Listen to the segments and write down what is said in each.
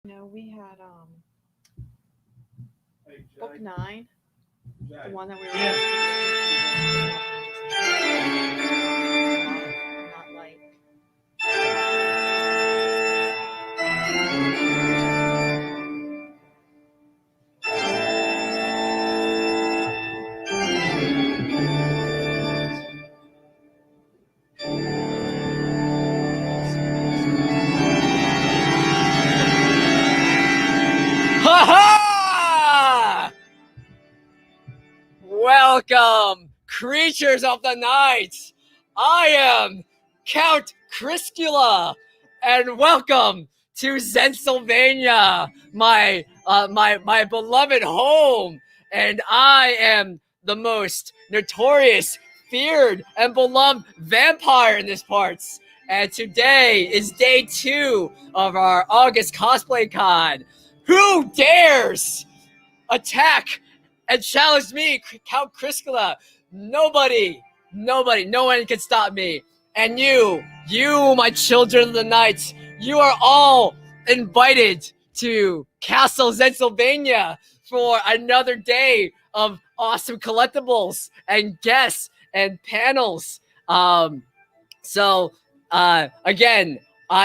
No, we had book 9, the one that we were not like. Ha ha! Welcome, creatures of the night. I am Count Criscula, and welcome to Zensylvania, my beloved home. And I am the most notorious, feared, and beloved vampire in this parts. And today is day 2 of our August Cosplay Con. Who dares attack and challenge me, Count Criscula? Nobody, no one can stop me. And you, my children of the night, you are all invited to Castle Zensylvania for another day of awesome collectibles and guests and panels. Again, I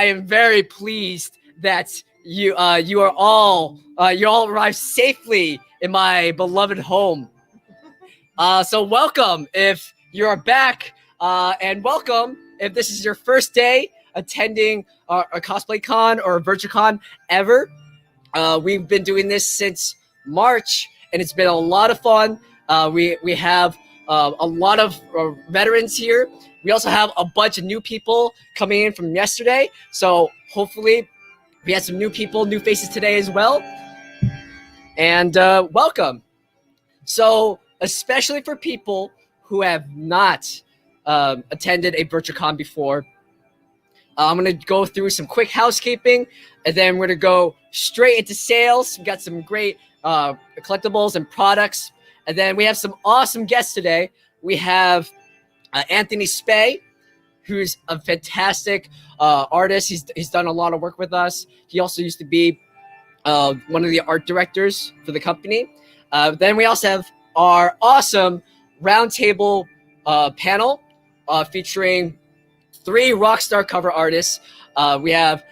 am very pleased that you all arrived safely in my beloved home. So welcome if you're back, and welcome if this is your first day attending a Cosplay Con or a Virtual Con ever. We've been doing this since March, and it's been a lot of fun. We have a lot of veterans here. We also have a bunch of new people coming in from yesterday, so hopefully we had some new people, new faces today as well. And welcome. So, especially for people who have not attended a Virtual Con before, I'm going to go through some quick housekeeping, and then we're going to go straight into sales. We got some great collectibles and products. And then we have some awesome guests today. We have Anthony Skye, who's a fantastic artist. He's done a lot of work with us. He also used to be one of the art directors for the company. Then we also have our awesome roundtable panel featuring 3 rockstar cover artists. We have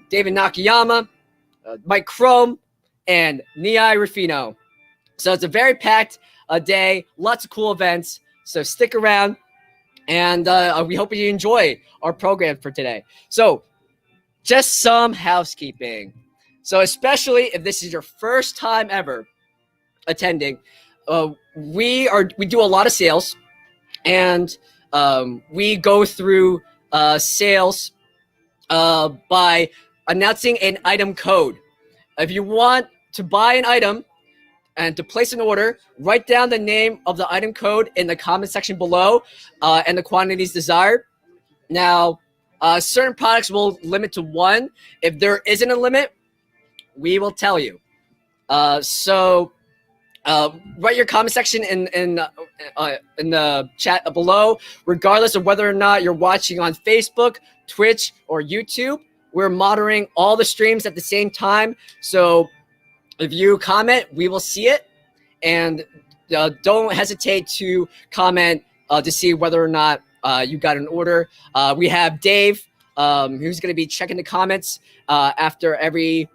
David Nakayama, Mike Chrome, and Niai Rufino. So it's a very packed day, lots of cool events. So stick around. And we hope you enjoy our program for today. So, just some housekeeping. So, especially if this is your first time ever attending, we do a lot of sales, and we go through sales by announcing an item code. If you want to buy an item and to place an order, write down the name of the item code in the comment section below and the quantities desired. Now, certain products will limit to 1. If there isn't a limit, we will tell you. So write your comment section in the chat below, regardless of whether or not you're watching on Facebook, Twitch, or YouTube. We're monitoring all the streams at the same time. So if you comment, we will see it, and don't hesitate to comment to see whether or not you got an order. We have Dave, who's going to be checking the comments after every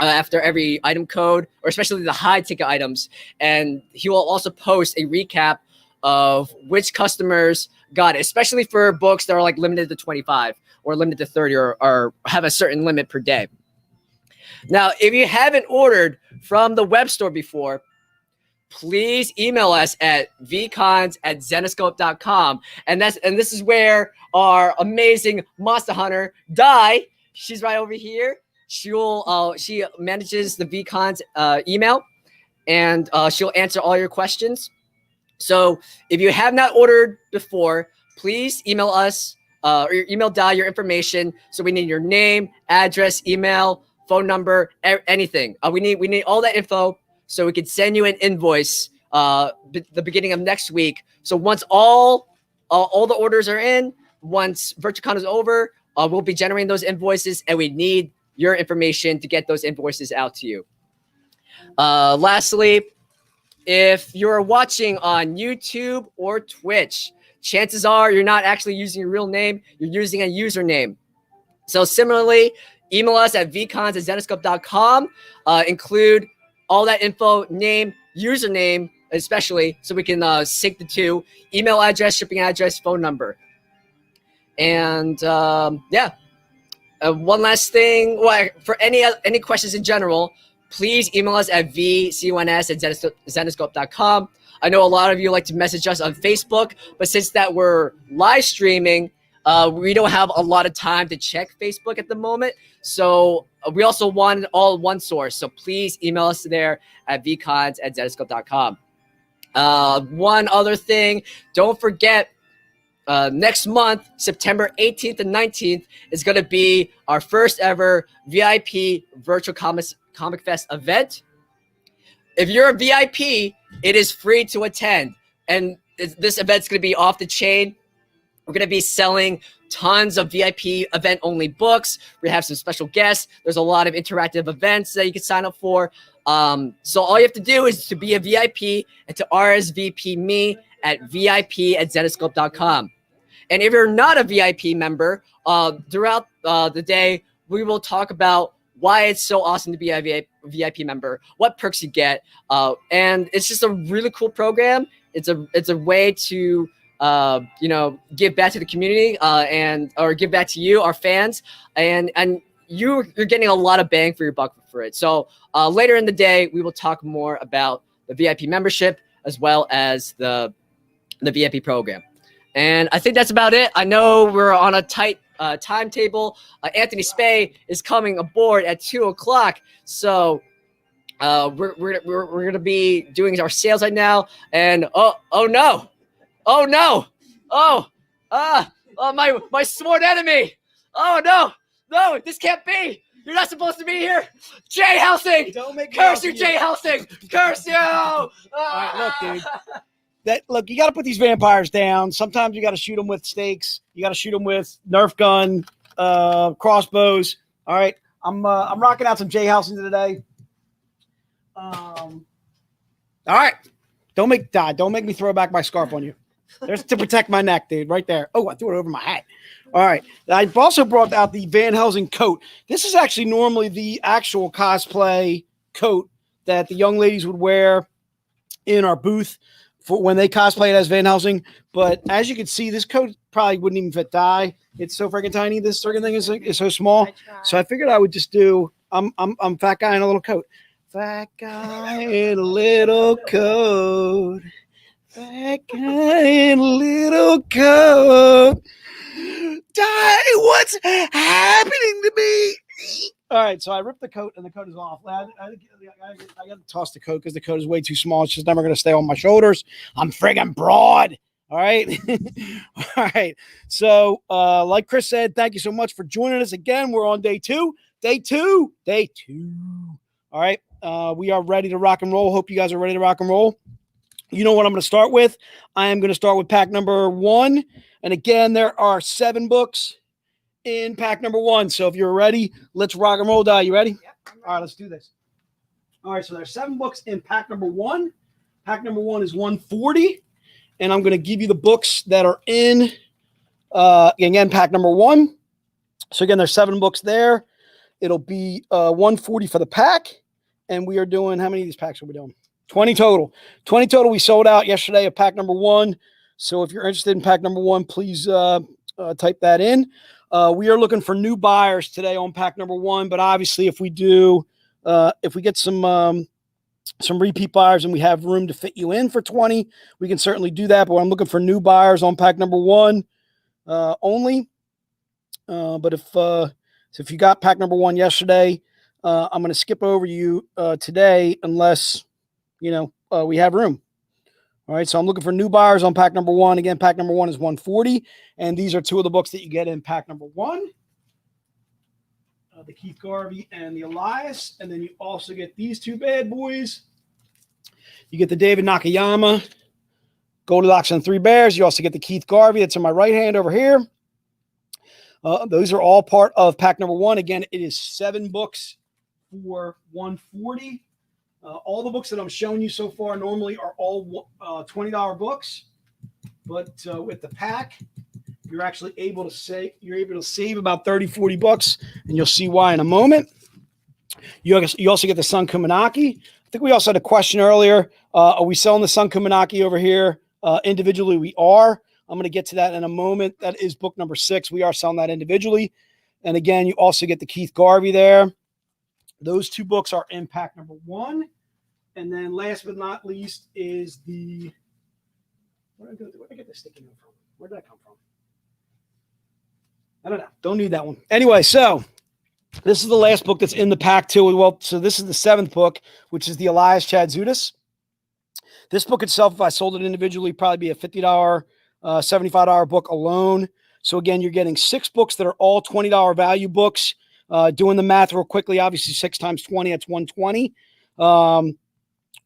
item code, or especially the high ticket items, and he will also post a recap of which customers got it, especially for books that are like limited to 25 or limited to 30 or have a certain limit per day. Now, if you haven't ordered from the web store before, please email us at vcons@zenescope.com. And this is where our amazing monster hunter, Di, she's right over here. She manages the VCons email, and she'll answer all your questions. So if you have not ordered before, please email us or email Di your information. So we need your name, address, email, phone number, anything. We need all that info so we can send you an invoice the beginning of next week. So once all the orders are in, once VirtualCon is over, we'll be generating those invoices, and we need your information to get those invoices out to you. Lastly, if you're watching on YouTube or Twitch, chances are you're not actually using your real name, you're using a username. So similarly, email us at vcons@zenescope.com. Include all that info, name, username, especially, so we can sync the two, email address, shipping address, phone number. And yeah, one last thing, well, for any questions in general, please email us at vcons@zenescope.com. I know a lot of you like to message us on Facebook, but since that we're live streaming, we don't have a lot of time to check Facebook at the moment. So we also want all one source. So please email us there at vcons@zenescope.com. One other thing, don't forget, next month, September 18th and 19th, is going to be our first ever VIP Virtual Comic Fest event. If you're a VIP, it is free to attend. And this event's going to be off the chain. We're going to be selling tons of VIP event-only books. We have some special guests. There's a lot of interactive events that you can sign up for. So all you have to do is to be a VIP and to RSVP me at vip@zenescope.com. And if you're not a VIP member, throughout the day, we will talk about why it's so awesome to be a VIP member, what perks you get, and it's just a really cool program. It's a way to give back to the community or give back to you, our fans, and you're getting a lot of bang for your buck for it. So later in the day, we will talk more about the VIP membership as well as the VIP program. And I think that's about it. I know we're on a tight timetable. Anthony Spay is coming aboard at 2 o'clock. So we're gonna be doing our sales right now. And oh no, my sworn enemy. Oh no, this can't be. You're not supposed to be here. Jay Helsing. Don't make me curse you, you. Jay Helsing. Curse you. All right, look, dude. Look, you got to put these vampires down. Sometimes you got to shoot them with stakes. You got to shoot them with Nerf gun, crossbows. All right, I'm rocking out some Jay Helsing today. All right, don't make me throw back my scarf on you. There's to protect my neck, dude. Right there. Oh, I threw it over my hat. All right. I've also brought out the Van Helsing coat. This is actually normally the actual cosplay coat that the young ladies would wear in our booth for when they cosplayed as Van Helsing. But as you can see, this coat probably wouldn't even fit Di. It's so freaking tiny. This freaking thing is so small. So I figured I would just do. I'm fat guy in a little coat. Fat guy in a little coat. Fat guy in a little coat. Di, what's happening to me? All right, so I ripped the coat and the coat is off. I got to toss the coat because the coat is way too small. It's just never going to stay on my shoulders. I'm friggin' broad. All right. All right. So like Chris said, thank you so much for joining us again. We're on day two. All right. We are ready to rock and roll. Hope you guys are ready to rock and roll. You know what I'm going to start with? I am going to start with pack number 1. And again, there are 7 books in pack number 1. So if you're ready, let's rock and roll. Di, you ready? Yep, I'm ready. All right, let's do this. All right, so there's 7 books in pack number 1. Pack number 1 is 140. And I'm going to give you the books that are in, again, pack number 1. So again, there's 7 books there. It'll be 140 for the pack. And we are doing, how many of these packs are we doing? 20 total. 20 total. We sold out yesterday of pack number 1. So if you're interested in pack number 1, please type that in. We are looking for new buyers today on pack number 1. But obviously, if we do, if we get some repeat buyers and we have room to fit you in for 20, we can certainly do that. But I'm looking for new buyers on pack number 1 only. But if you got pack number 1 yesterday, I'm going to skip over you today unless, we have room. All right, so I'm looking for new buyers on pack number 1. Again, pack number 1 is 140, and these are 2 of the books that you get in pack number 1. The Keith Garvey and the Elias, and then you also get these 2 bad boys. You get the David Nakayama, Goldilocks and 3 Bears. You also get the Keith Garvey. That's in my right hand over here. Those are all part of pack number 1. Again, it is 7 books for $140. All the books that I'm showing you so far normally are all $20 books, but with the pack, you're actually able to save about 30-40 bucks, and you'll see why in a moment. You also get the Sun Khamunaki. I think we also had a question earlier. Are we selling the Sun Khamunaki over here individually? We are. I'm going to get to that in a moment. That is book number 6. We are selling that individually. And again, you also get the Keith Garvey there. Those 2 books are in pack number 1. And then last but not least is the, where did I get the sticky note from? Where did that come from? I don't know. Don't need that one. Anyway, so this is the last book that's in the pack too. Well, so this is the 7th book, which is the Elias Chadzudas. This book itself, if I sold it individually, probably be a $50, $75 book alone. So again, you're getting 6 books that are all $20 value books. Doing the math real quickly, obviously 6 times 20, that's $120.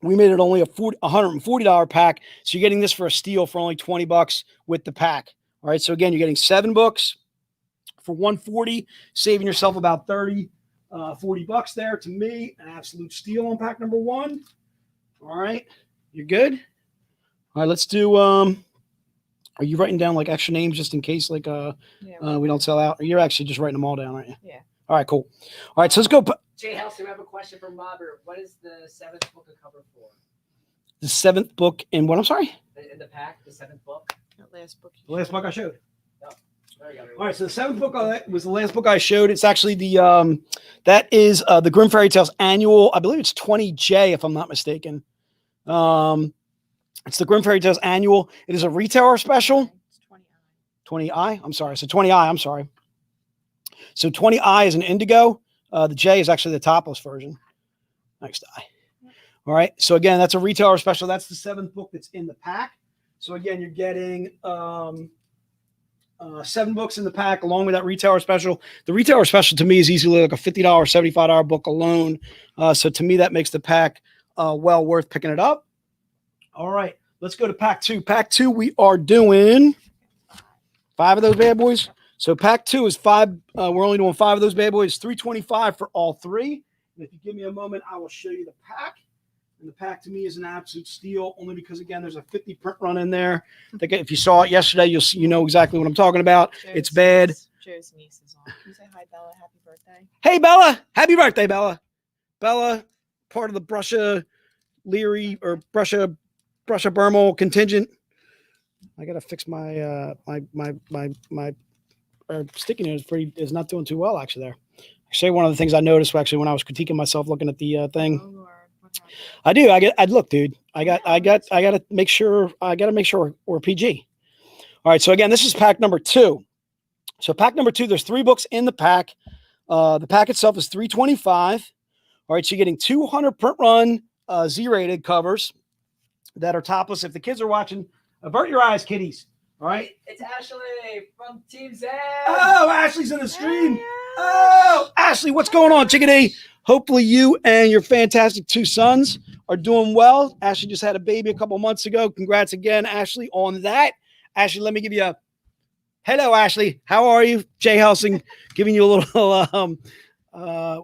We made it only a $140 pack. So you're getting this for a steal for only 20 bucks with the pack. All right. So again, you're getting 7 books for $140, saving yourself about 30, 40 bucks there. To me, an absolute steal on pack number 1. All right. You're good. All right. Let's do, are you writing down like extra names just in case like we don't sell out? Or you're actually just writing them all down, aren't you? Yeah. All right, cool. All right, so let's go. Jay House, we have a question from Robert. What is the 7th book a cover for? The 7th book in what? I'm sorry? In the pack, the 7th book? That last book. The last book I showed. Yep. There you go. All right, so the 7th book was the last book I showed. It's actually the, that is the Grimm Fairy Tales Annual. I believe it's 20J, if I'm not mistaken. It's the Grimm Fairy Tales Annual. It is a retailer special. It's 20i. 20i? I'm sorry. So 20i, I'm sorry. So 20i is an indigo. The J is actually the topless version. Next eye. All right. So again, that's a retailer special. That's the 7th book that's in the pack. So again, you're getting 7 books in the pack along with that retailer special. The retailer special to me is easily like a $50, $75 book alone. So to me, that makes the pack well worth picking it up. All right. Let's go to pack 2. Pack 2, we are doing 5 of those bad boys. So pack 2 is 5. We're only doing 5 of those bad boys. $325 for all 3. And if you give me a moment, I will show you the pack. And the pack to me is an absolute steal, only because again, there's a 50 print run in there. If you saw it yesterday, you know exactly what I'm talking about. It's bad. Joe's niece is on. Can you say hi, Bella? Happy birthday. Hey, Bella. Happy birthday, Bella. Bella, part of the Brusha Leary or Brusha Bermal contingent. I gotta fix my my sticky note is not doing too well actually there. Actually, one of the things I noticed actually when I was critiquing myself looking at the thing. Oh, Lord. What happened? I do. I look, dude. I gotta make sure we're PG. All right. So again, this is pack number 2. So pack number 2, there's 3 books in the pack. The pack itself is $325. All right. So you're getting 200 print run Z-rated covers that are topless. If the kids are watching, avert your eyes, kiddies. All right. It's Ashley from Team Z. Oh, Ashley's in the stream. Oh, Ashley, what's going on, chickadee? Hopefully you and your fantastic 2 sons are doing well. Ashley just had a baby a couple months ago. Congrats again, Ashley, on that. Ashley, let me give you a hello, Ashley. How are you? Jay Helsing giving you a little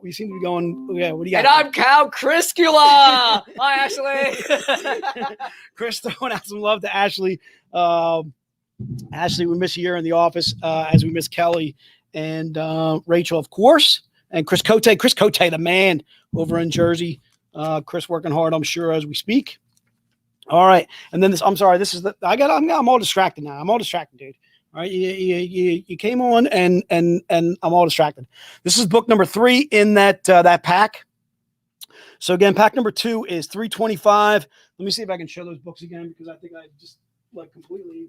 we seem to be going, yeah, what do you got? And I'm Cal Criscula. Hi, Ashley. Chris throwing out some love to Ashley. Ashley, we miss you here in the office, as we miss Kelly and Rachel, of course, and Chris Cote, the man over in Jersey. Chris working hard, I'm sure, as we speak. All right, and then this. I'm sorry. This is the. I'm all distracted now. I'm all distracted, dude. All right, you came on and I'm all distracted. This is book number 3 in that pack. So again, pack number 2 is $325. Let me see if I can show those books again because I think I just like completely,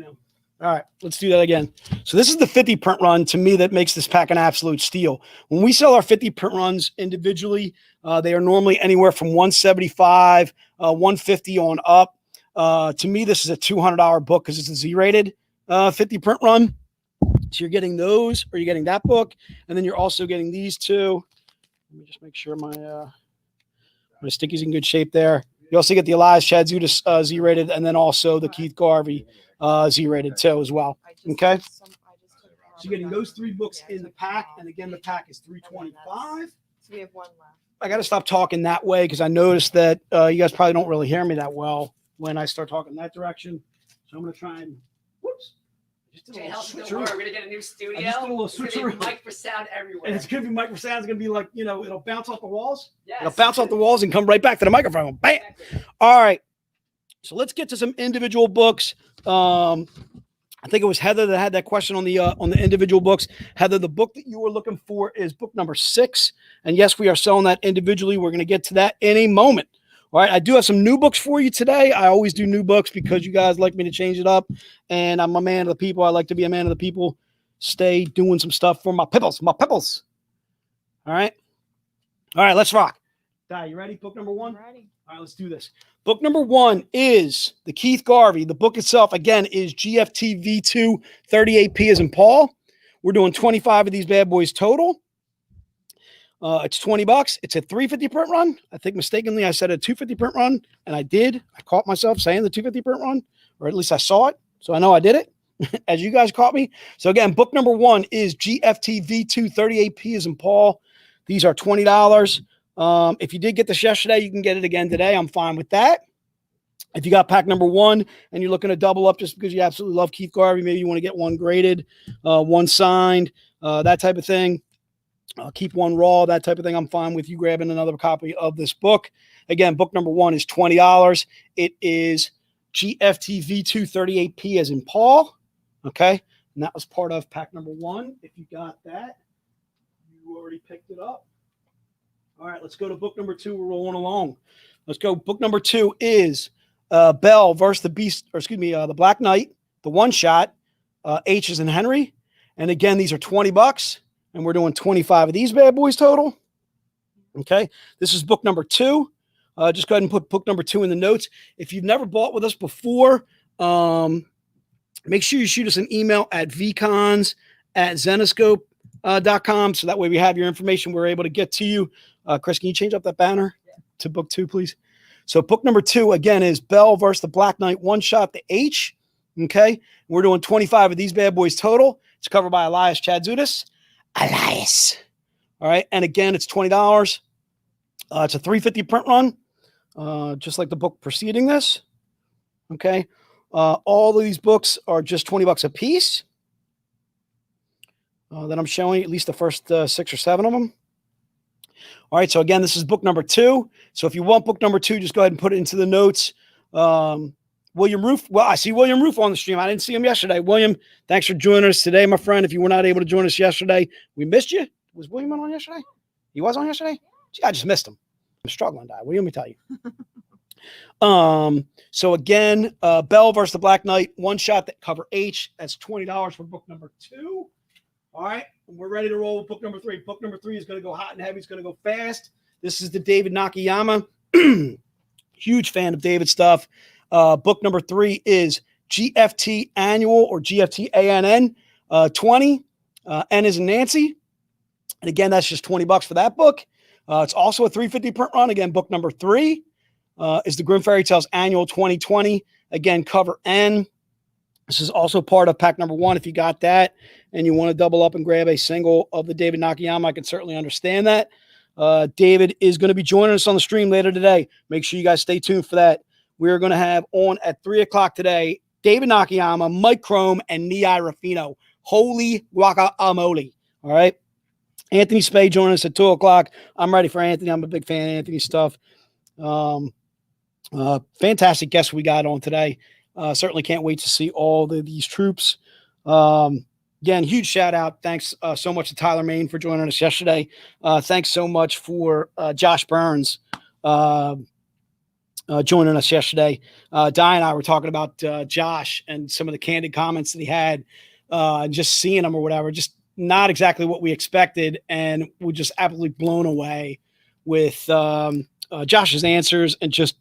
All right, let's do that again. So this is the 50 print run. To me, that makes this pack an absolute steal. When we sell our 50 print runs individually, they are normally anywhere from $175, $150 on up. To me, this is a $200 book because it's a Z-rated 50 print run. So you're getting those, or you're getting that book, and then you're also getting these 2. Let me just make sure my sticky's in good shape there. You also get the Elias Chadzudas Z-rated, and then also the Keith Garvey Z-rated too as well. Okay. So you're getting those 3 books in the pack. And again, the pack is $325. So we have one left. I got to stop talking that way because I noticed that you guys probably don't really hear me that well when I start talking that direction. So I'm going to try and, whoops. Just did a Jay, little how's it switcheroo. going? We're gonna get a new studio. I just did a little It's gonna be switcheroo. mic for sound everywhere. And it's going to be micro sound. It's going to be like, you know, it'll bounce off the walls. Yes. It'll bounce off the walls and come right back to the microphone. Bam. Exactly. All right. So let's get to some individual books. I think it was Heather that had that question on the individual books. Heather, the book that you were looking for is book number 6. And yes, we are selling that individually. We're going to get to that in a moment. All right. I do have some new books for you today. I always do new books because you guys like me to change it up. And I'm a man of the people. I like to be a man of the people. Stay doing some stuff for my pipples. My pipples. All right. All right. Let's rock. Di, you ready? Book number 1? I'm ready. All right, let's do this. Book number 1 is the Keith Garvey. The book itself, again, is GFT V2 38P as in Paul. We're doing 25 of these bad boys total. It's $20. It's a 350 print run. I think mistakenly I said a 250 print run, and I did. I caught myself saying the 250 print run, or at least I saw it, so I know I did it, as you guys caught me. So again, book number 1 is GFT V2 38P as in Paul. These are $20. If you did get this yesterday, you can get it again today. I'm fine with that. If you got pack number 1 and you're looking to double up just because you absolutely love Keith Garvey, maybe you want to get one graded, one signed, that type of thing. Keep one raw, that type of thing. I'm fine with you grabbing another copy of this book. Again, book number 1 is $20. It is GFT V2 38P as in Paul. Okay. And that was part of pack number 1. If you got that, you already picked it up. All right, let's go to book number 2. We're rolling along. Let's go. Book number 2 is Belle versus the Beast, or excuse me, the Black Knight, the one shot, H is in Henry. And again, these are $20, and we're doing 25 of these bad boys total. Okay, this is book number 2. Just go ahead and put book number 2 in the notes. If you've never bought with us before, make sure you shoot us an email at vcons@zenoscope.com. So that way we have your information. We're able to get to you. Chris, can you change up that banner to book 2, please? So book number 2, again, is Belle versus the Black Knight, one shot, the H. Okay. We're doing 25 of these bad boys total. It's covered by Elias Chadzudas. Elias. All right. And again, it's $20. It's a 350 print run, just like the book preceding this. Okay. All of these books are just $20 a piece. That I'm showing, at least the first 6 or 7 of them. All right, so again, this is book number 2. So if you want book number 2, just go ahead and put it into the notes. William Roof. Well, I see William Roof on the stream. I didn't see him yesterday. William, thanks for joining us today, my friend. If you were not able to join us yesterday, we missed you. Was William on yesterday? He was on yesterday? Gee, I just missed him. I'm struggling, Di. What do you want me to tell you? So again, Belle versus the Black Knight, one shot, that cover H. That's $20 for book number 2. All right, we're ready to roll with book number 3. Book number 3 is going to go hot and heavy. It's going to go fast. This is the David Nakayama. Huge fan of David stuff. Book number 3 is GFT Annual, or GFTANN 20. N is in Nancy. And again, that's just $20 for that book. It's also a 350 print run. Again, book number 3 is the Grimm Fairy Tales Annual 2020. Again, cover N. This is also part of pack number 1. If you got that and you want to double up and grab a single of the David Nakayama, I can certainly understand that. David is going to be joining us on the stream later today. Make sure you guys stay tuned for that. We're going to have on at 3 o'clock today, David Nakayama, Mike Chrome, and Niai Ruffino. Holy guacamole. All right. Anthony Spade joining us at 2 o'clock. I'm ready for Anthony. I'm a big fan of Anthony's stuff. Fantastic guests we got on today. Certainly can't wait to see all these troops. Again, huge shout out. Thanks so much to Tyler Main for joining us yesterday. Thanks so much for Josh Burns joining us yesterday. Di and I were talking about Josh and some of the candid comments that he had, just seeing him or whatever, just not exactly what we expected. And we're just absolutely blown away with Josh's answers, and just,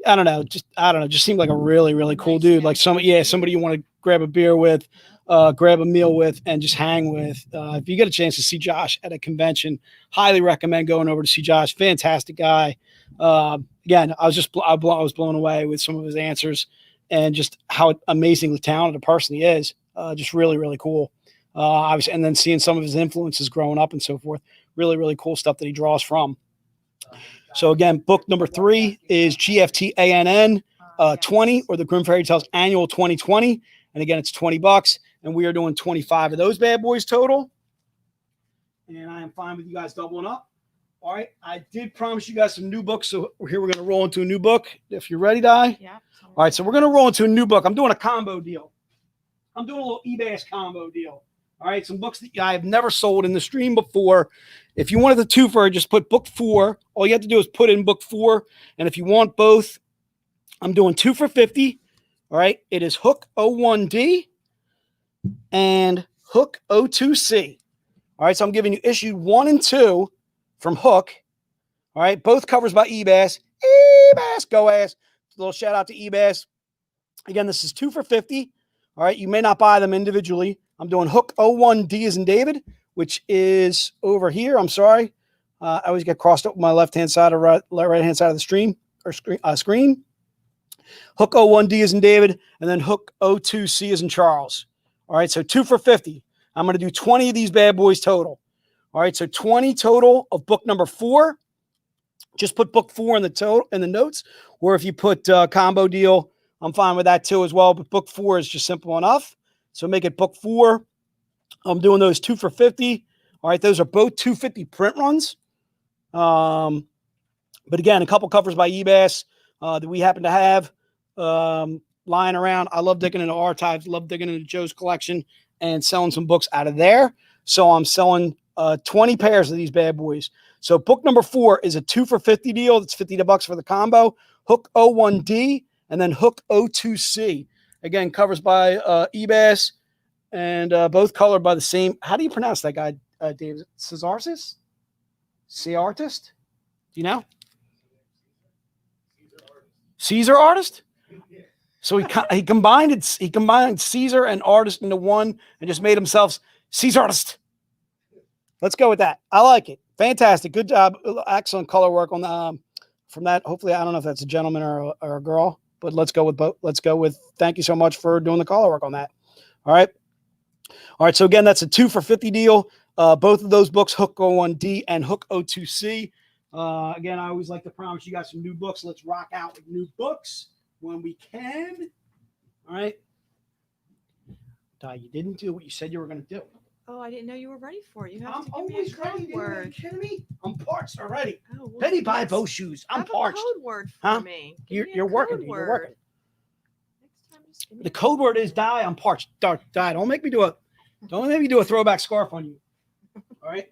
I don't know, just seemed like a really, really cool dude. Like somebody you want to grab a beer with, grab a meal with, and just hang with. If you get a chance to see Josh at a convention, highly recommend going over to see Josh. Fantastic guy. Again, I was blown away with some of his answers and just how amazingly talented a person he is. Just really, really cool. Obviously, and then seeing some of his influences growing up and so forth. Really, really cool stuff that he draws from. So again, book number 3 is GFTANN 20, or the Grimm Fairy Tales Annual 2020. And again, it's $20, and we are doing 25 of those bad boys total. And I am fine with you guys doubling up. All right, I did promise you guys some new books, so here we're going to roll into a new book. If you're ready, Di. Yeah. All right, so we're going to roll into a new book. I'm doing a combo deal. I'm doing a little EBAS combo deal. All right, some books that I have never sold in the stream before. If you wanted the twofer, just put book 4. All you have to do is put in book 4. And if you want both, I'm doing 2 for $50. All right, it is Hook 01D and Hook 02C. All right, so I'm giving you issue 1 and 2 from Hook. All right, both covers by EBAS. EBAS, go ass. A little shout out to EBAS. Again, this is 2 for $50. All right, you may not buy them individually. I'm doing Hook 01D as in David, which is over here. I'm sorry. I always get crossed up with my left-hand side or right-hand side of the stream or screen. Hook 01D as in David, and then Hook 02C as in Charles. All right, so 2 for $50. I'm going to do 20 of these bad boys total. All right, so 20 total of book number 4. Just put book 4 in the total in the notes, or if you put combo deal, I'm fine with that too as well. But book 4 is just simple enough, so make it book 4. I'm doing those 2 for $50. All right, those are both 250 print runs. But again, a couple covers by EBAS that we happen to have lying around. I love digging into archives, love digging into Joe's collection and selling some books out of there. So I'm selling 20 pairs of these bad boys. So book number 4 is a 2 for $50 deal. That's $50 for the combo. Hook 01D and then Hook 02C. Again, covers by EBAS and both colored by the same. How do you pronounce that guy, David? Cesarsis? C-artist? Do you know? Caesar artist? So he combined Caesar and artist into one and just made himself Caesar artist. Let's go with that. I like it. Fantastic. Good job. Excellent color work on the from that. Hopefully, I don't know if that's a gentleman or a girl, but let's go with both. Let's go with thank you so much for doing the color work on that. All right. All right. So again, that's a 2 for $50 deal. Both of those books, Hook 01D and Hook 02C. Again, I always like to promise you guys some new books. Let's rock out with new books when we can. All right. Di, you didn't do what you said you were going to do. Oh, I didn't know you were ready for it. You have I'm to give me a always code ready. Dude. Are you word. kidding me? I'm parched already. Oh, well, Betty, buy let's both shoes. I'm have a parched. code word for Huh? me. Give me a You're working. code Dude. word. You're working. Next time, just give me The a code word is die. I'm parched. Di, don't make me do a throwback scarf on you. All right.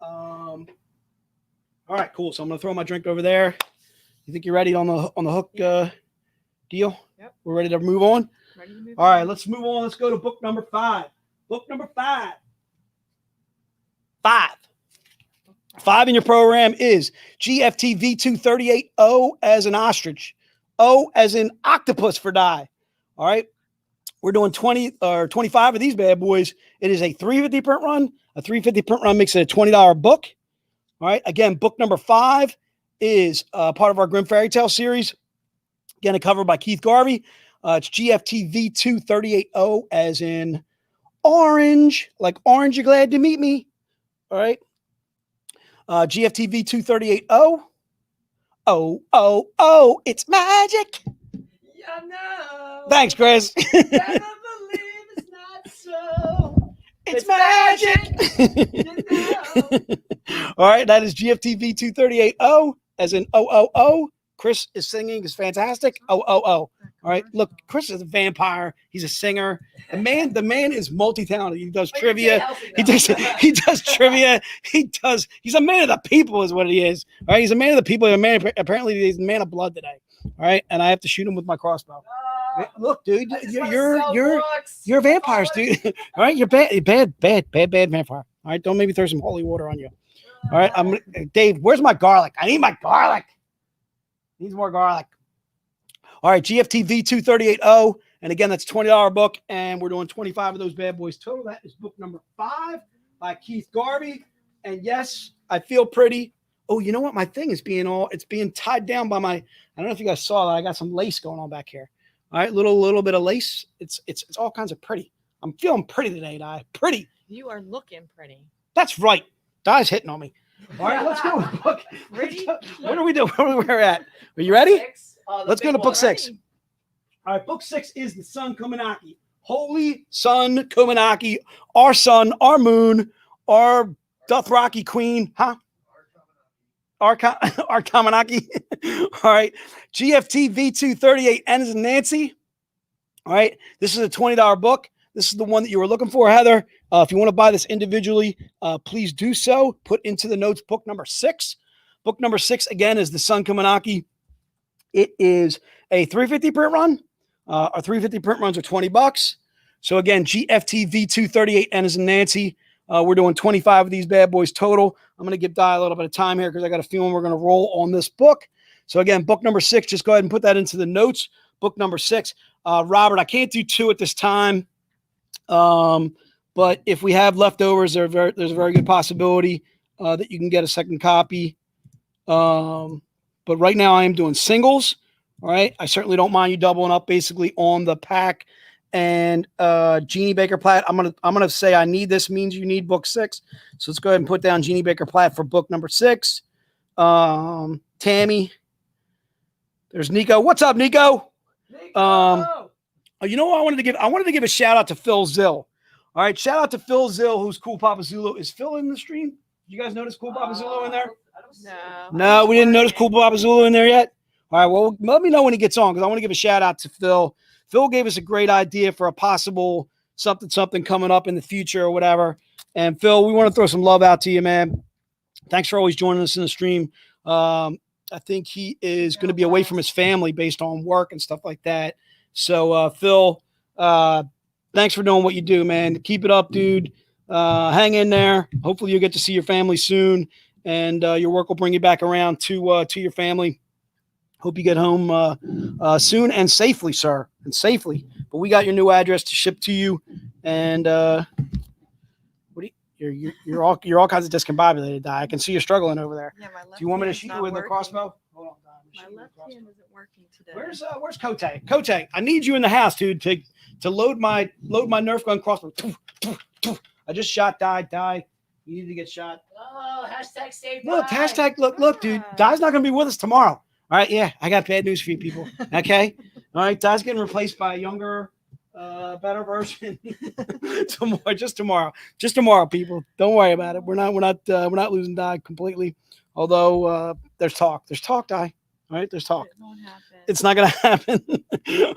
All right. Cool. So I'm gonna throw my drink over there. You think you're ready on the hook deal? Yep. We're ready to move on. Ready to move All right. on. Let's move on. Let's go to book number 5. Book number 5. 5 in your program is GFT V238O as an ostrich. O as in octopus for die. All right. We're doing 20 or 25 of these bad boys. It is a 350 print run. A 350 print run makes it a $20 book. All right. Again, book number 5 is part of our Grimm Fairy Tale series. Again, a cover by Keith Garvey. It's GFT V238O as in orange. Like orange, you're glad to meet me. All right. GFT V238O. Oh, it's magic. Yeah, no. Thanks, Chris. Never believe it's not so. It's magic. All right, that is GFT V238O as in O. Chris is singing is fantastic. O. All right, look, Chris is a vampire. He's a singer. The man is multi-talented. He does trivia. He does trivia. He's a man of the people, is what he is. All right, he's a man of the people. Apparently, he's a man of blood today. All right, and I have to shoot him with my crossbow. Look, dude, you're vampires, dude. All right, you're bad vampire. All right, don't maybe throw some holy water on you. All right, Dave, where's my garlic? I need my garlic. Needs more garlic. All right, GFT V238O. And again, that's a $20 book. And we're doing 25 of those bad boys total. That is book number 5 by Keith Garvey. And yes, I feel pretty. Oh, you know what? My thing is it's being tied down by my, I don't know if you guys saw that. I got some lace going on back here. All right, little bit of lace. It's all kinds of pretty. I'm feeling pretty today, Di. Pretty. You are looking pretty. That's right. Di's hitting on me. All right, let's go. With book. Pretty. What are we doing? Where are we at? Are you ready? Let's go to book 6. Ready. All right, book 6 is the Sun Khamunaki. Holy Sun Khamunaki, our sun, our moon, our Dothraki queen, huh? Our Khamunaki. All right, GFT V238 ends in Nancy. All right, this is a $20 book. This is the one that you were looking for, Heather. If you want to buy this individually, please do so. Put into the notes book number 6. Book number 6, again, is the Sun Khamunaki. It is a 350 print run. Our 350 print runs are $20. So again, GFT V238 N as in Nancy. We're doing 25 of these bad boys total. I'm going to give Di a little bit of time here because I got a feeling we're going to roll on this book. So again, book number 6, just go ahead and put that into the notes. Book number 6. Robert, I can't do 2 at this time. But if we have leftovers, there's a very good possibility that you can get a second copy. But right now I am doing singles. All right. I certainly don't mind you doubling up basically on the pack and Jeannie Baker Platt. I'm gonna say I need this means you need book 6. So let's go ahead and put down Jeannie Baker Platt for book number 6. Tammy. There's Nico. What's up, Nico? You know what I wanted to give? I wanted to give a shout out to Phil Zill. All right, shout out to Phil Zill, who's Cool Papa Zulu. Is Phil in the stream? Did you guys notice Cool Papa Zulu in there? No, we didn't notice Cool Papa Zulu in there yet. All right, well, let me know when he gets on because I want to give a shout out to Phil. Phil gave us a great idea for a possible something coming up in the future or whatever. And Phil, we want to throw some love out to you, man. Thanks for always joining us in the stream. I think he is going to be away from his family based on work and stuff like that. So, Phil, thanks for doing what you do, man. Keep it up, dude. Hang in there. Hopefully you'll get to see your family soon, and your work will bring you back around to your family. Hope you get home soon and safely, sir, and safely. But we got your new address to ship to you, and you're all kinds of discombobulated, Di. I can see you're struggling over there. Yeah, my left Do you want me to hand's shoot not you with the working. crossbow? Hold on, Di. My left hand isn't working today. Where's Kote? Kote, I need you in the house, dude, to load my Nerf gun crossbow. I just shot Di. You need to get shot. Oh, hashtag save. Look, dude. Di's not gonna be with us tomorrow. All right, yeah, I got bad news for you people. Okay, all right, Di's getting replaced by a younger, better version tomorrow, people. Don't worry about it. We're not losing Di completely. Although there's talk, Di. All right, there's talk. It won't happen. It's not going to happen.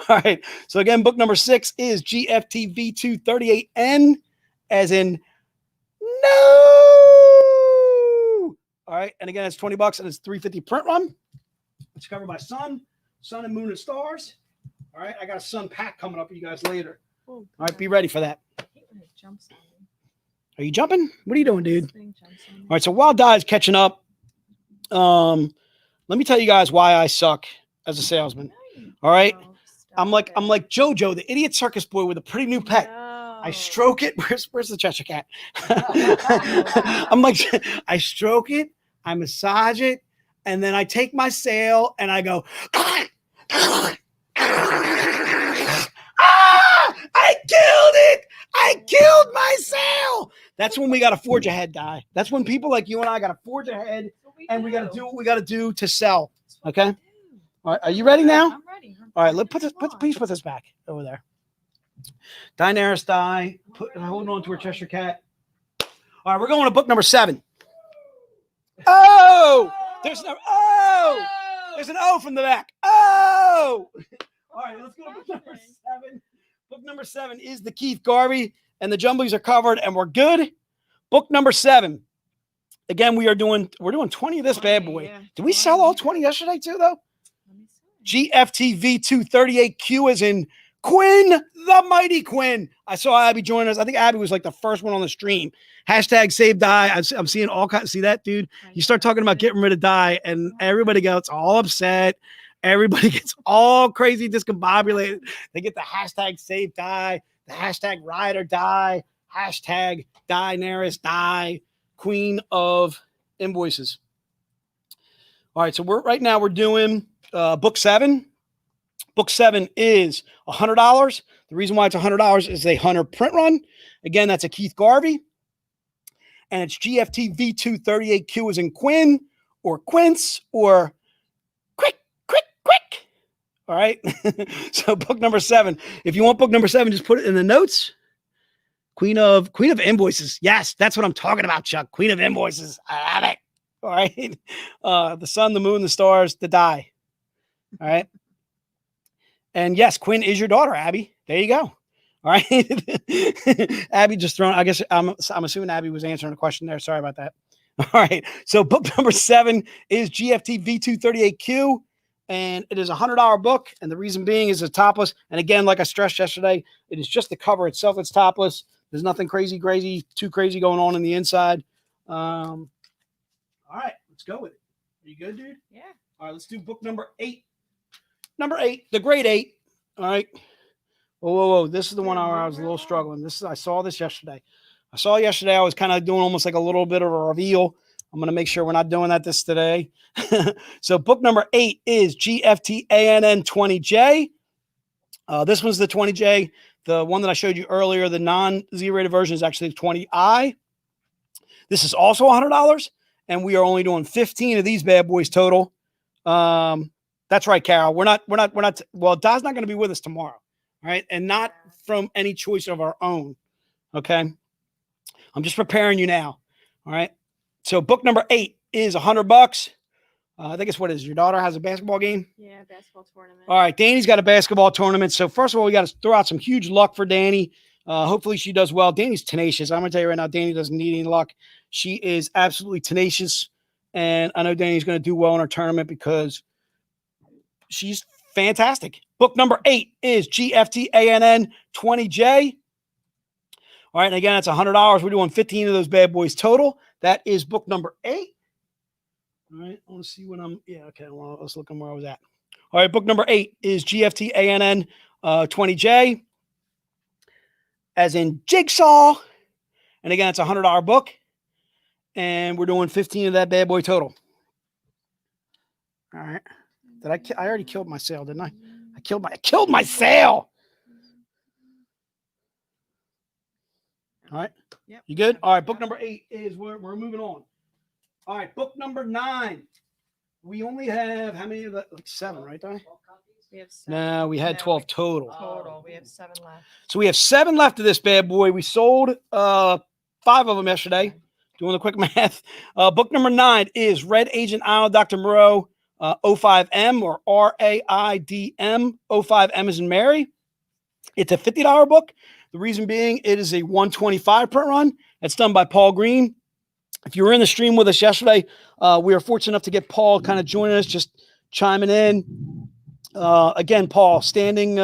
All right. So again, book number 6 is GFT V238N, as in no. All right, and again, it's $20 and it's 350 print run. It's covered by Sun, and Moon and Stars. All right, I got a Sun pack coming up for you guys later. Oh, all right, be ready for that. I hate when it jumps on me. Are you jumping? What are you doing, dude? This thing jumps on me. All right, so while Di's catching up, let me tell you guys why I suck as a salesman. All right, I'm like JoJo, the idiot circus boy with a pretty new pet. No. I stroke it. Where's the Cheshire cat? I'm like, I stroke it, I massage it, and then I take my sail and I go, I killed it! I killed my sail! That's when we got to forge ahead, Di. That's when people like you and I got to forge ahead, and we got to do what we got to do to sell. Okay? All right, are you ready now? I'm ready. All right, please put this back over there. Daenerys, Di, holding on to her Cheshire cat. All right, we're going to book number 7. Oh! There's an O from the back. Oh! All right, let's go to book number 7. Book number 7 is the Keith Garvey, and the jumblies are covered, and we're good. Book number 7. Again, we're doing 20 of this bad boy. Yeah. Did we sell all 20 yesterday too, though? Let me see. GFT V238Q is in Quinn, the mighty Quinn. I saw Abby join us. I think Abby was like the first one on the stream. Hashtag save Di. I'm seeing all kinds. See that, dude? You start talking about getting rid of Di, and everybody gets all upset. Everybody gets all crazy discombobulated. They get the hashtag save Di, the hashtag ride or die, hashtag Daenerys die, queen of invoices. All right, so right now we're doing book 7. Book 7 is $100. The reason why it's $100 is a Hunter print run. Again, that's a Keith Garvey. And it's GFT V238Q as in Quinn or Quince or quick. All right. So book number 7. If you want book number 7, just put it in the notes. Queen of Invoices. Yes, that's what I'm talking about, Chuck. Queen of Invoices. I have it. All right. The sun, the moon, the stars, the die. All right. And yes, Quinn is your daughter, Abby. There you go. All right. Abby just thrown, I guess I'm assuming Abby was answering a question there. Sorry about that. All right. So book number 7 is GFT V238Q. And it is a $100 book. And the reason being is it's topless. And again, like I stressed yesterday, it is just the cover itself. It's topless. There's nothing too crazy going on in the inside. All right, let's go with it. Are you good, dude? Yeah. All right, let's do book number 8. Number 8, the grade 8. All right. Whoa. This is the one where I was a little struggling. I saw this yesterday. I was kind of doing almost like a little bit of a reveal. I'm going to make sure we're not doing that today. So book number 8 is GFTANN 20J. This one's the 20J. The one that I showed you earlier, the non-Z-rated version, is actually the 20I. This is also $100, and we are only doing 15 of these bad boys total. That's right, Carol. We're not. Well, Da's not going to be with us tomorrow, all right, and not from any choice of our own. Okay, I'm just preparing you now. All right. So book number 8 is $100. I think it's what is your daughter has a basketball game? Yeah, basketball tournament. All right, Danny's got a basketball tournament. So first of all, we got to throw out some huge luck for Danny. Hopefully she does well. Danny's tenacious. I'm going to tell you right now, Danny doesn't need any luck. She is absolutely tenacious. And I know Danny's going to do well in her tournament because she's fantastic. Book number 8 is GFTANN 20J. All right, and again, it's $100. We're doing 15 of those bad boys total. That is book number 8. All right, I want to see when okay, well, I was looking where I was at. All right, book number 8 is GFTANN 20J, as in Jigsaw. And again, it's a $100 book. And we're doing 15 of that bad boy total. All right. I already killed my sale, didn't I? I killed my sale. All right. Yep. You good? All right. Book number 8 is we're moving on. All right. Book number 9. We only have how many of that? Like 7, right, Di? We have 7. No, we had 12 total. Total. We have 7 left. So we have 7 left of this bad boy. We sold 5 of them yesterday. Doing the quick math. Book number 9 is Red Agent Island, Dr. Moreau, 05M or RAIDM. 05M is in Mary. It's a $50 book. The reason being, it is a 125 print run. It's done by Paul Green. If you were in the stream with us yesterday, we were fortunate enough to get Paul kind of joining us, just chiming in. Again, Paul, standing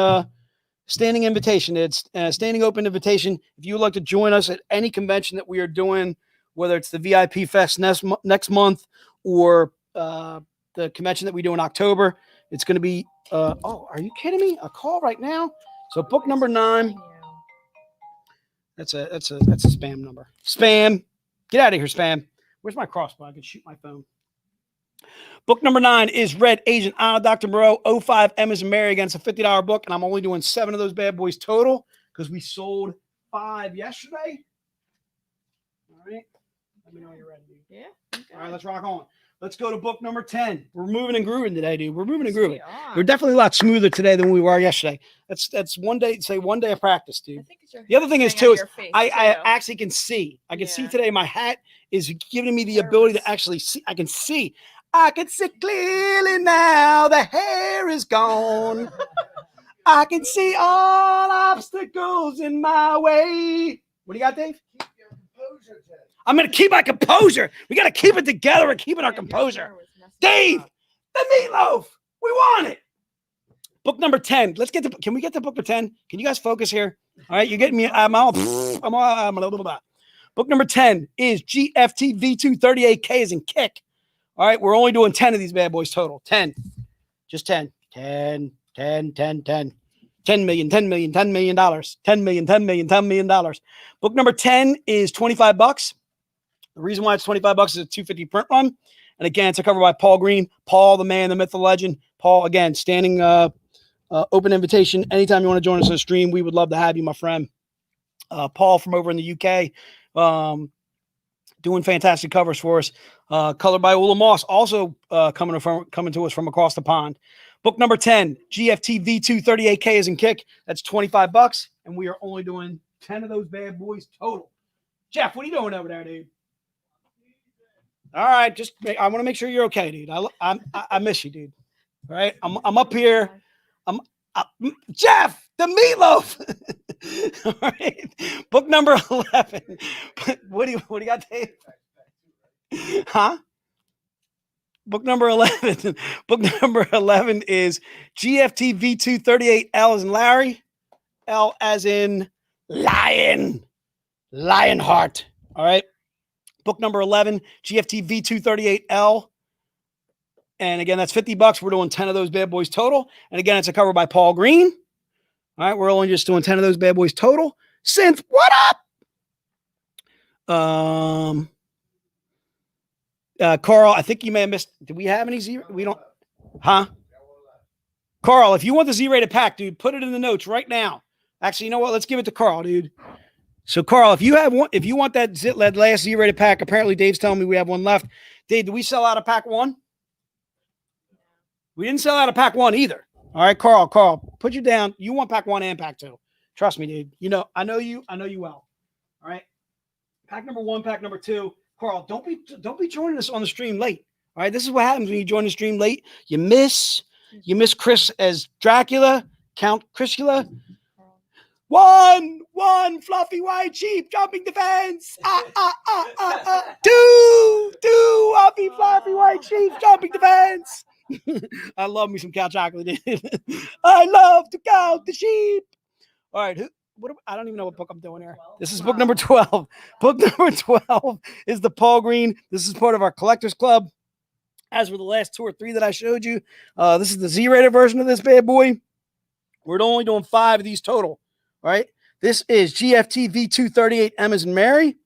invitation. It's a standing open invitation. If you would like to join us at any convention that we are doing, whether it's the VIP Fest next month or the convention that we do in October, it's going to be, are you kidding me? A call right now? So book number 9. That's a spam number. Spam. Get out of here, spam. Where's my crossbow? I can shoot my phone. Book number 9 is Red Agent Island, Dr. Moreau, 05M is in Mary. Again, it's a $50 book, and I'm only doing 7 of those bad boys total because we sold 5 yesterday. All right. Let me know when you're ready, dude. Yeah. Okay. All right, let's rock on. Let's go to book number 10. We're moving and grooving today, dude. We're moving and grooving. We're definitely a lot smoother today than we were yesterday. That's one day of practice, dude. The other thing is too is I actually can see. I can see today. My hat is giving me the ability to actually see. I can see clearly now. The hair is gone. I can see all obstacles in my way. What do you got, Dave? Keep your composure, Ted. I'm going to keep my composure. We got to keep it together. We're keeping our composure. Dave, the meatloaf. We want it. Book number 10. Can we get to book number 10? Can you guys focus here? All right. You're getting me. I'm a little bit. Book number 10 is GFT V238K as in kick. All right. We're only doing 10 of these bad boys total. 10. Just 10. 10 million, $10 million, $10 million, $10 million, $10 million, $10 million. Book number 10 is $25. The reason why it's $25 is a 250 print run. And again, it's a cover by Paul Green. Paul, the man, the myth, the legend. Paul, again, standing Open invitation. Anytime you want to join us on the stream, we would love to have you, my friend. Paul from over in the UK, doing fantastic covers for us. Colored by Ula Moss, also coming to us from across the pond. Book number 10, GFT V2 38K is in kick. That's $25, and we are only doing 10 of those bad boys total. Jeff, what are you doing over there, dude? All right, I want to make sure you're okay, dude. I miss you, dude. All right, I'm up here. Jeff, the meatloaf. All right, book number 11. What do you got, Dave? Huh? Book number 11. Book number 11 is GFT V2 38L as in Larry, L as in lion, Lionheart. All right. Book number 11, GFT V2 38L. And again, that's $50. We're doing 10 of those bad boys total. And again, it's a cover by Paul Green. All right. We're only just doing 10 of those bad boys total. Synth, what up? Carl, I think you may have missed. Did we have any Z? We don't. Huh? Carl, if you want the Z-rated pack, dude, put it in the notes right now. Actually, you know what? Let's give it to Carl, dude. So, Carl, if you want that last Z-rated pack, apparently Dave's telling me we have one left. Dave, did we sell out of pack one? We didn't sell out of pack one either. All right, Carl, put you down. You want pack one and pack two. Trust me, dude. You know, I know you well. All right. Pack number one, pack number two. Carl, don't be joining us on the stream late. All right, this is what happens when you join the stream late. You miss Chris as Dracula, Count Criscula. One fluffy white sheep jumping the fence. Two fluffy white sheep jumping the fence. I love me some cow chocolate. I love to count the sheep. All right, I don't even know what book I'm doing here. This is book number 12. Book number 12 is the Paul Green. This is part of our collectors club. As for the last 2 or 3 that I showed you, this is the Z-rated version of this bad boy. We're only doing 5 of these total. All right. This is GFT V2 38M as in Mary.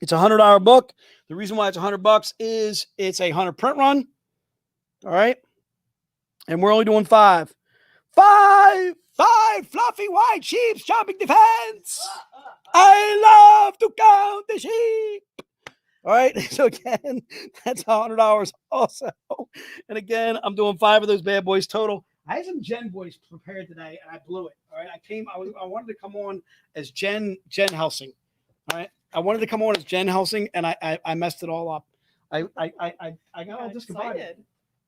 It's a $100 book. The reason why it's $100 is it's a 100 print run. All right. And we're only doing 5. 5 fluffy white sheep jumping the fence. I love to count the sheep. All right. So again, that's $100 also. And again, I'm doing 5 of those bad boys total. I had some Jen boys prepared today and I blew it. All right. I wanted to come on as Jen Helsing. All right. I wanted to come on as Jen Helsing and I messed it all up. I got all discombobulated.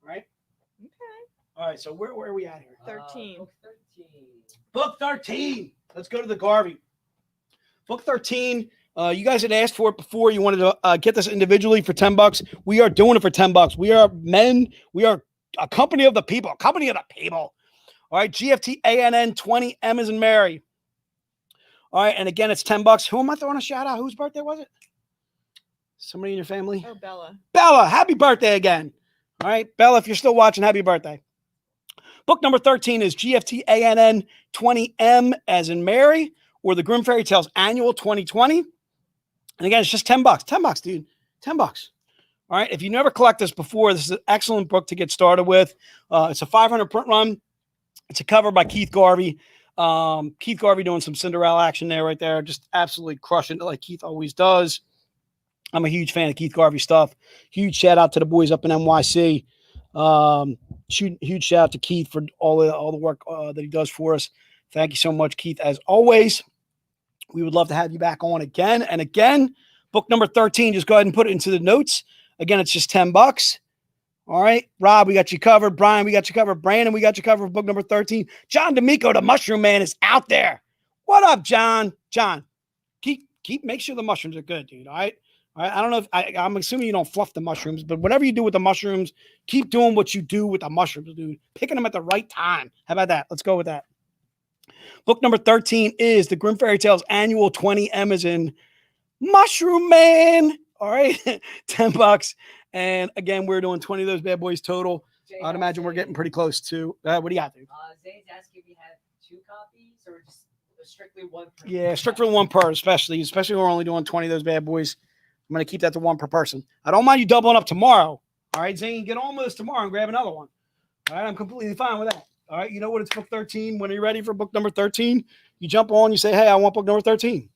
Right. Okay. All right. So where are we at here? 13. Book 13. Let's go to the Garvey. Book 13. You guys had asked for it before. You wanted to get this individually for $10. We are doing it for $10. We are men. We are a company of the people. All right. GFTANN 20M as in Mary. All right. And again, it's $10. Who am I throwing a shout out? Whose birthday was it? Somebody in your family? Oh, Bella. Bella, happy birthday again. All right. Bella, if you're still watching, happy birthday. Book number 13 is GFTANN 20M as in Mary, or the Grimm Fairy Tales Annual 2020. And again, it's just $10. $10, dude. $10. All right. If you never collect this before, this is an excellent book to get started with. It's a 500 print run. It's a cover by Keith Garvey. Keith Garvey doing some Cinderella action there, right there. Just absolutely crushing it like Keith always does. I'm a huge fan of Keith Garvey stuff. Huge shout out to the boys up in NYC. Huge shout out to Keith for all the work that he does for us. Thank you so much, Keith. As always, we would love to have you back on again and again. Book number 13, just go ahead and put it into the notes. Again, it's just $10. All right. Rob, we got you covered. Brian, we got you covered. Brandon, we got you covered for book number 13. John D'Amico, the Mushroom Man, is out there. What up, John? John, make sure the mushrooms are good, dude. All right. All right. I don't know if I'm assuming you don't fluff the mushrooms, but whatever you do with the mushrooms, keep doing what you do with the mushrooms, dude. Picking them at the right time. How about that? Let's go with that. Book number 13 is the Grimm Fairy Tales Annual 20M as in Mushroom Man. All right. $10. And again, we're doing 20 of those bad boys total. I'd imagine we're getting pretty close to. What do you got, dude? Zane's asking if we have 2 copies or just strictly 1 per. Yeah, strictly 1 per, especially when we're only doing 20 of those bad boys. I'm going to keep that to 1 per person. I don't mind you doubling up tomorrow. All right, Zane, get on with us tomorrow and grab another one. All right, I'm completely fine with that. All right. You know what? It's book 13. When are you ready for book number 13? You jump on, you say, hey, I want book number 13.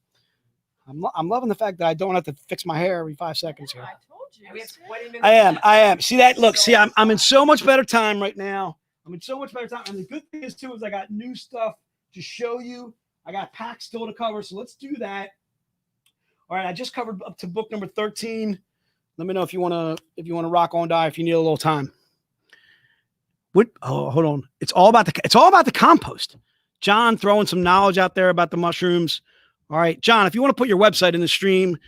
I'm loving the fact that I don't have to fix my hair every 5 seconds here. I told you. And we have 20 minutes I am. left. See that? Look, see, I'm in so much better time right now. I'm in so much better time. And the good thing is, too, is I got new stuff to show you. I got packs still to cover, so let's do that. All right, I just covered up to book number 13. Let me know if you want to rock on, die, if you need a little time. What? Oh, hold on. It's all about the compost. John throwing some knowledge out there about the mushrooms. All right, John, if you want to put your website in the stream,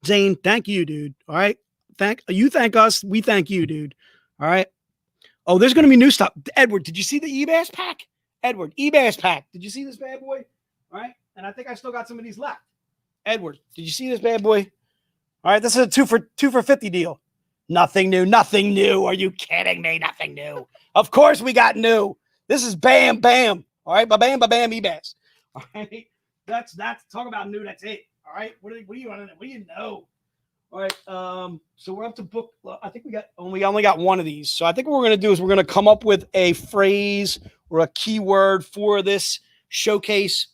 Zane, thank you, dude. All right, thank us, we thank you, dude. All right. Oh, there's going to be new stuff. Edward, did you see the EBAS pack? Edward, EBAS pack. Did you see this bad boy? All right, and I think I still got some of these left. Edward, did you see this bad boy? All right, this is a two for 50 deal. Nothing new, nothing new. Are you kidding me? Nothing new. Of course we got new. This is bam, bam. All right, ba-bam, ba-bam, EBAS. All right, that's talk about new. That's it. All right, what do you want to know? What do you know? All right, so we're up to book. I think we only got one of these. So I think what we're going to do is we're going to come up with a phrase or a keyword for this showcase.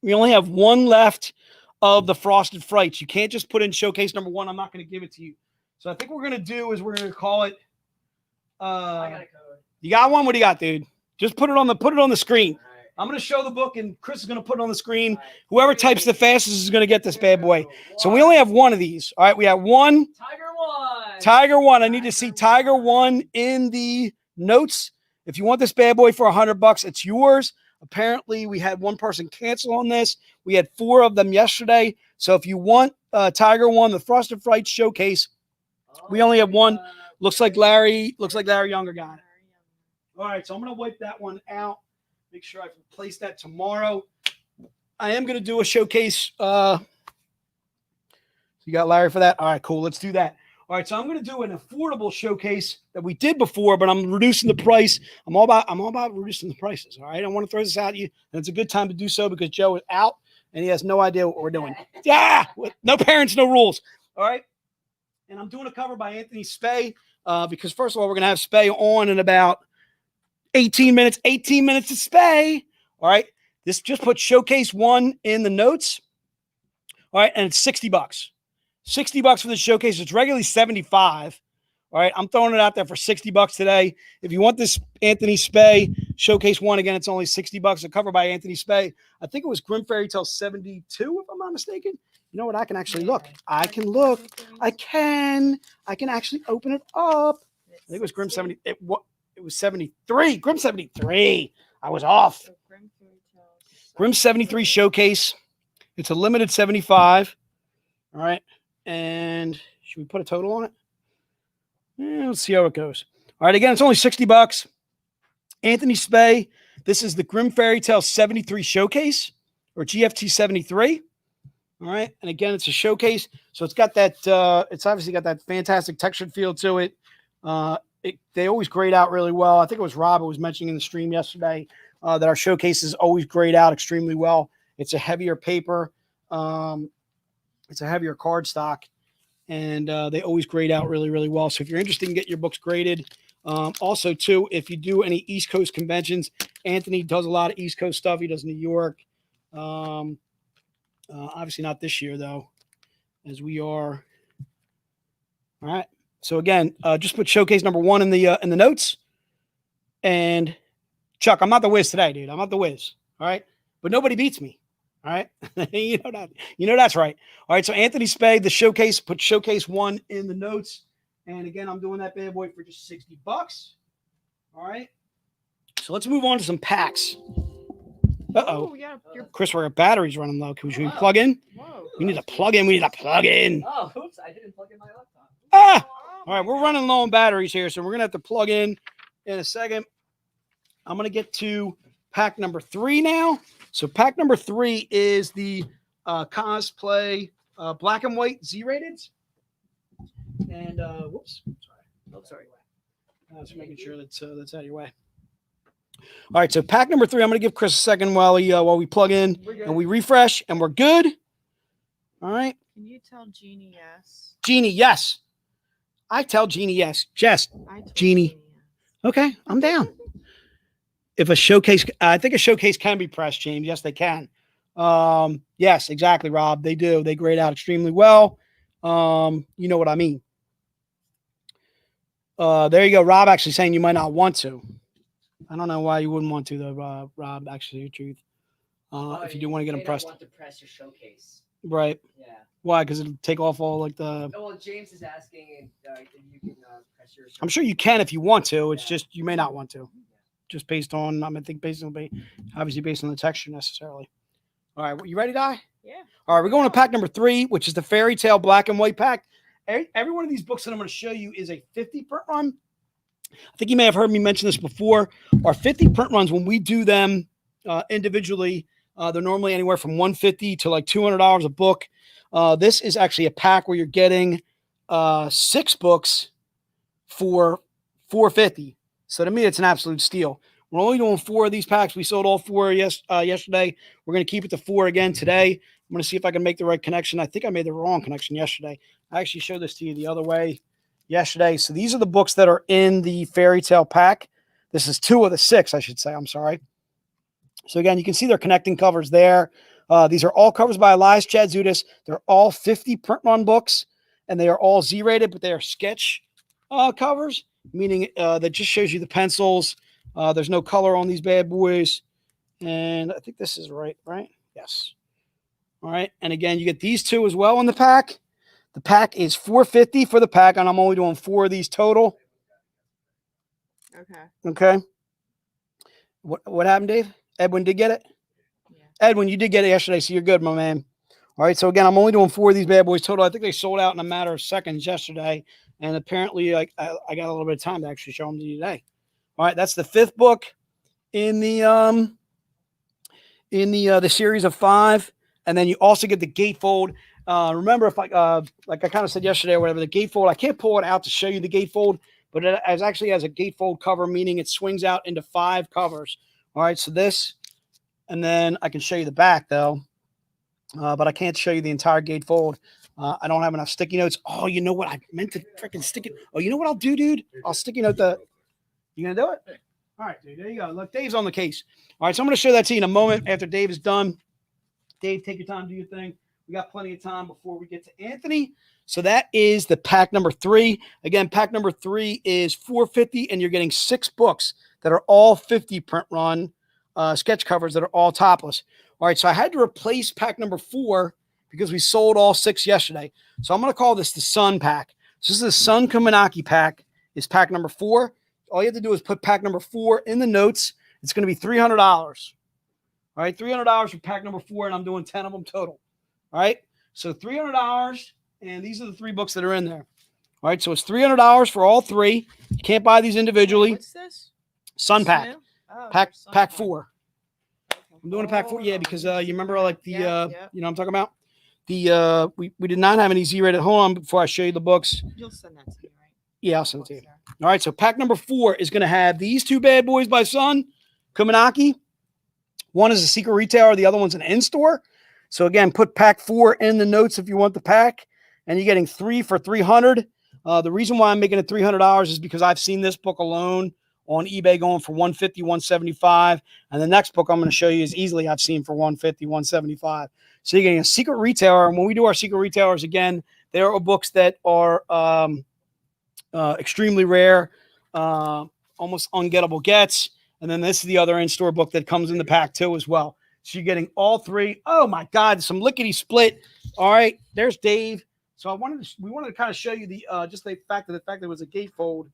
We only have one left of the Frosted Frights. You can't just put in showcase number 1. I'm not going to give it to you. So I think what we're going to do is we're going to call it. I got a code. You got one? What do you got, dude? Just put it on the screen. All right. I'm going to show the book, and Chris is going to put it on the screen. Right. Whoever types the fastest is going to get this bad boy. So we only have one of these. All right, we have one. Tiger 1. I need to see Tiger 1 in the notes. If you want this bad boy for $100, it's yours. Apparently, we had one person cancel on this. We had 4 of them yesterday. So if you want Tiger 1, the Frosted Frights Showcase, we only have one. Looks like Larry Younger got it. All right, so I'm going to wipe that one out. Make sure I can place that tomorrow. I am going to do a showcase. So you got Larry for that? All right, cool. Let's do that. All right, so I'm going to do an affordable showcase that we did before, but I'm reducing the price. I'm all about reducing the prices. All right, I want to throw this at you, and it's a good time to do so because Joe is out and he has no idea what we're doing. Yeah, no parents, no rules. All right, and I'm doing a cover by Anthony Skye because first of all, we're going to have Skye on in about 18 minutes. 18 minutes to Skye. All right, this just put showcase 1 in the notes. All right, and it's $60. $60 for the showcase. It's regularly $75. All right, I'm throwing it out there for $60 today. If you want this Anthony Skye showcase 1, again, it's only $60. A cover by Anthony Skye. I think it was Grim Fairy Tale 72, if I'm not mistaken. You know what? I can actually look. I can look. I can actually open it up. I think it was Grim 70. It was 73. Grim 73. I was off. Grim 73 showcase. It's a limited 75. All right. And should we put a total on it? Yeah, let's see how it goes. All right. Again, it's only $60. Anthony Skye. This is the Grim Fairy Tale 73 showcase or GFT 73. All right. And again, it's a showcase. So it's got that, it's obviously got that fantastic textured feel to it. They always grade out really well. I think it was Rob who was mentioning in the stream yesterday that our showcases always grade out extremely well. It's a heavier paper. It's a heavier cardstock, and they always grade out really, really well. So if you're interested in getting your books graded, also too, if you do any East Coast conventions, Anthony does a lot of East Coast stuff. He does New York. Obviously not this year though, as we are. All right. So again, just put showcase number 1 in the notes. And Chuck, I'm not the whiz today, dude. I'm not the whiz. All right. But nobody beats me. All right. You know that. You know that's right. All right. So Anthony Skye, the showcase, put showcase 1 in the notes. And again, I'm doing that bad boy for just $60. All right. So let's move on to some packs. Uh-oh. Yeah, Chris, our battery's running low. Should we plug in? Whoa. We need to plug in. We need to plug in. Oh, oops. I didn't plug in my laptop. Ah. All right. We're running low on batteries here. So we're going to have to plug in a second. I'm going to get to pack number 3 now. So pack number 3 is the Cosplay Black and White Z-Rated. And whoops, sorry. Oh, sorry. Just making sure that's out of your way. All right, so pack number 3. I'm going to give Chris a second while we plug in and we refresh, and we're good. All right. Can you tell Jeannie yes? Jeannie, yes. I tell Jeannie yes. Jess, I told Jeannie. yes. Okay, I'm down. If a showcase, I think a showcase can be pressed, James. Yes, they can. Yes, exactly, Rob. They do. They grade out extremely well. You know what I mean. There you go. Rob actually saying you might not want to. I don't know why you wouldn't want to, though, Rob. Actually, the truth. If you do want to get them pressed, want to press your showcase. right? Yeah. Why? Because it'll take off all like the. Well, James is asking if you can press your. I'm sure you can if you want to. It's Yeah. just you may not want to. Just based on, I think based on obviously based on the texture necessarily. All right, you ready, Di? Yeah. All right, we're going to pack number 3, which is the Fairy Tale Black and White pack. Every one of these books that I'm going to show you is a 50 print run. I think you may have heard me mention this before. Our 50 print runs, when we do them individually, they're normally anywhere from $150 to like $200 a book. This is actually a pack where you're getting 6 books for $450. So to me, it's an absolute steal. We're only doing 4 of these packs. We sold all 4 yesterday. We're going to keep it to 4 again today. I'm going to see if I can make the right connection. I think I made the wrong connection yesterday. I actually showed this to you the other way yesterday. So these are the books that are in the Fairy Tale pack. This is 2 of the 6, I should say. I'm sorry. So again, you can see their connecting covers there. These are all covers by Elias Chadzudis. They're all 50 print run books, and they are all Z-rated, but they are sketch covers, meaning that just shows you the pencils. There's no color on these bad boys. And I think this is right? Yes. All right. And again, you get these 2 as well in the pack. The pack is $450 for the pack, and I'm only doing 4 of these total. Okay. Okay. What happened, Dave? Edwin did get it? Yeah. Edwin, you did get it yesterday, so you're good, my man. All right. So again, I'm only doing 4 of these bad boys total. I think they sold out in a matter of seconds yesterday. And apparently I got a little bit of time to actually show them to you today. All right, that's the 5th book in the series of 5, and then you also get the Gatefold. Remember, if like I kind of said yesterday or whatever, the Gatefold, I can't pull it out to show you the Gatefold, but it actually has a Gatefold cover, meaning it swings out into 5 covers. All right, so this, and then I can show you the back though, but I can't show you the entire Gatefold. I don't have enough sticky notes. Oh, you know what? I meant to freaking stick it. Oh, you know what I'll do, dude? I'll sticky note the. You gonna do it? All right, dude. There you go. Look, Dave's on the case. All right, so I'm gonna show that to you in a moment after Dave is done. Dave, take your time, do your thing. We got plenty of time before we get to Anthony. So that is the pack number 3. Again, pack number 3 is $450, and you're getting 6 books that are all 50 print run sketch covers that are all topless. All right, so I had to replace pack number 4 because we sold all 6 yesterday. So I'm going to call this the Sun pack. So this is the Sun Khamunaki pack. Is pack number 4. All you have to do is put pack number 4 in the notes. It's going to be $300. All right, $300 for pack number 4, and I'm doing 10 of them total. All right, so $300, and these are the 3 books that are in there. All right, so it's $300 for all 3. You can't buy these individually. What's this? Sun pack. Oh, Pack Sun pack pack. 4. Okay. I'm doing a pack 4, yeah, because you remember like the Yeah. you know what I'm talking about? The we did not have any Z-rated. Hold on before I show you the books. You'll send that to me, right? Yeah, I'll send it to you. All right, so pack number 4 is going to have these 2 bad boys by Sun Khamunaki. One is a secret retailer, the other one's an in-store. So again, put pack 4 in the notes if you want the pack, and you're getting 3 for $300. The reason why I'm making it $300 is because I've seen this book alone on eBay going for $150, $175, and the next book I'm going to show you is easily I've seen for $150, $175. So you're getting a secret retailer, and when we do our secret retailers again, there are books that are extremely rare, almost ungettable gets. And then this is the other in-store book that comes in the pack too as well. So you're getting all 3. Oh my God, some lickety split. All right, there's Dave. So we wanted to kind of show you the just the fact that it was a gatefold.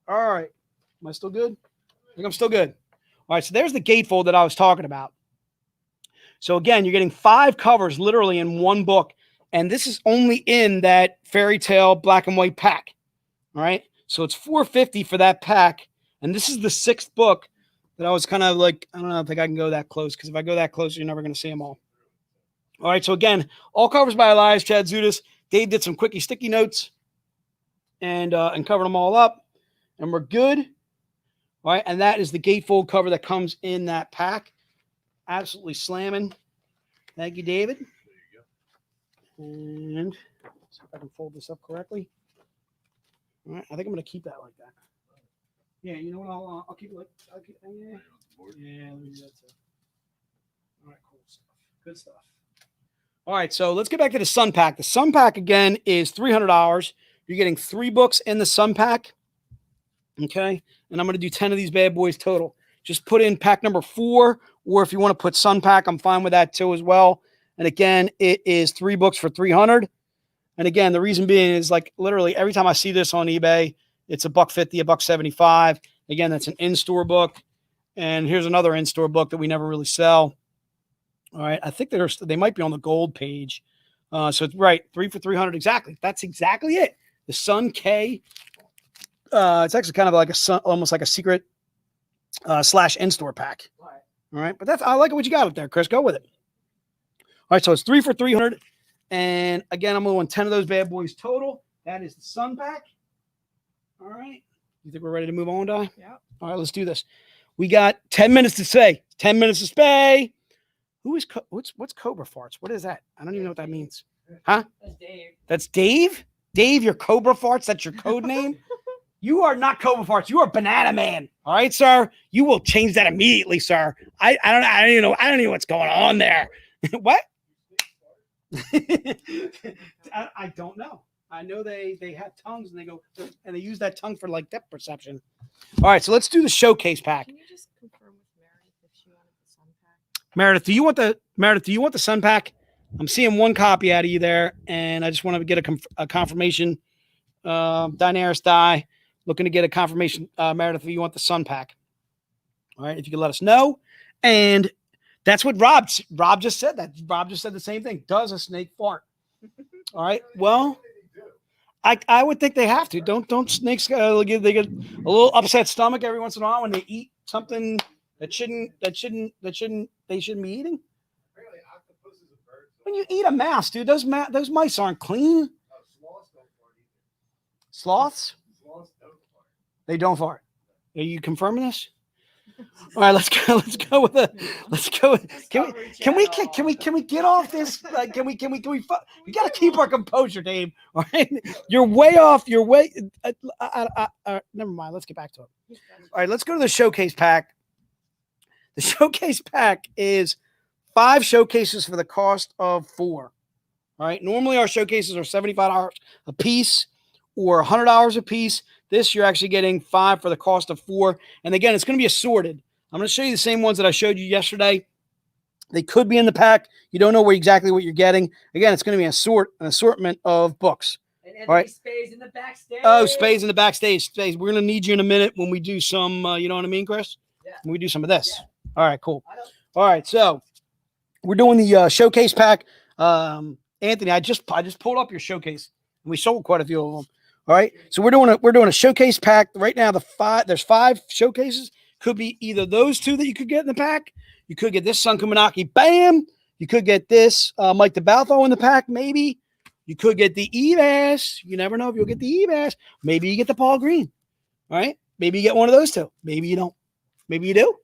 All right, am I still good? I think I'm still good. All right, so there's the gatefold that I was talking about. So again, you're getting 5 covers literally in one book, and this is only in that Fairy Tale black and white pack. All right, so it's $450 for that pack, and this is the 6th book that I was kind of like, I don't think I can go that close, because if I go that close, you're never going to see them all. All right, so again, all covers by Elias Chadzudis. Dave did some quickie sticky notes and covered them all up, and we're good. All right, and that is the gatefold cover that comes in that pack. Absolutely slamming. Thank you, David. There you go. And see if I can fold this up correctly. All right, I think I'm going to keep that like that. Yeah, you know what? I'll keep it like yeah. Yeah, let me do that too. All right, cool stuff. Good stuff. All right, so let's get back to the Sun Pack. The Sun Pack again is $300. You're getting 3 books in the Sun Pack. Okay, and I'm going to do 10 of these bad boys total. Just put in pack number 4, or if you want to put Sun Pack, I'm fine with that too as well. And again, it is 3 books for $300. And again, the reason being is like literally every time I see this on eBay, it's $150, $175. Again, that's an in-store book. And here's another in-store book that we never really sell. All right, I think they might be on the gold page. So it's right, 3 for $300 exactly. That's exactly it. The Sun K. It's actually kind of like almost like a secret / in-store pack. All right, but I like what you got up there, Chris. Go with it. All right, so it's 3 for $300. And again, I'm going 10 of those bad boys total. That is the Sun Pack. All right. You think we're ready to move on, Di? Yeah. All right, let's do this. We got 10 minutes to say. 10 minutes to spay. What's Cobra Farts? What is that? I don't even know what that means. Huh? That's Dave. That's Dave? Dave, your Cobra Farts? That's your code name? You are not Cobra Farts. You are Banana Man. All right, sir. You will change that immediately, sir. I don't even know. I don't know what's going on there. What? I don't know. I know they have tongues and they use that tongue for like depth perception. All right, so let's do the showcase pack. Can you just confirm with Meredith if she wanted the Sun Pack? Meredith, do you want the Sun Pack? I'm seeing one copy out of you there, and I just want to get a confirmation. Daenerys Die, looking to get a confirmation. Meredith, if you want the Sun Pack. All right, if you could let us know. And that's what Rob just said. That Rob just said the same thing. Does a snake fart? All right. Well, I would think they have to. Don't snakes they get a little upset stomach every once in a while when they eat something they shouldn't be eating? When you eat a mouse, dude, those mice aren't clean. Sloths? They don't fart. Are you confirming this? All right, let's go with can we get off this? Can we we got to keep our composure, Dave. All right, you're way off. Never mind. Let's get back to it. All right, let's go to the showcase pack. The showcase pack is 5 showcases for the cost of 4. All right, normally our showcases are $75 a piece or $100 a piece. This, you're actually getting 5 for the cost of 4. And again, it's going to be assorted. I'm going to show you the same ones that I showed you yesterday. They could be in the pack. You don't know exactly what you're getting. Again, it's going to be an assortment of books. And all right. Spade's in the backstage. Oh, Spade's in the backstage. Spade's. We're going to need you in a minute when we do some, you know what I mean, Chris? Yeah. When we do some of this. Yeah. All right, cool. All right, so we're doing the showcase pack. Anthony, I just pulled up your showcase, and we sold quite a few of them. All right, so we're doing a showcase pack right now. There's 5 showcases. Could be either those 2 that you could get in the pack. You could get this Son Khamunaki, bam. You could get this Mike DeBaltho in the pack, maybe. You could get the EBAS. You never know if you'll get the EBAS. Maybe you get the Paul Green. All right, maybe you get one of those 2. Maybe you don't. Maybe you do.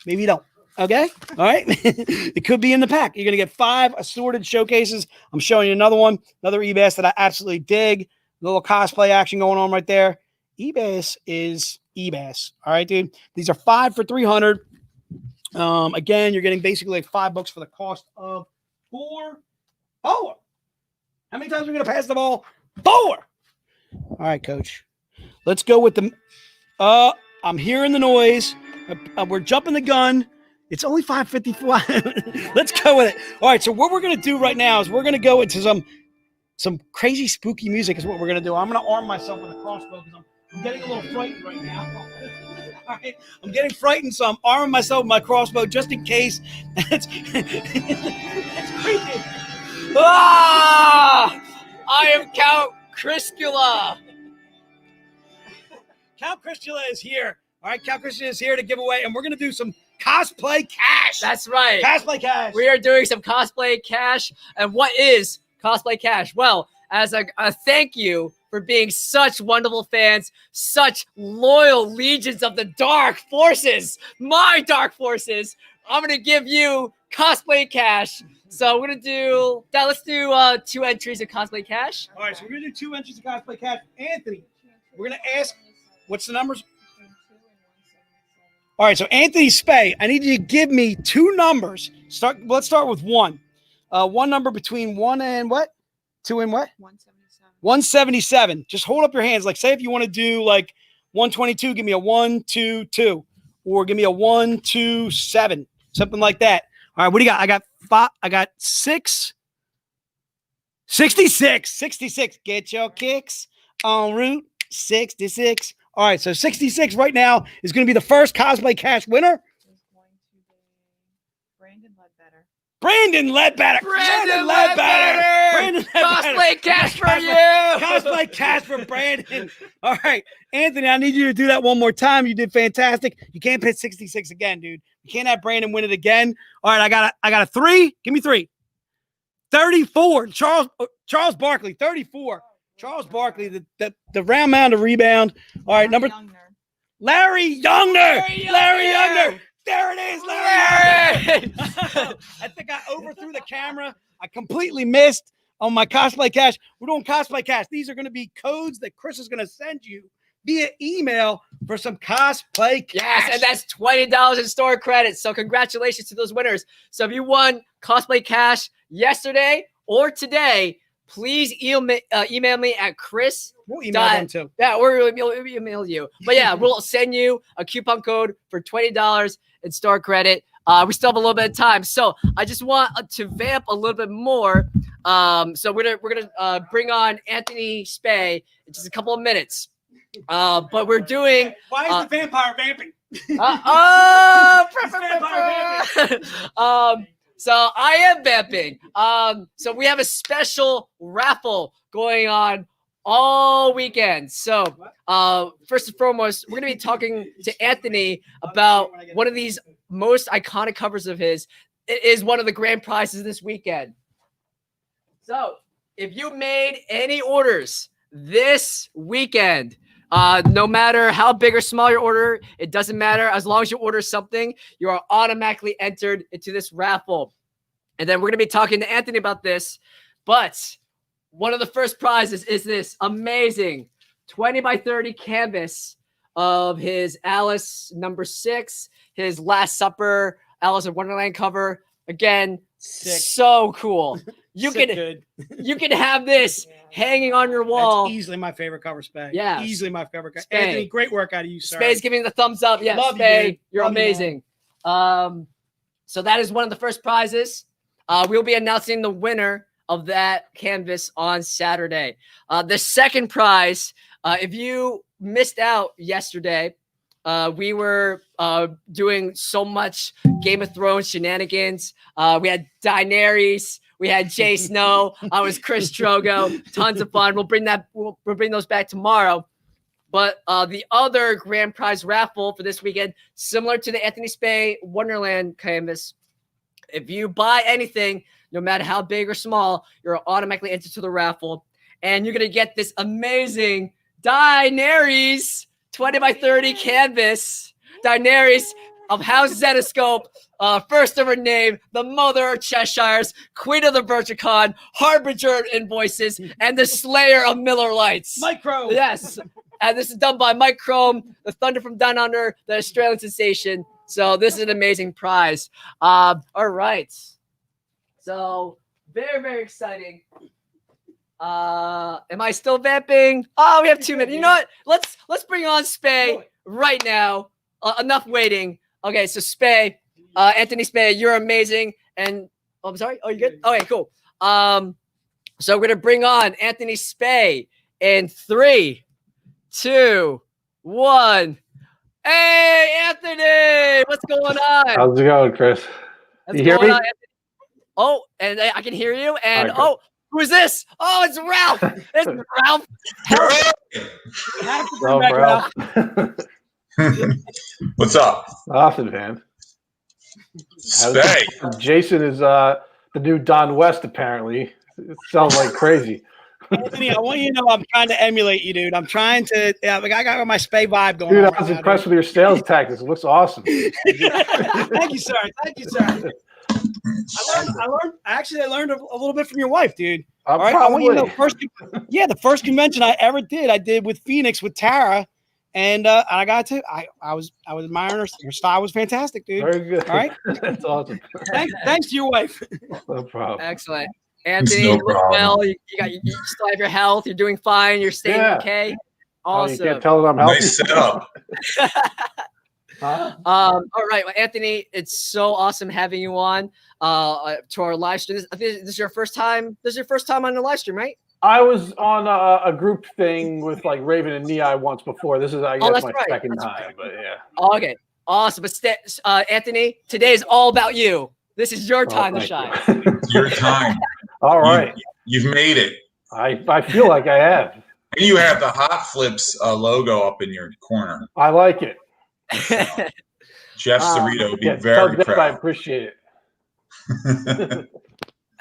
Maybe you don't. Okay, all right. It could be in the pack. You're gonna get 5 assorted showcases. I'm showing you another one, another EBAS that I absolutely dig. A little cosplay action going on right there. EBAS is EBAS. All right, dude. These are 5 for $300. Again, you're getting basically like $5 for the cost of 4. How many times are we gonna pass the ball? 4. All right, coach. Let's go with the. I'm hearing the noise. We're jumping the gun. It's only 5:55. Let's go with it. All right. So what we're gonna do right now is we're gonna go into some crazy spooky music. Is what we're gonna do. I'm gonna arm myself with a crossbow because I'm getting a little frightened right now. All right. I'm getting frightened, so I'm arming myself with my crossbow just in case. It's creepy. Ah! I am Count Cristula. Count Cristula is here. All right, Count Cristula is here to give away, and we're gonna do some cosplay cash. That's right. Cosplay cash. We are doing some cosplay cash. And what is cosplay cash? Well, as a thank you for being such wonderful fans, such loyal legions of the dark forces, my dark forces, I'm going to give you cosplay cash. So we're going to do that. Let's do 2 entries of cosplay cash. All right, so we're going to do 2 entries of cosplay cash. Anthony, we're going to ask, what's the numbers? All right, so Anthony Spay, I need you to give me two numbers. Let's start with one. One number between 1 and what? 2 and what? 177. 177. Just hold up your hands. Like, say if you want to do like 122, give me a 1, 2, 2, or give me a 1, 2, 7, something like that. All right, what do you got? I got 5. I got 6. 66. 66. Get your kicks on Route 66. All right, so 66 right now is going to be the first Cosplay Cash winner. Is going to be Brandon Ledbetter. Brandon Ledbetter. Brandon Ledbetter. Cosplay cash for you. Cosplay cash for Brandon. All right, Anthony, I need you to do that one more time. You did fantastic. You can't hit 66 again, dude. You can't have Brandon win it again. All right, I got a 3. Give me 3. 34. Charles Barkley, 34. Charles Barkley, the round mound of rebound. All right, number Larry Youngner. Larry Youngner. There it is, Larry. I think I overthrew the camera. I completely missed on my Cosplay Cash. We're doing Cosplay Cash. These are going to be codes that Chris is going to send you via email for some Cosplay Cash. Yes, and that's $20 in store credits. So congratulations to those winners. So if you won Cosplay Cash yesterday or today, please email me at Chris. We'll email them too. Yeah, we'll email you. But yeah, we'll send you a coupon code for $20 in store credit. We still have a little bit of time, so I just want to vamp a little bit more. So we're gonna bring on Anthony Spay in just a couple of minutes. But we're doing. Why is the vampire vamping? So I am vamping. So we have a special raffle going on all weekend. So first and foremost, we're going to be talking to Anthony about one of these most iconic covers of his. It is one of the grand prizes this weekend. So if you made any orders this weekend, no matter how big or small your order, it doesn't matter. As long as you order something, you are automatically entered into this raffle. And then we're going to be talking to Anthony about this. But one of the first prizes is this amazing 20 by 30 canvas of his Alice #6, his Last Supper, Alice in Wonderland cover. Again, so cool. You can have this hanging on your wall. That's easily my favorite cover, Spay. Yeah, easily my favorite cover. Spay. Anthony, great work out of you, sir. Spay's giving the thumbs up. Yeah, love Spay, you're amazing. So that is one of the first prizes. We'll be announcing the winner of that canvas on Saturday. The second prize, if you missed out yesterday, we were doing so much Game of Thrones shenanigans. We had Daenerys, we had Jay Snow, I was Chris Drogo, tons of fun. We'll bring those back tomorrow. But the other grand prize raffle for this weekend, similar to the Anthony Spay Wonderland canvas, if you buy anything, no matter how big or small, you're automatically entered to the raffle. And you're going to get this amazing Daenerys 20 by 30 canvas. Daenerys of House Zetascope, first of her name, the mother of Cheshire's, queen of the Virgicon, harbinger of invoices, and the slayer of Miller Lights. Micro. Yes. And this is done by Mike Chrome, the Thunder from Down Under, the Australian sensation. So this is an amazing prize. All right. So very, very exciting. Am I still vamping? Oh, we have 2 minutes. You know what? Let's bring on Spay right now. Enough waiting. Okay, so Spay, Anthony Spay, you're amazing. And I'm sorry. Oh, you good? Okay, cool. So we're gonna bring on Anthony Spay in 3, 2, 1. Hey, Anthony, what's going on? How's it going, Chris? What's You hear going me? on, Anthony? Oh, and I can hear you. And All right, who is this? Oh, it's Ralph. It's Ralph. Ralph. What's up? Awesome, man. Spay. Jason is the new Don West, apparently. It sounds like crazy. Anthony, I want you to know I'm trying to emulate you, dude. I'm trying to. I got my Spay vibe going. Dude, on I was right impressed now, with your sales tactics. It looks awesome. Thank you, sir. Thank you, sir. I learned a little bit from your wife, dude. All right, I want you to know, the first convention I ever did, I did with Phoenix with Tara, And I got to I was admiring her. Her style was fantastic, dude. Very good. All right. That's awesome. Thanks to your wife. No problem. Excellent. It's Anthony, no you look well. problem. You still have your health. You're doing fine. You're staying Yeah. okay. Oh, you Awesome. can't tell that I'm healthy. Nice setup. Huh? All right, well, Anthony, it's so awesome having you on to our live stream. This is your first time. This is your first time on the live stream, right? I was on a group thing with like Raven and Nei once before. This is, I guess, that's my right. second That's time. right. But yeah. Okay, awesome. But Anthony, today is all about you. This is your time to thank shine. you. Your time. All right. You've made it. I feel like I have. And you have the Hot Flips logo up in your corner. I like it. Jeff Cerrito would be Yeah, very tell Jeff I proud. appreciate it.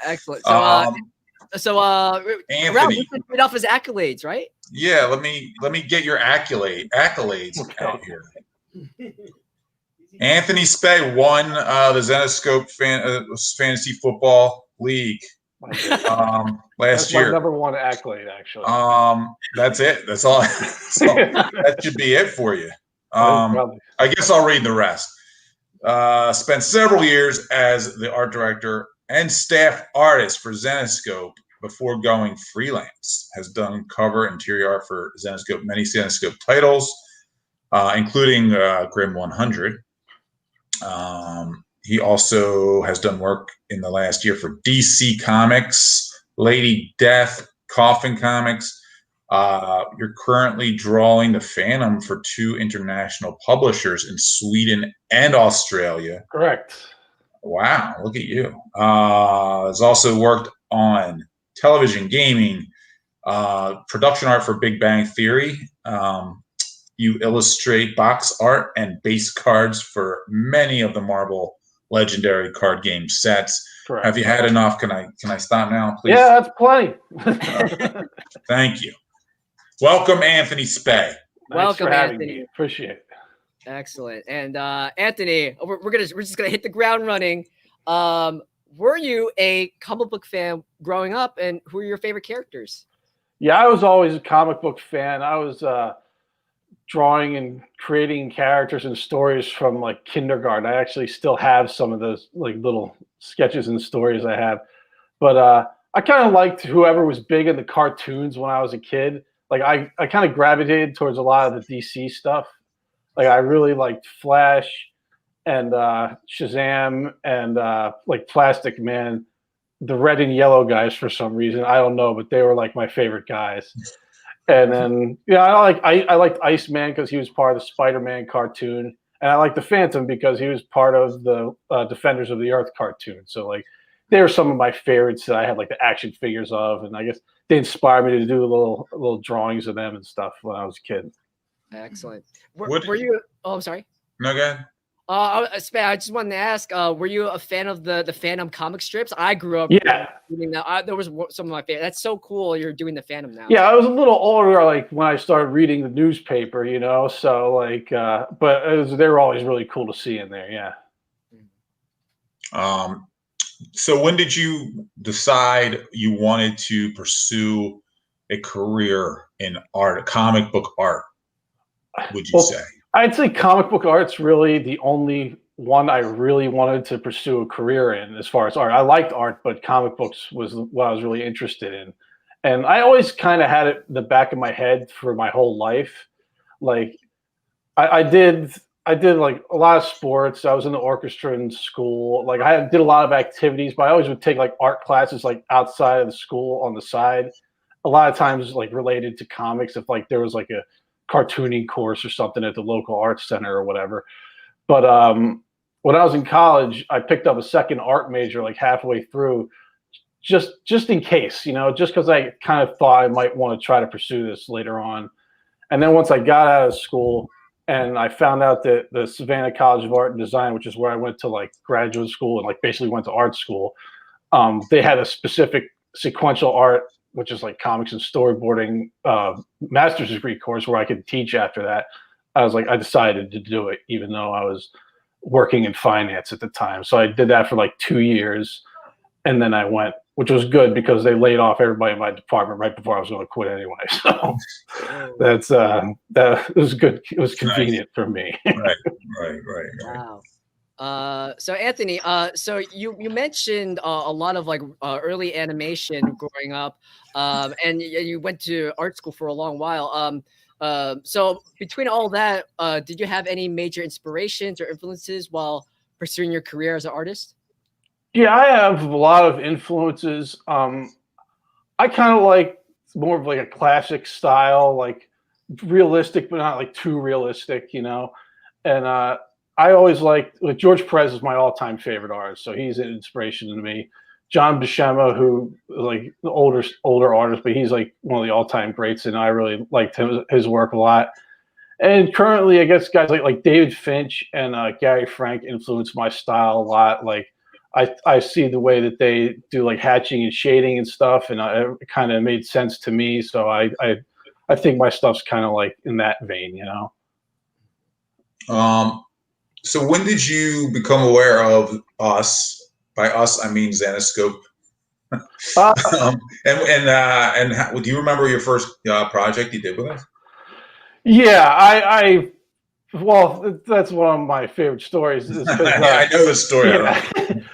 Excellent. So, Ralph, Anthony. we can read off his accolades, right? Yeah, let me get your accolades out here. Anthony Spey won the Zenoscope Fantasy Football League last That's year. my number one accolade, actually. That's it. That's all. So that should be it for you. Probably. I guess I'll read the rest. Spent several years as the art director and staff artist for Zenoscope before going freelance. Has done cover interior art for Zenoscope, many Zenoscope titles, including Grim 100. He also has done work in the last year for DC Comics, Lady Death, Coffin Comics. You're currently drawing the Phantom for 2 international publishers in Sweden and Australia. Correct. Wow, look at you. Has also worked on television, gaming, production art for Big Bang Theory. You illustrate box art and base cards for many of the Marvel Legendary card game sets. Correct. Have you had enough? Can I stop now, please? Yeah, that's plenty. Thank you. Welcome, Anthony Spey. Welcome, for having Anthony. me. Appreciate it. Excellent. And Anthony, we're just gonna hit the ground running. Were you a comic book fan growing up, and who are your favorite characters? Yeah, I was always a comic book fan. I was drawing and creating characters and stories from like kindergarten. I actually still have some of those like little sketches and stories I have. But I kind of liked whoever was big in the cartoons when I was a kid. Like I kind of gravitated towards a lot of the DC stuff. Like I really liked Flash and Shazam and like Plastic Man, the red and yellow guys for some reason. I don't know, but they were like my favorite guys. And then I liked Iceman because he was part of the Spider-Man cartoon, and I liked the Phantom because he was part of the Defenders of the Earth cartoon. So like they were some of my favorites that I had like the action figures of, and I guess they inspired me to do little drawings of them and stuff when I was a kid. Excellent. What- Were you? Oh, I'm sorry. No, go ahead. Spey, I just wanted to ask, were you a fan of the Phantom comic strips? I grew up reading that. There was some of my favorite. That's so cool. You're doing the Phantom now. Yeah, I was a little older, like when I started reading the newspaper, you know. So like, but they were always really cool to see in there. Yeah. So when did you decide you wanted to pursue a career in art, comic book art? Would you say? I'd say comic book art's really the only one I really wanted to pursue a career in as far as art. I liked art, but comic books was what I was really interested in. And I always kind of had it in the back of my head for my whole life. Like I did like a lot of sports. I was in the orchestra in school. Like I did a lot of activities, but I always would take like art classes like outside of the school on the side. A lot of times like related to comics if like there was like a cartooning course or something at the local arts center or whatever. But when I was in college, I picked up a second art major like halfway through, just in case, you know, just because I kind of thought I might want to try to pursue this later on. And then once I got out of school and I found out that the Savannah College of Art and Design, which is where I went to like graduate school and like basically went to art school, they had a specific sequential art, which is like comics and storyboarding master's degree course where I could teach after that. I decided to do it, even though I was working in finance at the time. So I did that for like 2 years. And then I went which was good because they laid off everybody in my department right before I was going to quit anyway. So that's that was good. It was convenient for me. Right. Wow. So Anthony, so you mentioned a lot of like early animation growing up, and you went to art school for a long while. So between all that, did you have any major inspirations or influences while pursuing your career as an artist? Yeah, I have a lot of influences. I kind of like more of like a classic style, like realistic, but not like too realistic, you know. And I always liked George Perez is my all-time favorite artist, so he's an inspiration to me. John Buscema, who like the older artist, but he's like one of the all-time greats, and I really liked his work a lot. And currently, I guess guys like David Finch and Gary Frank influence my style a lot. Like I see the way that they do like hatching and shading and stuff, and it kind of made sense to me. So I think my stuff's kind of like in that vein, you know. So when did you become aware of us? By us, I mean Zenescope. And do you remember your first project you did with us? Yeah, well, that's one of my favorite stories. Is I know the story. Yeah.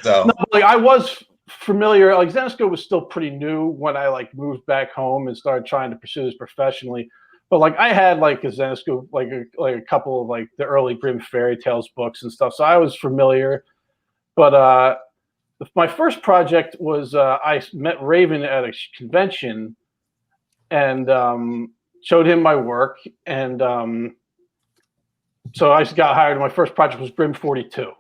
So. No, like I was familiar. Like Zenescope was still pretty new when I like moved back home and started trying to pursue this professionally. But like I had like a Zenescope, like a couple of like the early Grimm fairy tales books and stuff. So I was familiar. But my first project was I met Raven at a convention and showed him my work, and so I got hired. My first project was Grimm 42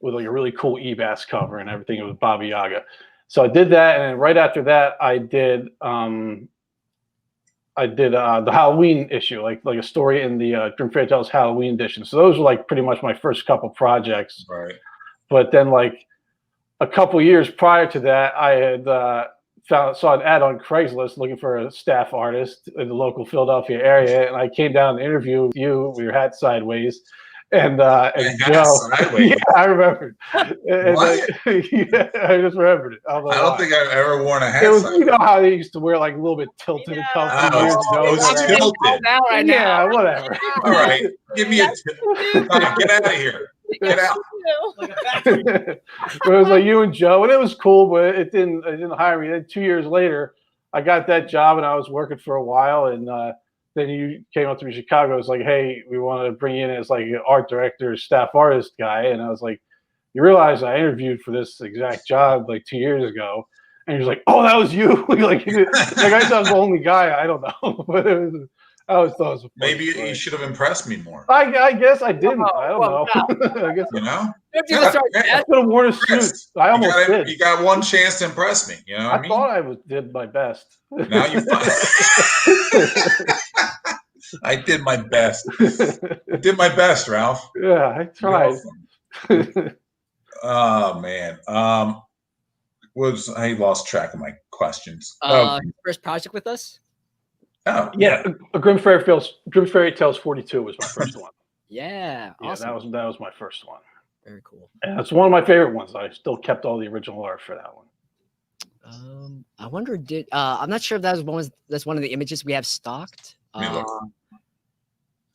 with like a really cool EBAS cover and everything. It was Baba Yaga. So I did that, and then right after that, I did the Halloween issue, like a story in the Grimm Fairy Tales Halloween edition. So those were like pretty much my first couple projects. Right. But then like a couple years prior to that, I had saw an ad on Craigslist looking for a staff artist in the local Philadelphia area, and I came down and interviewed with you with your hat sideways. And Joe, yeah, I remembered. And what? Yeah, I just remembered it. I don't think I've ever worn a hat. It was, you know how they used to wear like a little bit tilted a couple years ago. It was tilted. Yeah, whatever. All right, give me a tip. Get out of here. Get out. But it was like you and Joe, and it was cool, but it didn't hire me. Then 2 years later, I got that job, and I was working for a while, and then you came up to me in Chicago. It was like, hey, we want to bring you in as like an art director, staff artist guy. And I was like, you realize I interviewed for this exact job like 2 years ago. And he was like, oh, that was you. like I thought I was the only guy. I don't know. But it was, I always thought it was maybe you should have impressed me more. I guess I didn't. I don't know. I guess you know. I could have worn a suit. I almost did. You got one chance to impress me. You know what I mean? Thought I did my best. Now you I did my best. I did my best, Ralph. Yeah, I tried. Oh man. I lost track of my questions. First project with us? Oh yeah, Grimm Fairy Tales 42 was my first one. Yeah, awesome. That was my first one. Very cool. And it's one of my favorite ones. I still kept all the original art for that one. I wonder I'm not sure if that's one of the images we have stocked.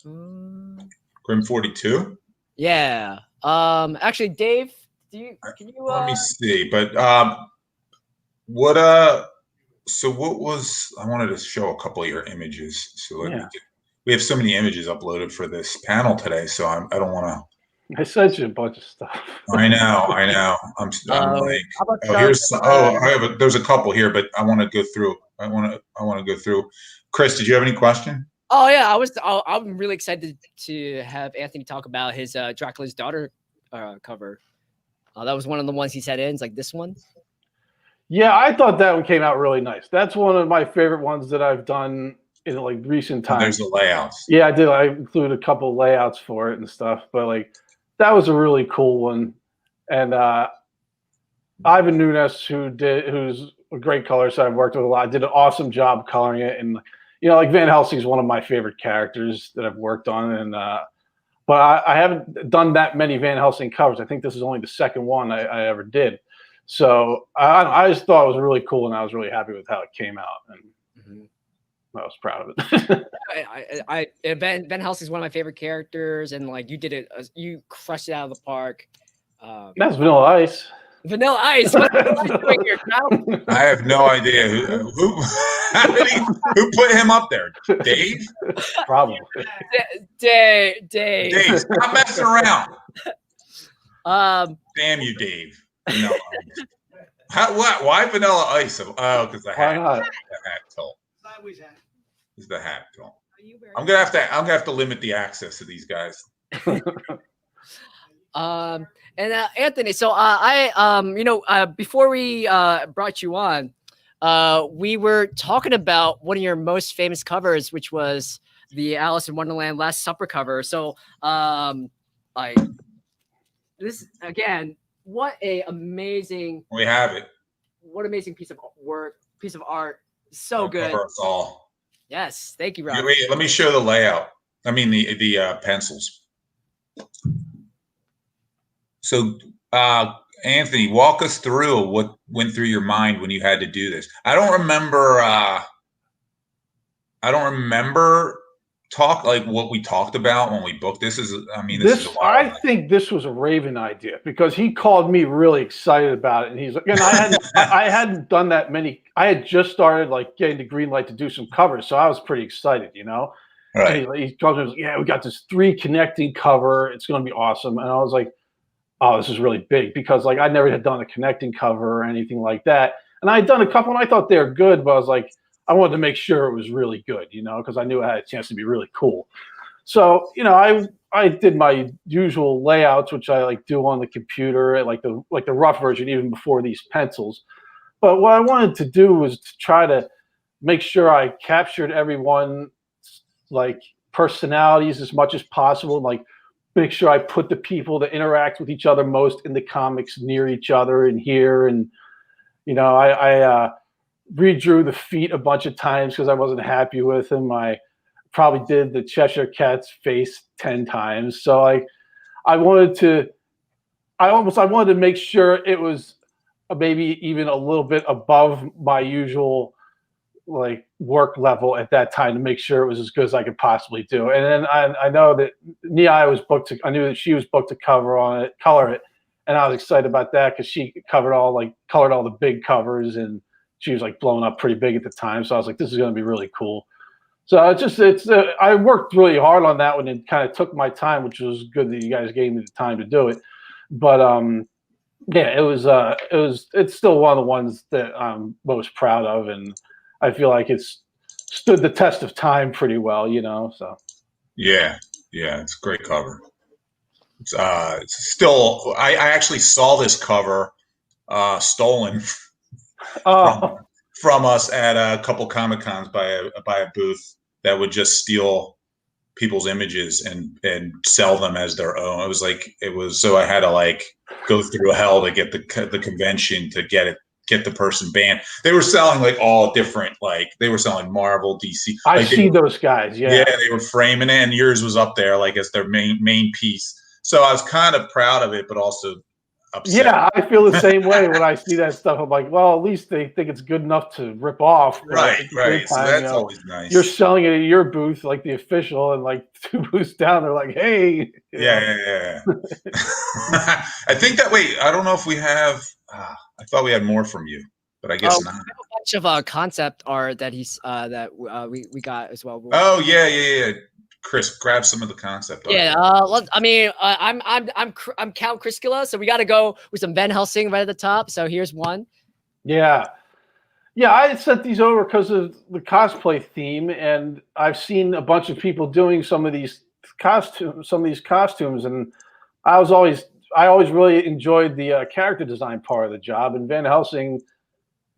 Grimm 42? Yeah. Actually, Dave, can you let me see. But so what was, I wanted to show a couple of your images. So we have so many images uploaded for this panel today, so I don't want to. I sent you a bunch of stuff. I know. I'm like, there's a couple here, but I want to go through. I want to go through. Chris, did you have any question? Oh yeah, I'm really excited to have Anthony talk about his Dracula's Daughter cover. That was one of the ones he sent in. It's like this one. Yeah, I thought that one came out really nice. That's one of my favorite ones that I've done in like recent times. There's the layouts. Yeah, I did. I included a couple of layouts for it and stuff, but like that was a really cool one. And Ivan Nunes, who's a great colorist I've worked with a lot, did an awesome job coloring it. And you know, like Van Helsing is one of my favorite characters that I've worked on. And but I haven't done that many Van Helsing covers. I think this is only the second one I ever did. So I just thought it was really cool, and I was really happy with how it came out, and I was proud of it. Van Helsing's one of my favorite characters, and like you did it, you crushed it out of the park. That's Vanilla Ice. Vanilla Ice. What are you doing here, Kyle? I have no idea who put him up there. Dave? Probably. Dave. Dave, stop messing around. Damn you, Dave. No. What? Why Vanilla Ice? Oh, because the hat. The hat tilt. Is the hat tilt. I'm gonna have to limit the access to these guys. And Anthony, so before we brought you on, we were talking about one of your most famous covers, which was the Alice in Wonderland Last Supper cover. So, this again, what a amazing. We have it. What amazing piece of art. So I'll good. Cover us all. Yes, thank you, Rob. Wait, let me show the layout. I mean the pencils. So, Anthony, walk us through what went through your mind when you had to do this. I don't remember what we talked about when we booked this. I think this was a Raven idea because he called me really excited about it, and he's like, and I hadn't done that many. I had just started like getting the green light to do some covers, so I was pretty excited, you know. Right. And he called me, was like, yeah, we got this 3 connecting cover. It's going to be awesome, and I was like, oh, this is really big because like I never had done a connecting cover or anything like that. And I had done a couple and I thought they were good, but I was like, I wanted to make sure it was really good, you know, because I knew it had a chance to be really cool. So, you know, I did my usual layouts, which I like do on the computer, like the rough version, even before these pencils. But what I wanted to do was to try to make sure I captured everyone's like personalities as much as possible, like make sure I put the people that interact with each other most in the comics near each other and here. And, you know, I redrew the feet a bunch of times because I wasn't happy with him. I probably did the Cheshire Cat's face 10 times. So I wanted to make sure it was maybe even a little bit above my usual like work level at that time to make sure it was as good as I could possibly do. And then I know that Nia was booked I knew that she was booked to color it. And I was excited about that because she colored all the big covers and she was like blowing up pretty big at the time. So I was like, this is going to be really cool. So I worked really hard on that one and kind of took my time, which was good that you guys gave me the time to do it. But yeah, it's still one of the ones that I'm most proud of, and I feel like it's stood the test of time pretty well, you know. So yeah, it's a great cover. It's still, I actually saw this cover stolen from us at a couple Comic Cons by a booth that would just steal people's images and sell them as their own. So I had to like go through hell to get the convention to get the person banned. They were selling like all different, like they were selling Marvel, DC. I see those guys. Yeah, they were framing it, and yours was up there like as their main piece. So I was kind of proud of it, but also upset. Yeah, I feel the same way when I see that stuff. I'm like, well, at least they think it's good enough to rip off. Right. Time, so that's always nice. You're selling it at your booth, like the official, and like 2 booths down, they're like, hey. Yeah. I think that, wait, I don't know if we have, I thought we had more from you, but I guess not. We have a bunch of concept art that we got as well. Oh, yeah. Chris, grab some of the concept art. Yeah, I'm Count Criscula, so we got to go with some Van Helsing right at the top. So here's one. Yeah, I sent these over because of the cosplay theme, and I've seen a bunch of people doing some of these costumes, and I always really enjoyed the character design part of the job. And Van Helsing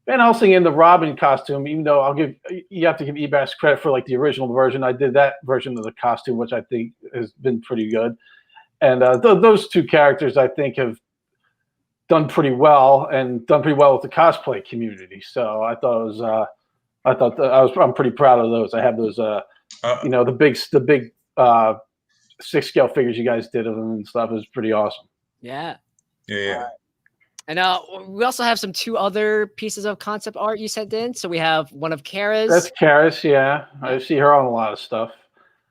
in the Robin costume, even though you have to give EBAS credit for like the original version. I did that version of the costume, which I think has been pretty good. And those 2 characters I think have done pretty well with the cosplay community. So I thought I'm pretty proud of those. I have those, the big 6 scale figures you guys did of them and stuff is pretty awesome. Yeah. Yeah. And we also have two other pieces of concept art you sent in. So we have one of Kara's. That's Keres, yeah. I see her on a lot of stuff,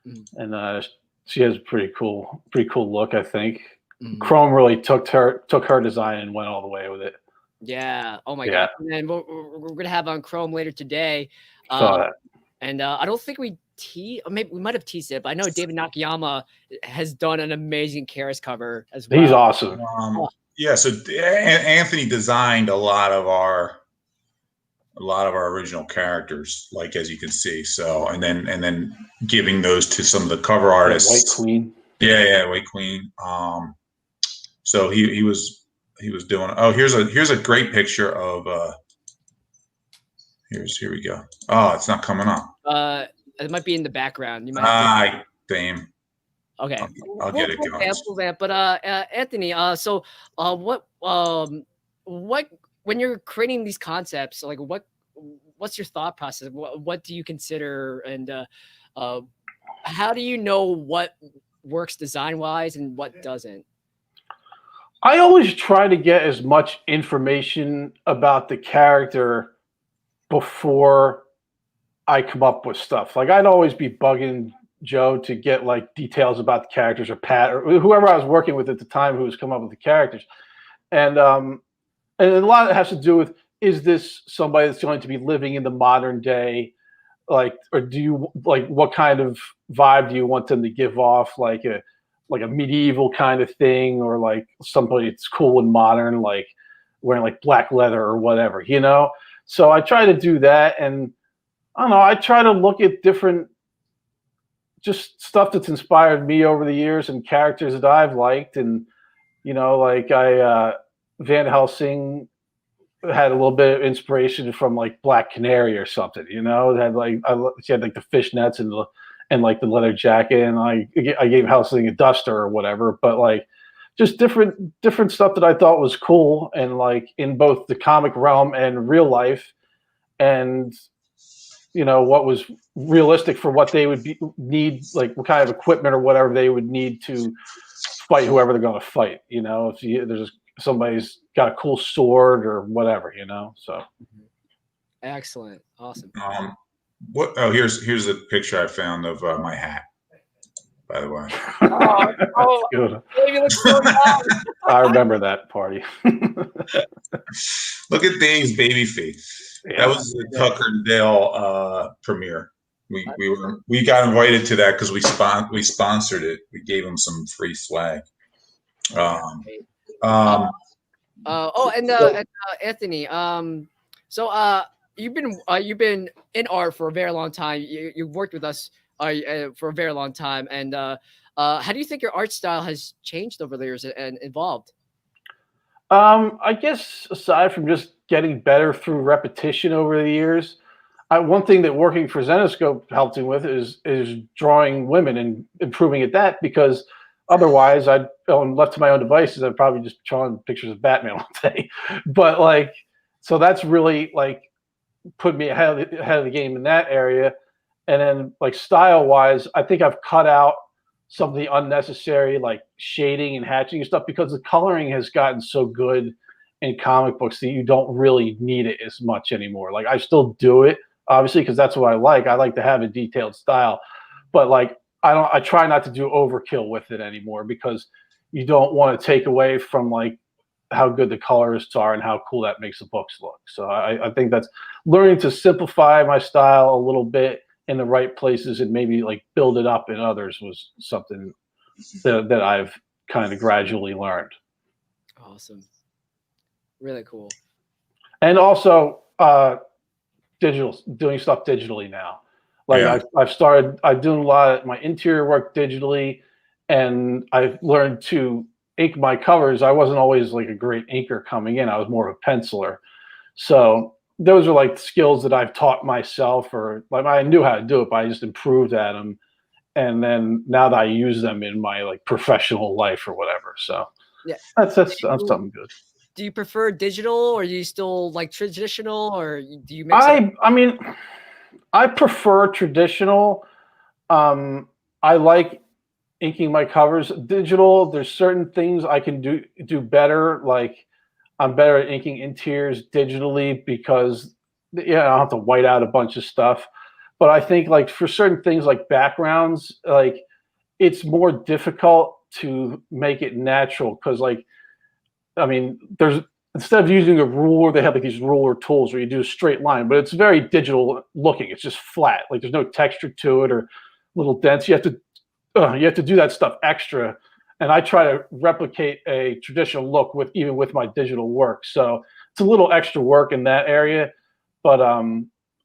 Mhm. and she has a pretty cool look. I think Mhm. Chrome really took her design and went all the way with it. Yeah. Oh my Yeah. god. And then we're gonna have on Chrome later today. Saw that. And I don't think maybe we might have teased it, but I know David Nakayama has done an amazing Keres cover as well. He's awesome. Yeah, so Anthony designed a lot of our original characters, like as you can see. So and then giving those to some of the cover artists. White Queen. Yeah, White Queen. So he was doing. Oh, here's a great picture of. Here we go. Oh, it's not coming up. It might be in the background. You might. Have damn. Okay, I'll get it going. But Anthony, so what when you're creating these concepts, like what's your thought process? What do you consider, and how do you know what works design wise and what doesn't? I always try to get as much information about the character before I come up with stuff. Like I'd always be bugging Joe to get like details about the characters, or Pat, or whoever I was working with at the time who was coming up with the characters. And a lot of it has to do with, is this somebody that's going to be living in the modern day? Like, or do you like, what kind of vibe do you want them to give off? Like a medieval kind of thing, or like somebody that's cool and modern, like wearing like black leather or whatever, you know? So I try to do that. And I don't know, I try to look at different, just stuff that's inspired me over the years and characters that I've liked. And, you know, like Van Helsing had a little bit of inspiration from like Black Canary or something, you know, it had like, she had like the fishnets and like the leather jacket, and I gave Helsing a duster or whatever, but like just different stuff that I thought was cool, and like in both the comic realm and real life, and you know what was realistic for what they would need, like what kind of equipment or whatever they would need to fight whoever they're going to fight. You know, if somebody's got a cool sword or whatever, you know. So excellent, awesome. Here's a picture I found of my hat, by the way. Good. Baby looks so young. I remember that party. Look at Dave's baby face. Yeah. That was the Tucker and Dale premiere. We got invited to that because we sponsored it. We gave them some free swag. Anthony, so you've been in art for a very long time. You've worked with us for a very long time, and how do you think your art style has changed over the years and evolved? I guess aside from just getting better through repetition over the years, one thing that working for Zenescope helped me with is drawing women and improving at that, because otherwise left to my own devices, I'd probably just drawing pictures of Batman all day. But like, so that's really like put me ahead of the game in that area. And then like style wise, I think I've cut out some of the unnecessary like shading and hatching and stuff, because the coloring has gotten so good in comic books that you don't really need it as much anymore. Like I still do it, obviously, because that's what I like. I like to have a detailed style, but like I try not to do overkill with it anymore, because you don't want to take away from like how good the colorists are and how cool that makes the books look. So I think that's learning to simplify my style a little bit in the right places and maybe like build it up in others was something that I've kind of gradually learned. Awesome. Really cool. And also doing stuff digitally now. Like I'm doing a lot of my interior work digitally, and I've learned to ink my covers. I wasn't always like a great inker coming in. I was more of a penciler. So those are like skills that I've taught myself, or like I knew how to do it, but I just improved at them. And then now that I use them in my like professional life or whatever. So yeah, that's something good. Do you prefer digital, or do you still like traditional, or do you mix I mean, I prefer traditional. I like inking my covers digital. There's certain things I can do better. Like I'm better at inking interiors digitally because I don't have to white out a bunch of stuff. But I think like for certain things like backgrounds, like it's more difficult to make it natural because like, I mean, there's instead of using a ruler, they have like these ruler tools where you do a straight line, but it's very digital looking. It's just flat. Like there's no texture to it or little dents. You have to do that stuff extra. And I try to replicate a traditional look even with my digital work. So it's a little extra work in that area, but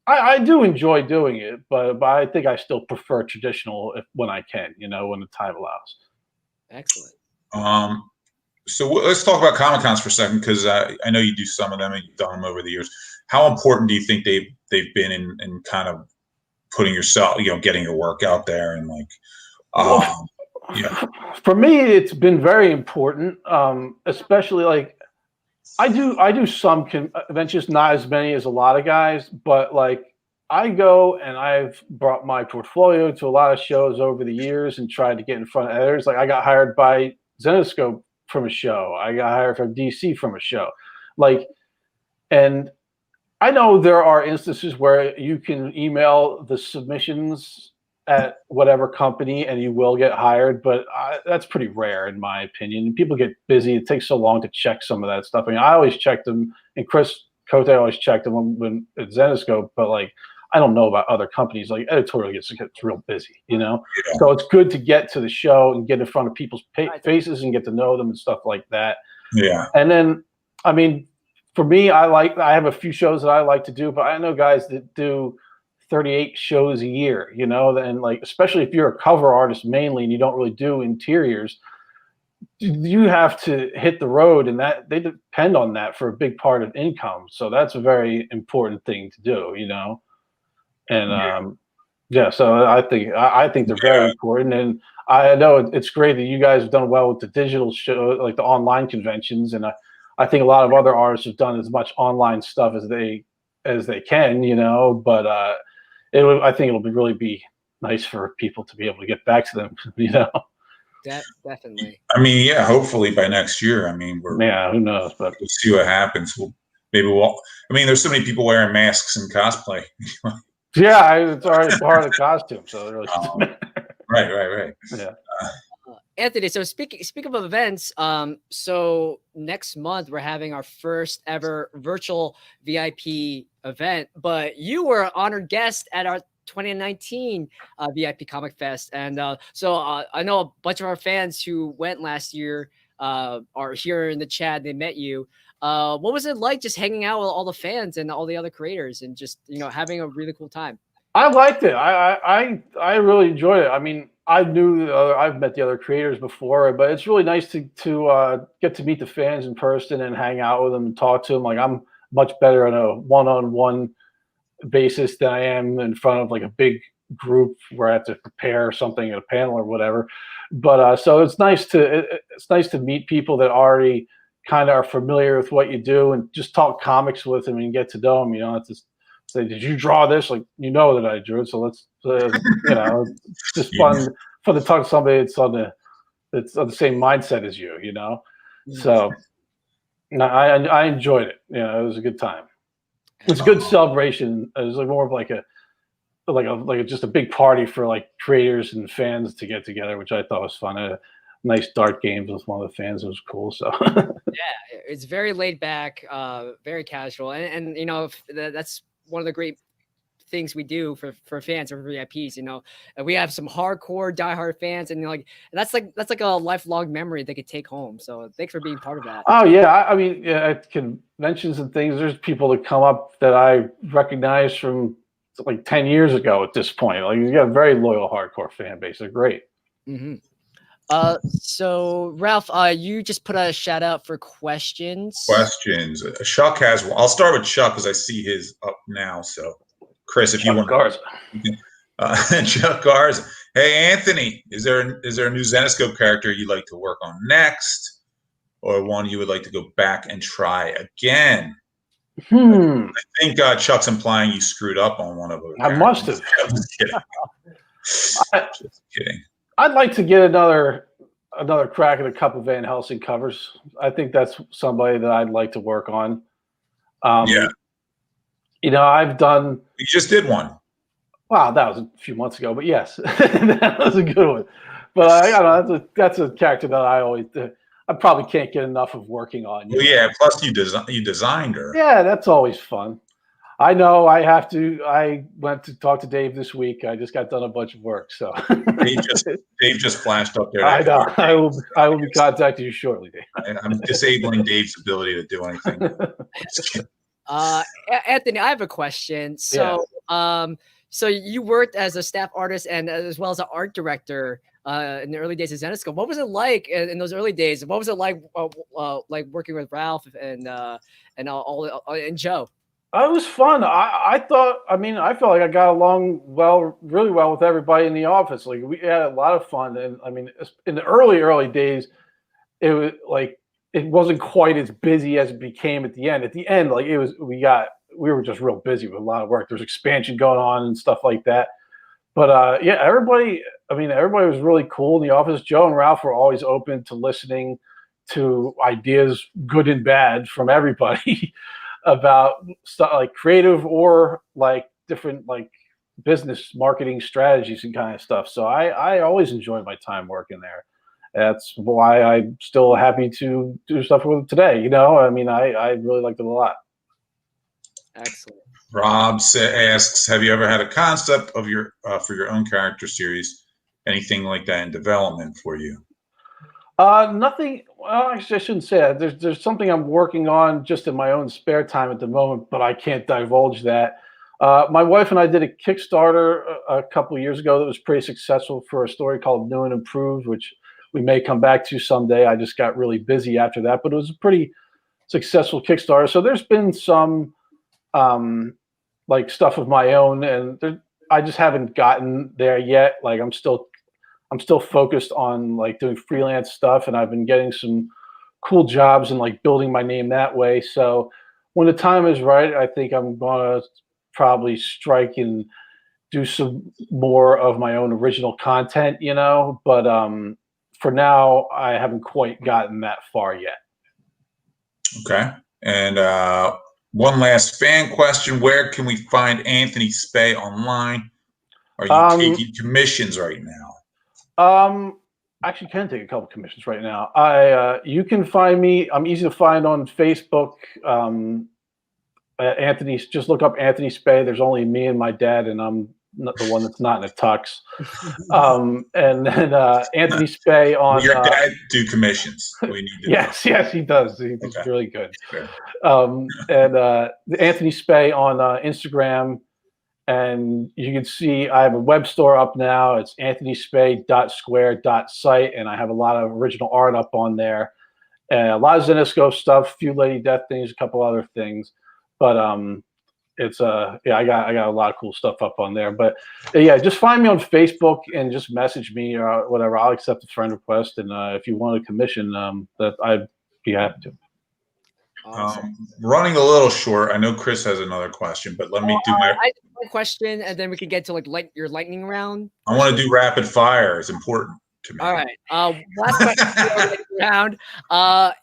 I do enjoy doing it. But I think I still prefer traditional when I can, when the time allows. Excellent. So let's talk about Comic Cons for a second, because I know you do some of them and you've done them over the years. How important do you think they've been in kind of putting yourself, getting your work out there and like, yeah. For me, it's been very important, especially like I do some conventions, not as many as a lot of guys, but like I go and I've brought my portfolio to a lot of shows over the years and tried to get in front of editors. Like I got hired by Zenescope from a show. I got hired from DC from a show. Like, and I know there are instances where you can email the submissions at whatever company and you will get hired, but that's pretty rare in my opinion. People get busy. It takes so long to check some of that stuff. I mean, I always check them, and Chris Cote always checked them when at Zenescope, but like, I don't know about other companies. Like editorial gets real busy, Yeah. So it's good to get to the show and get in front of people's faces and get to know them and stuff like that. Yeah. And then, I mean, for me, I have a few shows that I like to do, but I know guys that do 38 shows a year, and like, especially if you're a cover artist mainly and you don't really do interiors, you have to hit the road, and that they depend on that for a big part of income. So that's a very important thing to do, and so I think they're very important. And I know it's great that you guys have done well with the digital show, like the online conventions, and I think a lot of other artists have done as much online stuff as they can, but I think it'll really be nice for people to be able to get back to them, Definitely. I mean, yeah, hopefully by next year. I mean, who knows, but we'll see what happens. I mean, there's so many people wearing masks and cosplay. Yeah, it's already part of the costume, so it really right. Yeah. Anthony, so speaking of events, so next month we're having our first ever virtual VIP event, but you were an honored guest at our 2019 VIP Comic Fest, and so I know a bunch of our fans who went last year are here in the chat. They met you. What was it like just hanging out with all the fans and all the other creators and just having a really cool time? I liked it. I really enjoyed it. I mean, I've met the other creators before, but it's really nice to get to meet the fans in person and hang out with them and talk to them. Like I'm much better on a one-on-one basis than I am in front of like a big group where I have to prepare something at a panel or whatever. But so it's nice to meet people that already kind of are familiar with what you do and just talk comics with them and get to know them. It's just say, did you draw this? Like, that I drew it. So let's, it's just fun to talk to somebody that's on the same mindset as you, So no, I enjoyed it. It was a good time. It's a good celebration. It was like more of like just a big party for like creators and fans to get together, which I thought was fun. I had nice dart games with one of the fans. It was cool. So yeah, it's very laid back, very casual, and that's one of the great things we do for fans or for VIPs. We have some hardcore diehard fans, and that's like a lifelong memory they could take home. So thanks for being part of that. Oh yeah, I mean, at conventions and things, there's people that come up that I recognize from like 10 years ago at this point. Like you got a very loyal hardcore fan base. They're great. Mm-hmm. So Ralph, you just put a shout out for questions. Chuck has one. I'll start with Chuck because I see his up now. So Chris, if you want Garza. Chuck Garza. Hey Anthony, is there a new Zenescope character you'd like to work on next, or one you would like to go back and try again? I think Chuck's implying you screwed up on one of them. I must have. Just kidding. I'd like to get another another crack at a couple of Van Helsing covers. I think that's somebody that I'd like to work on. Yeah. You know, I've done. You just did one. Wow, that was a few months ago, but yes, that was a good one. But I don't know, that's a character that I probably can't get enough of working on. Well, yeah. Plus, you designed her. Yeah, that's always fun. I know I have to. I went to talk to Dave this week. I just got done a bunch of work, so Dave just flashed up there. I know. I will be contacting you shortly, Dave. I'm disabling Dave's ability to do anything. Anthony, I have a question. So, so you worked as a staff artist and as well as an art director in the early days of Zenescope. What was it like in those early days? What was it like working with Ralph and Joe? It was fun. I thought. I mean, I felt like I got along really well with everybody in the office. Like we had a lot of fun, and I mean, in the early days, it was like it wasn't quite as busy as it became at the end. At the end, like it was, we were just real busy with a lot of work. There's expansion going on and stuff like that. But yeah, everybody was really cool in the office. Joe and Ralph were always open to listening to ideas, good and bad, from everybody. About stuff like creative or like different like business marketing strategies and kind of stuff. So I always enjoyed my time working there. That's why I'm still happy to do stuff with it today. You know, I mean, I really liked it a lot. Excellent. Rob asks, have you ever had a concept of your for your own character series? Anything like that in development for you? Nothing. Well, actually, I shouldn't say that. There's something I'm working on just in my own spare time at the moment, but I can't divulge that. My wife and I did a Kickstarter a couple of years ago that was pretty successful for a story called New and Improved, which we may come back to someday. I just got really busy after that, but it was a pretty successful Kickstarter. So there's been some like stuff of my own, and I just haven't gotten there yet. Like I'm still focused on like doing freelance stuff, and I've been getting some cool jobs and like building my name that way. So when the time is right, I think I'm gonna probably strike and do some more of my own original content, you know. But for now, I haven't quite gotten that far yet. Okay. And one last fan question: where can we find Anthony Spay online? Are you taking commissions right now? Actually can take a couple commissions right now. You can find me. I'm easy to find on Facebook. Anthony's, just look up Anthony Spay. There's only me and my dad, and I'm not the one that's not in a tux. And then Anthony Spay on. Your dad do commissions. We need to yes, he does. He's okay. really good. Okay. And Anthony Spay on Instagram. And you can see I have a web store up now. It's anthonyspay.square.site, and I have a lot of original art up on there. And a lot of Zenescope stuff, a few Lady Death things, a couple other things. But it's yeah, I got a lot of cool stuff up on there. But yeah, just find me on Facebook and just message me or whatever. I'll accept a friend request, and if you want a commission, that I'd be happy to. Awesome. Running a little short. I know Chris has another question, but let me do my question, and then we can get to like your lightning round. I want to do rapid fire. It's important to me. All right. Last question round.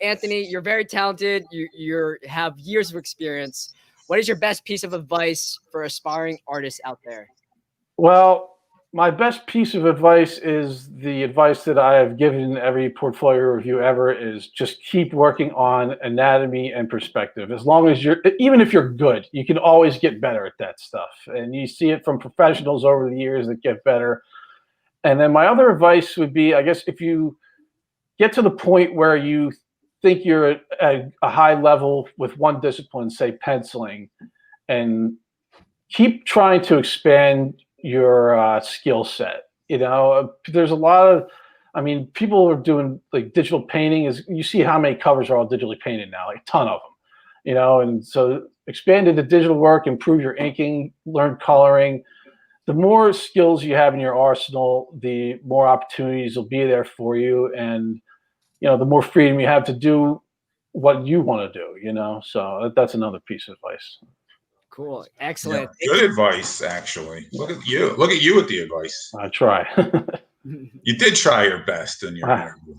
Anthony, you're very talented. You have years of experience. What is your best piece of advice for aspiring artists out there? Well, my best piece of advice is the advice that I have given in every portfolio review ever, is just keep working on anatomy and perspective. As long as even if you're good, you can always get better at that stuff. And you see it from professionals over the years that get better. And then my other advice would be, I guess, if you get to the point where you think you're at a high level with one discipline, say penciling, and keep trying to expand your skill set. You know, there's a lot of, I mean, people are doing like digital painting. You see how many covers are all digitally painted now, like a ton of them, you know. And so expand into digital work, improve your inking, learn coloring. The more skills you have in your arsenal, the more opportunities will be there for you, and you know, the more freedom you have to do what you want to do, you know. So that's another piece of advice. Cool. Excellent. Yeah, good advice, actually. Look at you. Look at you with the advice. I try. You did try your best in your interview.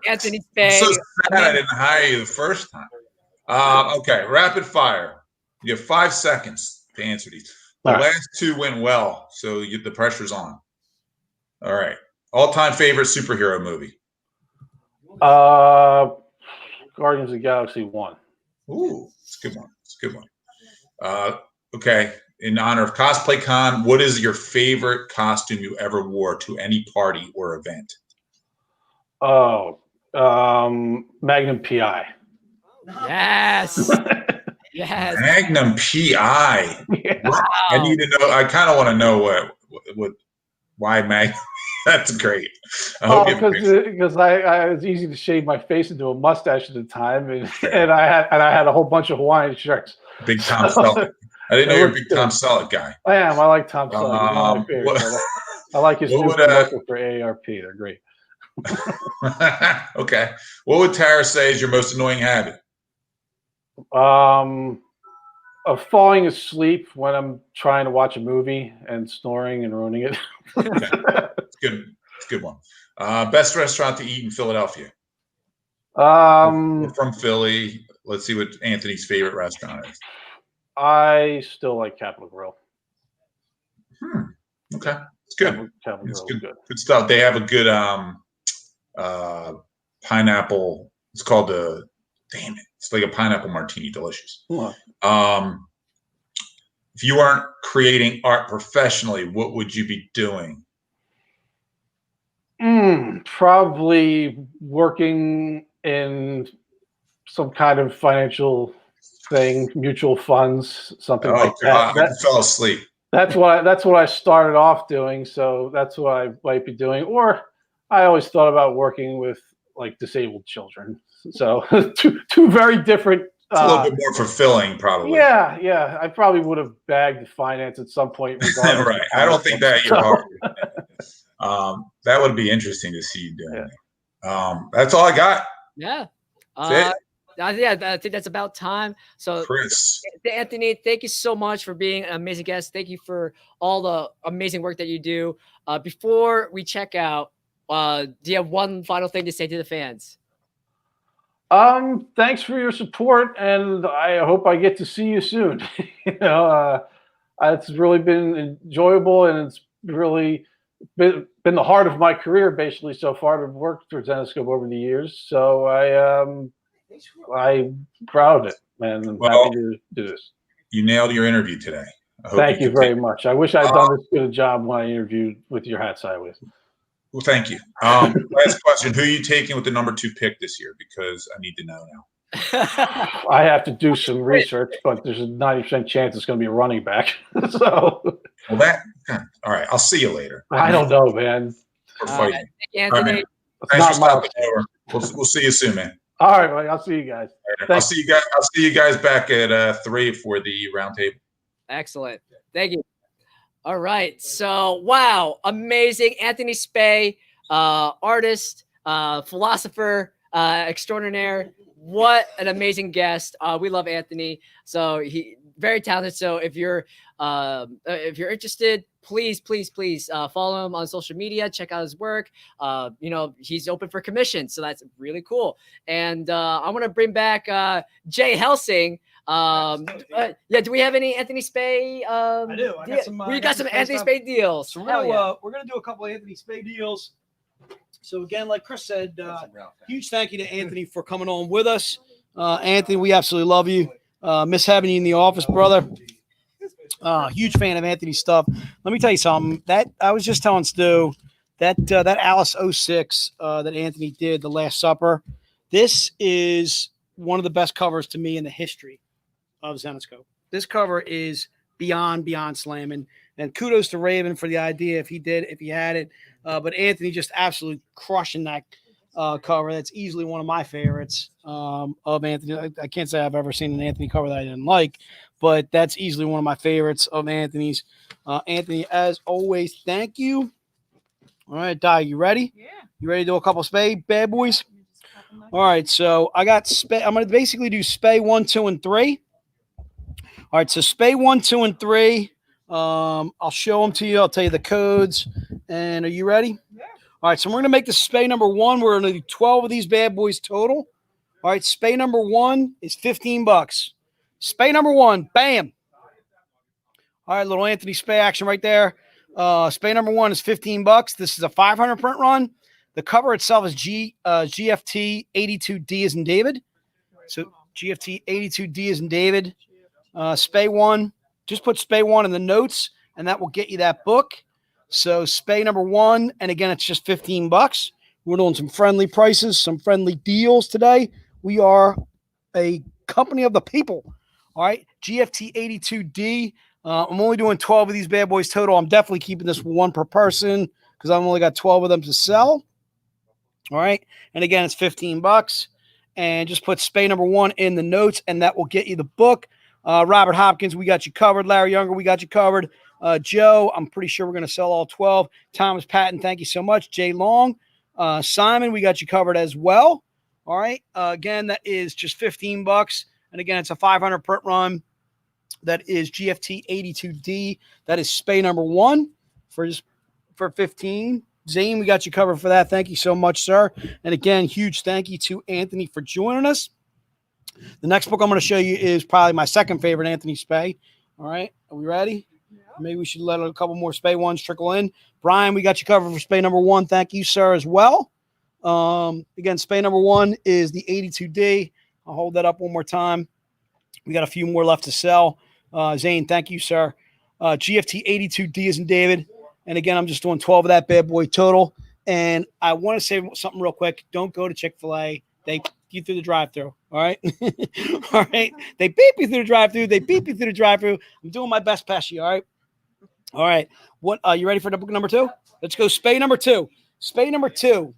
Anthony I'm Spay. so sad I didn't hire you the first time. Okay, rapid fire. You have 5 seconds to answer these. The last 2 went well, so the pressure's on. All right. All-time favorite superhero movie? Guardians of the Galaxy 1. Ooh, it's a good one. It's a good one. Okay. In honor of Cosplay Con, what is your favorite costume you ever wore to any party or event? Oh, Magnum PI. Yes. Yes. Magnum PI. Yeah. Wow. I need to know. I kind of want to know why Magnum. That's great. Because I was easy to shave my face into a mustache at the time, and I had a whole bunch of Hawaiian shirts. Big Tom Selleck. I didn't know you were a big Tom Selleck guy. I am. I like Tom Selleck. He's one of my favorites. I like his new commercial for AARP. They're great. Okay. What would Tara say is your most annoying habit? Of falling asleep when I'm trying to watch a movie and snoring and ruining it. Okay. It's good. It's a good one. Best restaurant to eat in Philadelphia? We're from Philly. Let's see what Anthony's favorite restaurant is. I still like Capitol Grill. Okay. It's good. It's good. Good stuff. They have a good pineapple. It's called damn it. It's like a pineapple martini. Delicious. If you weren't creating art professionally, what would you be doing? Probably working in some kind of financial thing, mutual funds, something like that. I fell asleep. That's what I started off doing. So that's what I might be doing. Or I always thought about working with like disabled children. So two very different. It's a little bit more fulfilling, probably. Yeah. I probably would have bagged the finance at some point. Right. I don't think that you're hard. That would be interesting to see you doing. Yeah. That's all I got. Yeah. That's it. I think that's about time. So, Chris, Anthony, thank you so much for being an amazing guest. Thank you for all the amazing work that you do. Before we check out, do you have one final thing to say to the fans? Thanks for your support, and I hope I get to see you soon. It's really been enjoyable, and it's really been the heart of my career, basically, so far to work for Zenescope over the years. So I'm proud of it, man. I'm happy to do this. You nailed your interview today. Thank you very much. I wish I'd done this good a job when I interviewed with your hat sideways. Well, thank you. Last question. Who are you taking with the number 2 pick this year? Because I need to know now. I have to do some research, but there's a 90% chance it's going to be a running back. So, all right. I'll see you later. I don't know, man. We're fighting. Anthony. Right, thanks for stopping over. We'll see you soon, man. All right, buddy. I'll see you guys. I'll see you guys back at 3 for the round table. Excellent. Thank you. All right. So, wow. Amazing. Anthony Spay, artist, philosopher, extraordinaire. What an amazing guest. We love Anthony. So he very talented. So if you're interested, please follow him on social media. Check out his work. He's open for commission. So that's really cool. And I want to bring back Jay Helsing. Do we have any Anthony Spay? I do. We got some Anthony Spay deals. So we're gonna do a couple of Anthony Spay deals. So again, like Chris said, huge thank you to Anthony for coming on with us. Anthony, we absolutely love you. Miss having you in the office, brother. Huge fan of Anthony's stuff. Let me tell you something. That I was just telling Stu that Alice 06 that Anthony did, The Last Supper. This is one of the best covers to me in the history of Zenescope. This cover is beyond slamming. And kudos to Raven for the idea if he had it. But Anthony just absolutely crushing that cover. That's easily one of my favorites of Anthony. I can't say I've ever seen an Anthony cover that I didn't like, but that's easily one of my favorites of Anthony's. Anthony, as always, thank you. All right, Di, you ready? Yeah. You ready to do a couple Spay bad boys? All right, so I got Spay. I'm going to basically do Spay 1, 2, and 3. All right, so Spay 1, 2, and 3. I'll show them to you. I'll tell you the codes. And are you ready? Yeah. All right, so we're going to make the spay number 1. We're going to do 12 of these bad boys total. All right, spay number 1 is $15. Spay number 1, bam. All right, little Anthony spay action right there. Spay number 1 is $15. This is a 500 print run. The cover itself is GFT 82D as in David. So GFT 82D as in David. Spay 1. Just put spay 1 in the notes, and that will get you that book. So spay number 1, and again, it's just $15. We're doing some friendly prices, some friendly deals today. We are a company of the people. All right, GFT 82D. I'm only doing 12 of these bad boys total. I'm definitely keeping this 1 per person because I've only got 12 of them to sell. All right, and again, it's $15. And just put spay number 1 in the notes, and that will get you the book. Robert Hopkins, we got you covered. Larry Younger, we got you covered. Joe, I'm pretty sure we're going to sell all 12. Thomas Patton, thank you so much. Jay Long, Simon, we got you covered as well. All right. Again, that is just $15. And again, it's a 500 print run. That is GFT 82D. That is spay number 1 for 15. Zane, we got you covered for that. Thank you so much, sir. And again, huge thank you to Anthony for joining us. The next book I'm going to show you is probably my second favorite Anthony spay. All right. Are we ready? Yeah. Maybe we should let a couple more spay ones trickle in. Brian, we got you covered for spay number 1. Thank you, sir, as well. Again, spay number 1 is the 82D. I'll hold that up one more time. We got a few more left to sell. Zane, thank you, sir. GFT 82D is in David. And again, I'm just doing 12 of that bad boy total. And I want to say something real quick. Don't go to Chick-fil-A. They beep you through the drive-thru. All right. All right. They beep you through the drive-thru. They beep you through the drive-thru. I'm doing my best past you. All right. All right. What you ready for the book number 2? Let's go spay number 2. Spay number 2.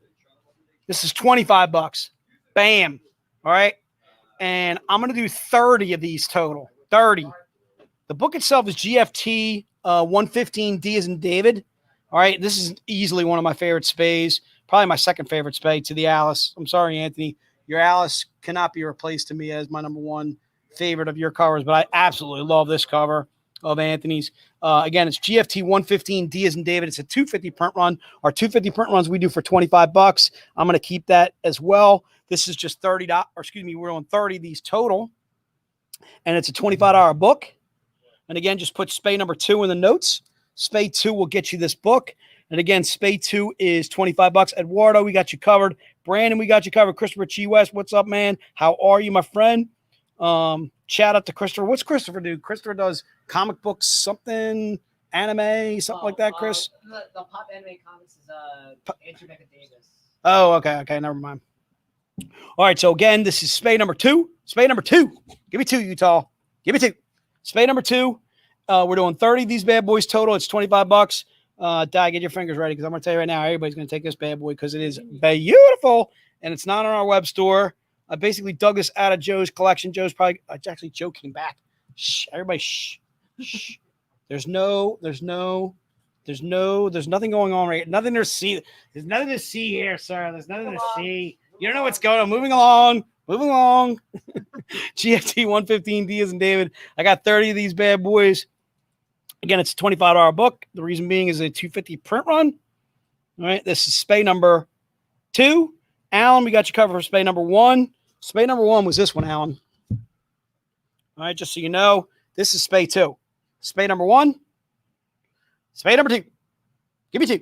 This is $25. Bam. All right. And I'm going to do 30 of these total. 30. The book itself is GFT 115D as in David. All right. This is easily one of my favorite spays. Probably my second favorite spay to the Alice. I'm sorry, Anthony. Your Alice cannot be replaced to me as my number 1 favorite of your covers, but I absolutely love this cover of Anthony's. Again, it's GFT 115D as in David. It's a 250 print run. Our 250 print runs we do for $25. I'm going to keep that as well. This is just $30. Or excuse me, we're on 30 of these total. And it's a $25 book. And again, just put spay number 2 in the notes. Spay 2 will get you this book. And again, spay 2 is $25. Eduardo, we got you covered. Brandon, we got you covered. Christopher Chi West, what's up, man? How are you, my friend? Shout out to Christopher. What's Christopher do? Christopher does comic books, something, anime, something like that, Chris? The Pop Anime Comics is Andrew Davis. Oh, okay. Okay, never mind. All right, so again, this is spay number 2. Spay number 2. Give me 2, Utah. Give me 2. Spay number 2. We're doing 30 of these bad boys total. It's $25. Di, get your fingers ready because I'm going to tell you right now, everybody's going to take this bad boy because it is beautiful and it's not on our web store. I basically dug this out of Joe's collection. Joe's probably actually Joe came back. Shh, everybody, shh, shh. There's nothing going on right. Nothing to see. There's nothing to see here, sir. There's nothing to see. You don't know what's going on. Moving along. GFT 115D as in David. I got 30 of these bad boys. Again, it's a $25 book. The reason being is a 250 print run. All right, this is spay number 2. Alan, we got you covered for spay number 1. Spay number 1 was this one, Alan. All right, just so you know, this is spay 2. Spay number 1. Spay number 2. Give me 2.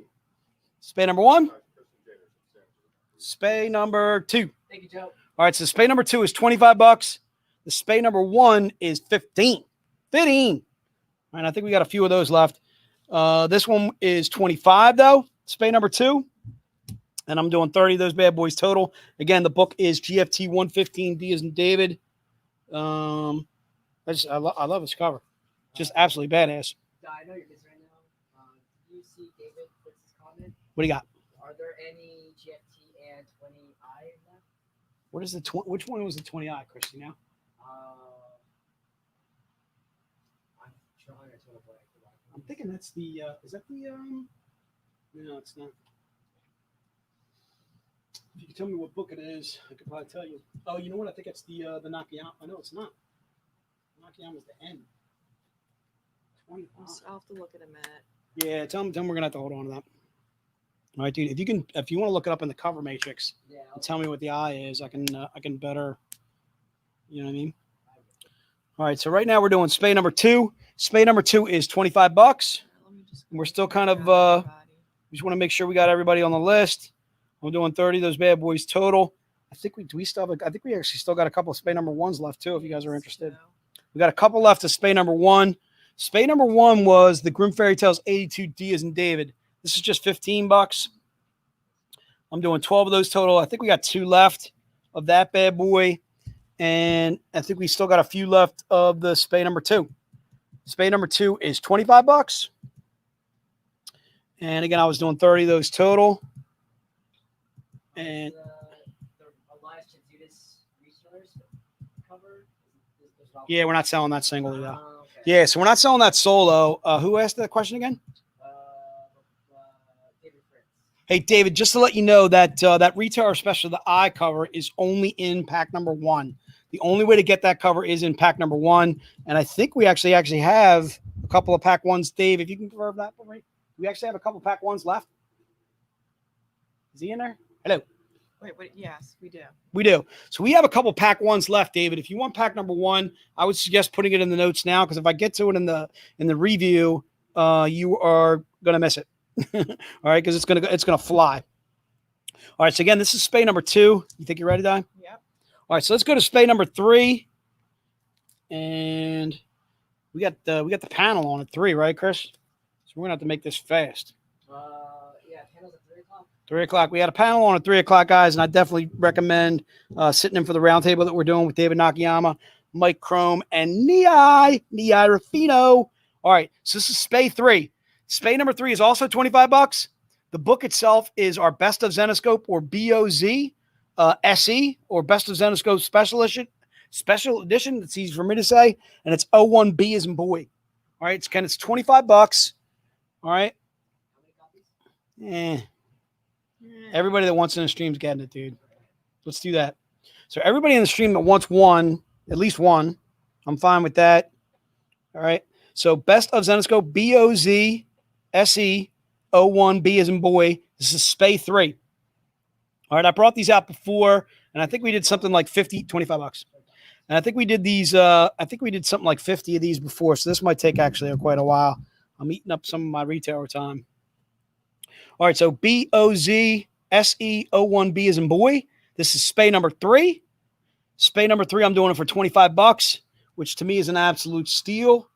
Spay number 1. Spay number 2. Thank you, Joe. All right, so spay number 2 is $25. The spay number 1 is 15. 15. All right, I think we got a few of those left. This one is 25 though. Spay number 2. And I'm doing 30 of those bad boys total. Again, the book is GFT 115D as in David. I love this cover. Just absolutely badass. I know you're busy right now. Do you see David puts his comment? What do you got? Are there any GFT and 20i left? What is the which one was the 20i, Christy? Now? I'm thinking that's the is that the no, it's not. If you can tell me what book it is, I could probably tell you. Oh, you know what? I think it's the Nakayama. Oh, no, it's not. Nakayama's the N. I'll have to look at a minute. Yeah, tell them we're gonna have to hold on to that. All right, dude. If you want to look it up in the cover matrix and tell me what the eye is, I can better. You know what I mean? All right. So right now we're doing spay number 2. Spay number 2 is $25. Let me just We're still kind of everybody. we just want to make sure we got everybody on the list. I'm doing 30 of those bad boys total. I think we still have I think we actually still got a couple of spay number 1s left too. If you guys are interested, we got a couple left of spay number 1. Spay number 1 was the Grimm Fairy Tales 82D as in David. This is just $15. I'm doing 12 of those total. I think we got 2 left of that bad boy. And I think we still got a few left of the spay number 2. Spay number 2 is $25. And again, I was doing 30 of those total. And yeah, we're not selling that single though. Okay. Yeah, so we're not selling that solo. Who asked that question again? Hey, David, just to let you know that that retailer special, the eye cover, is only in pack number 1. The only way to get that cover is in pack number 1. And I think we actually have a couple of pack 1s. Dave, if you can confirm that for me. We actually have a couple of pack 1s left. Is he in there? Hello. Wait, yes, we do. We do. So we have a couple pack 1s left, David. If you want pack number 1, I would suggest putting it in the notes now, because if I get to it in the review, you are gonna miss it. All right, because it's gonna fly. All right, so again, this is spay number 2. You think you're ready, Di? Yep. All right, so let's go to spay number 3, and we got the panel on at 3, right, Chris? So we're gonna have to make this fast. Yeah, panels at 3 o'clock. 3 o'clock. We had a panel on at 3 o'clock, guys, and I definitely recommend sitting in for the roundtable that we're doing with David Nakayama, Mike Chrome, and Nei Rafino. All right, so this is spay 3. Spay number 3 is also $25. The book itself is our Best of Zenoscope, or BOZ, SE, or Best of Zenoscope Special Edition. It's easy for me to say, and it's 01B as in boy. All right, it's $25. All right. Everybody that wants in the stream's getting it, dude. Let's do that. So everybody in the stream that wants one, at least one, I'm fine with that. All right. So Best of Zenoscope, BOZ, SE, 01B as in boy. This is spay 3. All right. I brought these out before, and I think we did something like $25. And I think we did these, I think we did something like 50 of these before. So this might take actually quite a while. I'm eating up some of my retailer time. All right. So BOZ, SE, 01B as in boy. This is spay number 3. Spay number 3, I'm doing it for $25, which to me is an absolute steal.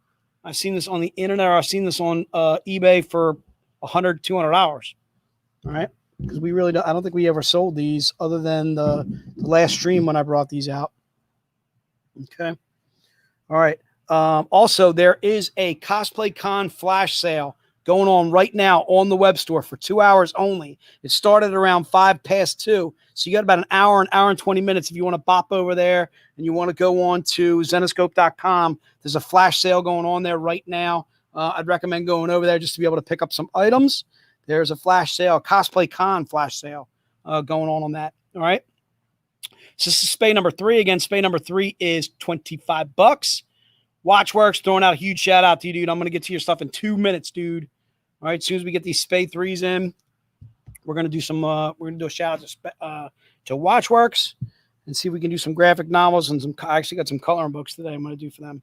I've seen this on the internet, or I've seen this on eBay for $100, $200. All right. Because we really don't, I don't think we ever sold these other than the last stream when I brought these out. Okay. All right. Also, there is a Cosplay Con flash sale going on right now on the web store for 2 hours only. It started around 2:05. So you got about an hour and 20 minutes if you want to bop over there and you want to go on to Zenoscope.com. There's a flash sale going on there right now. I'd recommend going over there just to be able to pick up some items. There's a flash sale, Cosplay Con flash sale going on that. All right. So this is spay number 3. Again, spay number 3 is $25. Watchworks, throwing out a huge shout out to you, dude. I'm going to get to your stuff in 2 minutes, dude. All right. As soon as we get these spay 3s in, we're going to do some, we're going to do a shout out to Watchworks and see if we can do some graphic novels and some, I actually got some coloring books today I'm going to do for them.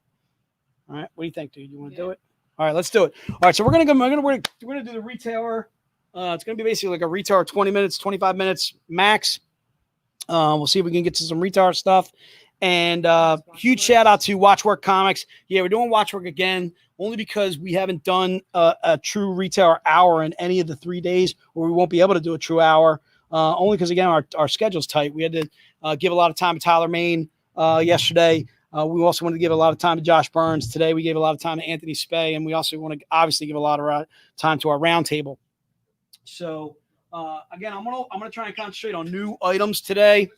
All right. What do you think, dude? You want to do it? All right, let's do it. All right. So we're going to go, we're going to do the retailer. It's going to be basically like a retailer 20 minutes, 25 minutes max. We'll see if we can get to some retailer stuff. And huge shout out to Watchwork Comics. Yeah, we're doing Watchwork again, only because we haven't done a true retailer hour in any of the 3 days, or we won't be able to do a true hour. Only because, again, our schedule's tight. We had to give a lot of time to Tyler Main yesterday. We also wanted to give a lot of time to Josh Burns. Today, we gave a lot of time to Anthony Spay, and we also want to obviously give a lot of time to our roundtable. So, again, I'm gonna try and concentrate on new items today.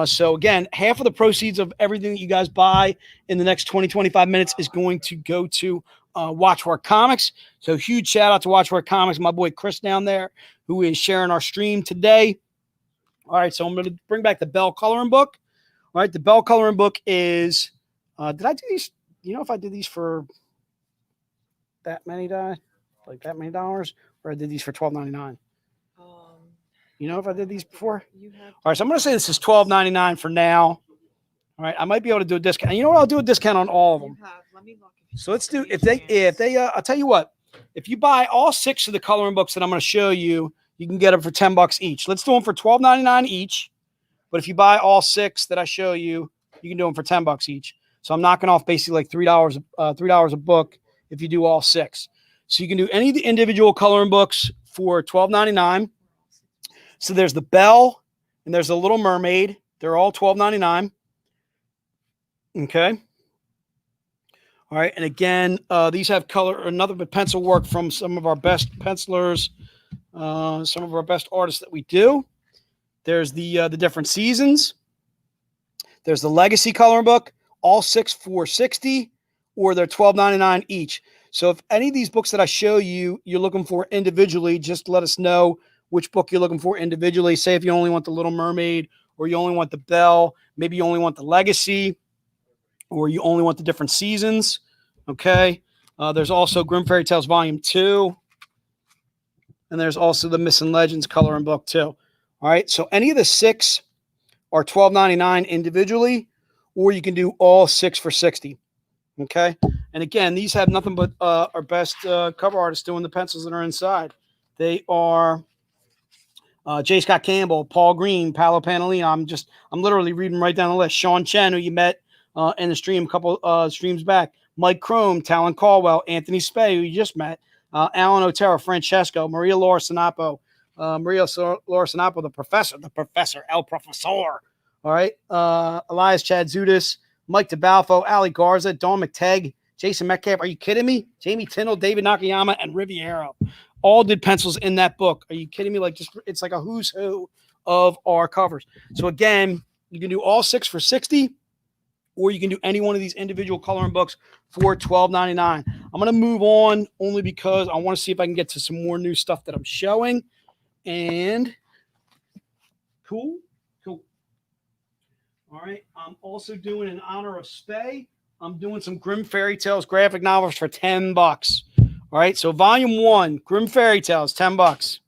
So again, half of the proceeds of everything that you guys buy in the next 25 minutes is going to go to Watchwork Comics. So huge shout out to Watchwork Comics, my boy Chris down there, who is sharing our stream today. All right, so I'm going to bring back the Bell coloring book. All right, the Bell coloring book is, did I do these? You know, if I did these for, that many like that many dollars, or I did these for $12.99. You know if I did these before? You have All right, so I'm gonna say this is $12.99 for now. All right, I might be able to do a discount. And you know what? I'll do a discount on all of them. You have, let me look. If you So let's do give me if a they chance. I'll tell you what. If you buy all 6 of the coloring books that I'm going to show you, you can get them for $10 each. Let's do them for $12.99 each. But if you buy all 6 that I show you, you can do them for $10 each. So I'm knocking off basically like $3 a book if you do all 6. So you can do any of the individual coloring books for $12.99. So there's the Belle and there's the Little Mermaid. They're all $12.99. Okay. All right, and again, these have color, another pencil work from some of our best pencilers, some of our best artists that we do. There's the different seasons. There's the Legacy coloring book, all 6 for $60, or they're $12.99 each. So if any of these books that I show you, you're looking for individually, just let us know which book you're looking for individually. Say if you only want the Little Mermaid, or you only want the Belle, maybe you only want the Legacy, or you only want the different seasons. Okay. There's also Grimm Fairy Tales Volume 2. And there's also the Missing Legends coloring book too. All right. So any of the 6 are $12.99 individually, or you can do all 6 for $60. Okay. And again, these have nothing but our best cover artists doing the pencils that are inside. They are J. Scott Campbell, Paul Green, Paolo Panolino. I'm literally reading right down the list. Sean Chen, who you met in the stream a couple streams back. Mike Crome, Talon Caldwell, Anthony Spey, who you just met. Alan Otero, Francesco, Maria Laura Sinapo, the professor, El Professor. All right. Elias Chad Zudis, Mike DeBalfo, Ali Garza, Dawn McTagg, Jason Metcalf. Are you kidding me? Jamie Tindall, David Nakayama, and Riviero all did pencils in that book. Are you kidding me? Like, just it's like a who's who of our covers. So again, you can do all 6 for $60, or you can do any one of these individual coloring books for $12.99. I'm going to move on only because I want to see if I can get to some more new stuff that I'm showing. And cool. All right. I'm also doing in honor of Spey. I'm doing some Grimm Fairy Tales graphic novels for $10. All right. So volume 1, Grimm Fairy Tales, $10.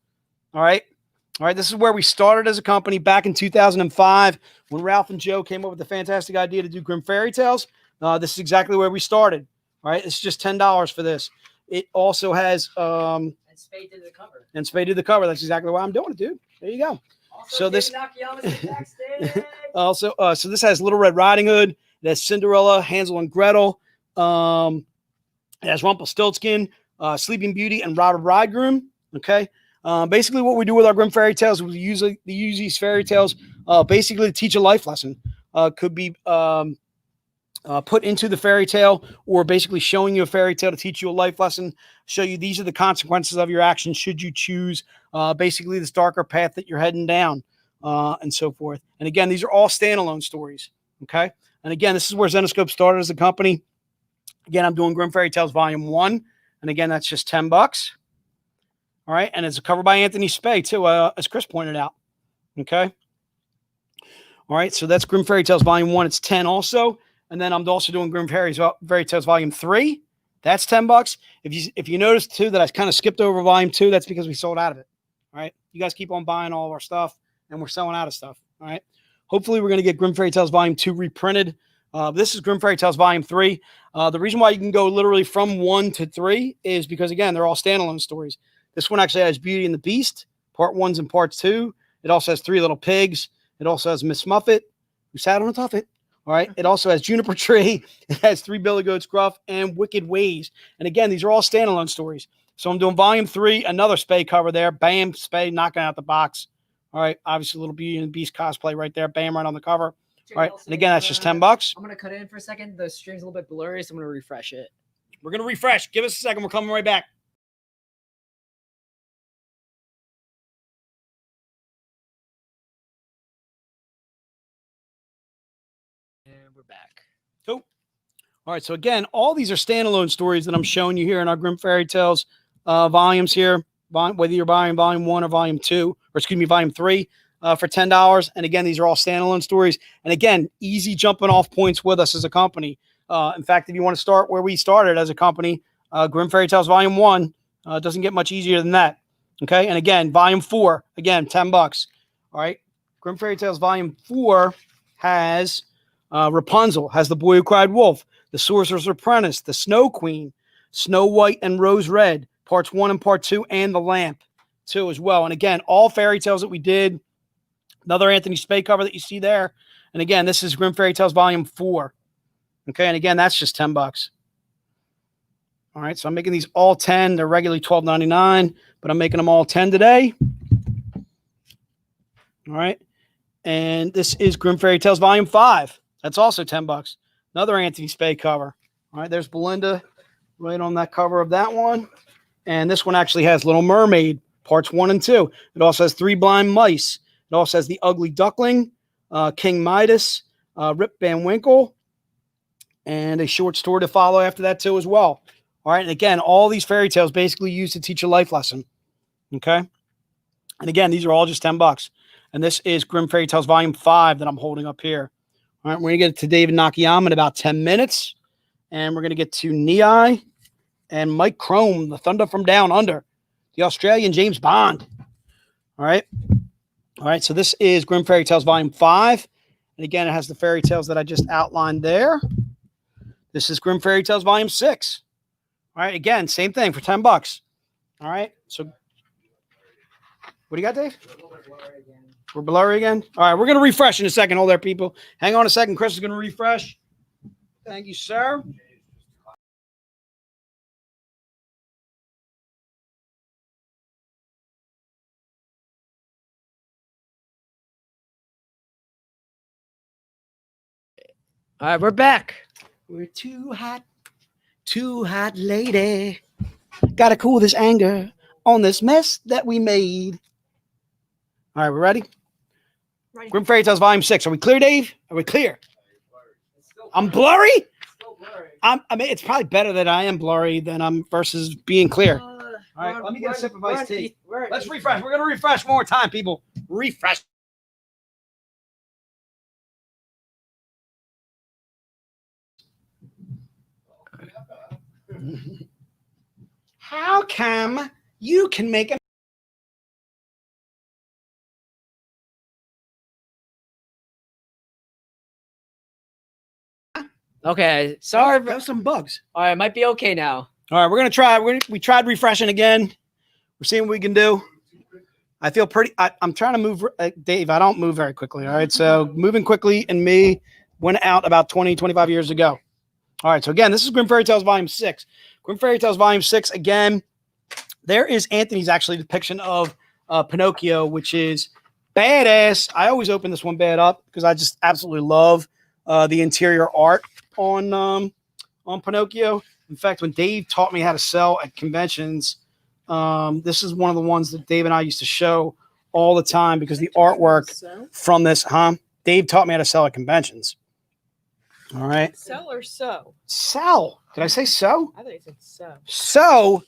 All right. All right. This is where we started as a company back in 2005 when Ralph and Joe came up with the fantastic idea to do Grimm Fairy Tales. This is exactly where we started. All right. It's just $10 for this. It also has And Spade did the cover. and Spade did the cover. That's exactly why I'm doing it, dude. There you go. Also, So this- Nakayama's backstage. Also, so this has Little Red Riding Hood. It has Cinderella, Hansel and Gretel. It has Rumpelstiltskin, Sleeping Beauty, and Robert Bridegroom. Okay. Basically, what we do with our Grimm Fairy Tales is we use these fairy tales basically to teach a life lesson. Could be put into the fairy tale, or basically showing you a fairy tale to teach you a life lesson, show you these are the consequences of your actions should you choose basically this darker path that you're heading down, and so forth. And again, these are all standalone stories. Okay. And again, this is where Zenoscope started as a company. Again, I'm doing Grimm Fairy Tales Volume 1. And again, that's just $10. All right. And it's a cover by Anthony Spey too, as Chris pointed out. Okay. All right. So that's Grimm Fairy Tales Volume 1. It's 10 also. And then I'm also doing Grimm Fairy Tales Volume 3. That's $10. If you notice too that I kind of skipped over Volume 2, that's because we sold out of it. All right. You guys keep on buying all of our stuff and we're selling out of stuff. All right. Hopefully we're going to get Grimm Fairy Tales Volume 2 reprinted. This is Grimm Fairy Tales Volume 3. The reason why you can go literally from 1 to 3 is because, again, they're all standalone stories. This one actually has Beauty and the Beast, Part 1 and Part 2. It also has 3 Little Pigs. It also has Miss Muffet, who sat on a tuffet. All right. It also has Juniper Tree. It has 3 Billy Goats Gruff and Wicked Ways. And again, these are all standalone stories. So I'm doing Volume 3, another Spey cover there. Bam, Spey knocking out the box. All right. Obviously, Little Beauty and the Beast cosplay right there. Bam, right on the cover. All right. And again, that's just $10. I'm going to cut in for a second. The stream's a little bit blurry, so I'm going to refresh it. We're going to refresh. Give us a second. We're coming right back. And we're back. Cool. All right. So again, all these are standalone stories that I'm showing you here in our Grimm Fairy Tales volumes here, whether you're buying Volume 1 or Volume 2, or excuse me, Volume 3 for $10. And again, these are all standalone stories. And again, easy jumping off points with us as a company. In fact, if you want to start where we started as a company, Grimm Fairy Tales Volume 1 doesn't get much easier than that. Okay, and again, Volume 4, again, $10. All right, Grimm Fairy Tales Volume 4 has Rapunzel, has The Boy Who Cried Wolf, The Sorcerer's Apprentice, The Snow Queen, Snow White and Rose Red, Parts 1 and Part 2, and The Lamp 2 as well. And again, all fairy tales that we did. Another Anthony Spay cover that you see there. And again, this is Grimm Fairy Tales Volume 4. Okay, and again, that's just $10. All right, so I'm making these all 10. They're regularly $12.99, but I'm making them all 10 today. All right, and this is Grimm Fairy Tales Volume 5. That's also $10. Another Anthony Spay cover. All right, there's Belinda right on that cover of that one. And this one actually has Little Mermaid, Parts 1 and 2. It also has 3 Blind Mice. It also has The Ugly Duckling, King Midas, Rip Van Winkle, and a short story to follow after that too as well. All right, and again, all these fairy tales basically used to teach a life lesson. Okay, and again, these are all just $10. And this is Grimm Fairy Tales Volume 5 that I'm holding up here. All right, we're going to get to David Nakayama in about 10 minutes. And we're going to get to Nei and Mike Crome, the Thunder from Down Under, the Australian James Bond. All right. All right, so this is Grimm Fairy Tales Volume 5. And again, it has the fairy tales that I just outlined there. This is Grimm Fairy Tales Volume 6. All right, again, same thing for $10. All right, so what do you got, Dave? We're blurry again. All right, we're going to refresh in a second. Hold there, people. Hang on a second. Chris is going to refresh. Thank you, sir. All right, we're back. We're too hot, lady. Gotta cool this anger on this mess that we made. All right, we're ready? Ready. Grimm Fairy Tales Volume 6. Are we clear, Dave? Are we clear? I'm blurry? I mean, it's probably better that I am blurry than I'm versus being clear. All right, let me get a sip of iced tea. Let's refresh. We're going to refresh one more time, people. Refresh. How come you can make a Okay, sorry. There's some bugs. All right, might be okay now. All right, we're gonna try. We tried refreshing again. We're seeing what we can do. I feel pretty. I'm trying to move, Dave. I don't move very quickly. All right, so moving quickly and me went out about 20, 25 years ago. All right, so again, this is Grimm Fairy Tales Volume 6. Grimm Fairy Tales Volume 6. Again, there is Anthony's actually depiction of Pinocchio, which is badass. I always open this one bad up because I just absolutely love the interior art on Pinocchio. In fact, when Dave taught me how to sell at conventions, this is one of the ones that Dave and I used to show all the time because the artwork from this, Dave taught me how to sell at conventions. All right. Sell or sew? Sell. Did I say so? I thought you said sew. So,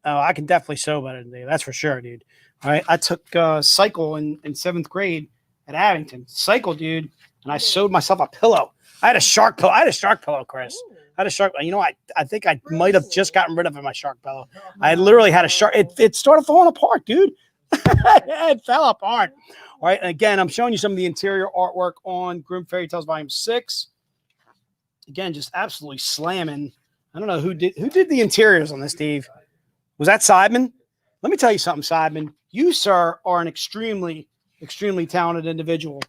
oh, I can definitely sew better than Dave. That's for sure, dude. All right. I took cycle in 7th grade at Abington. Cycle, dude. And I sewed myself a pillow. I had a shark pillow. Chris. Ooh. I had a shark. You know, I think I might have just gotten rid of my shark pillow. I literally had a shark. It started falling apart, dude. It fell apart. All right. And again, I'm showing you some of the interior artwork on Grimm Fairy Tales Volume 6. Again, just absolutely slamming. I don't know who did the interiors on this, Steve. Was that Seidman? Let me tell you something, Seidman. You, sir, are an extremely, extremely talented individual.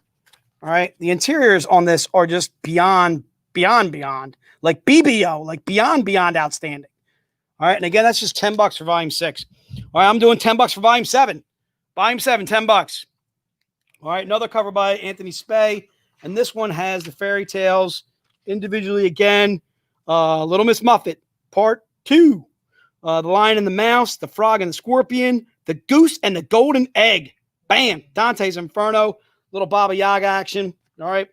All right. The interiors on this are just beyond. Like BBO, like beyond outstanding. All right. And again, that's just $10 for Volume 6. All right. I'm doing $10 for Volume 7. Volume 7, $10. All right. Another cover by Anthony Spay. And this one has the fairy tales individually again. Little Miss Muffet, Part 2. The Lion and the Mouse, the Frog and the Scorpion, the Goose and the Golden Egg. Bam. Dante's Inferno. Little Baba Yaga action. All right.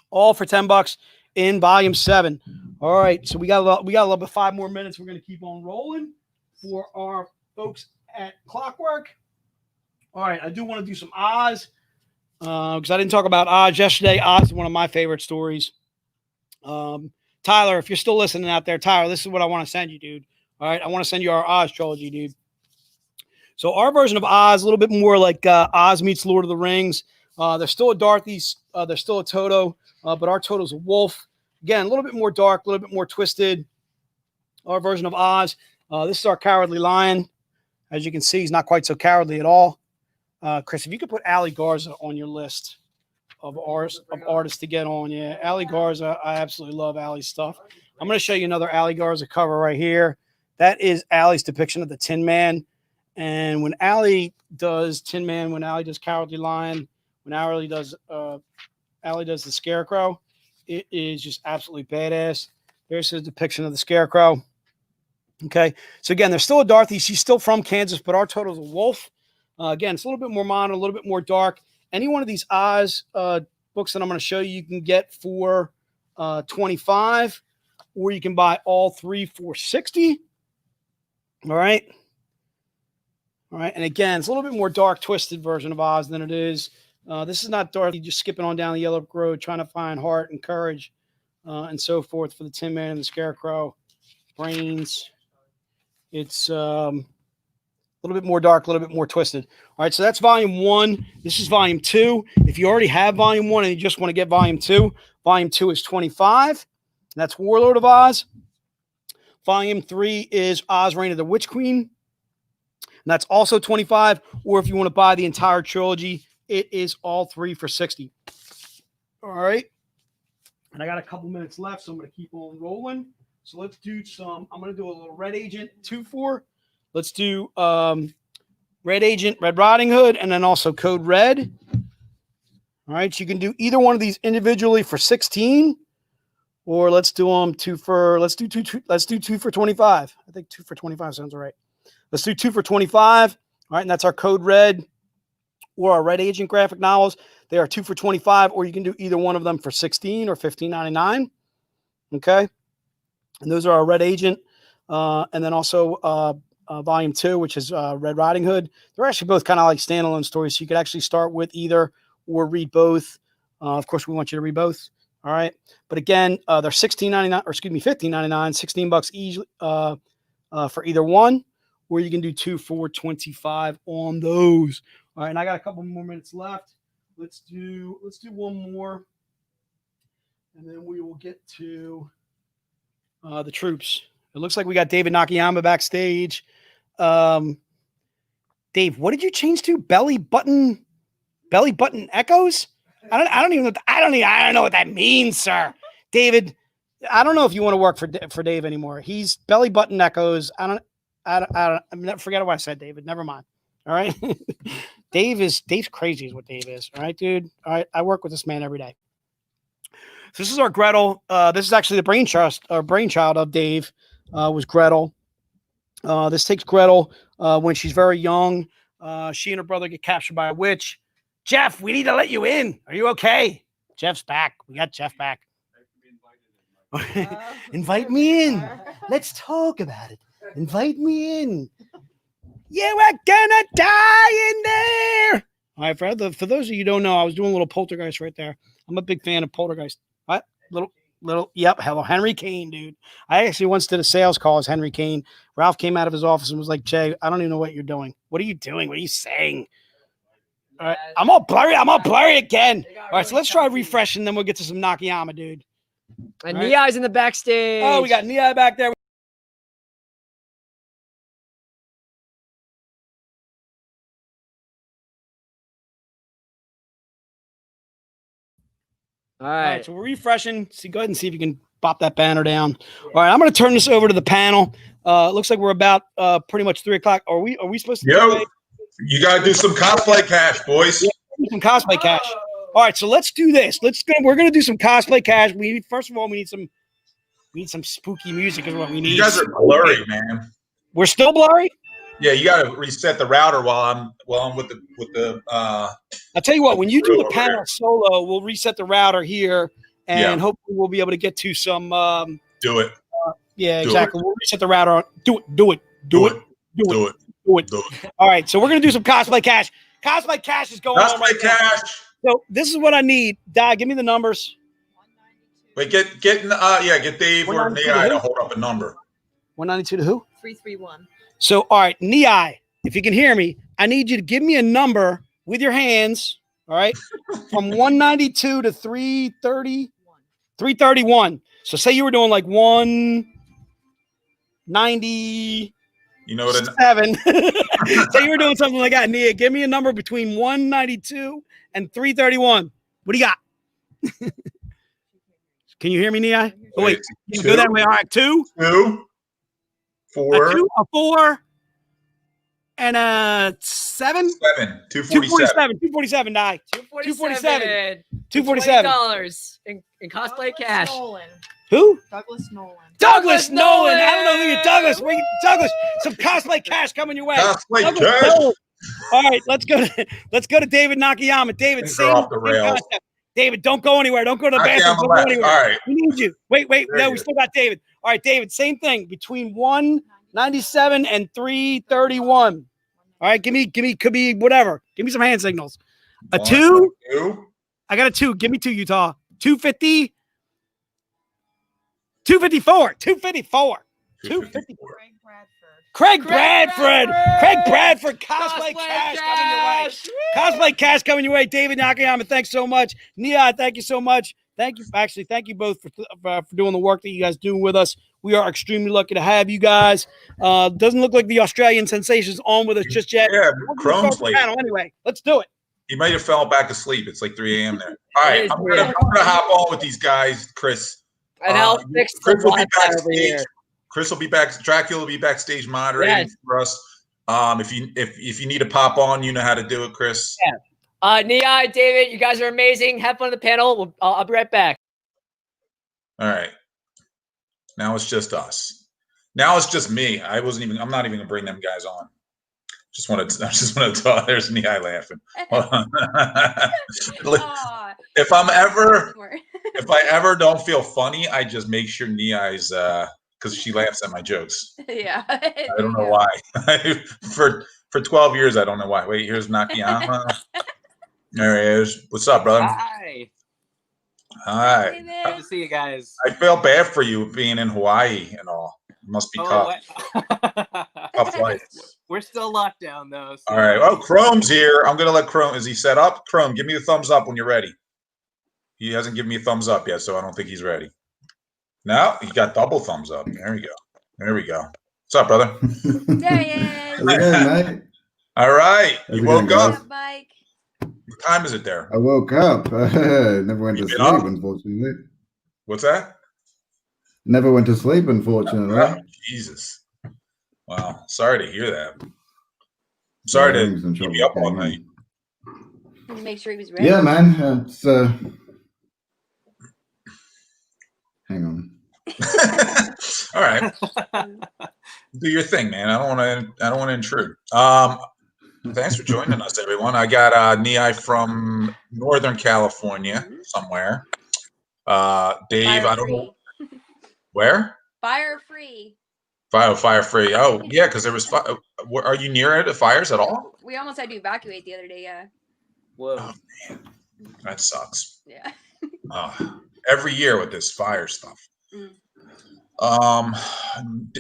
All for $10 in Volume 7. All right. So we got a little bit 5 more minutes. We're going to keep on rolling for our folks at Clockwork. All right. I do want to do some Oz because I didn't talk about Oz yesterday. Oz is one of my favorite stories. Tyler, if you're still listening out there, Tyler, this is what I want to send you, dude. All right, I want to send you our Oz trilogy, dude. So our version of Oz, a little bit more like Oz meets Lord of the Rings. There's still a Dorothy's, there's still a Toto, but our Toto's a wolf. Again, a little bit more dark, a little bit more twisted. Our version of Oz. This is our Cowardly Lion. As you can see, he's not quite so cowardly at all. Chris, if you could put Ali Garza on your list of artists to get on. Yeah, Ali Garza. I absolutely love Ali's stuff. I'm going to show you another Ali Garza cover right here. That is Ali's depiction of the Tin Man. And when Ali does Tin Man, when Ali does Cowardly Lion, when Ali does the Scarecrow, it is just absolutely badass. There's his depiction of the Scarecrow. Okay, so again, there's still a Dorothy. She's still from Kansas, but our Toto's a wolf. Again, it's a little bit more modern, a little bit more dark. Any one of these Oz books that I'm going to show you, you can get for $25, or you can buy all three for $60. All right. All right. And again, it's a little bit more dark, twisted version of Oz than it is. This is not Dorothy just skipping on down the yellow brick road, trying to find heart and courage and so forth for the Tin Man and the Scarecrow. Brains. It's a little bit more dark, a little bit more twisted. All right, so that's volume 1. This is volume 2. If you already have volume 1 and you just want to get volume 2 is $25. That's Warlord of Oz. Volume 3 is Oz Reign of the Witch Queen. And that's also $25. Or if you want to buy the entire trilogy, it is all three for $60. All right. And I got a couple minutes left, so I'm going to keep on rolling. So let's do some, I'm going to do a little Red Agent 2-4. Let's do Red Agent, Red Riding Hood, and then also Code Red. All right. So you can do either one of these individually for $16. Or let's do them two for 25. I think 2 for 25 sounds all right. Let's do 2 for 25. All right, and that's our Code Red or our Red Agent graphic novels. They are 2 for 25, or you can do either one of them for $16 or $15.99. Okay, and those are our Red Agent, and then also Volume 2, which is Red Riding Hood. They're actually both kind of like standalone stories, so you could actually start with either or read both. Of course, we want you to read both. All right. But again, they're $16.99, or excuse me, $15.99, $16 each for either one, or you can do 2 for 25 on those. All right. And I got a couple more minutes left. Let's do one more. And then we will get to the troops. It looks like we got David Nakayama backstage. Dave, what did you change to? Belly button echoes? I don't even know what that means, sir. David, I don't know if you want to work for Dave anymore. He's belly button echoes. I forget what I said, David. Never mind. All right. Dave's crazy is what Dave is. All right, dude. All right. I work with this man every day. So this is our Gretel. This is actually the brainchild of Dave, was Gretel. This takes Gretel when she's very young. She and her brother get captured by a witch. Jeff, we need to let you in. Are you okay? Jeff's back. We got Jeff back. Invite me in. Let's talk about it. Invite me in. You are gonna die in there. All right, for those of you who don't know, I was doing a little Poltergeist right there. I'm a big fan of Poltergeist. What? Little. Yep. Hello, Henry Kane, dude. I actually once did a sales call as Henry Kane. Ralph came out of his office and was like, Jay, I don't even know what you're doing. What are you doing? What are you saying? All right, I'm all blurry again. All right, so let's try refreshing, then we'll get to some Nakayama, dude. And Niai's in the backstage. Oh, we got Niai back there. All All right. right, so we're refreshing. Go ahead and see if you can pop that banner down. All right, I'm going to turn this over to the panel. It looks like we're about pretty much 3 o'clock. Are we supposed to? Yo, you got to do some cosplay cash, boys. Yeah, some cosplay cash. All right, so let's do this. We're going to do some cosplay cash. First of all, we need some spooky music is what we need. You guys are blurry, man. We're still blurry? Yeah, you got to reset the router while I'm with the. I'll tell you what. When you do the panel solo, we'll reset the router here, and hopefully we'll be able to get to some. Do it. Yeah, exactly. We'll reset the router. Do it. All right, so we're gonna do some cosplay cash. Cosplay cash is going on. Cosplay cash. So this is what I need. Di, give me the numbers. Wait, get Dave or Niai to hold up a number. 192 to who? 331. So, all right, Nei, if you can hear me, I need you to give me a number with your hands, all right, from 192 to 330, 331. So say you were doing like 197. You know what? Say you were doing something like that. Nia, give me a number between 192 and 331. What do you got? Can you hear me, Nia? Oh, wait, you go that way. All right, 2, 4, a 4, and a 7. 247. 247, Nye. 247. 247. $20 in cosplay cash. Nolan. Who? Douglas Nolan. Douglas Nolan. I don't know who you're Douglas. Douglas, some cosplay cash coming your way. Cosplay Douglas cash. Nolan. All right, let's go to David Nakayama. David, Things same are off the rails. concept. David, don't go anywhere. Don't go to the Nakayama bathroom. Don't go left. anywhere. All right. We need you. Wait. Very No, we good. still got David. All right, David, same thing between 197 and 331. All right, give me, could be whatever. Give me some hand signals. A 2. 2. I got a 2. Give me 2, Utah. 250. 254. 254. 254. Craig Bradford. Craig Bradford. Cosplay cash coming your way. Cosplay cash coming your way. David Nakayama, thanks so much. Nia, thank you so much. Thank you. Actually, thank you both for doing the work that you guys do with us. We are extremely lucky to have you guys. Doesn't look like the Australian sensation's on with us just yet. Yeah, We'll Chrome's late. Anyway, let's do it. He might have fell back asleep. It's like 3 a.m. there. All right, I'm gonna hop on with these guys, Chris. And I'll fix the Chris will be Wi-Fi over backstage. here. Chris will be back. Dracula will be backstage moderating for us. If you need to pop on, you know how to do it, Chris. Yeah. Nia, David, you guys are amazing. Have fun on the panel. I'll be right back. All right. Now it's just us. Now it's just me. I'm not even gonna bring them guys on. I just want to talk. There's Nia laughing. If I ever don't feel funny, I just make sure Nia's because she laughs at my jokes. Yeah. I don't know why. For 12 years, I don't know why. Wait, here's Nakayama. There he is. What's up, brother? Hi. Hi. Good to see you guys. I feel bad for you being in Hawaii and all. It must be tough. Tough life. We're still locked down though. So. All right. Oh, Chrome's here. I'm gonna let Chrome. Is he set up? Chrome, give me a thumbs up when you're ready. He hasn't given me a thumbs up yet, so I don't think he's ready. No, he got double thumbs up. There we go. There we go. What's up, brother? There he is. How's it going, mate? All right. How's You it woke going, up. guys? Mike. What time is it there? I woke up. Never went to You been sleep, up? unfortunately. What's that? Never went to sleep, unfortunately. Oh, Jesus. Wow. Sorry to hear that. I'm sorry to keep you up all night. Make sure he was ready. Yeah, man. It's hang on. All right. Do your thing, man. I don't want to intrude. Thanks for joining us, everyone. I got Nei from Northern California somewhere. Dave, Fire I don't free. know where. Fire free. Fire free. Oh, yeah, because there was fire. Are you near the fires at all? We almost had to evacuate the other day. Yeah. Whoa. Oh, man. That sucks. Yeah. Every year with this fire stuff. Mm.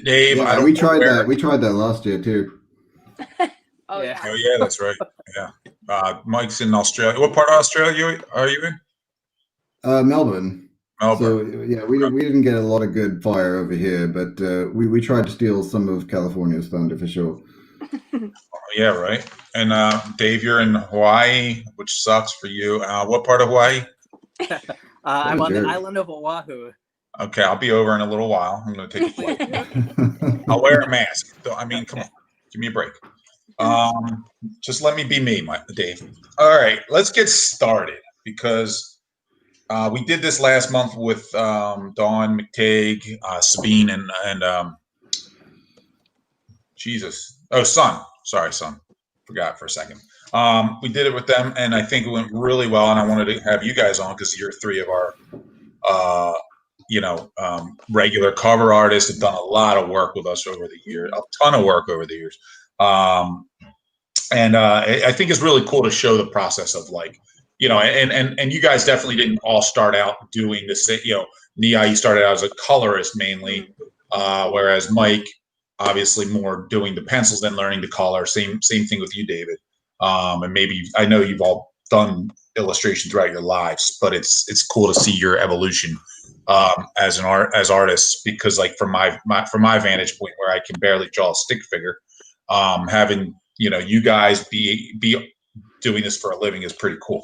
Dave, Yeah, I don't we know tried where- that. We tried that last year too. Oh Yeah. Oh yeah, that's right. Yeah. Mike's in Australia. What part of Australia are you in? Melbourne. Melbourne. So yeah, we didn't get a lot of good fire over here, but we tried to steal some of California's thunder for sure. Oh, yeah, right. And Dave, you're in Hawaii, which sucks for you. What part of Hawaii? I'm on the jerk. island of Oahu. Okay, I'll be over in a little while. I'm going to take a flight. I'll wear a mask. I mean, come on, give me a break. Just let me be me, Dave. All right, let's get started because we did this last month with Dawn McTague, Sabine, and Jesus. Oh, Son. Sorry, Son. Forgot for a second. We did it with them, and I think it went really well. And I wanted to have you guys on because you're three of our, regular cover artists. Have done a lot of work with us over the years, a ton of work over the years. And I think it's really cool to show the process of like, and you guys definitely didn't all start out doing this. Nia, you started out as a colorist mainly. Whereas Mike, obviously more doing the pencils than learning to color. Same thing with you, David. And maybe I know you've all done illustration throughout your lives, but it's cool to see your evolution as artists, because like from my vantage point where I can barely draw a stick figure, having you guys be doing this for a living is pretty cool.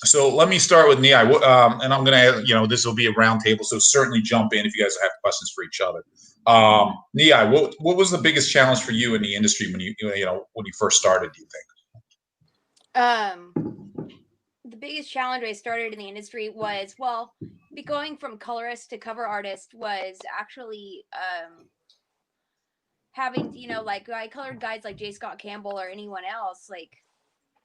So let me start with Nia, and I'm gonna this will be a round table, so certainly jump in if you guys have questions for each other. Nia, what was the biggest challenge for you in the industry when you first started, do you think? The biggest challenge I started in the industry was, going from colorist to cover artist was actually having, like I colored guys like J. Scott Campbell or anyone else, like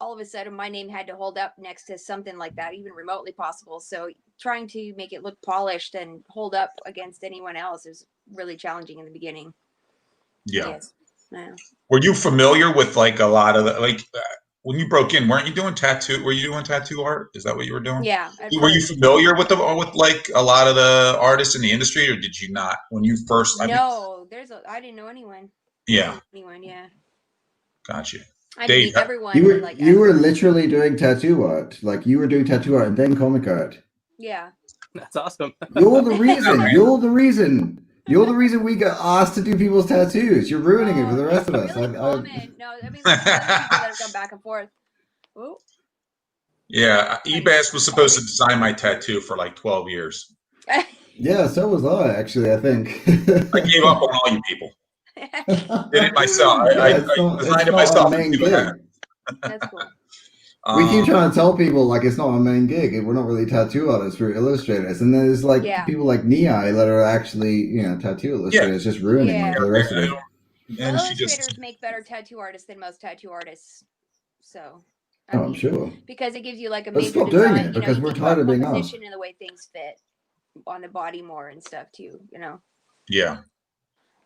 all of a sudden my name had to hold up next to something like that, even remotely possible. So trying to make it look polished and hold up against anyone else is really challenging in the beginning. Yeah. Yes. Yeah. Were you familiar with like a lot of the, when you broke in, weren't you doing tattoo? Were you doing tattoo art? Is that what you were doing? Yeah. Were you familiar with like a lot of the artists in the industry, or did you not when you first? I didn't know anyone. Yeah. Yeah. Gotcha. I didn't meet everyone. You were literally doing tattoo art. Like you were doing tattoo art and then comic art. Yeah. That's awesome. You're the reason. You're the reason. You're the reason we got asked to do people's tattoos. You're ruining it for the rest of us. Really common. No, I mean, like, other people that have gone back and forth. Ooh. Yeah, EBAS was supposed to design my tattoo for like 12 years. Yeah, so was I, actually, I think. I gave up on all you people. Did it myself. I designed it myself. That's cool. We keep trying to tell people like it's not our main gig. We're not really tattoo artists. We're illustrators, and there's like people like Nia that are actually tattoo illustrators, just ruining it for the rest of it. And illustrators make better tattoo artists than most tattoo artists. So. I'm sure. Because it gives you like a Let's major stop design, doing it because we're tired of being asked. and the way things fit on the body more and stuff too. Yeah.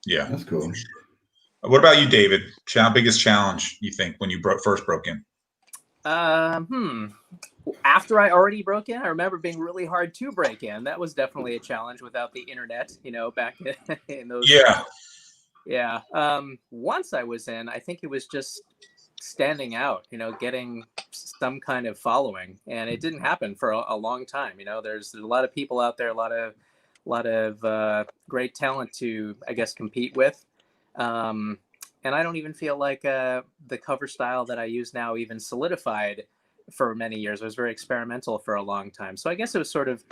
That's cool. What about you, David? Biggest challenge you think when you first broke in? After I already broke in, I remember being really hard to break in. That was definitely a challenge without the internet, back in those days. Yeah. Once I was in, I think it was just standing out, getting some kind of following, and it didn't happen for a long time. There's a lot of people out there, a lot of great talent to, I guess, compete with. And I don't even feel like the cover style that I use now even solidified for many years. I was very experimental for a long time. So I guess it was sort of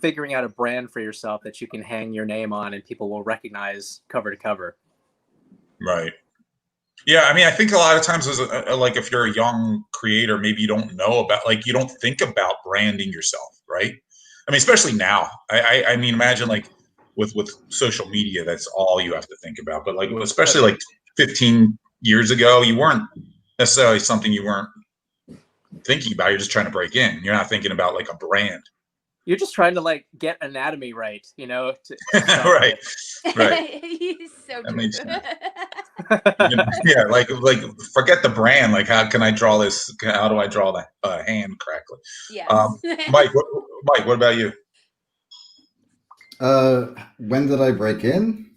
figuring out a brand for yourself that you can hang your name on and people will recognize cover to cover. Right. Yeah, I mean, I think a lot of times, like if you're a young creator, maybe you don't know about, you don't think about branding yourself, right? I mean, especially now. I mean, imagine like with social media, that's all you have to think about. But especially like 15 years ago, you weren't necessarily something you weren't thinking about. You're just trying to break in. You're not thinking about like a brand. You're just trying to get anatomy right, Right. He's so that true. makes sense. Yeah, like forget the brand. Like, how can I draw this? How do I draw that hand correctly? Yes. Mike, what about you? When did I break in?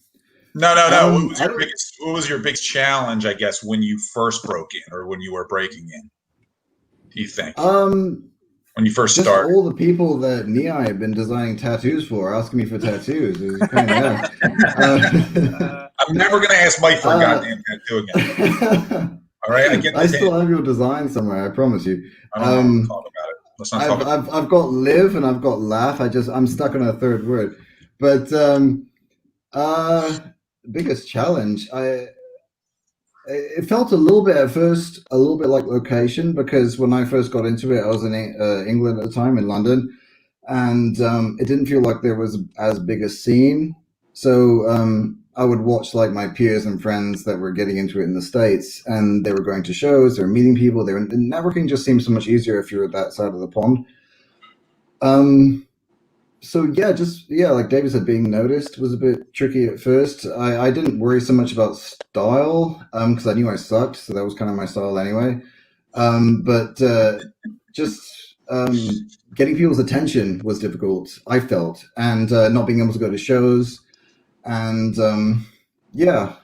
No. What was your biggest challenge, I guess, when you first broke in or when you were breaking in? Do you think? When you first started? All the people that Nia have been designing tattoos for asking me for tattoos. It was kind of I'm never going to ask Mike for a goddamn tattoo again. All right? I still have your design somewhere, I promise you. I don't know. Talk about it. Let's not talk about it. I've got live and I've got laugh. I'm stuck on a third word. But biggest challenge, it felt a little bit at first, a little bit like location, because when I first got into it, I was in England at the time, in London, and it didn't feel like there was as big a scene. So I would watch like my peers and friends that were getting into it in the States, and they were going to shows, they were meeting people, networking just seems so much easier if you're at that side of the pond. So like David said, being noticed was a bit tricky at first. I didn't worry so much about style because I knew I sucked, so that was kind of my style anyway. But getting people's attention was difficult, I felt, and not being able to go to shows. And yeah,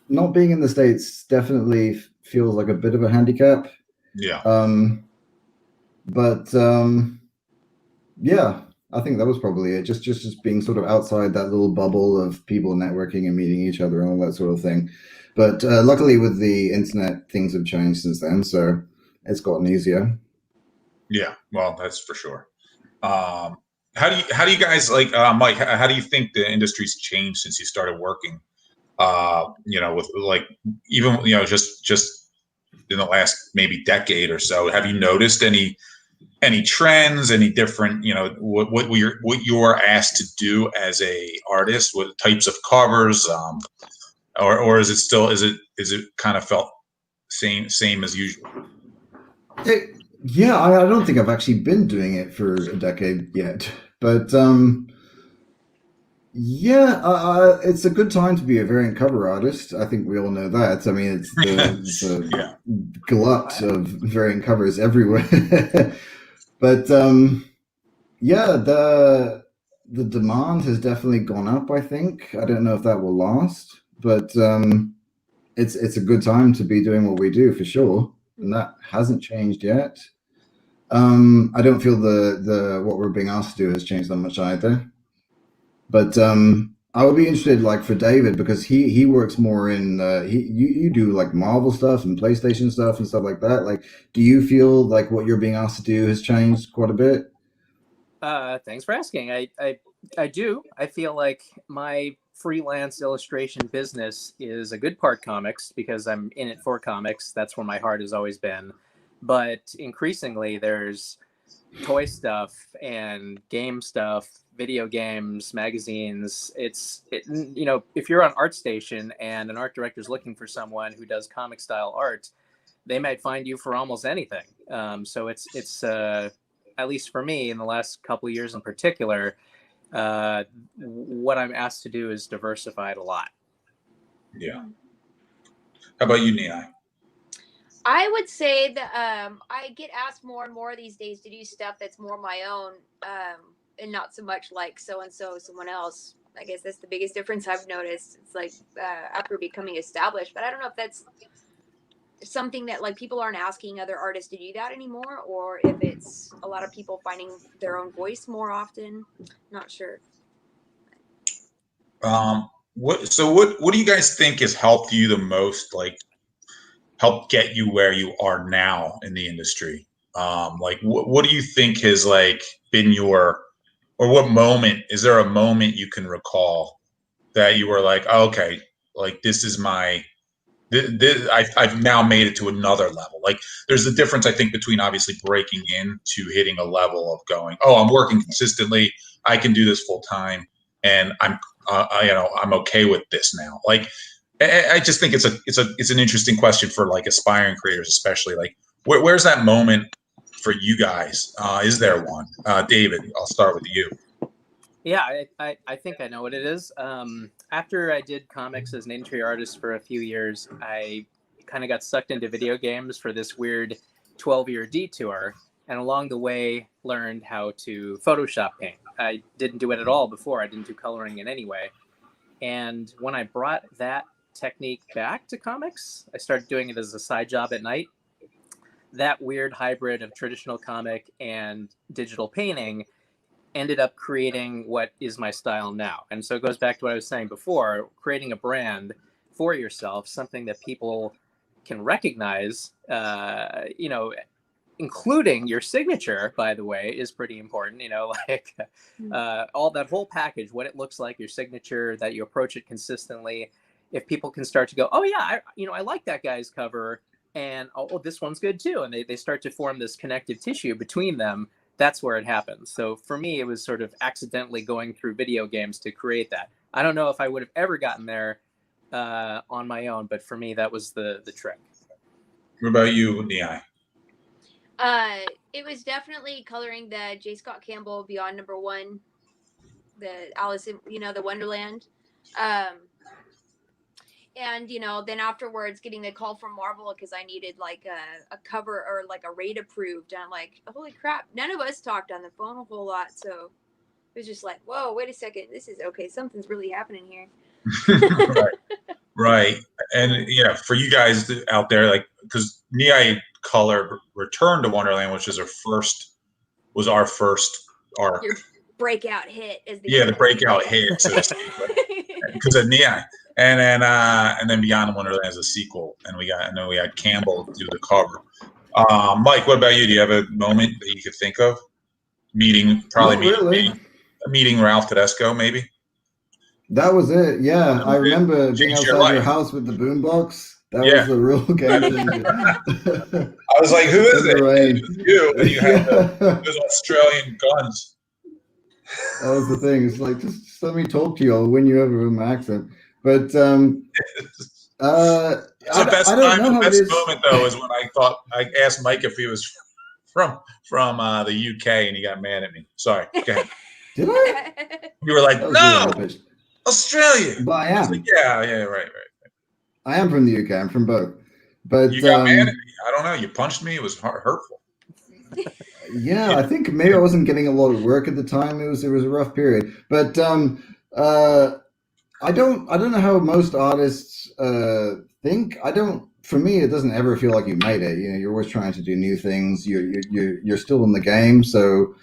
not being in the States definitely feels like a bit of a handicap. Yeah. But yeah, I think that was probably it. Just being sort of outside that little bubble of people networking and meeting each other and all that sort of thing. But luckily, with the internet, things have changed since then, so it's gotten easier. Yeah, well, that's for sure. How do you guys like, Mike? How do you think the industry's changed since you started working? With like even just in the last maybe decade or so, have you noticed any trends, any different, what you're asked to do as a artist, what types of covers, or is it kind of felt same as usual? Yeah, I don't think I've actually been doing it for a decade yet, but yeah, it's a good time to be a variant cover artist. I think we all know that. I mean, it's the Yeah. glut of variant covers everywhere. But yeah, the demand has definitely gone up, I think. I don't know if that will last, but it's a good time to be doing what we do for sure, and that hasn't changed yet. I don't feel the what we're being asked to do has changed that much either. But I would be interested, like for David, because he works more in you do like Marvel stuff and PlayStation stuff and stuff like that. Like, do you feel like what you're being asked to do has changed quite a bit? Thanks for asking. I do. I feel like my freelance illustration business is a good part comics because I'm in it for comics. That's where my heart has always been. But increasingly, there's toy stuff and game stuff, video games, magazines. If you're on ArtStation and an art director is looking for someone who does comic style art, they might find you for almost anything. So it's at least for me in the last couple of years in particular, what I'm asked to do is diversified a lot. Yeah. How about you, Nia? I would say that I get asked more and more these days to do stuff that's more my own, and not so much like so and so someone else. I guess that's the biggest difference I've noticed. It's like after becoming established, but I don't know if that's something that like people aren't asking other artists to do that anymore, or if it's a lot of people finding their own voice more often. Not sure. What do you guys think has helped you the most, like help get you where you are now in the industry? Like what do you think has like been or what moment, is there a moment you can recall that you were like, oh, okay, like this is I've now made it to another level. Like there's a difference, I think, between obviously breaking in to hitting a level of going, oh, I'm working consistently, I can do this full time, and I'm okay with this now. Like I just think it's an interesting question for like aspiring creators, especially like where's that moment for you guys? Is there one? David, I'll start with you. Yeah, I think I know what it is. After I did comics as an entry artist for a few years, I kind of got sucked into video games for this weird 12-year detour, and along the way learned how to Photoshop paint. I didn't do it at all before. I didn't do coloring in any way. And when I brought that technique back to comics, I started doing it as a side job at night. That weird hybrid of traditional comic and digital painting ended up creating what is my style now. And so it goes back to what I was saying before, creating a brand for yourself, something that people can recognize, including your signature, by the way, is pretty important, like all that whole package, what it looks like, your signature, that you approach it consistently. If people can start to go, oh yeah, I like that guy's cover, and oh, this one's good too. And they start to form this connective tissue between them. That's where it happens. So for me, it was sort of accidentally going through video games to create that. I don't know if I would have ever gotten there on my own, but for me, that was the trick. What about you, Nia? It was definitely coloring the J. Scott Campbell Beyond #1, the Alice in, the Wonderland. And then afterwards getting the call from Marvel because I needed like a cover or like a raid approved, and I'm like, holy crap, none of us talked on the phone a whole lot, so was just like, whoa, wait a second, this is okay. Something's really happening here. Right. Right. And yeah, for you guys out there, like, because Nia Color returned to Wonderland, which is our first arc. Your breakout hit is the breakout hit, so because of Nia. And then Beyond Wonderland is a sequel, and we had Campbell do the cover. Mike, what about you? Do you have a moment that you could think of? Meeting Ralph Tedesco, maybe? That was it. Yeah, I remember being outside your house with the boombox. That was the real game changer. I was like, "Who is it?" It was you. And you had those Australian guns. That was the thing. It's like, just let me talk to you. I'll win you over with my accent. But it's the best time. The best moment though is when I asked Mike if he was from the UK, and he got mad at me. Sorry. Go ahead. Did I? You were like, no, Australia. But I am. Like, yeah, right. I am from the UK. I'm from both. But you got mad at me. I don't know. You punched me. It was hurtful. Yeah, I think maybe I wasn't getting a lot of work at the time. It was a rough period. But I don't know how most artists think. For me, it doesn't ever feel like you made it. You know, you're always trying to do new things. You're still in the game, so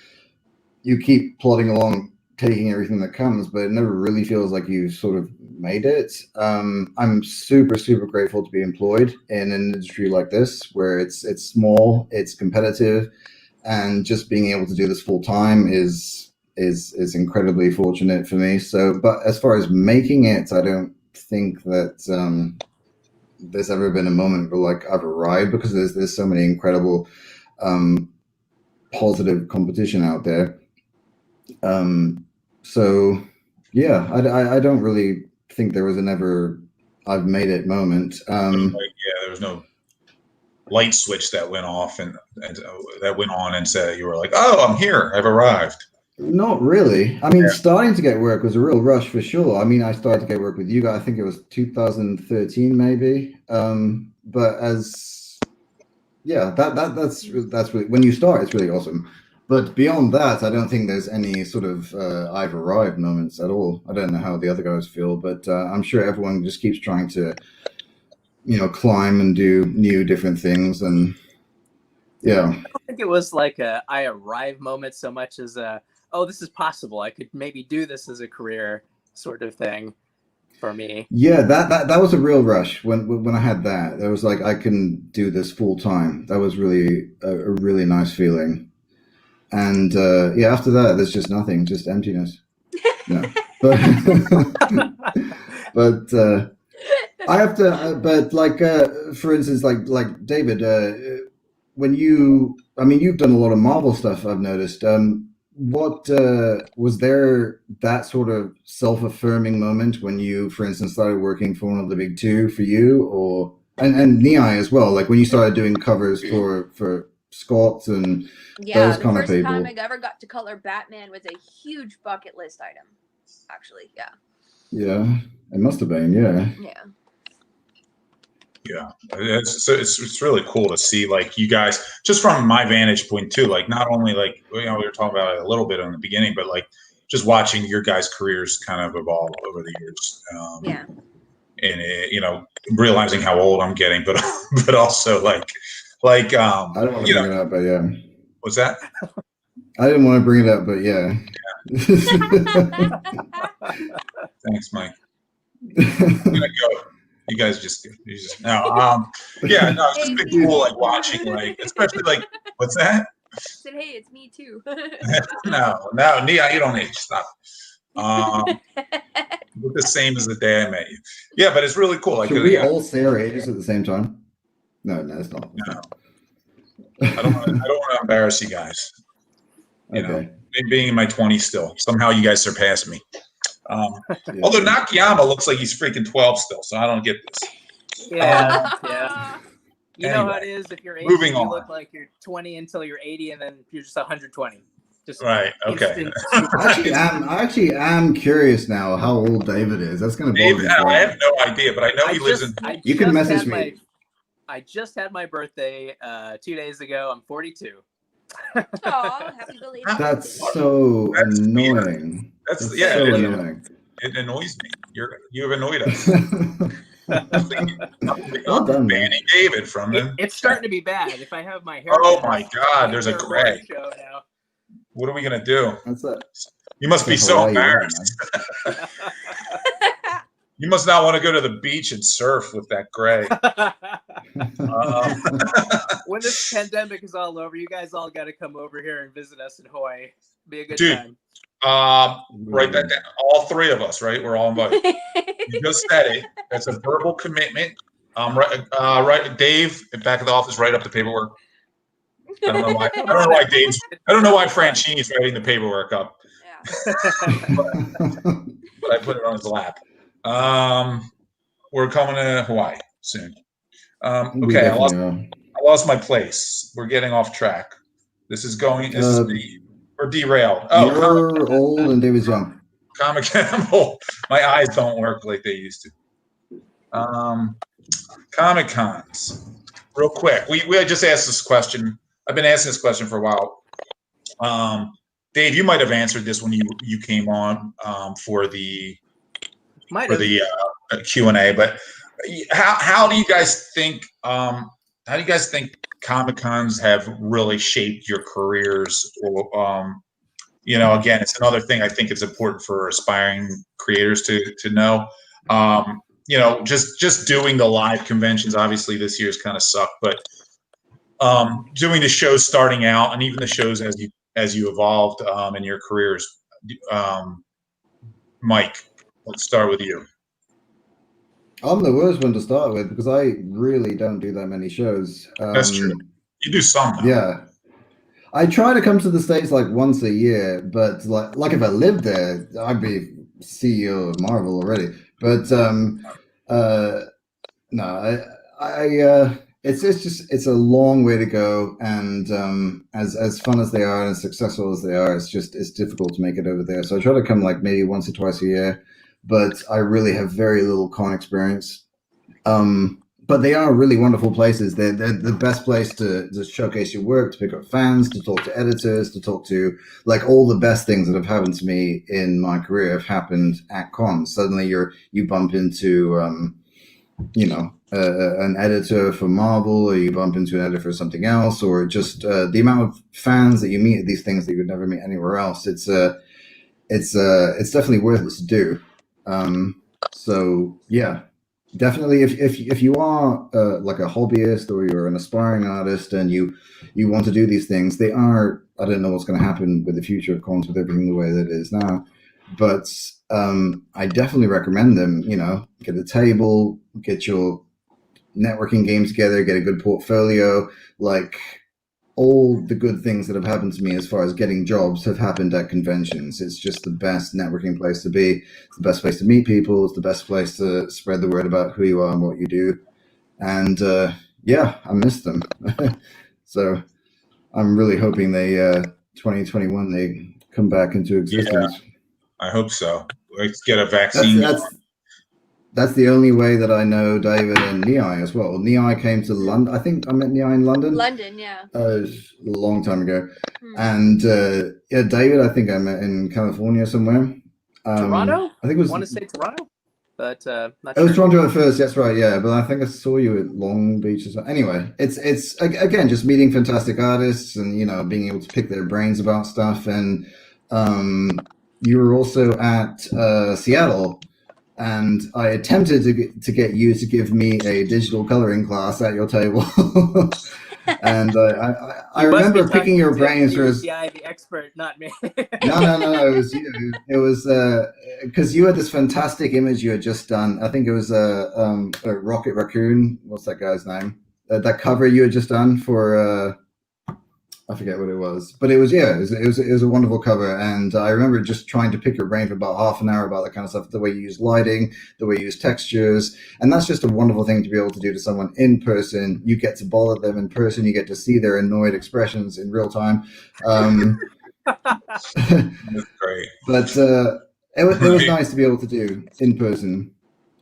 you keep plodding along, taking everything that comes, but it never really feels like you sort of made it. I'm super, super grateful to be employed in an industry like this, where it's small, it's competitive, and just being able to do this full time is incredibly fortunate for me. So, but as far as making it, I don't think that there's ever been a moment where like I've arrived, because there's so many incredible positive competition out there. So yeah, I don't really think there was an ever I've made it moment. There was no light switch that went off and that went on and said you were like, oh, I'm here, I've arrived. Not really. I mean, starting to get work was a real rush for sure. I mean, I started to get work with you guys, I think it was 2013 maybe. But that's really, when you start, it's really awesome. But beyond that, I don't think there's any sort of I've arrived moments at all. I don't know how the other guys feel, but I'm sure everyone just keeps trying to, climb and do new, different things. And yeah. I don't think it was like a I arrived moment so much as oh, this is possible. I could maybe do this as a career sort of thing for me. Yeah, that was a real rush when I had that. It was like, I can do this full time. That was really a really nice feeling. And after that, there's just nothing, just emptiness. No, but I have to. But like, for instance, like David, you've done a lot of Marvel stuff, I've noticed. What was there that sort of self-affirming moment when you, for instance, started working for one of the big two for you, or and Nia as well? Like when you started doing covers for Scott and those kind of people. The first time I ever got to color Batman was a huge bucket list item, actually. Yeah. Yeah, it must have been. Yeah. Yeah. Yeah, it's really cool to see, like, you guys, just from my vantage point too, like not only like we were talking about it a little bit in the beginning, but like just watching your guys' careers kind of evolve over the years. And realizing how old I'm getting, but also like I don't want to bring it up, but yeah. What's that? I didn't want to bring it up, but yeah. Thanks, Mike. I'm gonna go. You guys just no. It's just been cool, like watching, like, especially like, what's that? I said, hey, it's me too. no, Nia, you don't need to stop. Look the same as the day I met you. Yeah, but it's really cool. Like, should we all say our ages at the same time? No, it's not. No. I don't want to embarrass you guys. Being in my 20s still. Somehow you guys surpassed me. Although Nakayama looks like he's freaking 12 still, so I don't get this. Yeah. You know how it is. If you're 80, moving on. You look like you're 20 until you're 80, and then you're just 120. Just right. Okay. I actually am curious now how old David is. That's going to bother me. I have no idea, but I know he lives in. You can message me. I just had my birthday 2 days ago. I'm 42. Oh, happy belated. That's so That's weird. annoying. That's yeah, so it, annoying. it annoys me. You've annoyed us. Well done, man. Banning David from them. It's starting to be bad. If I have my hair. Oh my God! There's a They're gray. show now. What are we gonna do? That's it. You must be That's so Hawaii, embarrassed. You must not want to go to the beach and surf with that gray. When this pandemic is all over, you guys all got to come over here and visit us in Hawaii. Be a good Dude, time. Write that down. All three of us, right? We're all invited. You just said it. That's a verbal commitment. Right, Dave, back of the office, write up the paperwork. I don't know why. I don't know why Dave's. I don't know why Francini's writing the paperwork up. But I put it on his lap. We're coming to Hawaii soon. Okay, I lost my place. We're getting off track. This is going. We're derailed. Oh, you're old and David's young. Comic-Con. My eyes don't work like they used to. Comic-Cons. Real quick. We just asked this question. I've been asking this question for a while. Dave, you might have answered this when you came on for the Q&A. But how do you guys think? How do you guys think Comic-Cons have really shaped your careers? Or, again, it's another thing I think it's important for aspiring creators to know. Just doing the live conventions. Obviously, this year's kind of sucked, but doing the shows starting out, and even the shows as you evolved in your careers. Mike, let's start with you. I'm the worst one to start with because I really don't do that many shows. That's true. You do some, though. Yeah. I try to come to the States like once a year, but like if I lived there, I'd be CEO of Marvel already. But no, it's a long way to go, and as fun as they are and as successful as they are, it's difficult to make it over there. So I try to come like maybe once or twice a year, but I really have very little con experience. But they are really wonderful places. They're the best place to showcase your work, to pick up fans, to talk to editors, to talk to like all the best things that have happened to me in my career have happened at cons. Suddenly you bump into an editor for Marvel, or you bump into an editor for something else, or just the amount of fans that you meet at these things that you would never meet anywhere else. It's definitely worth it to do. So yeah. Definitely, if you are like a hobbyist or you're an aspiring artist and you want to do these things, they are. I don't know what's going to happen with the future of cons with everything the way that it is now, but I definitely recommend them. Get a table, get your networking game together, get a good portfolio. Like all the good things that have happened to me as far as getting jobs have happened at conventions. It's just the best networking place to be. It's the best place to meet people. It's the best place to spread the word about who you are and what you do. And yeah, I miss them. So I'm really hoping 2021, they come back into existence. Yeah, I hope so. Let's get a vaccine. That's the only way that I know David and Niai as well. Niai came to London. I think I met Niai in London. London, yeah. A long time ago. And yeah, David, I think I met in California somewhere. Toronto? I think it was. I want to say Toronto, but not it was Toronto at first. That's right. Yeah, but I think I saw you at Long Beach or something. Anyway, it's again just meeting fantastic artists and being able to pick their brains about stuff. And you were also at Seattle. And I attempted to get you to give me a digital coloring class at your table. And I remember picking your brains for the expert, not me. No, it was you. It was because you had this fantastic image you had just done. I think it was a Rocket Raccoon. What's that guy's name? That cover you had just done for I forget what it was, but it was a wonderful cover. And I remember just trying to pick your brain for about half an hour about that kind of stuff, the way you use lighting, the way you use textures. And that's just a wonderful thing to be able to do to someone in person. You get to bother them in person. You get to see their annoyed expressions in real time. That's great. But it was nice to be able to do in person.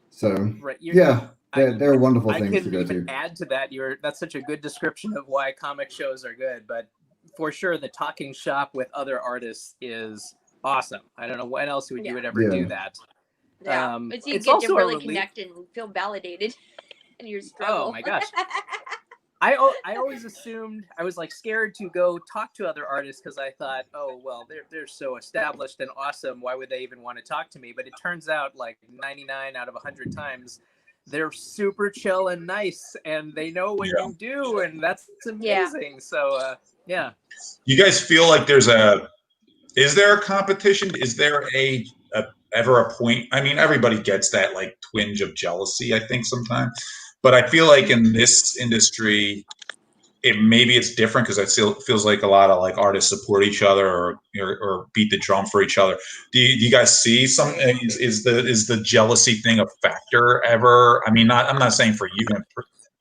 So right, yeah. They're wonderful things to go to. Add to that, that's such a good description of why comic shows are good. But for sure the talking shop with other artists is awesome. I don't know when else would you would ever Yeah. do that. Yeah, it's you it's get to also a really relief. connect and feel validated in your struggle. Oh my gosh. I always assumed, I was like scared to go talk to other artists because I thought, oh, well, they're so established and awesome. Why would they even want to talk to me? But it turns out like 99 out of 100 times, they're super chill and nice and they know what you do. And that's amazing. So, yeah. You guys feel like is there a competition? Is there ever a point? I mean, everybody gets that like twinge of jealousy, I think sometimes, but I feel like in this industry, maybe it's different because it feels like a lot of like artists support each other or beat the drum for each other. Do you guys see some? Is the jealousy thing a factor ever? I mean, I'm not saying for you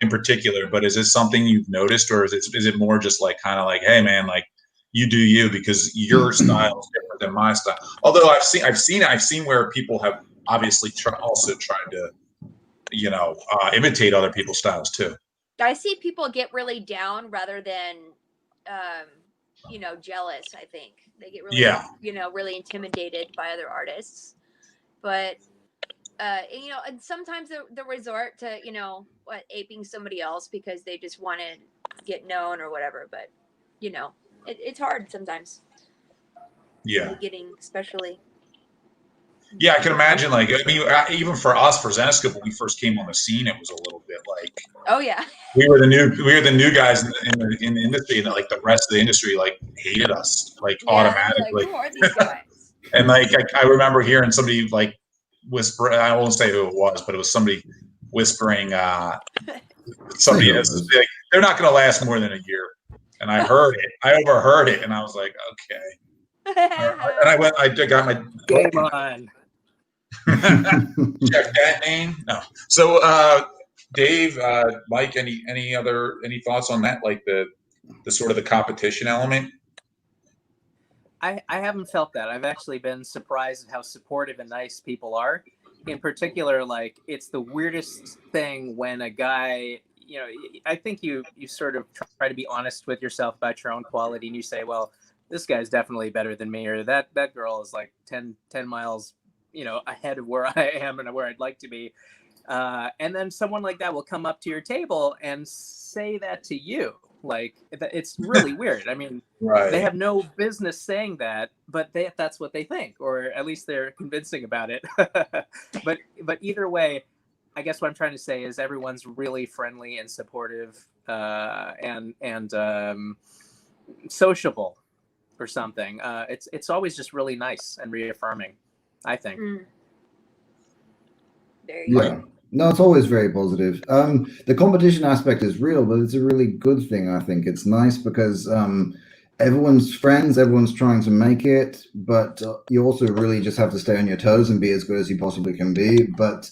in particular, but is it something you've noticed, or is it more just like kind of like, hey man, like you do you because your style is different than my style? Although I've seen where people have obviously also tried to, imitate other people's styles too. I see people get really down rather than, jealous. I think they get really, really intimidated by other artists. But, and sometimes they resort to, aping somebody else because they just want to get known or whatever. But, it's hard sometimes. Yeah. Getting especially. Yeah, I can imagine. Like, I mean, even for us, for Zenescope, when we first came on the scene, it was a little bit like, oh yeah, we were the new guys in the industry, and like the rest of the industry like hated us like automatically. Like, who are these guys? And like I remember hearing somebody like whisper. I won't say who it was, but it was somebody whispering. Somebody is like, they're not going to last more than a year. And I heard it. I overheard it, and I was like, okay. And I got my game on. Check that name. No. So, Dave, Mike, any thoughts on that? Like the sort of the competition element? I haven't felt that. I've actually been surprised at how supportive and nice people are. In particular, like it's the weirdest thing when a guy, I think you sort of try to be honest with yourself about your own quality, and you say, well, this guy's definitely better than me, or that girl is like 10 miles, ahead of where I am and where I'd like to be. And then someone like that will come up to your table and say that to you. Like, it's really weird. I mean, They have no business saying that, but that's what they think, or at least they're convincing about it. But either way, I guess what I'm trying to say is everyone's really friendly and supportive, and sociable or something. It's always just really nice and reaffirming, I think. No, it's always very positive. The competition aspect is real, but it's a really good thing. I think it's nice because everyone's friends, everyone's trying to make it, but you also really just have to stay on your toes and be as good as you possibly can be. But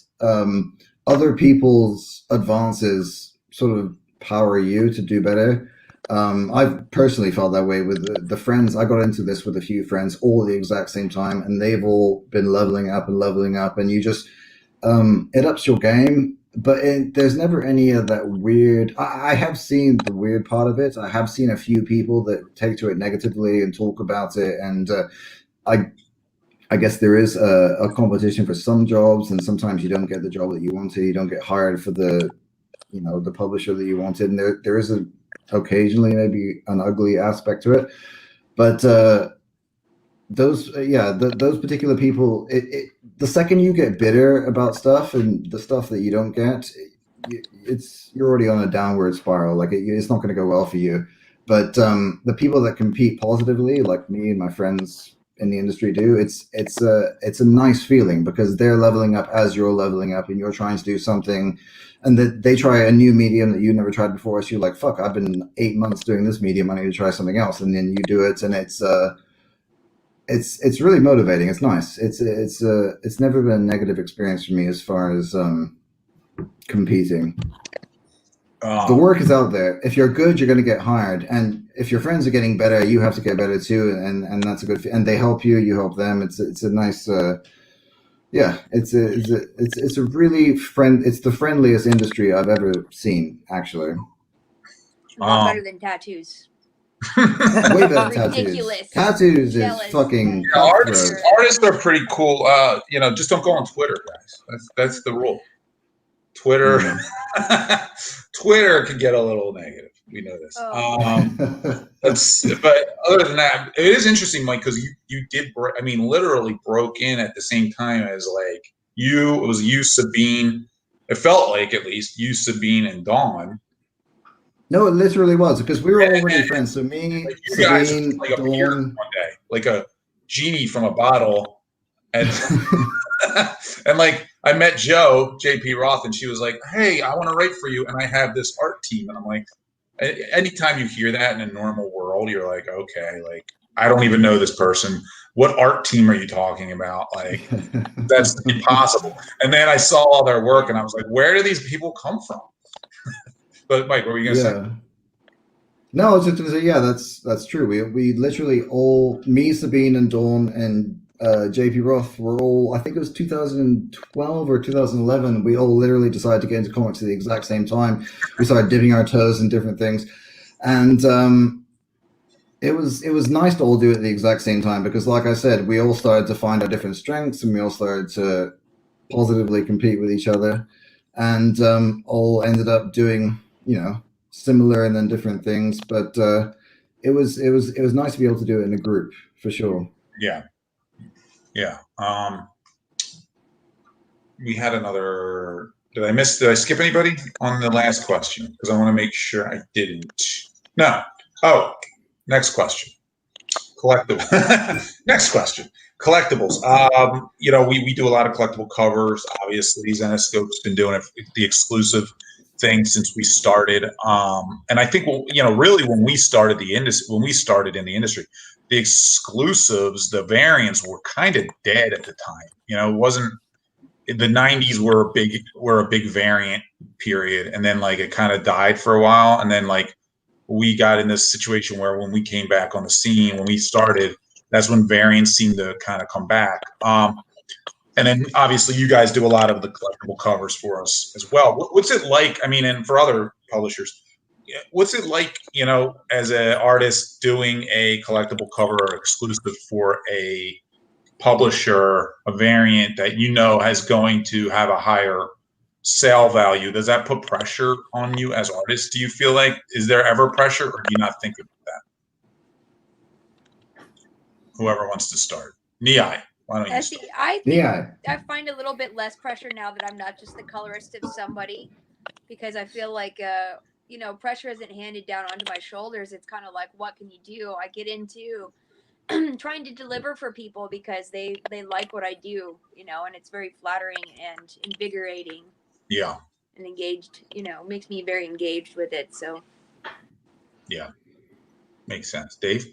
other people's advances sort of power you to do better. I've personally felt that way with the friends. I got into this with a few friends all at the exact same time, and they've all been leveling up, and you just it ups your game. But there's never any of that weird. I have seen the weird part of it. I have seen a few people that take to it negatively and talk about it, and I guess there is a competition for some jobs, and sometimes you don't get the job that you wanted. You don't get hired for the publisher that you wanted, and there is occasionally maybe an ugly aspect to it, but those particular people, the second you get bitter about stuff and the stuff that you don't get, you're already on a downward spiral. Like it's not going to go well for you. But the people that compete positively, like me and my friends in the industry do, it's a nice feeling because they're leveling up as you're leveling up, and you're trying to do something, and that they try a new medium that you never tried before. So you're like, fuck, I've been 8 months doing this medium, I need to try something else, and then you do it, and it's really motivating. It's nice. It's never been a negative experience for me as far as competing. The work is out there. If you're good, you're going to get hired, and if your friends are getting better, you have to get better too, and that's a good. And they help you, you help them. It's a nice. It's a really It's the friendliest industry I've ever seen, actually. Better than tattoos. Way better tattoos. Ridiculous. Tattoos is Jealous. fucking Yeah, artists, cutthroat. artists are pretty cool. Just don't go on Twitter, guys. That's the rule. Twitter, Twitter can get a little negative. We know this. Oh. But other than that, it is interesting, Mike, because you did. Literally broke in at the same time as like you. It was you, Sabine. It felt like at least you, Sabine, and Dawn. No, it literally was because we were already friends. So me, Like you guys Sabine, just, like appeared Dawn. one day, like a genie from a bottle, and and like I met JP Roth, and she was like, "Hey, I want to write for you, and I have this art team." And I'm like, anytime you hear that in a normal world, you're like, okay, like I don't even know this person. What art team are you talking about? Like that's impossible. And then I saw all their work, and I was like, where do these people come from? But Mike, what were you gonna say? No, I was just gonna say, yeah, that's true. We literally all, me, Sabine, and Dawn, and JP Roth were all, I think it was 2012 or 2011. We all literally decided to get into comics at the exact same time. We started dipping our toes in different things, and it was nice to all do it at the exact same time because, like I said, we all started to find our different strengths, and we all started to positively compete with each other, and all ended up doing, similar and then different things, but it was nice to be able to do it in a group for sure. Yeah. We had another. Did I skip anybody on the last question? Because I want to make sure I didn't. No. Oh, next question. Collectible. Next question. Collectibles. We do a lot of collectible covers. Obviously, Zenescope's been doing it, the exclusive thing since we started. And I think, really when we started in the industry, the exclusives, the variants were kind of dead at the time. It wasn't. The 90s were a big variant period, and then like it kind of died for a while, and then like we got in this situation where when we came back on the scene, when we started, that's when variants seemed to kind of come back. And then obviously you guys do a lot of the collectible covers for us as well. What's it like? And for other publishers, what's it like, as an artist doing a collectible cover or exclusive for a publisher, a variant that is going to have a higher sale value? Does that put pressure on you as artists? Do you feel like, is there ever pressure, or do you not think about that? Whoever wants to start. Nihai, why don't you start? I find a little bit less pressure now that I'm not just the colorist of somebody, because I feel like pressure isn't handed down onto my shoulders. It's kind of like, what can you do? I get into trying to deliver for people because they like what I do, and it's very flattering and invigorating. Yeah. And engaged, makes me very engaged with it. So. Yeah. Makes sense. Dave?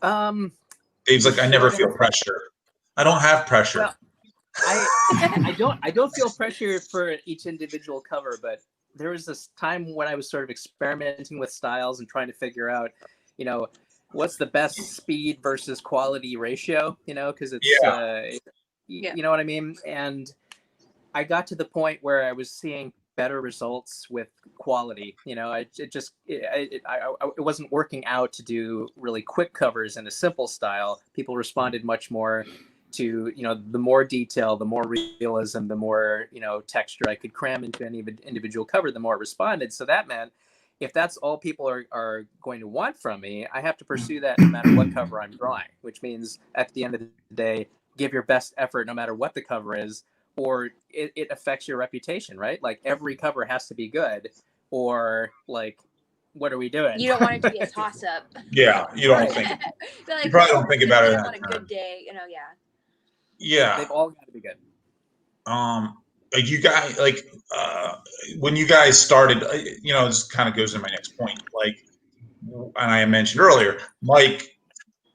Dave's like, I never feel pressure. I don't have pressure. Well, I don't feel pressure for each individual cover, but there was this time when I was sort of experimenting with styles and trying to figure out, what's the best speed versus quality ratio, because it's, you know what I mean? And I got to the point where I was seeing better results with quality. It wasn't working out to do really quick covers in a simple style. People responded much more to, the more detail, the more realism, the more, texture I could cram into any individual cover, the more it responded. So that meant if that's all people are going to want from me, I have to pursue that no matter what cover I'm drawing, which means at the end of the day, give your best effort no matter what the cover is, or it affects your reputation, right? Like every cover has to be good, or like, what are we doing? You don't want it to be a toss-up. Yeah, you don't think. Like, you probably don't think about it on a good day, yeah. Yeah. They've all got to be good. Like you guys, when you guys started, this kind of goes to my next point. Like, and I mentioned earlier, Mike,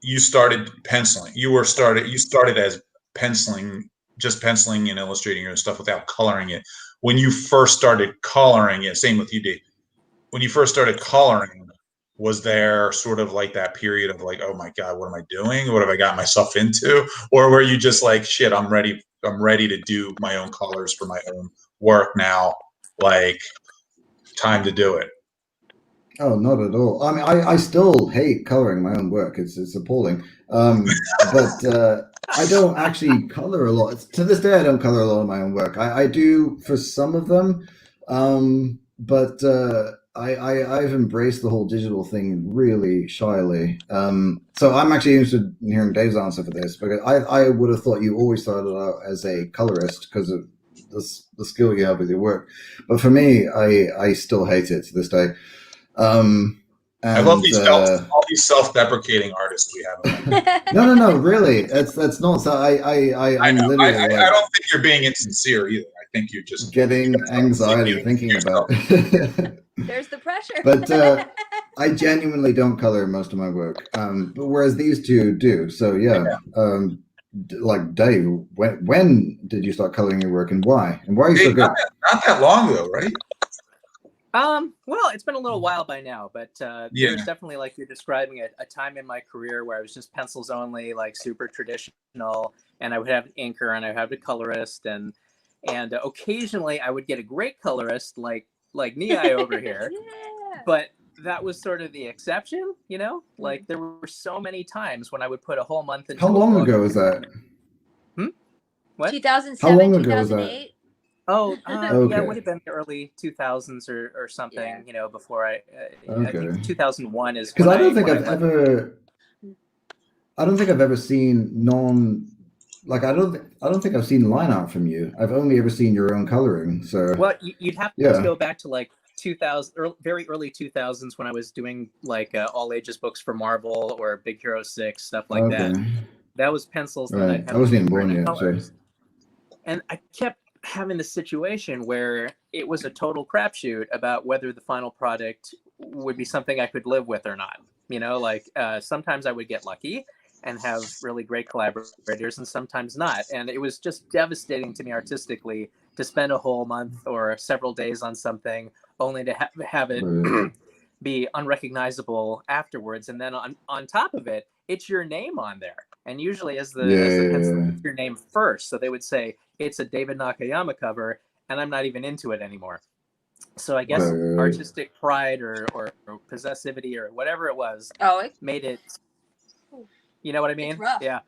you started penciling. You started as penciling, just penciling and illustrating your stuff without coloring it. When you first started coloring it, same with you, Dave. When you first started coloring, was there sort of like that period of like, oh my God, what am I doing? What have I got myself into? Or were you just like, shit, I'm ready to do my own colors for my own work now. Like, time to do it. Oh, not at all. I mean, I still hate coloring my own work. It's appalling. But I don't actually color a lot. To this day, I don't color a lot of my own work. I do for some of them, but I've embraced the whole digital thing really shyly. So I'm actually interested in hearing Dave's answer for this, because I would have thought you always started out as a colorist because of the skill you have with your work. But for me, I still hate it to this day. I love these all these self-deprecating artists we have. No, really, that's not. So I'm literally I don't think you're being insincere either. I think you're just getting anxiety thinking about it. There's the pressure. But I genuinely don't color most of my work. But whereas these two do. So yeah. Like Dave, when did you start coloring your work, and why? And why are you so good? Not that long ago, right? Well, it's been a little while by now, but there's definitely, like you're describing, a time in my career where I was just pencils only, like super traditional, and I would have an inker and I would have a colorist, and occasionally I would get a great colorist like Niai over here, but that was sort of the exception, you know? Like there were so many times when I would put a whole month into How long ago was that? What? 2007, How long ago 2008. was that? Oh, Okay. yeah, it would have been the early 2000s or something, Yeah. you know, before I Okay. think 2001 is Because when I don't think when I've went- ever. I don't think I've ever seen like I don't think I've seen line art from you. I've only ever seen your own coloring. So Well, you'd have to Yeah. go back to like 2000, very early 2000s, when I was doing like all ages books for Marvel or Big Hero 6, stuff like that. That was pencils that Right. I'd I wasn't even have born in yet, colors. And I kept having the situation where it was a total crapshoot about whether the final product would be something I could live with or not. You know, like sometimes I would get lucky and have really great collaborators, and sometimes not. And it was just devastating to me artistically to spend a whole month or several days on something only to have it be unrecognizable afterwards. And then on top of it, it's your name on there. And usually as the pencil, it's your name first. So they would say, it's a David Nakayama cover, and I'm not even into it anymore. So I guess artistic pride or possessivity or whatever it was made it, you know what I mean? It's rough. Yeah.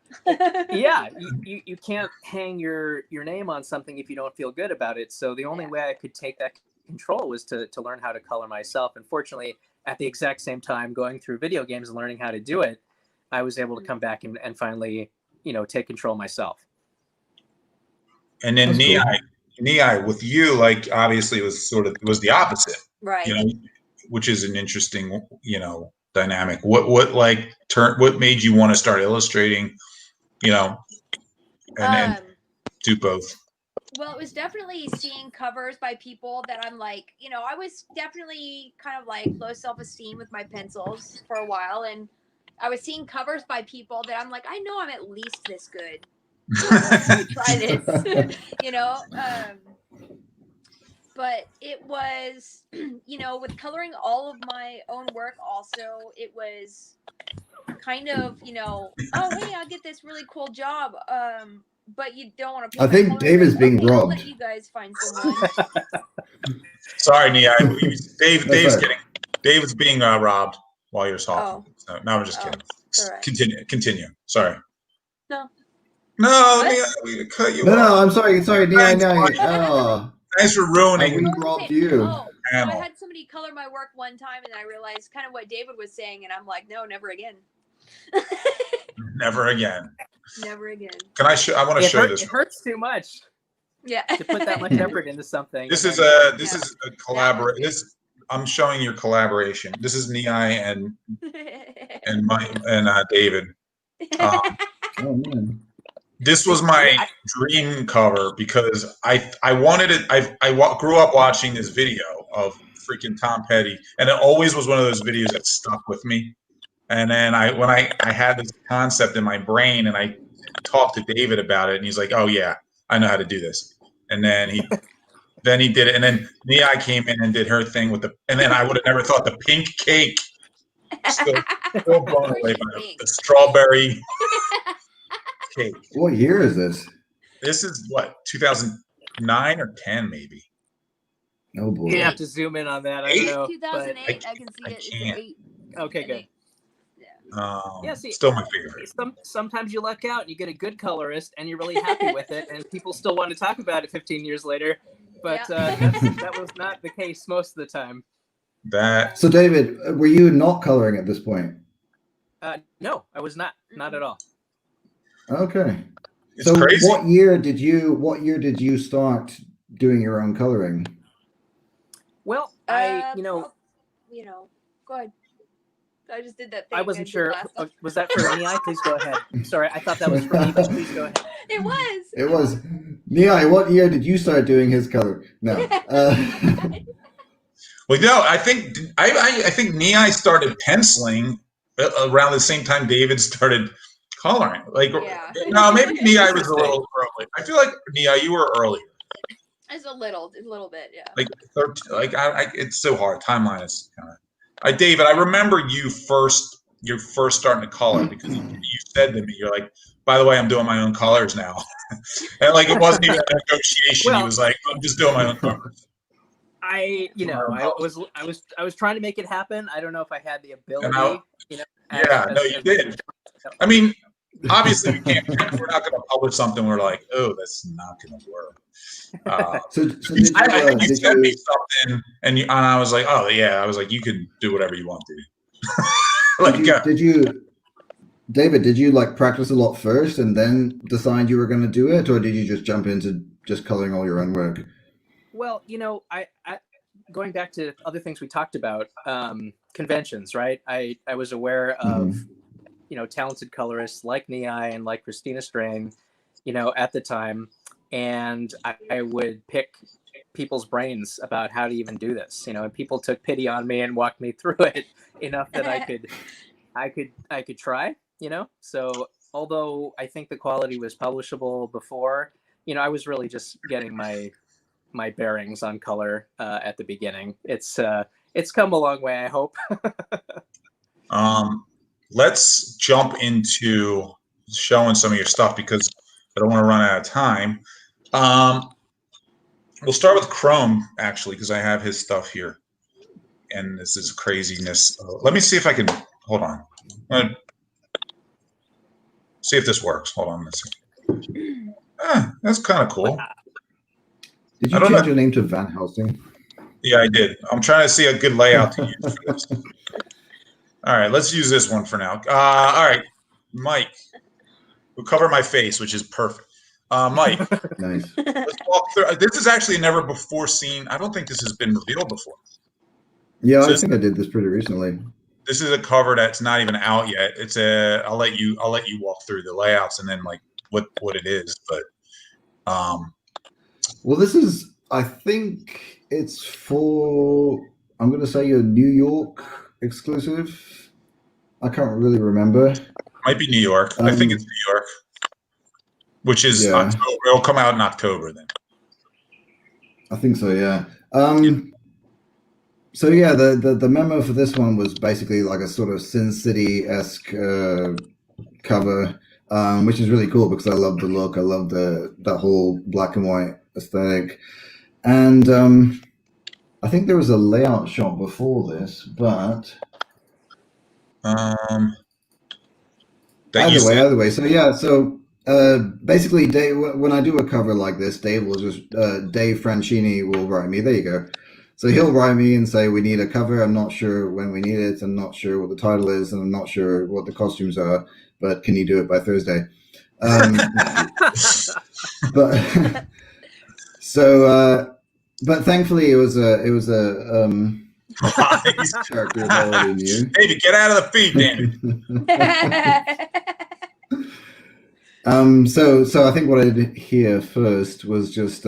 Yeah. You can't hang your name on something if you don't feel good about it. So the only way I could take that control was to learn how to color myself. And fortunately, at the exact same time going through video games and learning how to do it, I was able to come back and finally, you know, take control myself. And then Niai with you, like obviously it was the opposite, right? You know, which is an interesting, you know, dynamic. What made you want to start illustrating, you know, and do both? Well, it was definitely seeing covers by people that I'm like, you know, I was definitely kind of like low self-esteem with my pencils for a while, and I was seeing covers by people that I'm like, I know I'm at least this good. Try this, you know. But it was, you know, with coloring all of my own work also, it was kind of, you know, oh, hey, I'll get this really cool job. But you don't want to. I think Dave is being robbed. I'll let you guys find someone. Sorry, Nia. David's being robbed while you're talking. So, no, I'm just kidding. Right. Continue. Sorry. No. No, Nia, we cut you off. No, I'm sorry, Nia. Thanks for ruining. We robbed you. So I had somebody color my work one time, and I realized kind of what David was saying, and I'm like, no, never again. Never again. Never again. Can I I want to show this. It hurts too much. Yeah. To put that much effort into something. This is a collaboration. I'm showing your collaboration. This is Niai and David. Oh man. This was my dream cover because I wanted it. I grew up watching this video of freaking Tom Petty, and it always was one of those videos that stuck with me. And then when I had this concept in my brain, and I talked to David about it, and he's like, "Oh yeah, I know how to do this." And then he did it, and then Nia came in and did her thing with and then I would have never thought the pink cake. Still blown away by the strawberry cake. What year is this? This is what, 2009 or 10 maybe. Oh boy. You have to zoom in on that. I don't know. 2008. I can see it. It's an can't. 8. Okay, good. Yeah, see, Still my favorite. Sometimes you luck out and you get a good colorist and you're really happy with it, and people still want to talk about it 15 years later. But that was not the case most of the time. So, David, were you not coloring at this point? No, I was not at all. Okay. It's so crazy. What year did you start doing your own coloring? Well, go ahead. I just did that thing. I wasn't sure. Was that for Niai? Please go ahead. Sorry, I thought that was for me, but please go ahead. It was. It was. Niai, what year did you start doing his color? No. Well, no, I think Niai started penciling around the same time David started coloring. Like, no, maybe Niai was a little early. I feel like Niai, you were earlier. It's a little bit, yeah. Like 13, it's so hard. Timeline is kind of. David, I remember you first starting to color because you said to me, you're like, by the way, I'm doing my own colors now, and like it wasn't even a negotiation. He was like, I'm just doing my own colors. I was trying to make it happen. I don't know if I had the ability. You did. I mean, obviously we can't. We're not going to publish something. We're like, oh, that's not going to work. You said me something, and I was like, oh yeah. I was like, you can do whatever you want to. David? Did you like practice a lot first and then decide you were going to do it, or did you just jump into just coloring all your own work? Well, I going back to other things we talked about, conventions, right? I was aware of, talented colorists like Niai and like Christina Strang, at the time. And I would pick people's brains about how to even do this, and people took pity on me and walked me through it enough that I could try, So although I think the quality was publishable before, I was really just getting my bearings on color at the beginning. It's come a long way, I hope. Let's jump into showing some of your stuff because I don't want to run out of time. We'll start with Chrome, actually, because I have his stuff here. And this is craziness. Let me see if I can, hold on. See if this works. Hold on a second. That's kind of cool. Did you change your name to Van Helsing? Yeah, I did. I'm trying to see a good layout to use for this. All right, let's use this one for now. All right, Mike. We'll cover my face, which is perfect. Mike, nice. Let's walk through. This is actually never before seen. I don't think this has been revealed before. Yeah, so I think I did this pretty recently. This is a cover that's not even out yet. It's I'll let you walk through the layouts and then like what it is. But well, this is. I think it's for. I'm going to say a New York exclusive. I can't really remember. Might be New York. I think it's New York. Which is October. It'll come out in October then. I think so, yeah. So yeah, the memo for this one was basically like a sort of Sin City-esque cover, which is really cool because I love the look. I love that whole black and white aesthetic. And I think there was a layout shot before this, but either way. So yeah, so basically, Dave, when I do a cover like this, Dave Franchini will write me. There you go. So he'll write me and say, we need a cover. I'm not sure when we need it. I'm not sure what the title is, and I'm not sure what the costumes are. But can you do it by Thursday? But thankfully, it was a character that I already knew. David, get out of the feed, damn it. So I think what I did here first was just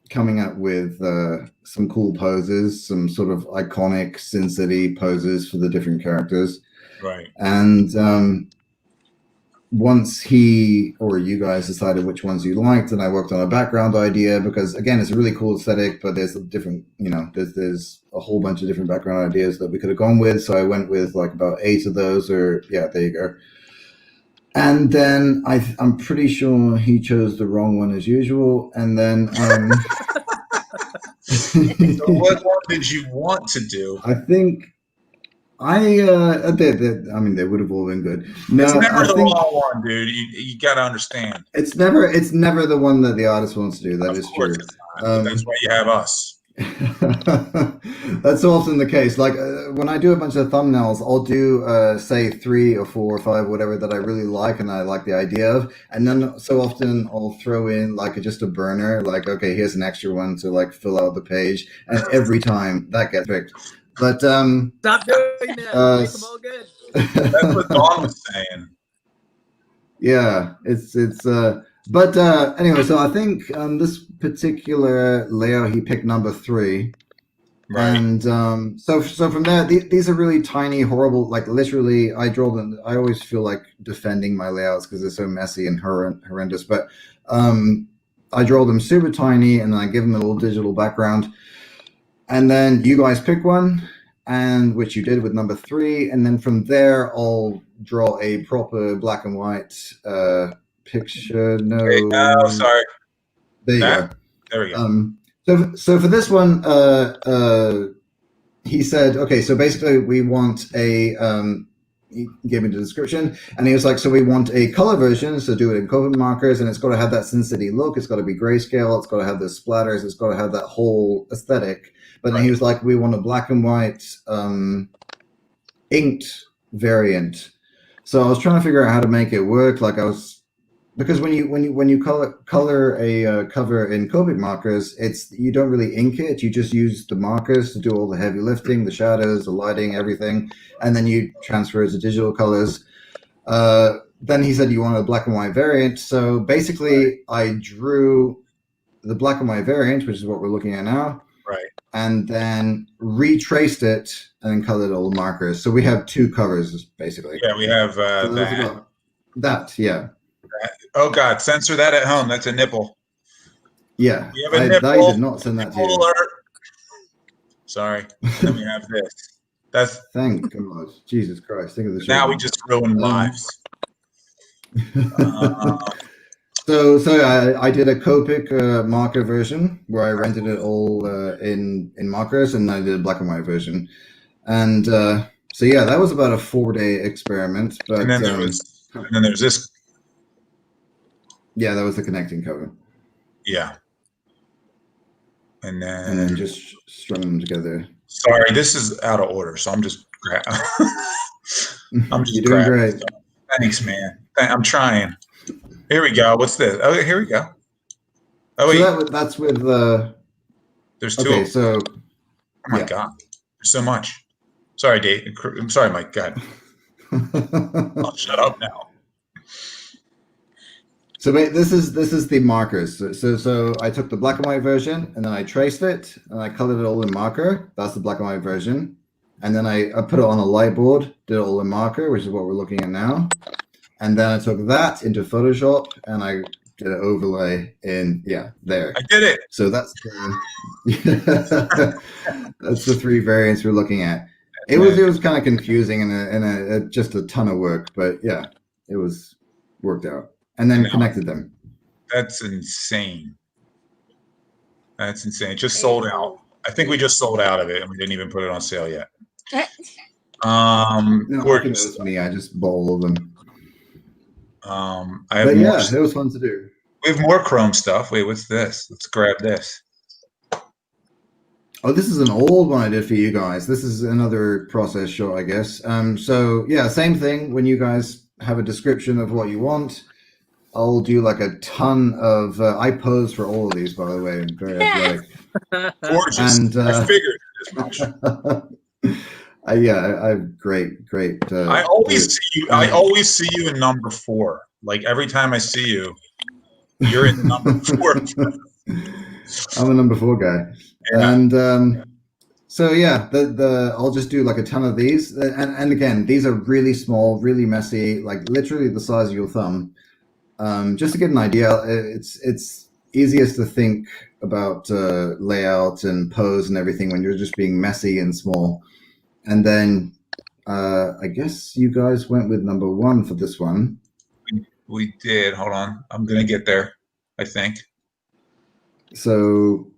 coming up with some cool poses, some sort of iconic Sin City poses for the different characters. Right. And once he or you guys decided which ones you liked, and I worked on a background idea because again, it's a really cool aesthetic, but there's a different, there's a whole bunch of different background ideas that we could have gone with. So I went with like about 8 of those, or yeah, there you go. And then I'm pretty sure he chose the wrong one as usual. And then So what one did you want to do? I think I mean, they would have all been good. No, It's never I the think wrong one, dude. You got to understand. it's never the one that the artist wants to do. That is true. It's not, but that's why you have us. That's often the case. Like when I do a bunch of thumbnails, I'll do say 3 or 4 or 5, whatever that I really like and I like the idea of, and then so often I'll throw in like just a burner, like okay, here's an extra one to like fill out the page, and every time that gets picked. But Stop doing that. Make them all good. That's what Dawn was saying. Yeah, it's but anyway, so I think this particular layout he picked number 3. Right. And so from there, these are really tiny, horrible, like literally I draw them. I always feel like defending my layouts because they're so messy and horrendous, but I draw them super tiny and then I give them a little digital background. And then you guys pick one, and which you did with number 3. And then from there, I'll draw a proper black and white picture. No, Okay, no, sorry. There you go. There we go. So for this one, he said, okay, so basically we want a, he gave me the description, and he was like, so we want a color version, so do it in Copic markers, and it's got to have that Sin City look, it's got to be grayscale, it's got to have the splatters, it's got to have that whole aesthetic. But then he was like, we want a black and white inked variant. So I was trying to figure out how to make it work. Like I was, because when you color a cover in Copic markers, you don't really ink it. You just use the markers to do all the heavy lifting, the shadows, the lighting, everything, and then you transfer it to digital colors. Then he said you want a black and white variant. So basically, I drew the black and white variant, which is what we're looking at now. Right. And then retraced it and then colored all the markers. So we have 2 covers basically. Yeah, we have that. Yeah. Oh God, censor that at home. That's a nipple. Yeah. We have a nipple. I did not send that to you. Alert. Sorry. Then we have this. That's thank God. Jesus Christ. Think of the show. Now we just ruined lives. So I did a Copic marker version where I rendered it all in markers, and I did a black and white version. And so yeah, that was about a 4-day experiment. But and then there's this. Yeah, that was the connecting cover. Yeah. And then just strung them together. Sorry, this is out of order, so I'm just You're doing great. Stuff. Thanks, man. I'm trying. Here we go. What's this? Oh, here we go. Oh, wait. So that's with there's 2. Okay, so oh my God, there's so much. Sorry, Dave. I'm sorry, Mike. Go ahead. I'll shut up now. So this is the markers. So I took the black and white version, and then I traced it, and I colored it all in marker. That's the black and white version. And then I put it on a light board, did it all in marker, which is what we're looking at now. And then I took that into Photoshop, and I did an overlay in, there. I did it. So that's that's the 3 variants we're looking at. It was kind of confusing and just a ton of work, but yeah, it was worked out. And then connected them. That's insane. That's insane. It just sold out. I think we just sold out of it, and we didn't even put it on sale yet. No, it was me. I just bowled them. It was fun to do. We have more Chrome stuff. Wait, what's this? Let's grab this. Oh, this is an old one I did for you guys. This is another process shot, I guess. So yeah, same thing. When you guys have a description of what you want, I'll do like a ton of. I pose for all of these, by the way. I'm very athletic. Gorgeous. And I figured as much. I'm great. I always see you. I always see you in number 4. Like every time I see you, you're in number 4. I'm a number 4 guy, and so yeah, I'll just do like a ton of these, and again, these are really small, really messy, like literally the size of your thumb. Just to get an idea, it's easiest to think about layout and pose and everything when you're just being messy and small. And then I guess you guys went with number 1 for this one. We did. Hold on. I'm going to get there, I think. So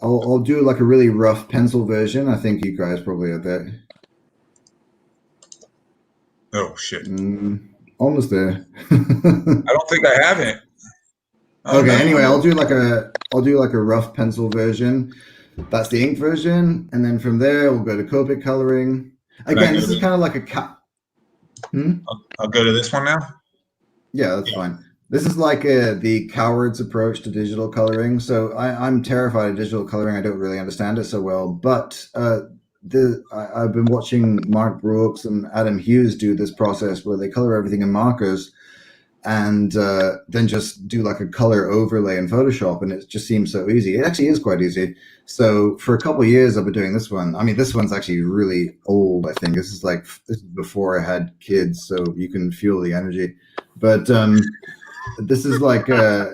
I'll do like a really rough pencil version. I think you guys probably have that. Oh shit! Almost there. I don't think I have it. Oh, okay. No. Anyway, I'll do like a rough pencil version. That's the ink version, and then from there we'll go to Copic coloring. Again, this is kind of like a I'll go to this one now. Yeah, that's fine. This is like the coward's approach to digital coloring. So I'm terrified of digital coloring. I don't really understand it so well. But I've been watching Mark Brooks and Adam Hughes do this process where they color everything in markers and then just do like a color overlay in Photoshop. And it just seems so easy. It actually is quite easy. So for a couple of years, I've been doing this one. I mean, this one's actually really old, I think. This is before I had kids, so you can feel the energy. But this is like I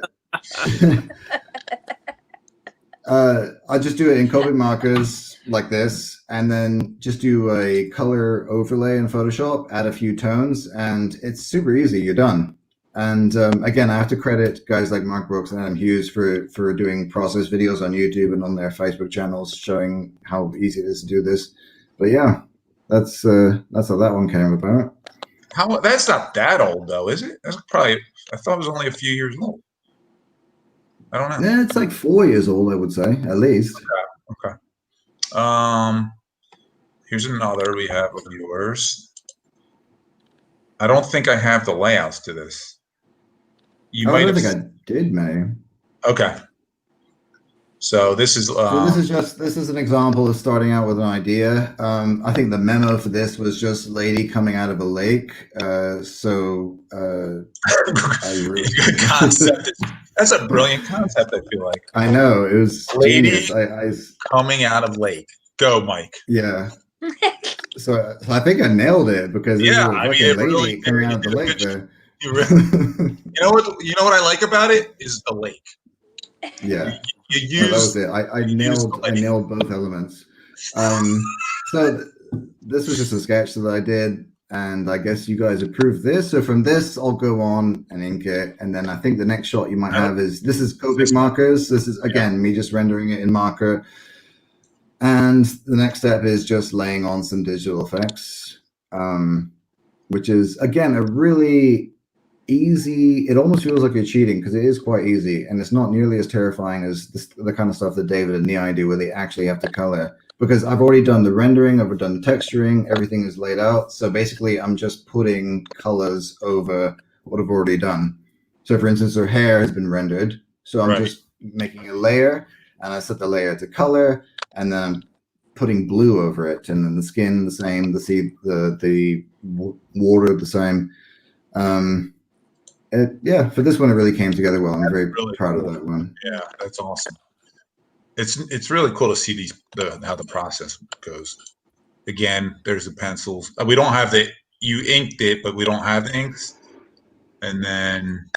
just do it in Copic markers like this, and then just do a color overlay in Photoshop, add a few tones, and it's super easy. You're done. And again, I have to credit guys like Mark Brooks and Adam Hughes for doing process videos on YouTube and on their Facebook channels showing how easy it is to do this. But yeah, that's how that one came about. That's not that old though, is it? That's probably. I thought it was only a few years old. I don't know. Yeah, it's like 4 years old, I would say, at least. Okay. Here's another we have of yours. I don't think I have the layouts to this. I don't think I did, May. Okay. So this is this is an example of starting out with an idea. I think the memo for this was just lady coming out of a lake. Concept. That's a brilliant concept. I feel like. I know it was lady genius. coming out of lake. Go, Mike. Yeah. So I think I nailed it because yeah, I mean, lady really, coming out of the lake there. You know what I like about it is the lake. Yeah. That was it. I nailed both elements. So this was just a sketch that I did, and I guess you guys approved this. So from this, I'll go on and ink it, and then I think the next shot you might have is this is Copic markers. This is again me just rendering it in marker, and the next step is just laying on some digital effects, which is again a really easy. It almost feels like you're cheating because it is quite easy, and it's not nearly as terrifying as the kind of stuff that David and Nia do, where they actually have to color. Because I've already done the rendering, I've done the texturing, everything is laid out. So basically, I'm just putting colors over what I've already done. So for instance, her hair has been rendered, so I'm just making a layer, and I set the layer to color, and then I'm putting blue over it, and then the skin the same, the water the same. Yeah, for this one, it really came together well. I'm very proud of that one. Yeah, that's awesome. It's really cool to see how the process goes. Again, there's the pencils. We don't have you inked it, but we don't have the inks. And then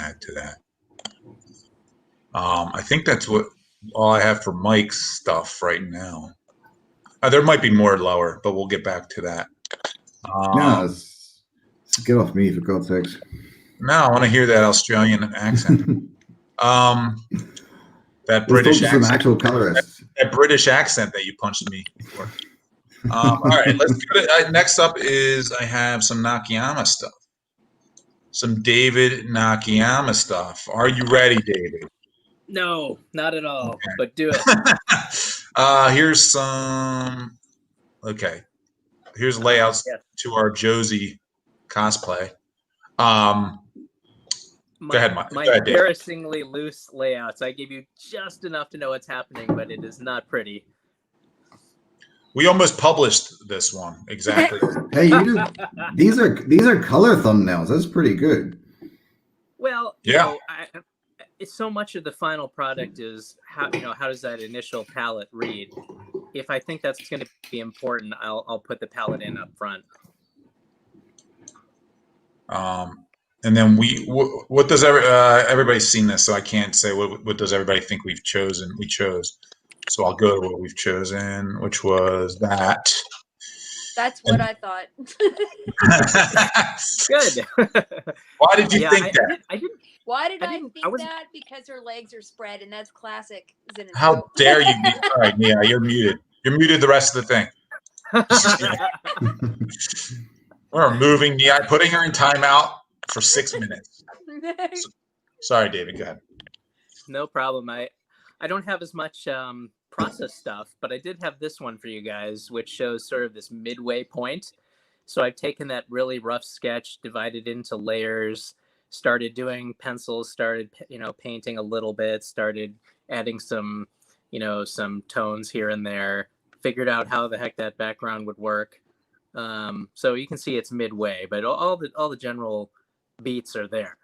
add to that. I think that's all I have for Mike's stuff right now. There might be more lower, but we'll get back to that. No, get off me, for God's sakes. No, I want to hear that Australian accent. That British accent. Actual colorists. That British accent that you punched me for. All right, let's go to, next up is I have some Nakayama stuff. Some David Nakayama stuff. Are you ready, David? No, not at all, but do it. Here's some, here's layouts to our Josie cosplay. Go ahead, Mike. My embarrassingly loose layouts. I give you just enough to know what's happening, but it is not pretty. We almost published this one exactly. Hey, these are color thumbnails. That's pretty good. Well, you know, it's so much of the final product is how does that initial palette read? If I think that's going to be important, I'll put the palette in up front. And then what does everybody's seen this, so I can't say what does everybody think we've chosen. We chose, so I'll go to what we've chosen, which was that. That's what I thought. Good. Why did you think that? I didn't. Why did I didn't- think I wasn't- that? Because her legs are spread, and that's classic. How dare you? All right, Nia, you're muted. You're muted the rest of the thing. We're moving Nia, putting her in timeout for 6 minutes. Sorry, David, go ahead. No problem. I don't have as much process stuff, but I did have this one for you guys, which shows sort of this midway point. So I've taken that really rough sketch, divided into layers, started doing pencils, started painting a little bit, started adding some some tones here and there, figured out how the heck that background would work. So you can see it's midway, but all the general beats are there.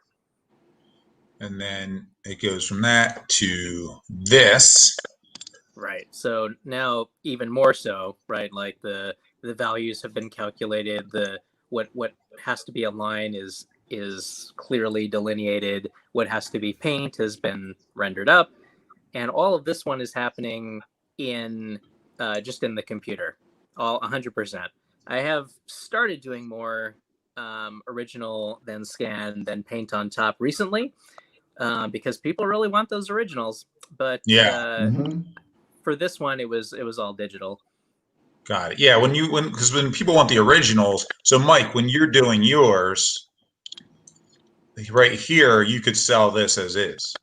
And then it goes from that to this. Right. So now even more so, right? Like the values have been calculated. The what has to be a line is clearly delineated. What has to be paint has been rendered up, and all of this one is happening in just in the computer, all 100%. I have started doing more original than scan than paint on top recently. Because people really want those originals, but for this one, it was all digital. Got it. Yeah, when people want the originals. So Mike, when you're doing yours, right here, you could sell this as is.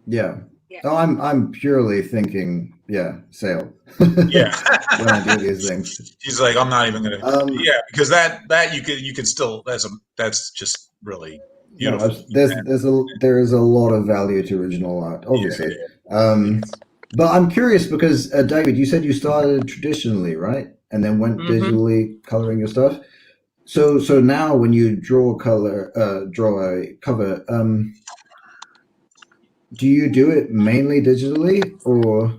Yeah. Oh, I'm purely thinking, sale. Yeah. When I do these things. He's like, I'm not even gonna. Yeah, because that you could still that's just really beautiful. No, there is a lot of value to original art, obviously. But I'm curious because David, you said you started traditionally, right? And then went digitally coloring your stuff. So now when you draw a cover, do you do it mainly digitally or?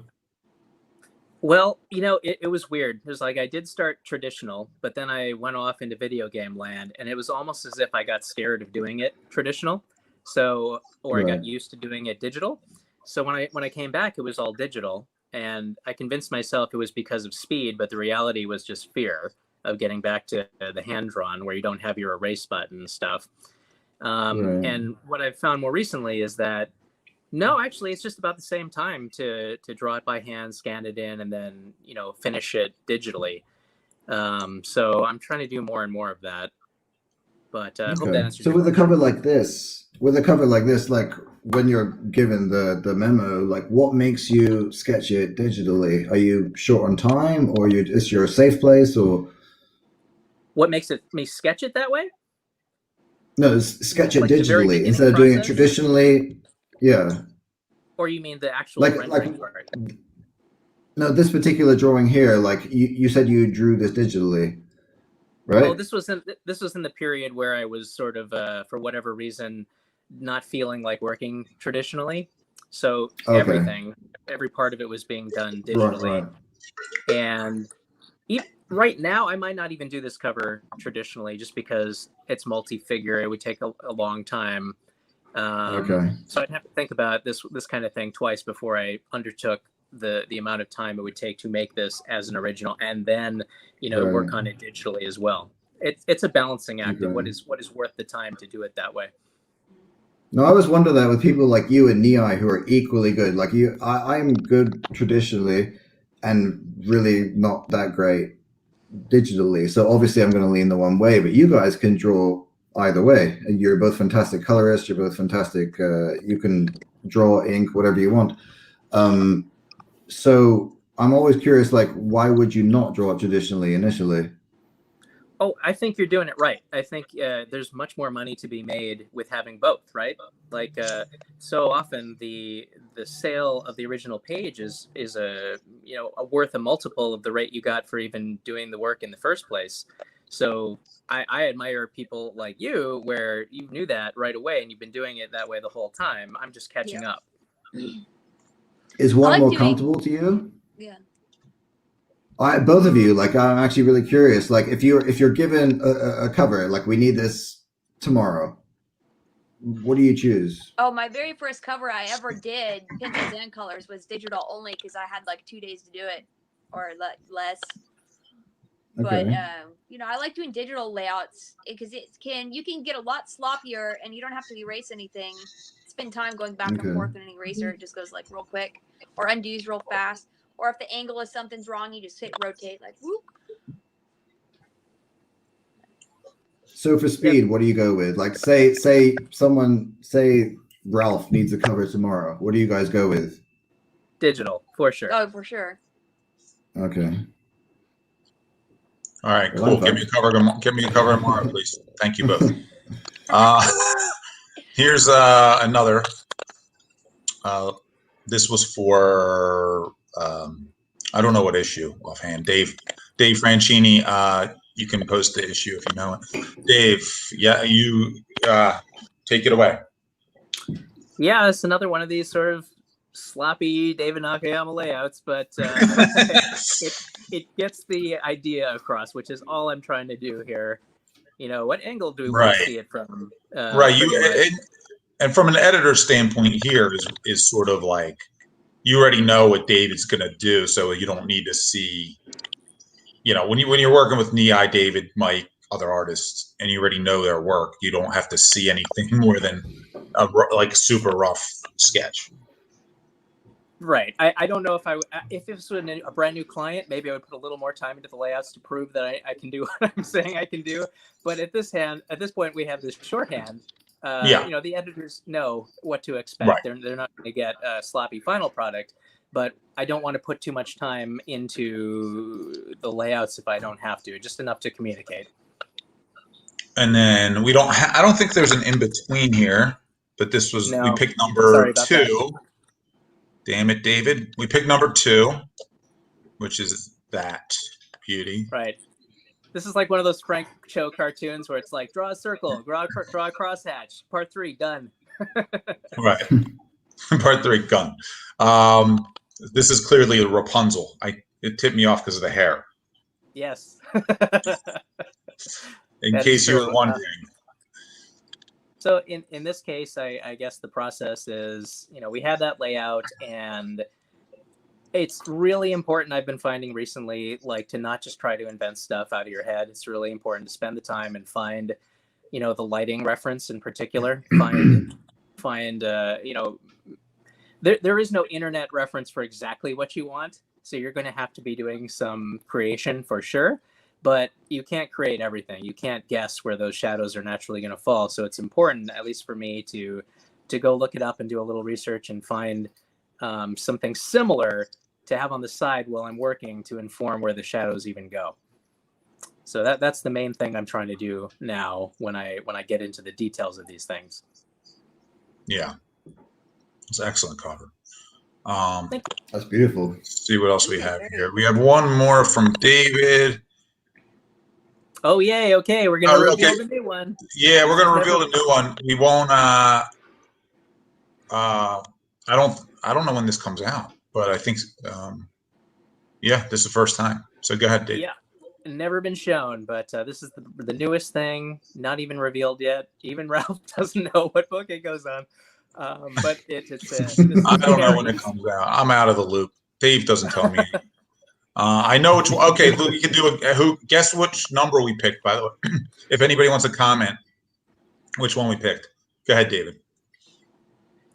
Well, it was weird. It was like I did start traditional, but then I went off into video game land, and it was almost as if I got scared of doing it traditional. So, or I got used to doing it digital. So when I came back, it was all digital, and I convinced myself it was because of speed, but the reality was just fear of getting back to the hand drawn, where you don't have your erase button and stuff. And what I've found more recently is that no, actually, it's just about the same time to draw it by hand, scan it in, and then finish it digitally. So I'm trying to do more and more of that. But I hope that answers. So with a cover like this, like when you're given the memo, like what makes you sketch it digitally? Are you short on time, or is your a safe place, or what makes me sketch it that way? No, sketch it like digitally instead of doing it traditionally. Yeah. Or you mean the actual rendering part? No, this particular drawing here, like you said you drew this digitally, right? Well, this was in the period where I was sort of for whatever reason not feeling like working traditionally. So every part of it was being done digitally. Right. And right now I might not even do this cover traditionally just because it's multi-figure. It would take a long time. So I'd have to think about this kind of thing twice before I undertook the amount of time it would take to make this as an original and then work on it digitally as well. It's a balancing act of what is worth the time to do it that way. No, I always wonder that with people like you and Nei who are equally good. Like you, I'm good traditionally and really not that great digitally. So obviously I'm going to lean the one way, but you guys can draw either way. You're both fantastic colorists. You're both fantastic. You can draw, ink, whatever you want. So I'm always curious, like, why would you not draw it traditionally initially? Oh, I think you're doing it right. I think there's much more money to be made with having both, right? Like so often the sale of the original page is a worth a multiple of the rate you got for even doing the work in the first place. So I admire people like you where you knew that right away and you've been doing it that way the whole time. I'm just catching up. Is one more comfortable to you? Yeah. Both of you, like, I'm actually really curious. Like, if you're given a cover, like, we need this tomorrow, what do you choose? Oh, my very first cover I ever did, pencils and colors, was digital only because I had like 2 days to do it, or less. But Okay. you know, I like doing digital layouts because you can get a lot sloppier and you don't have to erase anything. Spend time going back Okay. and forth in an eraser. It just goes like real quick, or undoes real fast. Or if the angle of something's wrong, you just hit rotate like whoop. So for speed, what do you go with? Like, say Ralph needs a cover tomorrow. What do you guys go with? Digital, for sure. Oh, for sure. Okay. All right, Well, cool. I'm Give me a cover. Give me a cover tomorrow, please. Thank you both. Here's another. This was for I don't know what issue offhand. Dave Franchini. You can post the issue if you know it. Dave, yeah, you take it away. Yeah, it's another one of these sort of sloppy David Nakayama layouts, but it gets the idea across, which is all I'm trying to do here. You know, what angle do we want to see it from? Right. And from an editor standpoint here is sort of like you already know what David's going to do, so you don't need to see. You know, when you're working with Nei, David, Mike, other artists, and you already know their work, you don't have to see anything more than like a super rough sketch. Right. I don't know if this was a brand new client, maybe I would put a little more time into the layouts to prove that I can do what I'm saying I can do. But at this point, we have this shorthand. You know, the editors know what to expect. Right. They're not going to get a sloppy final product. But I don't want to put too much time into the layouts if I don't have to, just enough to communicate. And then I don't think there's an in-between here, but this was, we picked number 2. That. Damn it, David. We picked number 2, which is that beauty. Right. This is like one of those Frank Cho cartoons where it's like, draw a circle, draw a crosshatch, part 3, done. Right. Part 3, done. This is clearly a Rapunzel. It tipped me off because of the hair. Yes. In case you were wondering. So in this case, I guess the process is, you know, we have that layout, and it's really important, I've been finding recently, like, to not just try to invent stuff out of your head. It's really important to spend the time and find, you know, the lighting reference in particular. Find you know, there is no internet reference for exactly what you want. So you're going to have to be doing some creation for sure, but you can't create everything. You can't guess where those shadows are naturally going to fall. So it's important, at least for me, to go look it up and do a little research and find something similar to have on the side while I'm working to inform where the shadows even go. So that's the main thing I'm trying to do now when I get into the details of these things. Yeah. It's an excellent cover. That's beautiful. Let's see what else we have here. We have one more from David. Oh, yay. Okay. We're going to reveal the new one. Yeah, we're going to reveal the new one. We won't, I don't know when this comes out, but I think, yeah, this is the first time. So go ahead, Dave. Yeah. Never been shown, but this is the newest thing, not even revealed yet. Even Ralph doesn't know what book it goes on. But it's I don't know when it comes out. I'm out of the loop. Dave doesn't tell me. I know which one. Okay, Luke, you can do guess which number we picked, by the way. If anybody wants to comment which one we picked. Go ahead, David.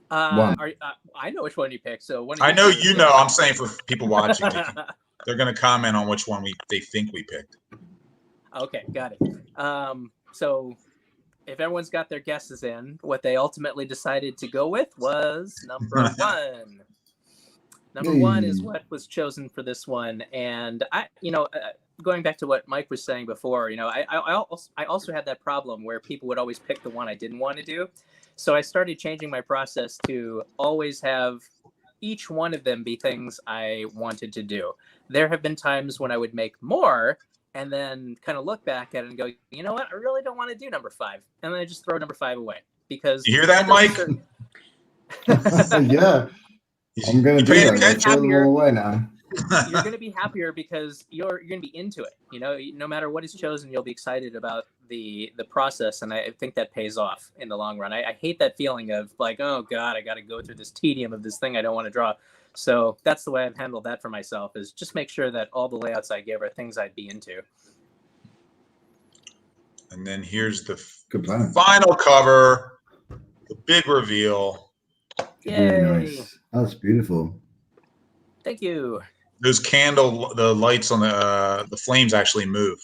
One. I know which one you picked. So I know you know. I'm saying for people watching, they're going to comment on which one they think we picked. Okay, got it. So if everyone's got their guesses in, what they ultimately decided to go with was number 1. Number 1 is what was chosen for this one. And going back to what Mike was saying before, I also had that problem where people would always pick the one I didn't want to do. So I started changing my process to always have each one of them be things I wanted to do. There have been times when I would make more and then kind of look back at it and go, you know what? I really don't want to do number 5. And then I just throw number 5 away because you hear that, Mike? Yeah. I'm going to do that. Throw them all away now. You're going to be happier because you're going to be into it. You know, no matter what is chosen, you'll be excited about the process. And I think that pays off in the long run. I hate that feeling of like, oh God, I got to go through this tedium of this thing I don't want to draw. So that's the way I've handled that for myself, is just make sure that all the layouts I give are things I'd be into. And then here's the Good plan. final cover, the big reveal. Really Yay! nice. That's beautiful. Thank you. Those the lights on the flames actually move.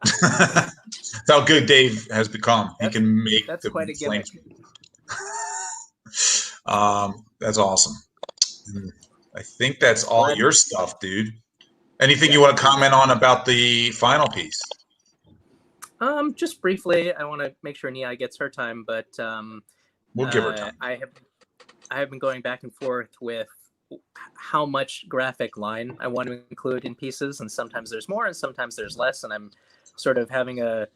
That's how good Dave has become. He can make that's the quite a flames. gimmick. That's awesome. I think that's all your stuff, dude. Anything you want to comment on about the final piece? Just briefly, I want to make sure Nia gets her time, but We'll give her time. I have been going back and forth with how much graphic line I want to include in pieces, and sometimes there's more and sometimes there's less, and I'm sort of having a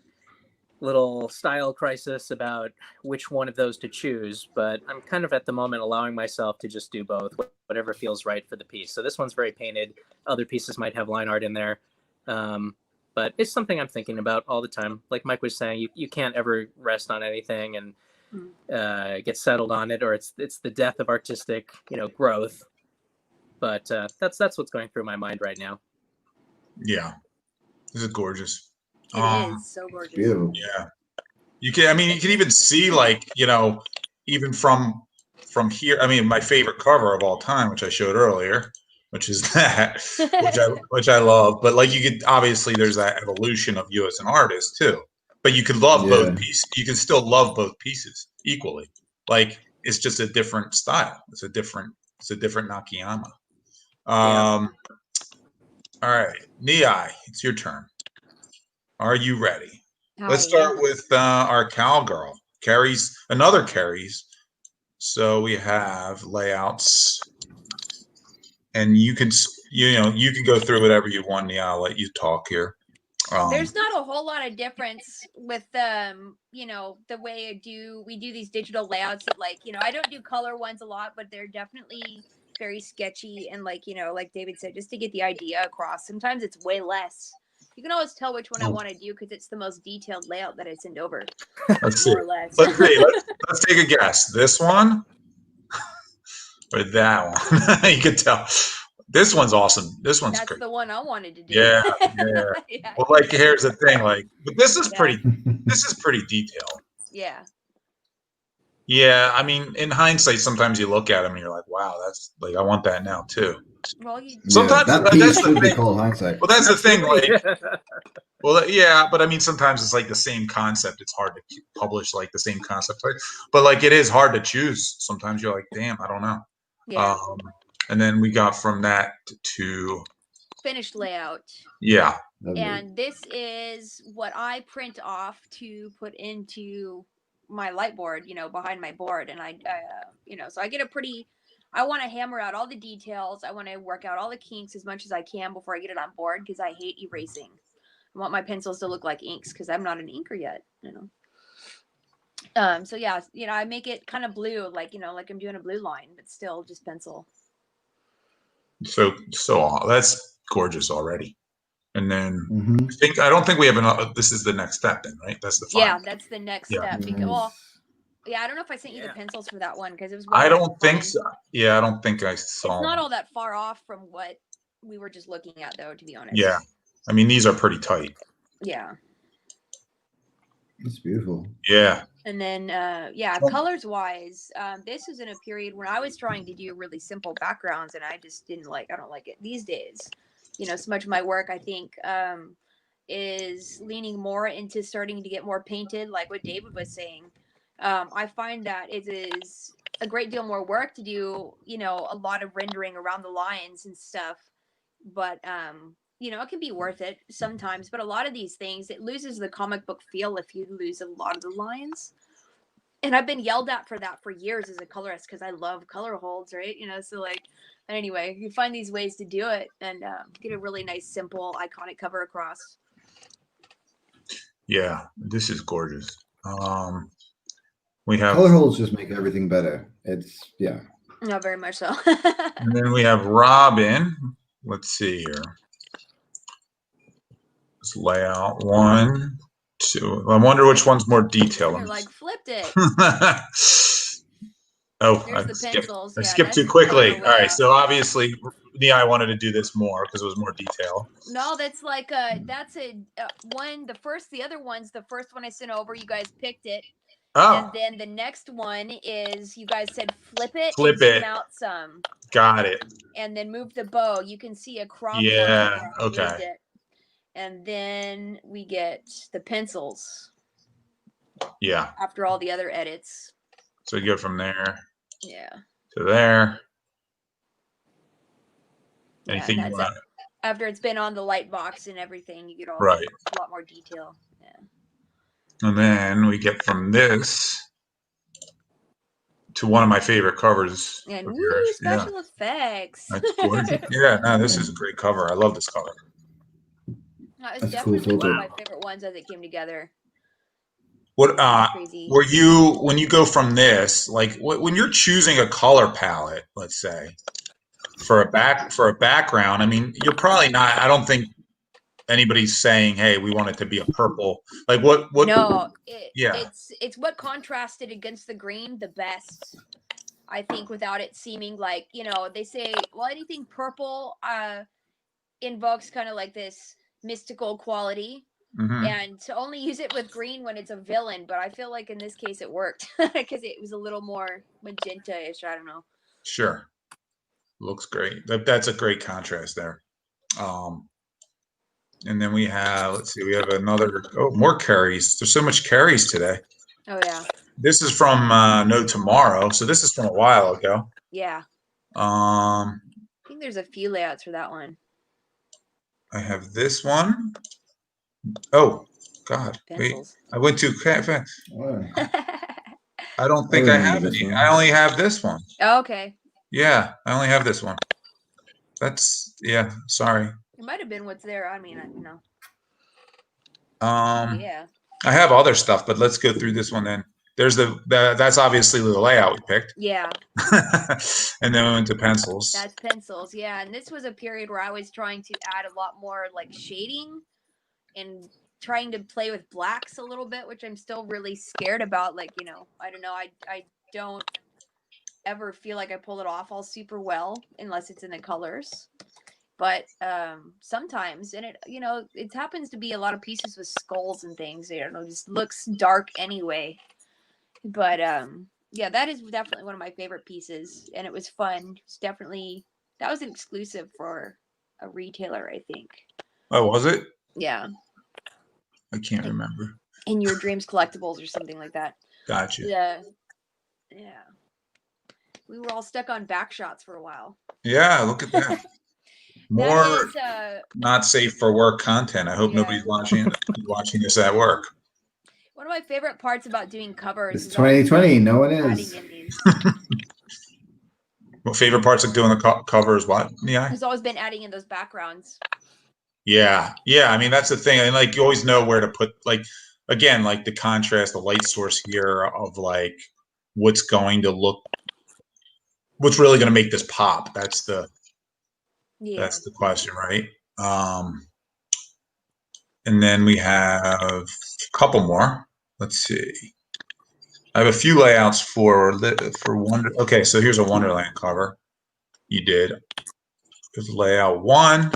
little style crisis about which one of those to choose, but I'm kind of at the moment allowing myself to just do both, whatever feels right for the piece. So this one's very painted. Other pieces might have line art in there, but it's something I'm thinking about all the time. Like Mike was saying, you can't ever rest on anything and get settled on it, or it's the death of artistic growth. But that's what's going through my mind right now. Yeah, this is gorgeous. It is so gorgeous. Beautiful. Yeah, you can even see, like, even from here. I mean, my favorite cover of all time, which I showed earlier, which is that, which I love. But like, you could obviously, there's that evolution of you as an artist too. But you could love both pieces. You can still love both pieces equally. Like, it's just a different style. It's a different Nakayama. All right, Nei, it's your turn. Are you ready? Let's start with our cowgirl, another Keres. So we have layouts, and you can go through whatever you want, Nia. I'll let you talk here. There's not a whole lot of difference with the way we do these digital layouts. That, like, I don't do color ones a lot, but they're definitely very sketchy, and like David said, just to get the idea across. Sometimes it's way less. You can always tell which one I want to do because it's the most detailed layout that I send over. Let's see. More or less. Let's see. Let's take a guess. This one or that one? You can tell. This one's awesome. This one's That's great. the one I wanted to do. Yeah. Yeah. Well, like, here's the thing. Like, but this is pretty detailed. Yeah. Yeah. I mean, in hindsight, sometimes you look at them and you're like, wow, that's like, I want that now too. Well, sometimes that piece should be called hindsight. Well, that's the thing. Like, well, yeah, but I mean, sometimes it's like the same concept. It's hard to publish like the same concept, but like, it is hard to choose. Sometimes you're like, damn, I don't know. Yeah. And then we got from that to finished layout. Yeah. And this is what I print off to put into my light board, behind my board. And I so I get I want to hammer out all the details. I want to work out all the kinks as much as I can before I get it on board, because I hate erasing. I want my pencils to look like inks because I'm not an inker yet, So yeah, I make it kind of blue, like I'm doing a blue line, but still just pencil. So that's gorgeous already. And then I don't think we have another. This is the next step, then, right? That's the final. Yeah, that's the next step. Because, I don't know if I sent you the pencils for that one because it was. I don't think so. Yeah, I don't think I saw. It's not all that far off from what we were just looking at, though, to be honest. Yeah, I mean, these are pretty tight. Yeah. It's beautiful. Yeah. And then, colors wise, this was in a period when I was trying to do really simple backgrounds, and I just I don't like it these days. So much of my work, I think, is leaning more into starting to get more painted, like what David was saying. I find that it is a great deal more work to do, a lot of rendering around the lines and stuff. But, it can be worth it sometimes. But a lot of these things, it loses the comic book feel if you lose a lot of the lines. And I've been yelled at for that for years as a colorist because I love color holds, right? So anyway, you find these ways to do it and get a really nice, simple, iconic cover across. Yeah, this is gorgeous. We have color holds just make everything better. It's Not very much so. And then we have Robin. Let's see here. Let's lay out 1, 2. I wonder which one's more detailed. You're like, flipped it. Oh, There's the pencils. I Yeah, skipped that's too the quickly. final All right, layout. so obviously, I wanted to do this more because it was more detail. No, that's like that's one. The other one's the first one I sent over. You guys picked it. Oh, And then the next one is you guys said flip it Flip and zoom it. out some. got it. And then move the bow. You can see a crop Yeah, line where I okay. moved it. And then we get the pencils Yeah. after all the other edits. So we go from there Yeah. to there. Yeah, Anything you that's want? after it's been on the light box and everything, you get all Right. a lot more detail. Yeah. And then we get from this to one of my favorite covers. And of woo, yours. special effects. That's gorgeous. Yeah, no, this is a great cover. I love this cover. That was That's a cool definitely one of photo. my favorite ones as it came together. What Crazy. when you go from this, like when you're choosing a color palette, let's say for a background, I mean, you're probably not. I don't think anybody's saying, "Hey, we want it to be a purple." Like what? No, Yeah. it's what contrasted against the green the best. I think without it seeming like, they say, well, anything purple invokes kind of like this mystical quality. Mhm. And to only use it with green when it's a villain, but I feel like in this case it worked because it was a little more magenta-ish. I don't know. Sure. Looks great. That's a great contrast there. And then we have, we have another, more Keres. There's so much Keres today. Oh yeah. This is from No Tomorrow, so this is from a while ago. Yeah. I think there's a few layouts for that one. I have this one. Oh God! Pencils. Wait, I went too fast. Oh, I don't think I have remember this any. one. I only have this one. Okay. Yeah, I only have this one. Sorry. It might have been what's there. I mean, I don't know. Yeah. I have other stuff, but let's go through this one then. There's that's obviously the layout we picked. Yeah. And then we went to pencils. That's pencils. Yeah, and this was a period where I was trying to add a lot more like shading and trying to play with blacks a little bit, which I'm still really scared about. Like, I don't know. I don't ever feel like I pull it off all super well unless it's in the colors. But sometimes, and it happens to be a lot of pieces with skulls and things. Just looks dark anyway. But yeah, that is definitely one of my favorite pieces, and it was fun. It's definitely that was an exclusive for a retailer, I think. Oh, was it? Yeah. I can't remember. In Your Dreams Collectibles or something like that. Gotcha. Yeah. We were all stuck on back shots for a while. Yeah, look at that. More not safe for work content. I hope nobody's watching this at work. One of my favorite parts about doing covers It's is 2020. No one is. What favorite parts of doing the covers? What? Yeah. There's always been adding in those backgrounds. Yeah. I mean, that's the thing. And like, you always know where to put, like, again, like the contrast, the light source here of like what's really going to make this pop. That's the question, right? And then we have a couple more. Let's see. I have a few layouts for Wonder. Okay, so here's a Wonderland cover. You did. There's layout 1,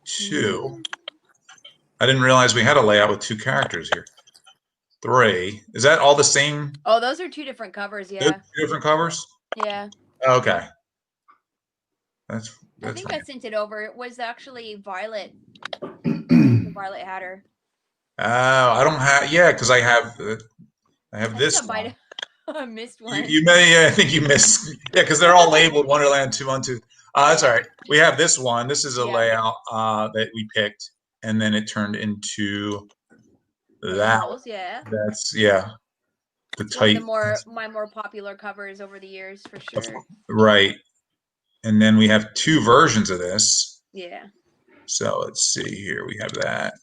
2. I didn't realize we had a layout with 2 characters here. 3. Is that all the same? Oh, those are 2 different covers. Yeah. 2 different covers? Yeah. Okay. I think I sent it over. It was actually Violet. The Violet Hatter. Oh, I don't have. Yeah, because I have this one. Might have missed one. You may. Yeah, I think you missed. Yeah, because they're all labeled Wonderland 212. That's all right. We have this one. This is a layout that we picked, and then it turned into that. Yeah. That's the tight. My more popular covers over the years for sure. Right, and then we have 2 versions of this. Yeah. So let's see here. We have that.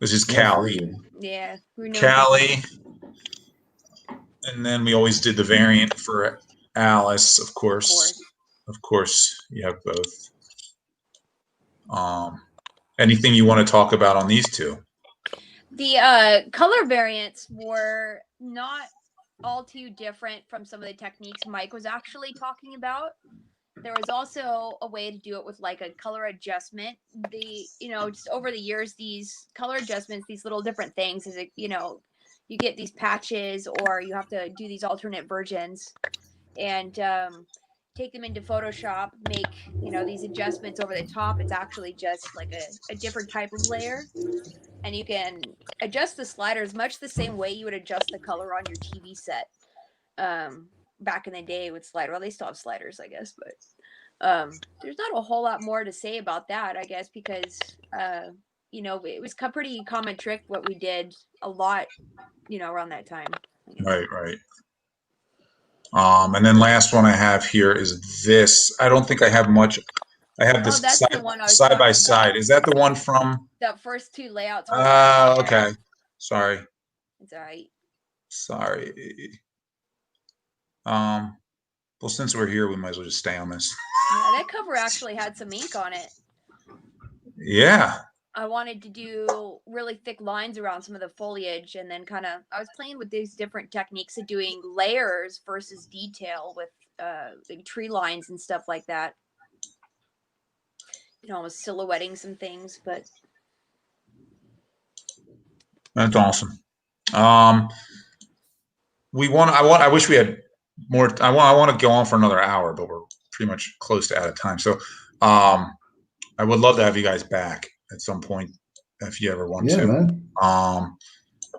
This is Callie. Yeah. Callie. And then we always did the variant for Alice, of course. Of course, you have both. Anything you want to talk about on these 2? The color variants were not all too different from some of the techniques Mike was actually talking about. There was also a way to do it with like a color adjustment. Just over the years, these color adjustments, these little different things, is it, you get these patches, or you have to do these alternate versions, and take them into Photoshop, make these adjustments over the top. It's actually just like a different type of layer, and you can adjust the sliders much the same way you would adjust the color on your TV set. Back in the day with slider, well, they still have sliders, I guess, but there's not a whole lot more to say about that, I guess, because it was a pretty common trick what we did a lot, around that time. Right. And then last one I have here is this. I don't think I have much. I have this that's the one I was side by talking side. about. Is that the one from? The first two layouts. Okay. Sorry. It's all right. Sorry. Well, since we're here, we might as well just stay on this. Yeah, that cover actually had some ink on it. Yeah. I wanted to do really thick lines around some of the foliage, and then I was playing with these different techniques of doing layers versus detail with like tree lines and stuff like that. I was silhouetting some things, but that's awesome. I wish we had more. I want to go on for another hour, but we're pretty much close to out of time. So, I would love to have you guys back at some point if you ever want to. Man.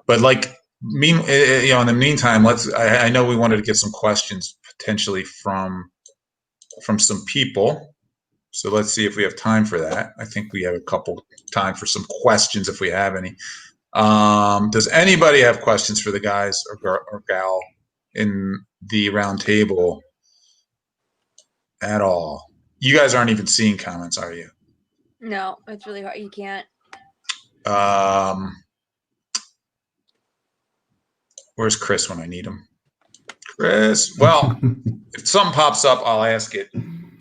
But like in the meantime, I know we wanted to get some questions potentially from some people. So let's see if we have time for that. I think we have a couple time for some questions if we have any. Does anybody have questions for the guys or gal in the round table at all? You guys aren't even seeing comments, are you? No, it's really hard. You can't. Where's Chris when I need him? Chris. Well, if something pops up, I'll ask it.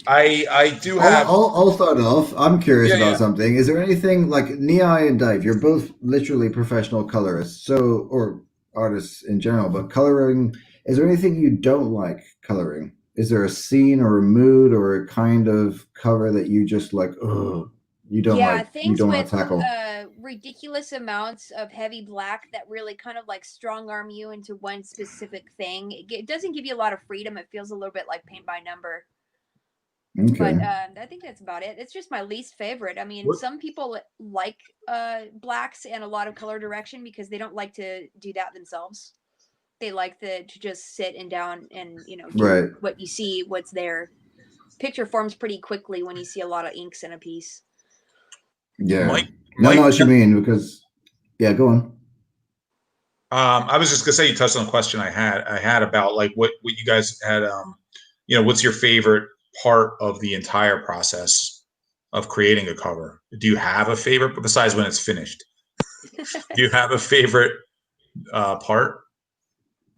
I do have. I'll start off. I'm curious about something. Is there anything like Nia and Dave? You're both literally professional colorists, or artists in general. But coloring, is there anything you don't like coloring? Is there a scene or a mood or a kind of cover that you just like? Oh, you don't like. You don't want to tackle. Ridiculous amounts of heavy black that really kind of like strong arm you into one specific thing. It doesn't give you a lot of freedom. It feels a little bit like paint by number. Okay. But I think that's about it. It's just my least favorite. I mean, some people like blacks and a lot of color direction because they don't like to do that themselves. They like to just sit and down and do what you see, what's there. Picture forms pretty quickly when you see a lot of inks in a piece. Yeah. I know what you mean because, yeah, go on. I was just gonna say you touched on a question I had about like what you guys had. What's your favorite part of the entire process of creating a cover? Do you have a favorite besides when it's finished? Do you have a favorite part?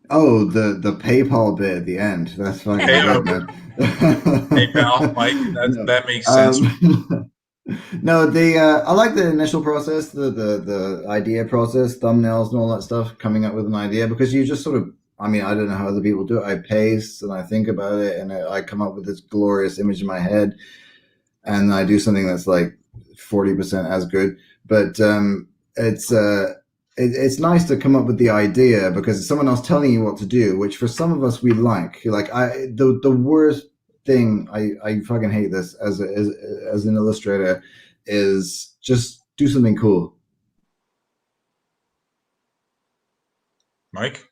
Oh, the PayPal bit at the end. That's fucking good, man. PayPal, Mike. That makes sense. No, I like the initial process, the idea process, thumbnails and all that stuff, coming up with an idea, because you just sort of, I mean, I don't know how other people do it. I pace and I think about it and I come up with this glorious image in my head and I do something that's like 40% as good. But it's nice to come up with the idea because it's someone else telling you what to do, which for some of us we like. Like the worst thing, I fucking hate this as an illustrator, is just do something cool. Mike?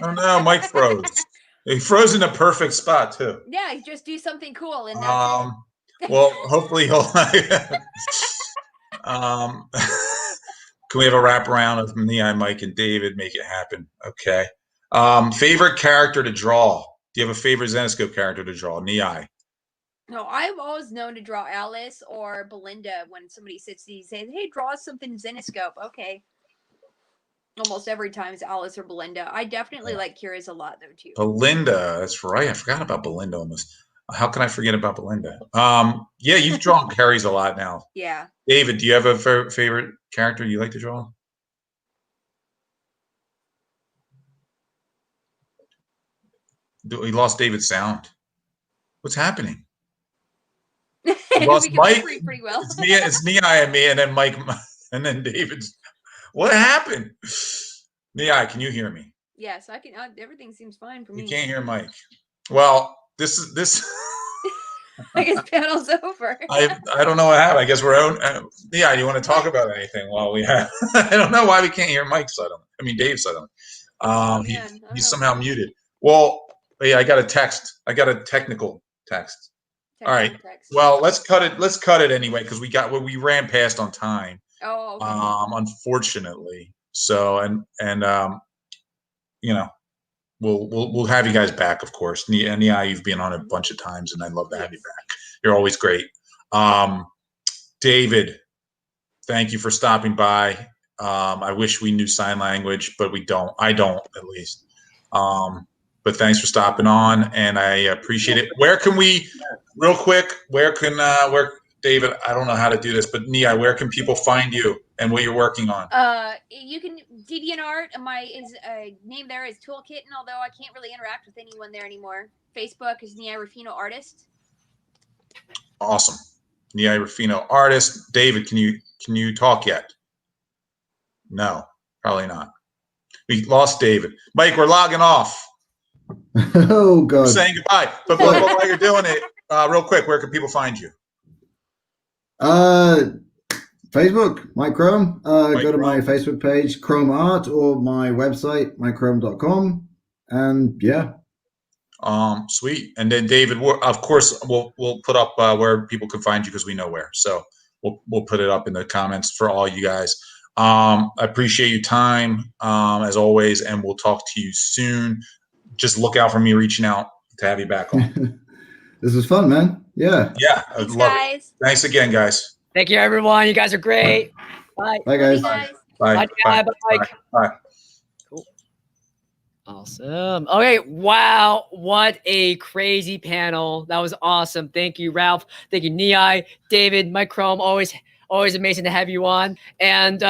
Oh no, Mike froze. He froze in a perfect spot too. Yeah, just do something cool and well, hopefully he'll can we have a wraparound of Nia, Mike, and David? Make it happen. Okay. Favorite character to draw? Do you have a favorite Zenescope character to draw? Nia. No, I've always known to draw Alice or Belinda when somebody sits and says, "Hey, draw something Zenescope." Okay. Almost every time it's Alice or Belinda. I definitely like Keres a lot though too. Belinda, that's right. I forgot about Belinda almost. How can I forget about Belinda? Yeah, you've drawn Keres a lot now. Yeah. David, do you have a favorite character you like to draw? We lost David's sound. What's happening? We lost can Mike. pretty well. It's Nia and me, and then Mike, and then David's. What happened? Nia, can you hear me? Yes, I can. Everything seems fine for me. You can't hear Mike. Well, this. I guess panel's over. I don't know what happened. I guess we're on. Nia, do you want to talk about anything while we have? I don't know why we can't hear Mike suddenly. I mean, Dave suddenly. He's somehow muted. Well, yeah, I got a text. I got a technical text. All right. Well, let's cut it. Let's cut it anyway because we ran past on time. Oh. Okay. Unfortunately. So you know, we'll have you guys back, of course. Nia, you've been on a bunch of times, and I'd love to have you back. You're always great. David, thank you for stopping by. I wish we knew sign language, but we don't. I don't, at least. But thanks for stopping on, and I appreciate it. Where can we, real quick? Where David? I don't know how to do this, but Nia, where can people find you and what you're working on? You can DeviantArt. My name there is Toolkitten, although I can't really interact with anyone there anymore. Facebook is Nia Rufino Artist. Awesome, Nia Rufino Artist. David, can you talk yet? No, probably not. We lost David. Mike, we're logging off. Oh God! We're saying goodbye. But while you're doing it, real quick, where can people find you? Facebook, Mike Chrome. Go to my Chrome. Facebook page, Chrome Art, or my website, mychrome.com. And yeah. Sweet. And then David, of course, we'll put up where people can find you because we know where. So we'll put it up in the comments for all you guys. I appreciate your time as always, and we'll talk to you soon. Just look out for me reaching out to have you back on. This was fun, man. Yeah. Yeah. I love guys. it. Thanks again, guys. Thank you, everyone. You guys are great. Bye. Bye, guys. Bye. Bye. Bye. Bye. Bye. Cool. Awesome. Okay. Wow. What a crazy panel. That was awesome. Thank you, Ralph. Thank you, Nia, David, Mike Chrome. Always amazing to have you on. And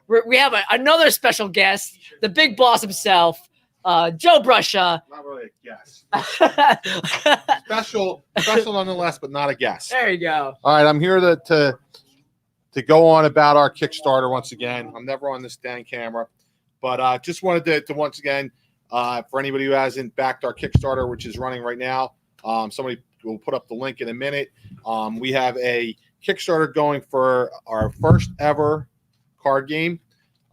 we have another special guest, the big boss himself, Joe Brusha. Not really a guest. special nonetheless, but not a guest. There you go. All right, I'm here to go on about our Kickstarter once again. I'm never on this dang camera, but just wanted to once again, for anybody who hasn't backed our Kickstarter, which is running right now, somebody will put up the link in a minute. We have a Kickstarter going for our first ever card game.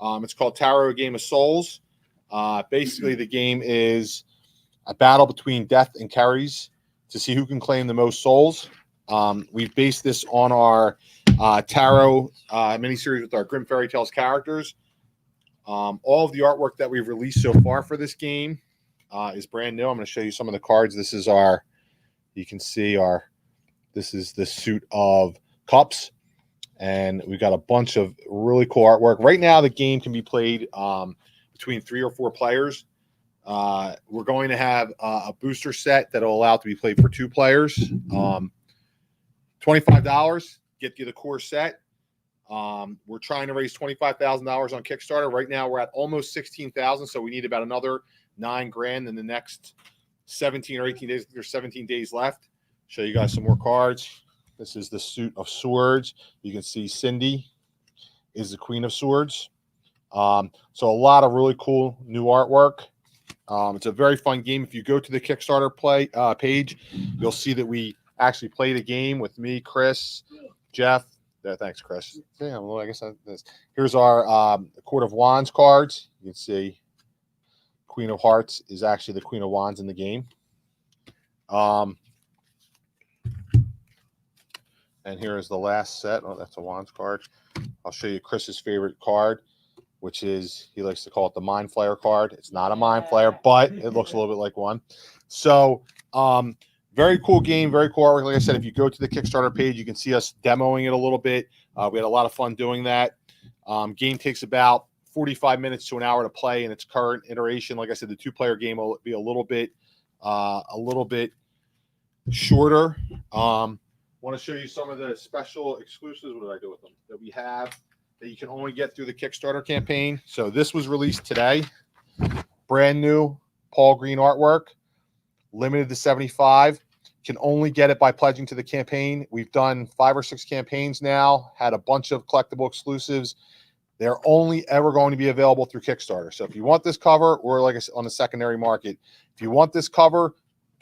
It's called Tarot: A Game of Souls. Basically, the game is a battle between Death and Keres to see who can claim the most souls. We've based this on our Tarot miniseries with our Grimm Fairy Tales characters. All of the artwork that we've released so far for this game is brand new. I'm going to show you some of the cards. This is you can see this is the suit of cups. And we've got a bunch of really cool artwork. Right now, the game can be played between 3 or 4 players. We're going to have a booster set that will allow it to be played for 2 players. $25 get you the core set. We're trying to raise $25,000 on Kickstarter. Right now, we're at almost $16,000, so we need about another $9,000 in the next 17 or 18 days. There's 17 days left. Show you guys some more cards. This is the suit of swords. You can see Cindy is the Queen of Swords. So a lot of really cool new artwork. It's a very fun game. If you go to the Kickstarter page, you'll see that we actually played a game with me, Chris, Jeff. Thanks, Chris. Yeah, well, I guess that's. Here's our Court of Wands cards. You can see Queen of Hearts is actually the Queen of Wands in the game. And here is the last set. Oh, that's a Wands card. I'll show you Chris's favorite card, which is, he likes to call it the Mind Flayer card. It's not a Mind Flayer, but it looks a little bit like one. So, very cool game, very cool artwork. Like I said, if you go to the Kickstarter page, you can see us demoing it a little bit. We had a lot of fun doing that. Game takes about 45 minutes to an hour to play in its current iteration. Like I said, the 2-player game will be a little bit shorter. Want to show you some of the special exclusives. What did I do with them? That we have that you can only get through the Kickstarter campaign. So this was released today. Brand new Paul Green artwork. limited to 75. Can only get it by pledging to the campaign. We've done 5 or 6 campaigns now, had a bunch of collectible exclusives. They're only ever going to be available through Kickstarter. So if you want this cover, or like I said, on the secondary market, if you want this cover,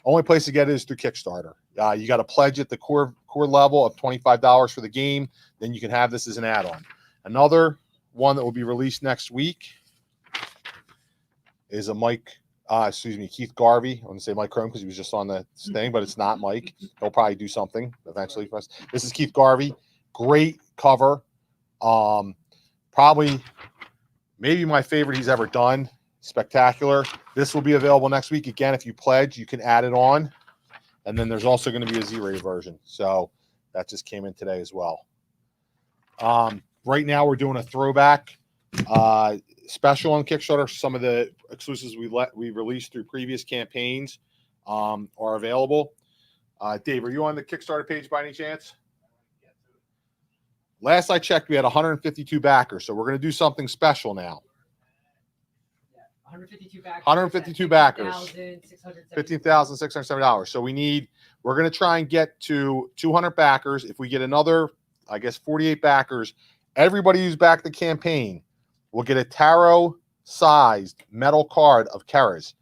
only place to get it is through Kickstarter. You got to pledge at the core level of $25 for the game. Then you can have this as an add-on. Another one that will be released next week is a Keith Garvey. I want to say Mike Chrome because he was just on the thing, but it's not Mike. He'll probably do something eventually for us. This is Keith Garvey. Great cover. Probably maybe my favorite he's ever done. Spectacular. This will be available next week. Again, if you pledge, you can add it on. And then there's also going to be a Z-rated version. So that just came in today as well. Right now we're doing a throwback special on Kickstarter. Some of the exclusives we released through previous campaigns are available. Dave, are you on the Kickstarter page by any chance? Last I checked, we had 152 backers, so we're going to do something special now. 152 backers. 152 backers. $15,670. $15,670. So we're going to try and get to 200 backers. If we get another, I guess, 48 backers, everybody who's backed the campaign will get a tarot-sized metal card of Keres.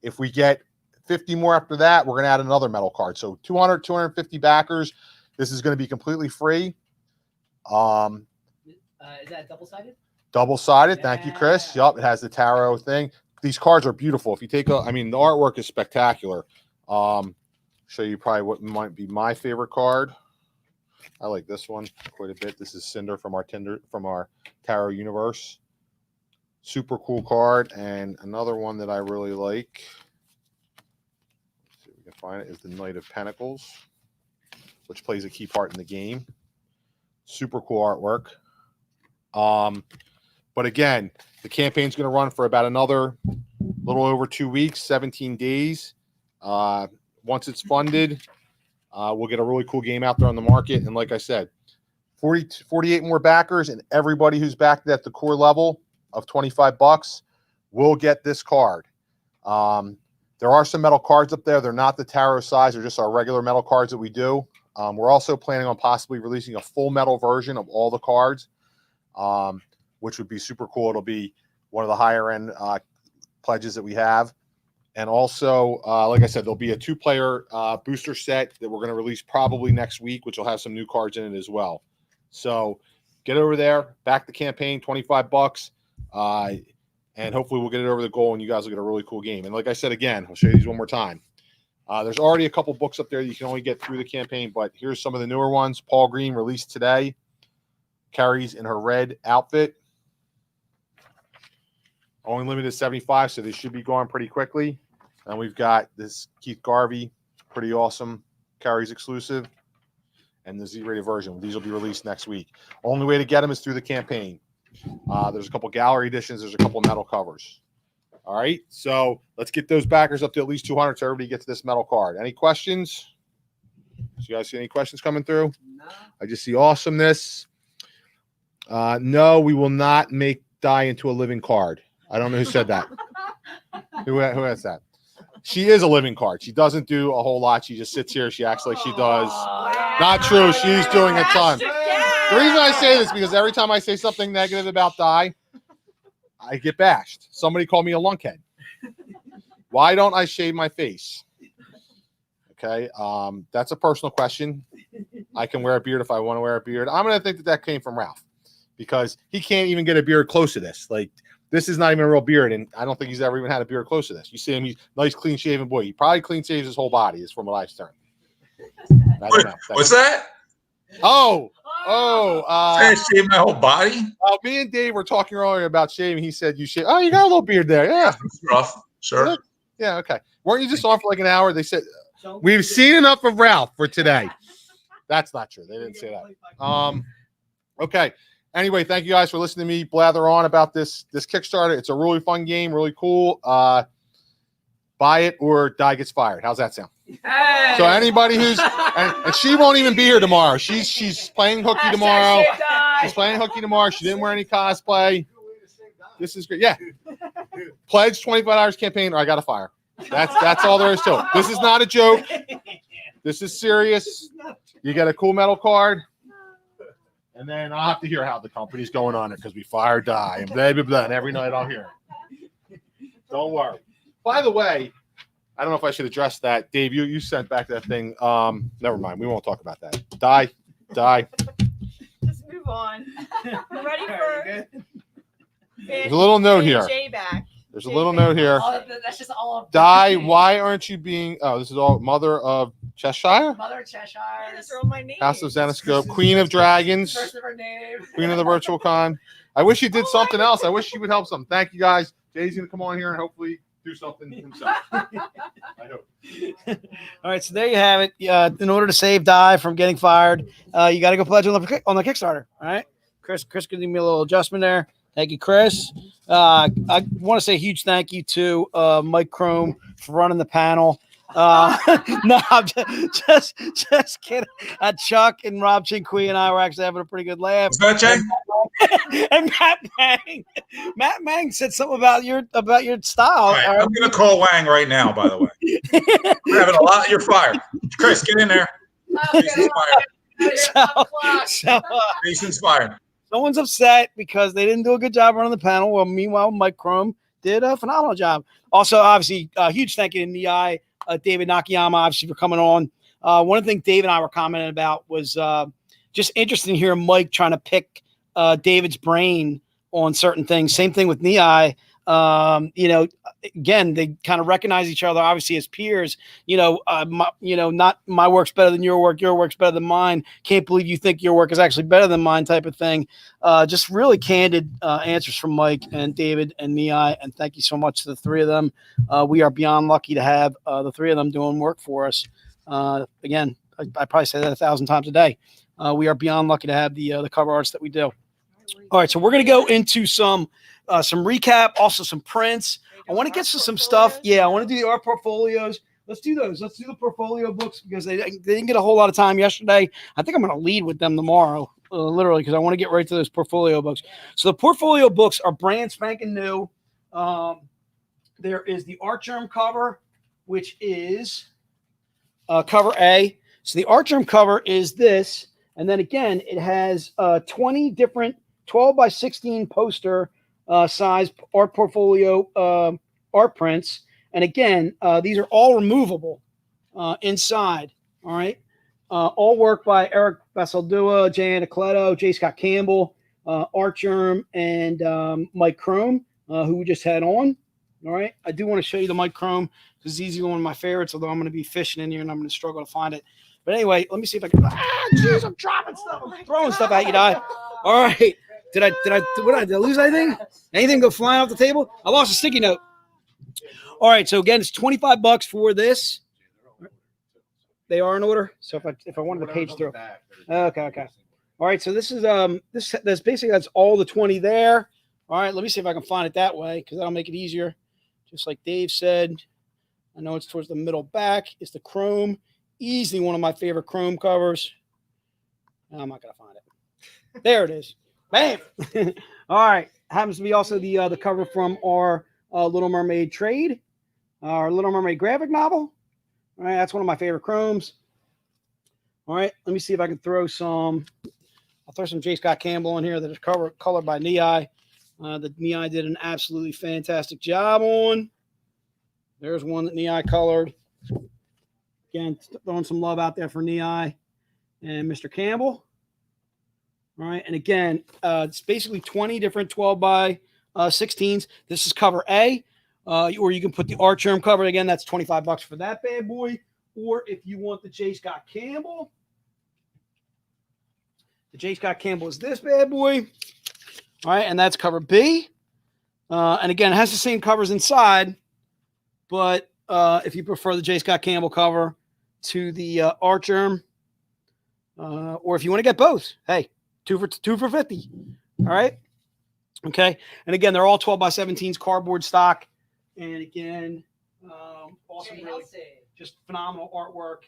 If we get 50 more after that, we're going to add another metal card. So 200, 250 backers. This is going to be completely free. Is that double-sided? Double-sided. Thank you, Chris. Yup, it has the tarot thing. These cards are beautiful. If you take the artwork is spectacular. Show you probably what might be my favorite card. I like this one quite a bit. This is Cinder from our tarot universe. Super cool card. And another one that I really like, let's see if we can find it, is the Knight of Pentacles, which plays a key part in the game. Super cool artwork. But again, the campaign's going to run for about another little over 2 weeks, 17 days. Once it's funded, we'll get a really cool game out there on the market. And like I said, 48 more backers, and everybody who's backed at the core level of $25 will get this card. There are some metal cards up there. They're not the tarot size. They're just our regular metal cards that we do. We're also planning on possibly releasing a full metal version of all the cards, which would be super cool. It'll be one of the higher end pledges that we have. And also, like I said, there'll be a 2-player booster set that we're going to release probably next week, which will have some new cards in it as well. So get over there, back the campaign, $25, and hopefully we'll get it over the goal and you guys will get a really cool game. And like I said, again, I'll show you these one more time. There's already a couple books up there you can only get through the campaign, but here's some of the newer ones. Paul Green released today. Carrie's in her red outfit. Only limited to 75, so they should be going pretty quickly. And we've got this Keith Garvey, pretty awesome Carrie's exclusive, and the Z-rated version. These will be released next week. Only way to get them is through the campaign. There's a couple gallery editions. There's a couple metal covers. All right, so let's get those backers up to at least 200 so everybody gets this metal card. Any questions? Do you guys see any questions coming through? No. I just see awesomeness. No, we will not make Die into a living card. I don't know who said that. Who has that? She is a living card. She doesn't do a whole lot. She just sits here. She acts like she does. Not true. She's doing a ton. The reason I say this is because every time I say something negative about Die, I get bashed. Somebody called me a lunkhead. Why don't I shave my face? Okay, that's a personal question. I can wear a beard if I want to wear a beard. I'm going to think that came from Ralph because he can't even get a beard close to this. Like, this is not even a real beard, and I don't think he's ever even had a beard close to this. You see him, he's a nice, clean-shaven boy. He probably clean shaves his whole body, is from what I've learned. What's that? Shave my whole body? Me and Dave were talking earlier about shaving. He said, you shave. Oh, you got a little beard there. Yeah. That's rough. Sure. Yeah, okay. Weren't you just on for like an hour? They said, we've seen enough of Ralph for today. That's not true. They didn't say that. Okay. Anyway, thank you guys for listening to me blather on about this Kickstarter. It's a really fun game, really cool. Buy it or Die gets fired. How's that sound? Hey! So anybody who's and she won't even be here tomorrow. She's playing hooky tomorrow. She's playing hooky tomorrow. She didn't wear any cosplay. This is great. Yeah. Pledge $25 campaign or I got to fire. That's all there is to it. This is not a joke. This is serious. You get a cool metal card. And then I'll have to hear how the company's going on it because we fire die and blah, blah, blah. And every night I'll hear it. Don't worry. By the way, I don't know if I should address that. Dave, you sent back that thing. Never mind. We won't talk about that. Die. Let's move on. We're ready for There's a little note here. Jay back. There's a little note here. That's just all of Die. Why aren't you being? Oh, this is all Mother of Cheshire. Mother of Cheshire. These are all my names. House of Xenoscope. Queen of Dragons. First of her name. Queen of the Virtual Con. I wish you did something else. I wish you would help some. Thank you guys. Jay's gonna come on here and hopefully do something himself. I hope. All right, so there you have it. In order to save Die from getting fired, you got to go pledge on the Kickstarter. All right, Chris give me a little adjustment there. Thank you, Chris. I want to say a huge thank you to Mike Chrome for running the panel. No, I'm just kidding. Chuck and Rob Chinqui and I were actually having a pretty good laugh. What's that, Jay? And Matt Mang said something about your style. All right, I'm gonna call Wang right now. By the way, we're having a lot. You're fired, Chris. Get in there. Jason's fired. Jason's fired. Someone's upset because they didn't do a good job running the panel. Well, meanwhile, Mike Chrome did a phenomenal job. Also, obviously, a huge thank you to Niai, David Nakayama, obviously, for coming on. One of the things Dave and I were commenting about was just interesting to hear Mike trying to pick David's brain on certain things. Same thing with Niai. Again, they kind of recognize each other, obviously, as peers. Not my work's better than your work's better than mine. Can't believe you think your work is actually better than mine, type of thing. Just really candid answers from Mike and David and Niai, and thank you so much to the three of them. We are beyond lucky to have the three of them doing work for us. Again, I probably say that 1,000 times a day. We are beyond lucky to have the cover arts that we do. All right, so we're going to go into some recap, also some prints. I want to get to some stuff. Yeah, I want to do the art portfolios. Let's do those. Let's do the portfolio books because they didn't get a whole lot of time yesterday. I think I'm going to lead with them tomorrow, literally, because I want to get right to those portfolio books. So the portfolio books are brand spanking new. There is the Art Germ cover, which is cover A. So the Art Germ cover is this. And then again, it has 20 different 12 by 16 poster size art portfolio art prints. And again, these are all removable inside. All right. All work by Eric Basaldua, Jay Anacleto, J. Scott Campbell, Art Germ, and Mike Chrome, who we just had on. All right. I do want to show you the Mike Chrome because it's easily one of my favorites, although I'm going to be fishing in here and I'm going to struggle to find it. But anyway, let me see if I can. Jeez, I'm dropping stuff. I'm throwing stuff at you, Die. All right. Did I lose anything? Anything go flying off the table? I lost a sticky note. All right. So again, it's $25 for this. They are in order. So if I wanted to page through. Okay. All right. So this is that's basically that's all the 20 there. All right. Let me see if I can find it that way because that'll make it easier. Just like Dave said, I know it's towards the middle back. It's the Chrome. Easily one of my favorite Chrome covers. I'm not gonna find it. There it is. Bam. All right. Happens to be also the cover from our Little Mermaid trade, our Little Mermaid graphic novel. All right. That's one of my favorite Chromes. All right. Let me see if I can throw some. I'll throw some J. Scott Campbell in here that is colored by Niai. The Niai did an absolutely fantastic job on. There's one that Niai colored. Again, throwing some love out there for Niai and Mr. Campbell. All right. And again, it's basically 20 different 12 by 16s. This is cover A, or you can put the Art Germ cover. Again, that's $25 for that bad boy. Or if you want the J. Scott Campbell, the J. Scott Campbell is this bad boy. All right. And that's cover B. And again, it has the same covers inside, but if you prefer the J. Scott Campbell cover to the Art Germ, or if you want to get both, hey, two for 50. All right. Okay. And again, they're all 12 by 17s cardboard stock. And again, awesome, really, just phenomenal artwork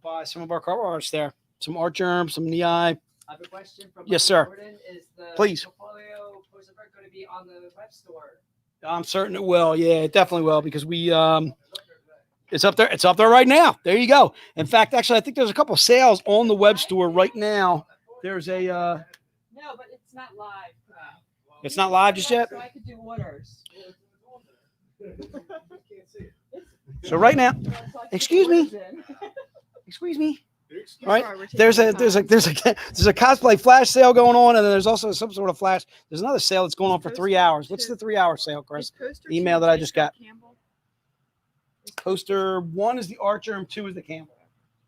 by some of our cover artists there. Some Art Germ, some Niai. I have a question from Yes, sir. Jordan. Is the Please. portfolio poster going to be on the web store? I'm certain it will. Yeah, it definitely will because we it's up there. It's up there right now. There you go. In fact, actually, I think there's a couple of sales on the web store right now. There's a No, but it's not live. it's not live just yet. So I could do orders. So right now, excuse me. Excuse me. All right. There's a cosplay flash sale going on, and then there's also some sort of flash. There's another sale that's going on for 3 hours. What's the 3-hour sale, Chris? Email that I just got. Poster 1 is the Archer and 2 is the Campbell.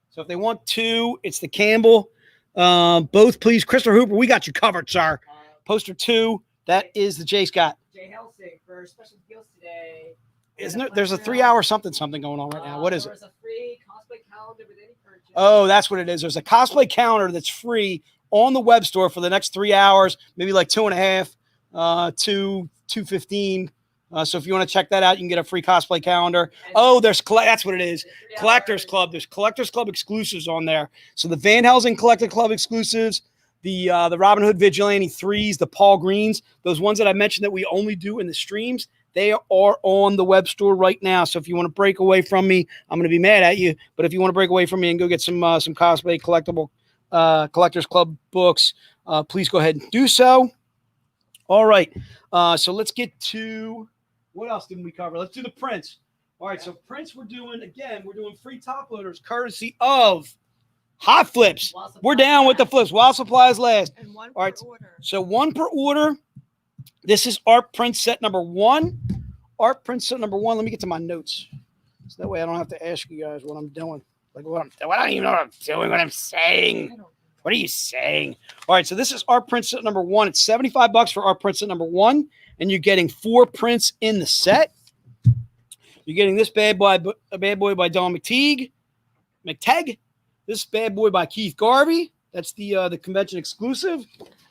So if they want 2, it's the Campbell. Both, please. Christopher Hooper, we got you covered, sir. Poster 2, that is the J. Scott. Jay Helsing for special deals today. Isn't there? There's a 3-hour something going on right now. What is it? There's a free cosplay calendar with any purchase. Oh, that's what it is. There's a cosplay calendar that's free on the web store for the next 3 hours, maybe like 2.5, 2:15. So if you want to check that out, you can get a free cosplay calendar. Oh, that's what it is. Collectors Club. There's Collectors Club exclusives on there. So the Van Helsing Collector Club exclusives, the Robin Hood Vigilante 3s, the Paul Greens, those ones that I mentioned that we only do in the streams, they are on the web store right now. So if you want to break away from me, I'm going to be mad at you. But if you want to break away from me and go get some cosplay collectible Collectors Club books, please go ahead and do so. All right. So let's get to... What else didn't we cover? Let's do the prints. All right, so prints we're doing free top loaders courtesy of Hot Flips. We're down with the flips while supplies last. And one All right, per order. so 1 per order. This is art print set number 1. Art print set number 1. Let me get to my notes. So that way I don't have to ask you guys what I'm doing. Like what I'm doing. I don't even know what I'm doing, what I'm saying. What are you saying? All right, so this is art print set number 1. It's $75 for art print set number 1. And you're getting 4 prints in the set. You're getting this bad boy by Don McTeague. This bad boy by Keith Garvey. That's the convention exclusive.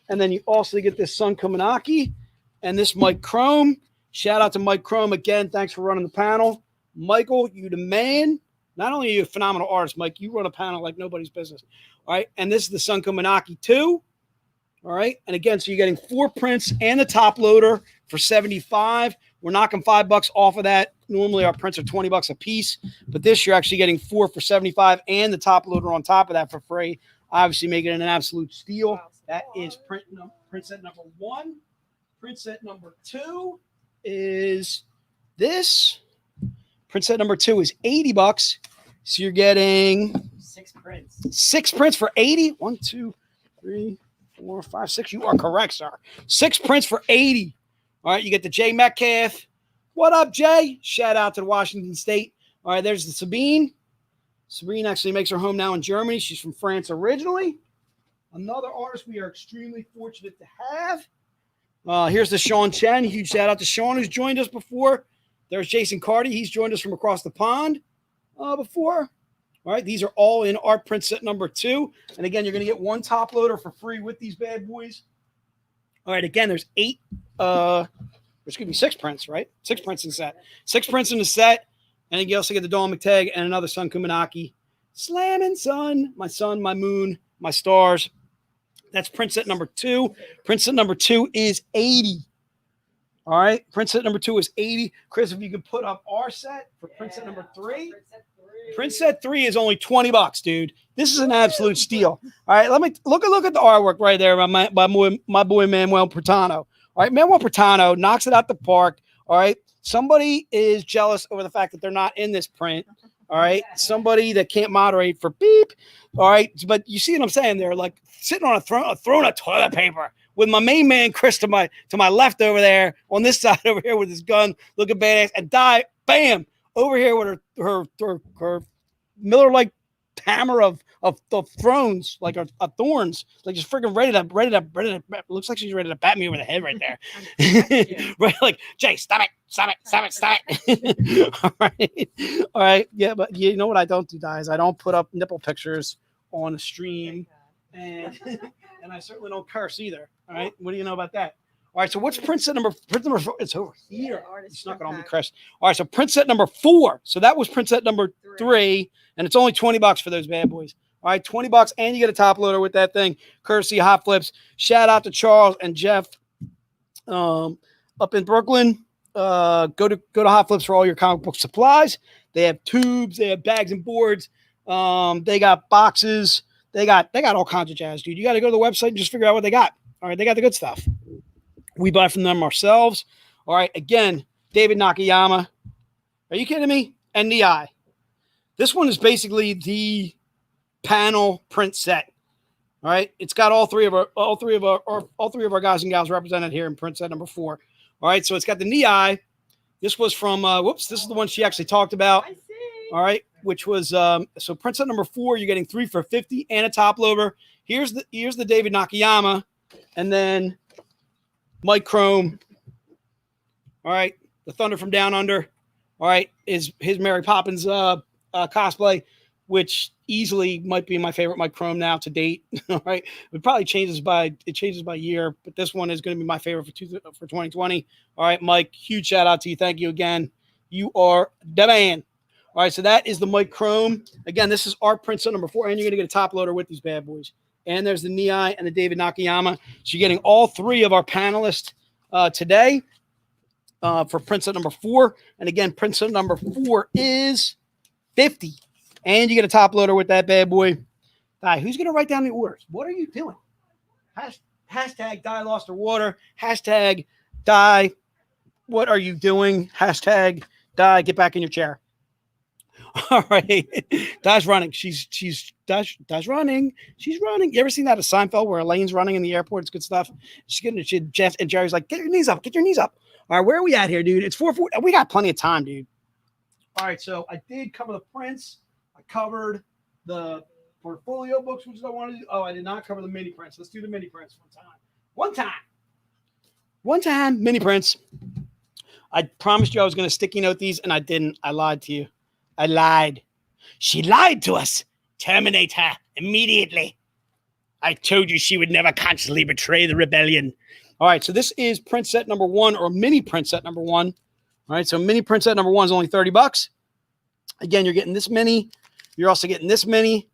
And then you also get this Sun Khamunaki and this Mike Chrome. Shout out to Mike Chrome again. Thanks for running the panel. Michael, you the man. Not only are you a phenomenal artist, Mike, you run a panel like nobody's business. All right. And this is the Sun Khamunaki 2. All right. And again, so you're getting 4 prints and the top loader for $75. We're knocking $5 off of that. Normally our prints are $20 a piece, but this you're actually getting 4 for $75 and the top loader on top of that for free. Obviously making it an absolute steal. That is print set number 1. Print set number 2 is this. Print set number 2 is $80. So you're getting 6 prints. 6 prints for $80. 1, 2, 3, 4, 5, 6. You are correct, sir. 6 prints for $80. All right, you get the Jay Metcalf. What up, Jay? Shout out to Washington State. All right, there's the Sabine. Sabine actually makes her home now in Germany. She's from France originally. Another artist we are extremely fortunate to have. Here's the Sean Chen. Huge shout out to Sean, who's joined us before. There's Jason Carty. He's joined us from across the pond before. All right, these are all in art print set number 2. And again, you're going to get 1 top loader for free with these bad boys. All right, again, there's 8. There's going to be 6 prints, right? 6 prints in the set. 6 prints in the set. And then you also get the Dawn McTagg and another Sun Khamunaki. Slamming sun, my moon, my stars. That's print set number 2. Print set number 2 is $80. All right, print set number 2 is $80. Chris, if you could put up our set for print set number 3. Print set 3 is only $20, dude. This is an absolute steal. All right, let me look at the artwork right there by my boy Manuel Pertano. All right, Manuel Pertano knocks it out the park. All right, somebody is jealous over the fact that they're not in this print. All right, somebody that can't moderate for beep. All right, but you see what I'm saying? They're like sitting on a throne of toilet paper with my main man Chris to my left over there on this side over here with his gun, looking badass, and die, bam, over here with her Miller-like hammer of thrones, like a thorns, like just freaking ready to looks like she's ready to bat me over the head right there. Right, like, Jay, stop it. All right, yeah, but you know what I don't do, guys? I don't put up nipple pictures on the stream, and I certainly don't curse either. All right, what do you know about that? All right, so what's print set number 4? It's over here. You snuck it on me, Chris. All right, so print set number 4. So that was print set number 3, and it's only $20 for those bad boys. All right, $20, and you get a top loader with that thing, courtesy Hot Flips. Shout out to Charles and Jeff up in Brooklyn. go to Hot Flips for all your comic book supplies. They have tubes, they have bags and boards, they got boxes, they got all kinds of jazz, dude. You got to go to the website and just figure out what they got. All right, they got the good stuff. We buy from them ourselves. All right, again, David Nakayama. Are you kidding me? And the eye. This one is basically the panel print set. All right, it's got all three of our guys and gals represented here in print set number 4. All right, so it's got the Knee-Eye. This was from this is the one she actually talked about. I see. All right, which was so print set number 4. You're getting 3 for $50 and a top loader. Here's the David Nakayama, and then Mike Chrome. All right, the Thunder from Down Under. All right, his Mary Poppins cosplay, which easily might be my favorite Mike Chrome now to date. All right, it probably changes by year, but this one is going to be my favorite for 2020. All right, Mike, huge shout out to you. Thank you again. You are the man. All right, so that is the Mike Chrome. Again, this is our print set number 4, and you're going to get a top loader with these bad boys. And there's the Knee-Eye and the David Nakayama. So you're getting all 3 of our panelists today for print set number 4. And again, print set number 4 is $50. And you get a top loader with that bad boy. Di, who's going to write down the orders? What are you doing? Hashtag Die Lost Her Water. Hashtag Die. What are you doing? Hashtag Die. Get back in your chair. All right. Di's running. Di's running. She's running. You ever seen that at Seinfeld where Elaine's running in the airport? It's good stuff. She's getting it. Jeff and Jerry's like, get your knees up. Get your knees up. All right. Where are we at here, dude? It's 4:40. We got plenty of time, dude. All right. So I did cover the prints. I covered the portfolio books, which I wanted to do. Oh, I did not cover the mini prints. Let's do the mini prints one time, mini prints. I promised you I was going to sticky note these, and I didn't. I lied to you. I lied. She lied to us. Terminate her immediately. I told you she would never consciously betray the rebellion. All right, so this is print set number 1, or mini print set number 1. All right, so mini print set number 1 is only $30. Again, you're getting this mini. You're also getting this mini.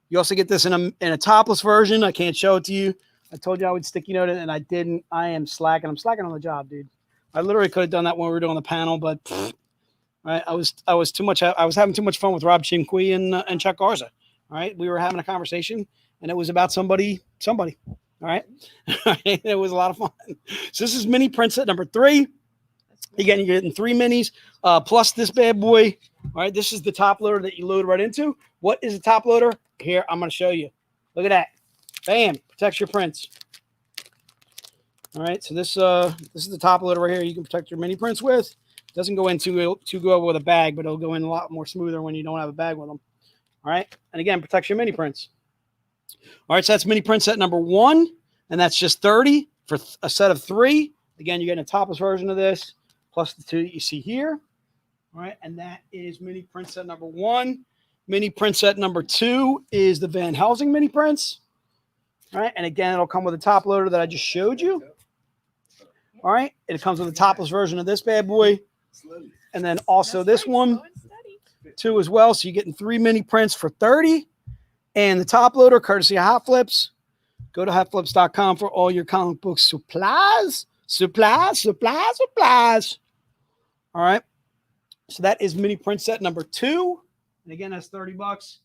You also get this in a topless version. I can't show it to you. I told you I would sticky note it, and I didn't. I am slacking. I'm slacking on the job, dude. I literally could have done that when we were doing the panel, but right, I was too much. I was having too much fun with Rob Chinqui and Chuck Garza. All right, we were having a conversation, and it was about somebody. All right, it was a lot of fun. So this is mini print set number 3. Again, you're getting 3 minis plus this bad boy. All right, this is the top loader that you load right into. What is a top loader? Here, I'm going to show you. Look at that. Bam, protects your prints. All right, so this is the top loader right here. You can protect your mini prints with. Doesn't go in too good with a bag, but it'll go in a lot more smoother when you don't have a bag with them. All right, and again, protects your mini prints. All right, so that's mini print set number 1, and that's just $30 for a set of 3. Again, you're getting a topless version of this, plus the 2 that you see here. All right, and that is mini print set number 1. Mini print set number 2 is the Van Helsing mini prints. All right, and again, it'll come with a top loader that I just showed you. All right, it comes with a topless version of this bad boy, and then also this one too as well. So you're getting 3 mini prints for $30, and the top loader courtesy of Hot Flips. Go to hotflips.com for all your comic book supplies. All right. So that is mini print set number 2. And again, that's $30.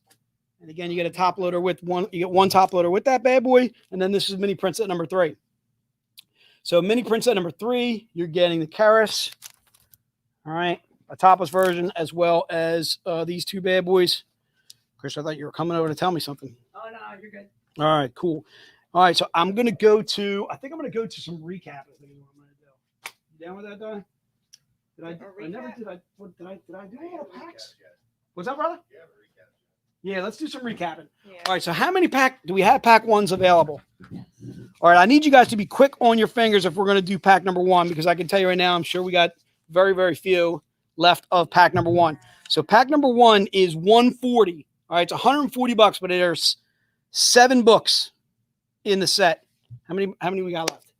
And again, you get a top loader with one. You get 1 top loader with that bad boy. And then this is mini print set number 3. So mini print set number 3, you're getting the Keres. All right. A topless version as well as these 2 bad boys. Chris, I thought you were coming over to tell me something. Oh, no, you're good. All right, cool. All right, so I'm going to go to, I think I'm going to go to some recap. I think what I'm going to do. You down with that, Don? Did I never did I do a little packs? What's that, brother? Yeah, let's do some recapping. Yeah. All right, so how many do we have pack 1s available? Yes. All right, I need you guys to be quick on your fingers if we're going to do pack number 1, because I can tell you right now, I'm sure we got very, very few left of pack number 1. So pack number 1 is $140. All right, it's $140, but there's 7 books in the set. How many we got left?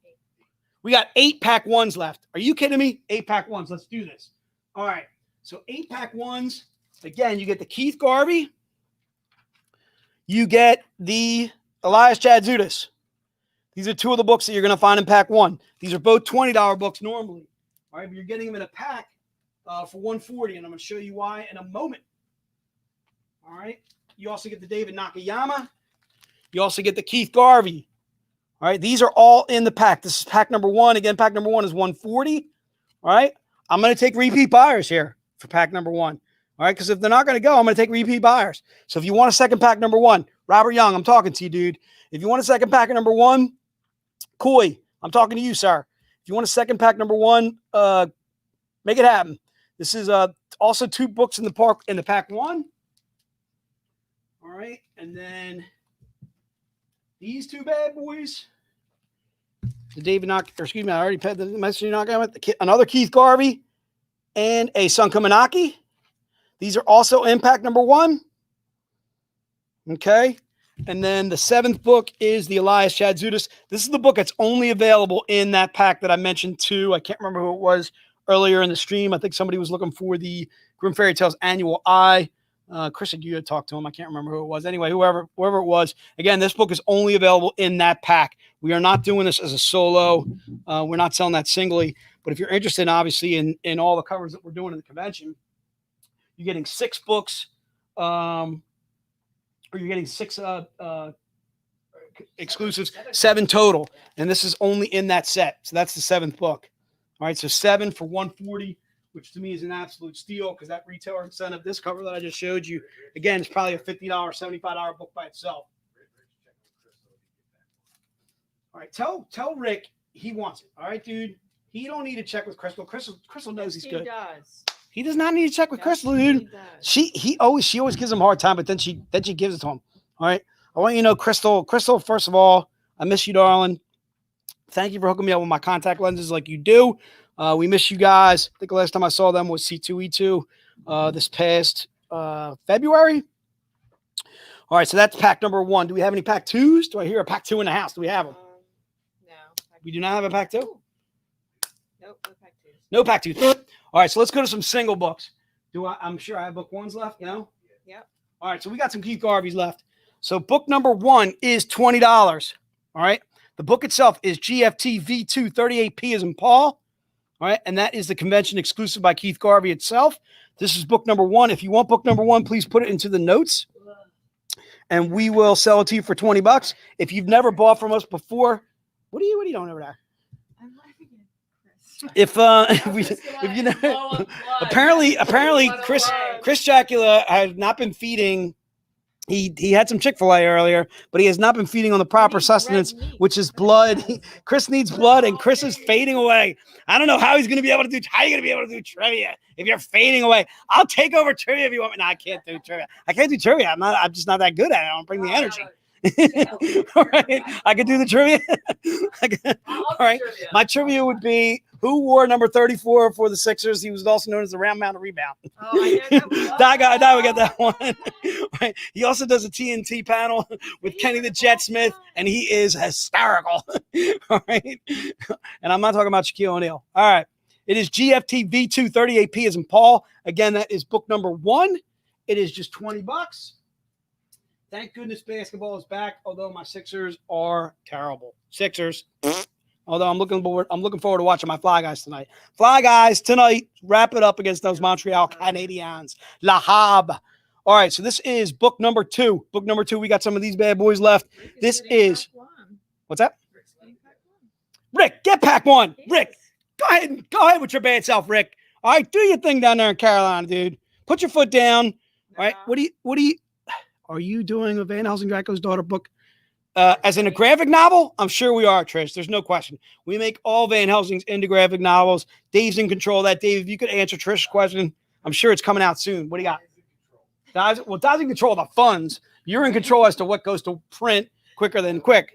We got 8 pack 1s left. Are you kidding me? 8 pack 1s. Let's do this. All right. So 8 pack 1s. Again, you get the Keith Garvey. You get the Elias Jadzudas. These are 2 of the books that you're going to find in pack 1. These are both $20 books normally. All right, but you're getting them in a pack for $140, and I'm going to show you why in a moment. All right. You also get the David Nakayama. You also get the Keith Garvey. All right. These are all in the pack. This is pack number 1. Again, pack number 1 is $140. All right. I'm going to take repeat buyers here for pack number 1. All right. Because if they're not going to go, I'm going to take repeat buyers. So if you want a second pack number 1, Robert Young, I'm talking to you, dude. If you want a second pack of number 1, Coy, I'm talking to you, sir. If you want a second pack number 1, make it happen. This is also 2 books in the pack 1. All right, and then these 2 bad boys, the David I already had the message another Keith Garvey and a Khamunaki. These are also in pack number 1. Okay, and then the 7th book is the Elias Chadzudas. This is the book that's only available in that pack that I mentioned too. I can't remember who it was earlier in the stream. I think somebody was looking for the Grim Fairy Tales Annual Eye. Chris, you had talked to him. I can't remember who it was. Anyway, whoever it was. Again, this book is only available in that pack. We are not doing this as a solo. We're not selling that singly. But if you're interested, obviously, in all the covers that we're doing in the convention, you're getting 6 books, or you're getting 6 exclusives, 7 total. And this is only in that set. So that's the 7th book. All right, so 7 for $140. Which to me is an absolute steal because that retailer incentive, this cover that I just showed you, again, it's probably a $50, $75 book by itself. All right, tell Rick he wants it. All right, dude. He don't need to check with Crystal. Crystal knows he's good. He does. He does not need to check with Crystal, dude. She always gives him a hard time, but then she gives it to him. All right. I want you to know, Crystal, first of all, I miss you, darling. Thank you for hooking me up with my contact lenses like you do. We miss you guys. I think the last time I saw them was C2E2 this past February. All right, so that's pack number 1. Do we have any pack 2s? Do I hear a pack 2 in the house? Do we have them? No. We do not have a pack 2? Nope, no pack 2s. No pack 2s. All right, so let's go to some single books. I'm sure I have book 1s left, you know? Yep. All right, so we got some Keith Garveys left. So book number 1 is $20. All right. The book itself is GFT V2 38P as in Paul. All right, and that is the convention exclusive by Keith Garvey itself. This is book number 1. If you want book number 1, please put it into the notes, and we will sell it to you for $20. If you've never bought from us before, what are you doing over there? I'm laughing at Chris. if you know, apparently Chris Jacula has not been feeding. He had some Chick-fil-A earlier, but he has not been feeding on the proper sustenance, which is blood. Chris needs blood, and Chris is fading away. I don't know how he's going to be able to do. How are you going to be able to do trivia if you're fading away? I'll take over trivia if you want me. No, I can't do trivia. I can't do trivia. I'm just not that good at it. I don't bring the energy. All right, I could do the trivia. All right, my trivia would be who wore number 34 for the Sixers. He was also known as the round mound rebound. Oh, I know that. Die, we got that one. Right. He also does a TNT panel with Kenny the Jet Smith, and he is hysterical. All right, and I'm not talking about Shaquille O'Neal. All right, it is GFT V2 38P as in Paul. Again, that is book number 1. It is just $20. Thank goodness basketball is back, although my Sixers are terrible. Sixers. Although I'm looking forward to watching my Fly Guys tonight. Fly Guys tonight, wrap it up against those Montreal Canadiens. La Hab. All right, so this is book number 2. Book number 2, we got some of these bad boys left. This is, what's that? Rick, get pack 1. Rick, go ahead with your bad self, Rick. All right, do your thing down there in Carolina, dude. Put your foot down. All right, what do you, are you doing a Van Helsing Draco's Daughter book? As in a graphic novel? I'm sure we are, Trish. There's no question. We make all Van Helsing's into graphic novels. Dave's in control of that. Dave, if you could answer Trish's question, I'm sure it's coming out soon. What do you got? Dave's in control of the funds. You're in control as to what goes to print quicker than quick.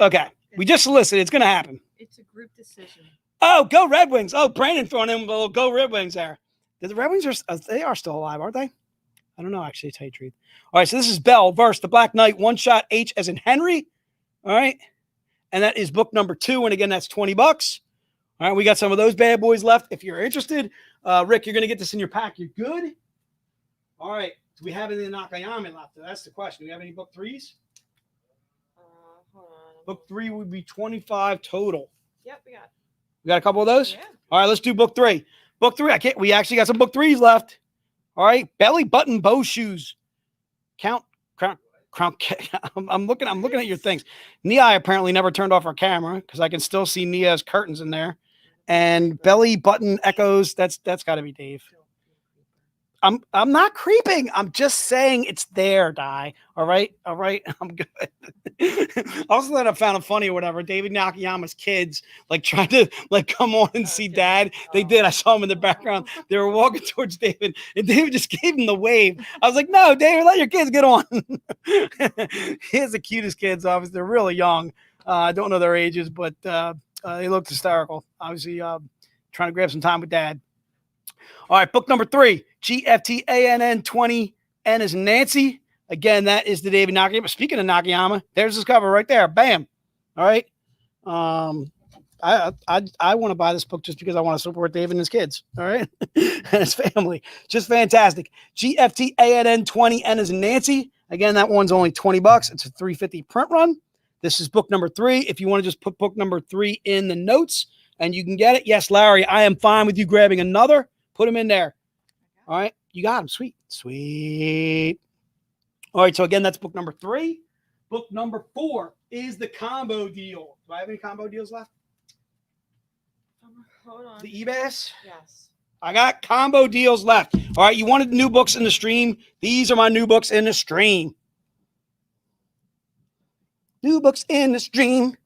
Okay. We just solicited. It's going to happen. It's a group decision. Oh, go Red Wings. Oh, Brandon throwing in a little go Red Wings there. The Red Wings they are still alive, aren't they? I don't know, actually, to tell you the truth. All right, so this is Bell versus the Black Knight, one shot H as in Henry. All right. And that is book number 2. And again, that's $20. All right, we got some of those bad boys left. If you're interested, Rick, you're going to get this in your pack. You're good? All right. Do we have any Nakayama left? That's the question. Do we have any book 3s? Hold on. Book 3 would be 25 total. Yep, we got. We got a couple of those? Yeah. All right, let's do book 3. Book 3. We actually got some book 3s left. All right. Belly button bow shoes. Crown. I'm looking at your things. Nia apparently never turned off her camera because I can still see Nia's curtains in there. And belly button echoes. That's got to be Dave. I'm not creeping. I'm just saying it's there, Di. All right. I'm good. Also, that I found it funny or whatever. David Nakayama's kids like trying to like come on and see Dad. They did. I saw him in the background. They were walking towards David, and David just gave him the wave. I was like, "No, David, let your kids get on." He has the cutest kids. Obviously, they're really young. I don't know their ages, but they looked hysterical. Obviously, trying to grab some time with Dad. All right, book number 3, GFTANN20. N is Nancy. Again, that is the David Nakayama. Speaking of Nakayama, there's his cover right there. Bam. All right. I want to buy this book just because I want to support David and his kids. All right. And his family. Just fantastic. GFTANN20. N is Nancy. Again, that one's only $20. It's a $3.50 print run. This is book number 3. If you want to just put book number 3 in the notes and you can get it. Yes, Larry, I am fine with you grabbing another. Put them in there. All right. You got them. Sweet. Sweet. All right. So again, that's book number 3. Book number 4 is the combo deal. Do I have any combo deals left? Hold on. The EBAS? Yes. I got combo deals left. All right. You wanted new books in the stream. These are my new books in the stream. New books in the stream.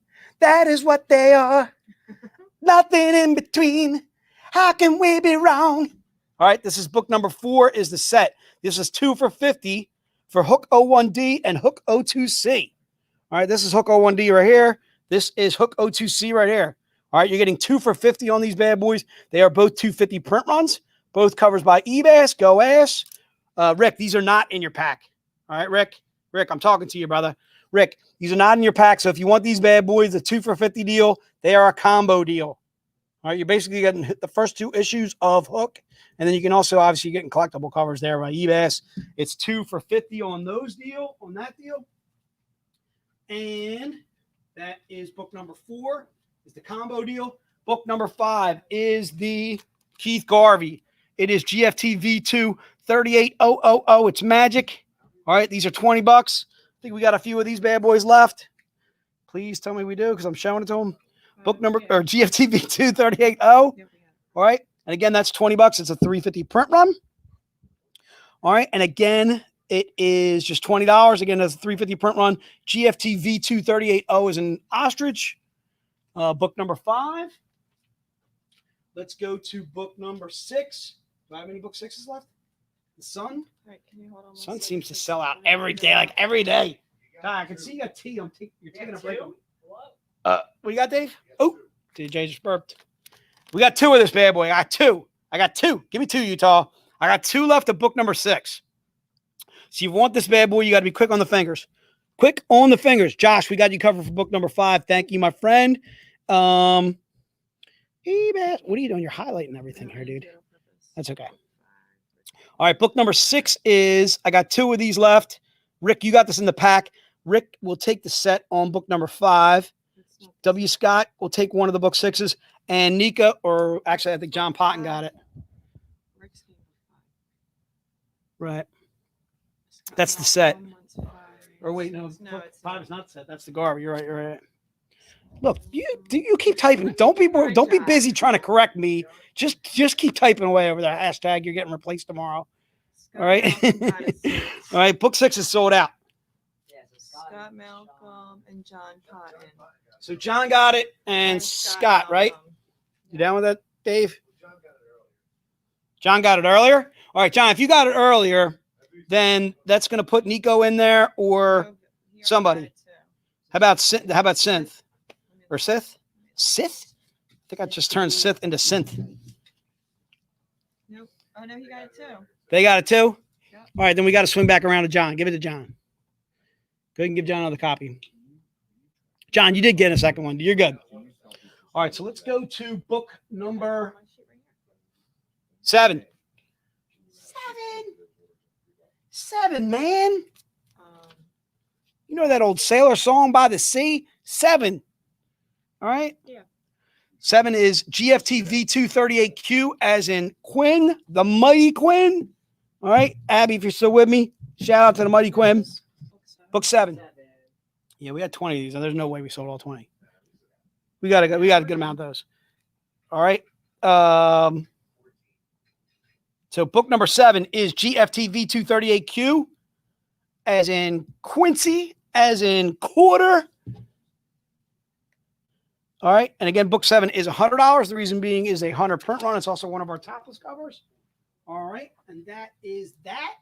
That is what they are. Nothing in between. How can we be wrong? All right, this is book number 4 is the set. This is 2 for $50 for Hook 01D and Hook 02C. All right, this is Hook 01D right here. This is Hook 02C right here. All right, you're getting 2 for $50 on these bad boys. They are both 250 print runs, both covers by EBAS. Go ass. Rick, these are not in your pack. All right, Rick, I'm talking to you, brother. Rick, these are not in your pack. So if you want these bad boys, the 2 for $50 deal, they are a combo deal. All right, you're basically getting the first 2 issues of Hook, and then you can also obviously getting collectible covers there by EBAS. It's 2 for $50 on that deal. And that is book number 4 is the combo deal. Book number 5 is the Keith Garvey. It is GFT V2 38000. It's magic. All right, these are $20. I think we got a few of these bad boys left. Please tell me we do because I'm showing it to them. Book number or GFT V2 380. All right. And again, that's $20. It's a $3.50 print run. All right. And again, it is just $20. Again, that's a $3.50 print run. GFT V2 380 is an ostrich. Book number 5. Let's go to book number 6. Do I have any book 6s left? The Sun. Right, can you hold on Sun seems to sell out every day, like every day. God, I can see you got tea. You're taking a break. What you got, Dave? Oh, DJ just burped. We got 2 of this bad boy. I got two. Give me 2, Utah. I got 2 left of book number 6. So you want this bad boy, you got to be quick on the fingers. Quick on the fingers. Josh, we got you covered for book number 5. Thank you, my friend. EBAS. What are you doing? You're highlighting everything here, dude. That's okay. All right, book number 6 is, I got 2 of these left. Rick, you got this in the pack. Rick will take the set on book number 5. W. Scott will take one of the book 6s. And Nika, or actually, I think John Potton got it. Right. That's the set. Or wait, no, 5 is not set. That's the Garvey. You're right. Look, you keep typing. Don't be busy trying to correct me. Just keep typing away over there. Hashtag you're getting replaced tomorrow. All right. All right. Book 6 is sold out. Scott Malcolm and John Cotton. So John got it and Scott, right? You down with that, Dave? John got it earlier? All right, John, if you got it earlier, then that's going to put Nico in there or somebody. How about Synth? Or Sith? Sith? I think I just turned Sith into Synth. Nope. Oh, no, he got it too. They got it too? Yep. All right, then we got to swing back around to John. Give it to John. Go ahead and give John another copy. John, you did get a second one. You're good. All right, so let's go to book number 7. 7, man. You know that old sailor song by the sea? 7. All right? Yeah. 7 is GFT V238Q, as in Quinn, the Mighty Quinn. All right, Abby, if you're still with me, shout out to the Mighty Quinn. Book 7. Yeah, we had 20 of these, and there's no way we sold all 20. We got a good amount of those. All right. So book number 7 is GFT V238Q, as in Quincy, as in quarter. All right. And again, book 7 is $100. The reason being is a 100 print run. It's also one of our topless covers. All right. And that is that.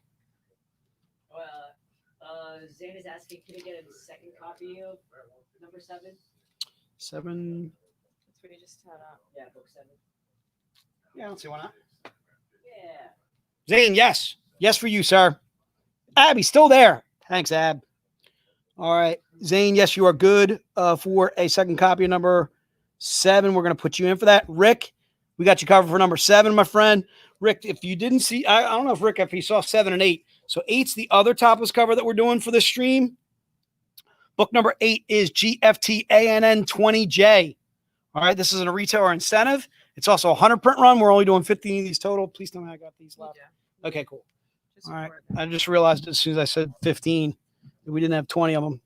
Zane is asking, can he get a second copy of number 7? 7. That's what you just had up. Yeah, book 7. Yeah, I don't see why not. Yeah. Zane, yes. Yes for you, sir. Abby's still there. Thanks, Ab. All right. Zane, yes, you are good for a second copy of number 7. We're going to put you in for that. Rick, we got you covered for number 7, my friend. Rick, if you didn't see, I don't know if Rick, if he saw 7 and 8. So 8's the other topless cover that we're doing for this stream. Book number 8 is GFTANN20J. All right. This is a retailer incentive. It's also a 100 print run. We're only doing 15 of these total. Please tell me I got these left. Yeah. Okay, cool. All right. I just realized as soon as I said 15, that we didn't have 20 of them.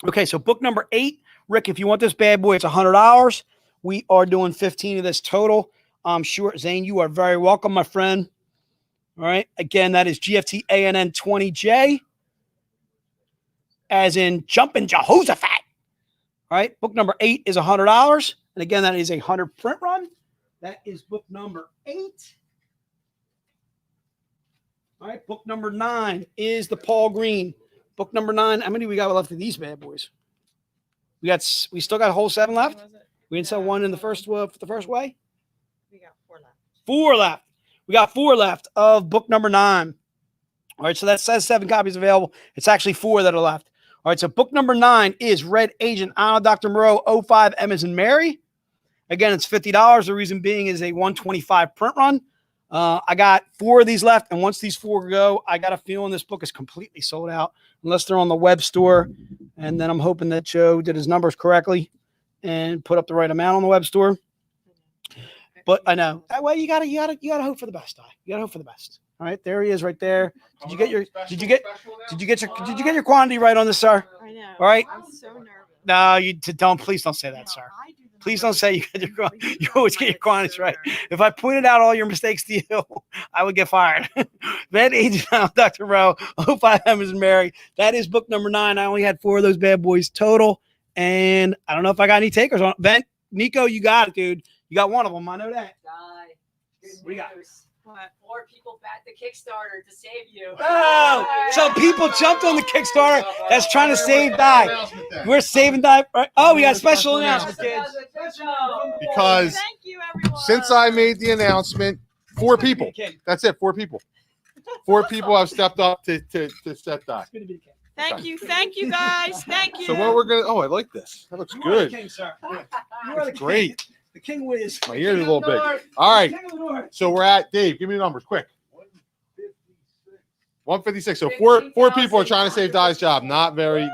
Okay, so book number 8. Rick, if you want this bad boy, it's $100. We are doing 15 of this total. I'm sure, Zane, you are very welcome, my friend. All right. Again, that is GFTANN20J, as in Jumpin' Jehoshaphat. All right. Book number 8 is $100. And again, that is a 100 print run. That is book number 8. All right. Book number 9 is the Paul Green. Book number 9. How many we got left of these bad boys? We still got a whole 7 left. We didn't sell one in the first way. We got 4 left. 4 left. We got 4 left of book number 9. All right, so that says 7 copies available. It's actually 4 that are left. All right, so book number 9 is Red Agent Anna Dr. Moreau 05 M as in Mary. Again, it's $50. The reason being is a 125 print run. I got 4 of these left, and once these 4 go, I got a feeling this book is completely sold out, unless they're on the web store. And then I'm hoping that Joe did his numbers correctly and put up the right amount on the web store. But I know that way you gotta hope for the best. You gotta hope for the best. All right, there he is, right there. Did you get your quantity right on this, sir? I know. All right. I'm so nervous. No, please don't say that, sir. Please don't say you always get your quantities right. If I pointed out all your mistakes to you, I would get fired. Red Agent Dr. Rowe, 05 M as in Mary. That is book number 9. I only had 4 of those bad boys total. And I don't know if I got any takers on it. Nico, you got it, dude. You got one of them. I know that. Good We got news. 4 people backed the Kickstarter to save you. Oh, so people jumped on the Kickstarter that's trying to save Die. We're saving Die. Right? Oh, we got a special announcement, kids. Because Thank you, everyone. since I made the announcement, 4 people. That's it. 4 people. 4 people have stepped up to set Die. Thank you, guys. Thank you. So what we're gonna? Oh, I like this. That looks good. King, sir. That's great. The king whiz. My ears are a little big. All right. So we're at Dave. Give me the numbers quick. 156. So four people are trying to save Die's job. Not very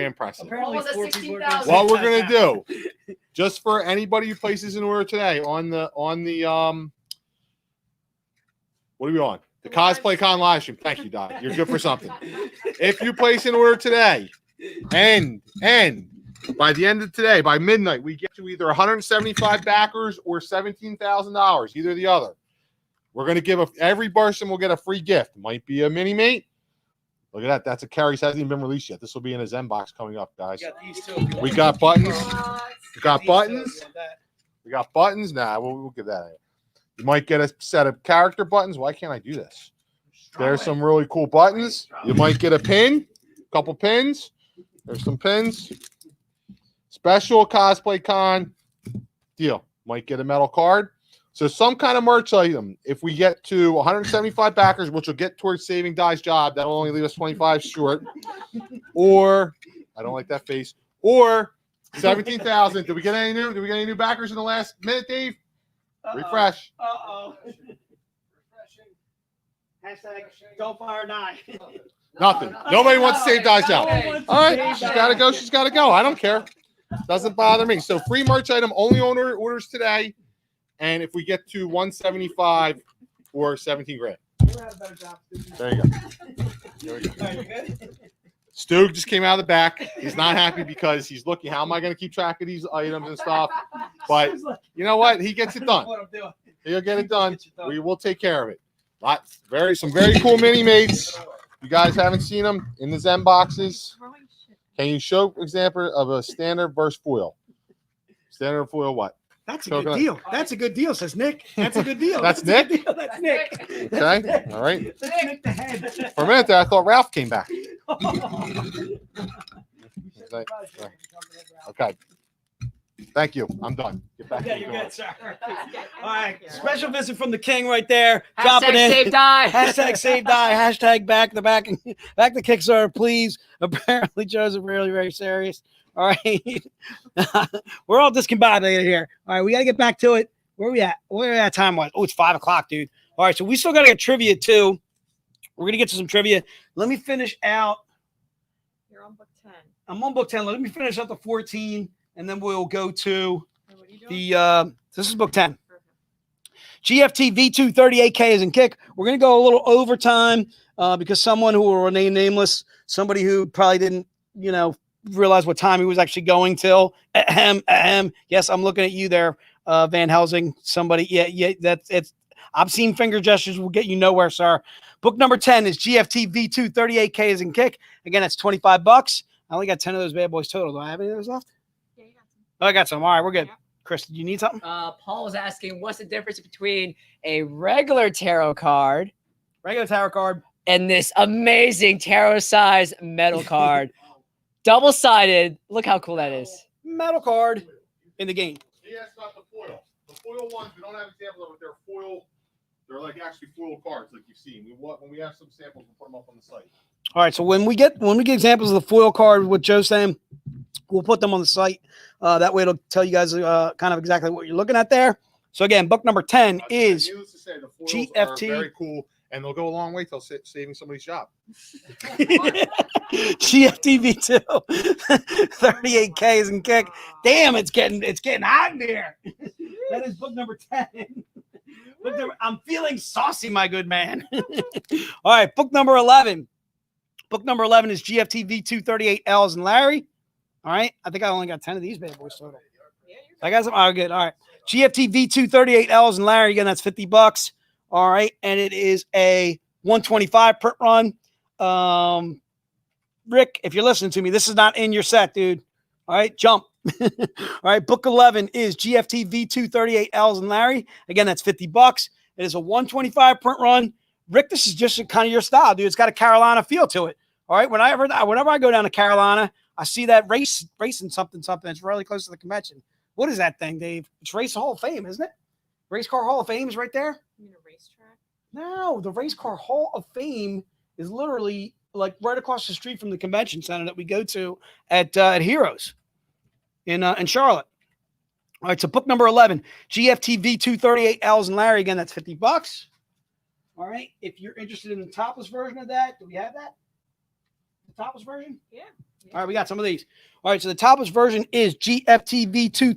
impressive. Apparently, 4 people are What we're gonna do, just for anybody who places an order today on the what are we on? The Cosplay Con live stream. Thank you, Di. You're good for something. If you place an order today, and by the end of today, by midnight, we get you either 175 backers or $17,000, either or the other. We're going to give every person will get a free gift. Might be a mini mate. Look at that. That's a Keres. Hasn't even been released yet. This will be in a Zen box coming up, guys. We got buttons. We got buttons. We got buttons. Nah, we'll give that. You might get a set of character buttons. Why can't I do this? There's some really cool buttons. You might get a pin, a couple pins. There's some pins. Special Cosplay Con deal. Might get a metal card. So some kind of merch item. If we get to 175 backers, which will get towards saving Die's job, that'll only leave us 25 short. Or, I don't like that face. Or 17,000. Did we get any new backers in the last minute, Dave? Refresh. Hashtag don't fire Die. Nothing. Nobody wants to save Die's job. All right. She's got to go. I don't care. Doesn't bother me. So free merch item only on orders today. And if we get to 175 or 17 grand. There you go. There we go. Stu just came out of the back. He's not happy because he's looking, how am I going to keep track of these items and stuff? But you know what? He gets it done. He'll get it done. We will take care of it. Some very cool mini mates. You guys haven't seen them in the Zen boxes. Can you show example of a standard versus foil? Standard foil what? That's a good deal. That's a good deal, says Nick. That's a good deal. That's Nick? That's Nick. Okay. All right. That's Nick the head. For a minute there, I thought Ralph came back. Okay. Thank you. I'm done. Get back. Yeah, you're good, sir. All right. Special visit from the king right there. Hashtag save die. Hashtag save die. Hashtag back the Kickstarter, please. Apparently, Joseph really very serious. All right. We're all discombobulated here. All right. We got to get back to it. Where are we at? Where are we at time-wise? Oh, it's 5 o'clock, dude. All right. So we still got to get trivia, too. We're going to get to some trivia. Let me finish out. You're on book 10. I'm on book 10. Let me finish out the 14, and then we'll go to the this is book 10. GFT V2 38K is in kick. We're going to go a little overtime because someone who will remain nameless, somebody who probably didn't, realize what time he was actually going till. Yes, I'm looking at you there, Van Helsing. Somebody, yeah, that's it's. I've seen finger gestures will get you nowhere, sir. Book number 10 is GFT V2 38K is in kick. Again, that's $25. I only got 10 of those bad boys total. Do I have any of those left? Yeah, you got some. Oh, I got some. All right, we're good. Yeah. Chris, do you need something? Paul was asking, what's the difference between a regular tarot card and this amazing tarot size metal card? Double-sided. Look how cool that is. Metal card in the game. He asked about the foil. The foil ones, we don't have examples of it. They're foil. They're like actually foil cards, like you've seen. When we have some samples, we'll put them up on the site. All right. So when we get examples of the foil card, what Joe's saying, we'll put them on the site. That way, it'll tell you guys kind of exactly what you're looking at there. So again, book number 10 is needless to say, the foils GFT. Are very cool, and they'll go a long way till saving somebody's job. GFT V2 38K is in kick. Damn, it's getting hot in here. That is book number 10. I'm feeling saucy, my good man. All right, book number 11. Book number 11 is GFT V2 38Ls and Larry. All right, I think I only got 10 of these bad boys total. I got some. Oh, good. All right, GFT V2 38Ls and Larry. Again, that's $50. All right, and it is a 125 print run. Rick, if you're listening to me, this is not in your set, dude. All right, jump. All right, book 11 is GFT V2 38Ls and Larry. Again, that's $50. It is a 125 print run. Rick, this is just kind of your style, dude. It's got a Carolina feel to it. All right, whenever I go down to Carolina, I see that racing something. It's really close to the convention. What is that thing, Dave? It's Race Hall of Fame, isn't it? Race Car Hall of Fame is right there. You mean a racetrack? No, the Race Car Hall of Fame is literally like right across the street from the convention center that we go to at Heroes in Charlotte. All right, so book number 11, GFT V2 38Ls and Larry. Again, that's $50. All right, if you're interested in the topless version of that, do we have that? The topless version? Yeah. All right, we got some of these. All right, so the topless version is GFT V2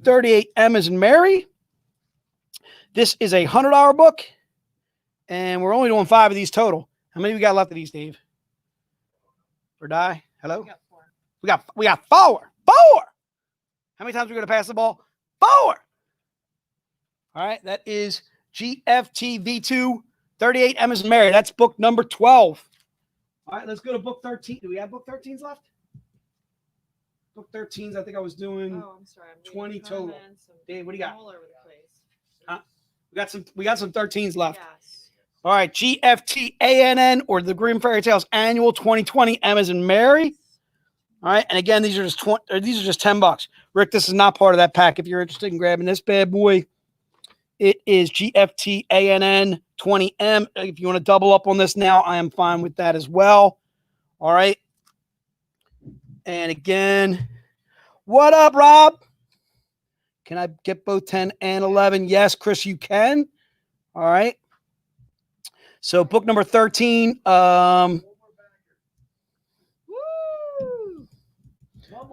38M as in Mary. This is a $100 book, and we're only doing 5 of these total. How many we got left of these, Dave? Or die? Hello? We got 4. 4. How many times are we going to pass the ball? 4. All right, that is GFT V2 38M as in Mary. That's book number 12. All right, let's go to book 13. Do we have book 13s left? Book 13s, I think I was doing 20 total. Dave, what do you got? All over the place. We got some 13s left. Yes. All right, GFTANN or the Grimm Fairy Tales Annual 2020 M as in Mary. All right, and again, these are just $10. Rick, this is not part of that pack. If you're interested in grabbing this bad boy, it is GFTANN 20M. If you want to double up on this now, I am fine with that as well. All right. And again, what up, Rob? Can I get both 10 and 11? Yes, Chris, you can. All right. So book number 13.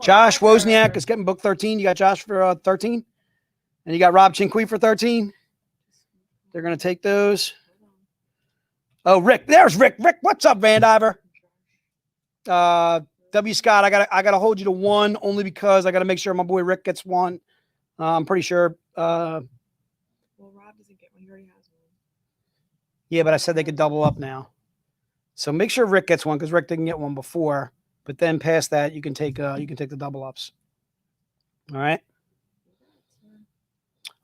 Josh Wozniak is getting book 13. You got Josh for 13, and you got Rob Chinqui for 13. They're gonna take those. Oh, Rick, there's Rick. Rick, what's up, Van Diver? W. Scott, I gotta hold you to 1 only because I gotta make sure my boy Rick gets 1. I'm pretty sure. Well, Rob doesn't get one. He already has one. Yeah, but I said they could double up now. So make sure Rick gets 1 because Rick didn't get 1 before. But then past that, you can take the double ups. All right.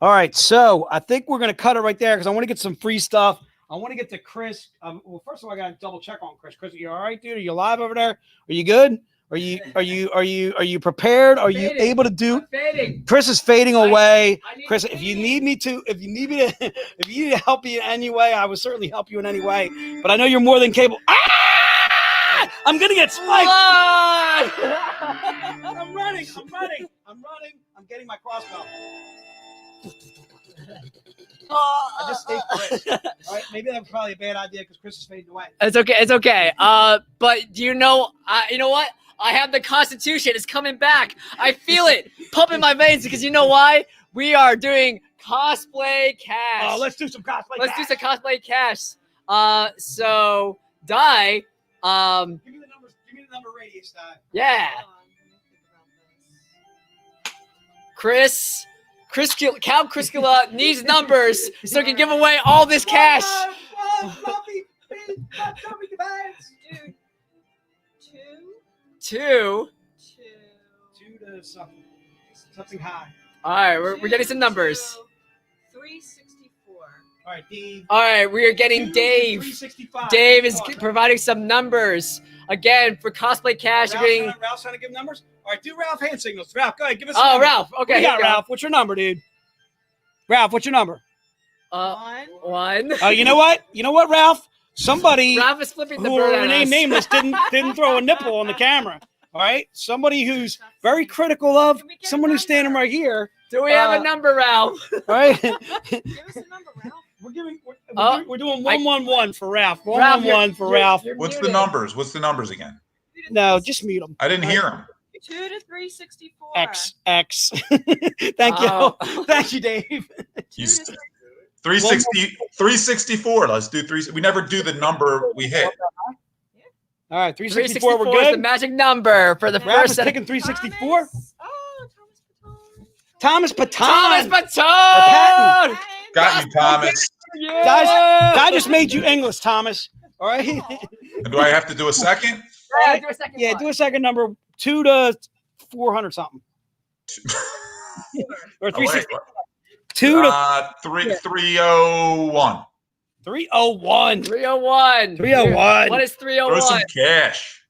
All right. So I think we're gonna cut it right there because I want to get some free stuff. I want to get to Chris. Well, first of all, I got to double check on Chris. Chris, you all right, dude? Are you live over there? Are you good? Are you prepared? Are you able to do? Chris is fading away. Chris, if you need me to help you in any way, I will certainly help you in any way. But I know you're more than capable. Ah! I'm gonna get spiked. I'm running. I'm getting my crossbow. I just stayed Chris. All right, maybe that's probably a bad idea because Chris is fading away. It's okay. It's okay. But you know what? I have the Constitution. It's coming back. I feel it pumping my veins because you know why? We are doing cosplay cash. Oh, let's do some cosplay. Let's do some cosplay cash. So Di. Give me the numbers. Give me the number radius, Di. Yeah. Chris Count Criscula needs numbers so he can give away all this cash. Dude, Two. Two to something high. All right, we're getting some numbers. 364. All right, Dave. All right, we are getting Dave. 365. Dave is providing some numbers. Again, for cosplay cash, you're getting... Ralph's trying to give numbers? All right, do Ralph hand signals. Ralph, go ahead, give us Oh, Ralph, okay. What you got, Ralph? What's your number, dude? Ralph, what's your number? One. Oh, you know what? You know what, Ralph? Somebody Ralph is flipping the who bird will at remain us. nameless didn't throw a nipple on the camera. All right? Somebody who's very critical of someone who's standing right here. Do we have a number, Ralph? All right? Give us a number, Ralph. We're doing 111 for Ralph. Ralph, 111 for Ralph. What's the numbers? What's the numbers again? No, just mute him. I didn't hear them. 2 to 364. X. Thank you. Thank you, Dave. 364. Let's do 3. We never do the number we hit. All right, 364. We're is good. the magic number for the Ralph first is set. picking 364. Thomas Thomas Patton. Thomas Patton. Got you, Thomas. Guy just made you English, Thomas. All right. Do I have to do a second? Yeah, do a second Yeah, one. do a second number. 2 to 400 something. Or 360. 2 to 301. 301. 301. 301. What is Throw some 301? cash.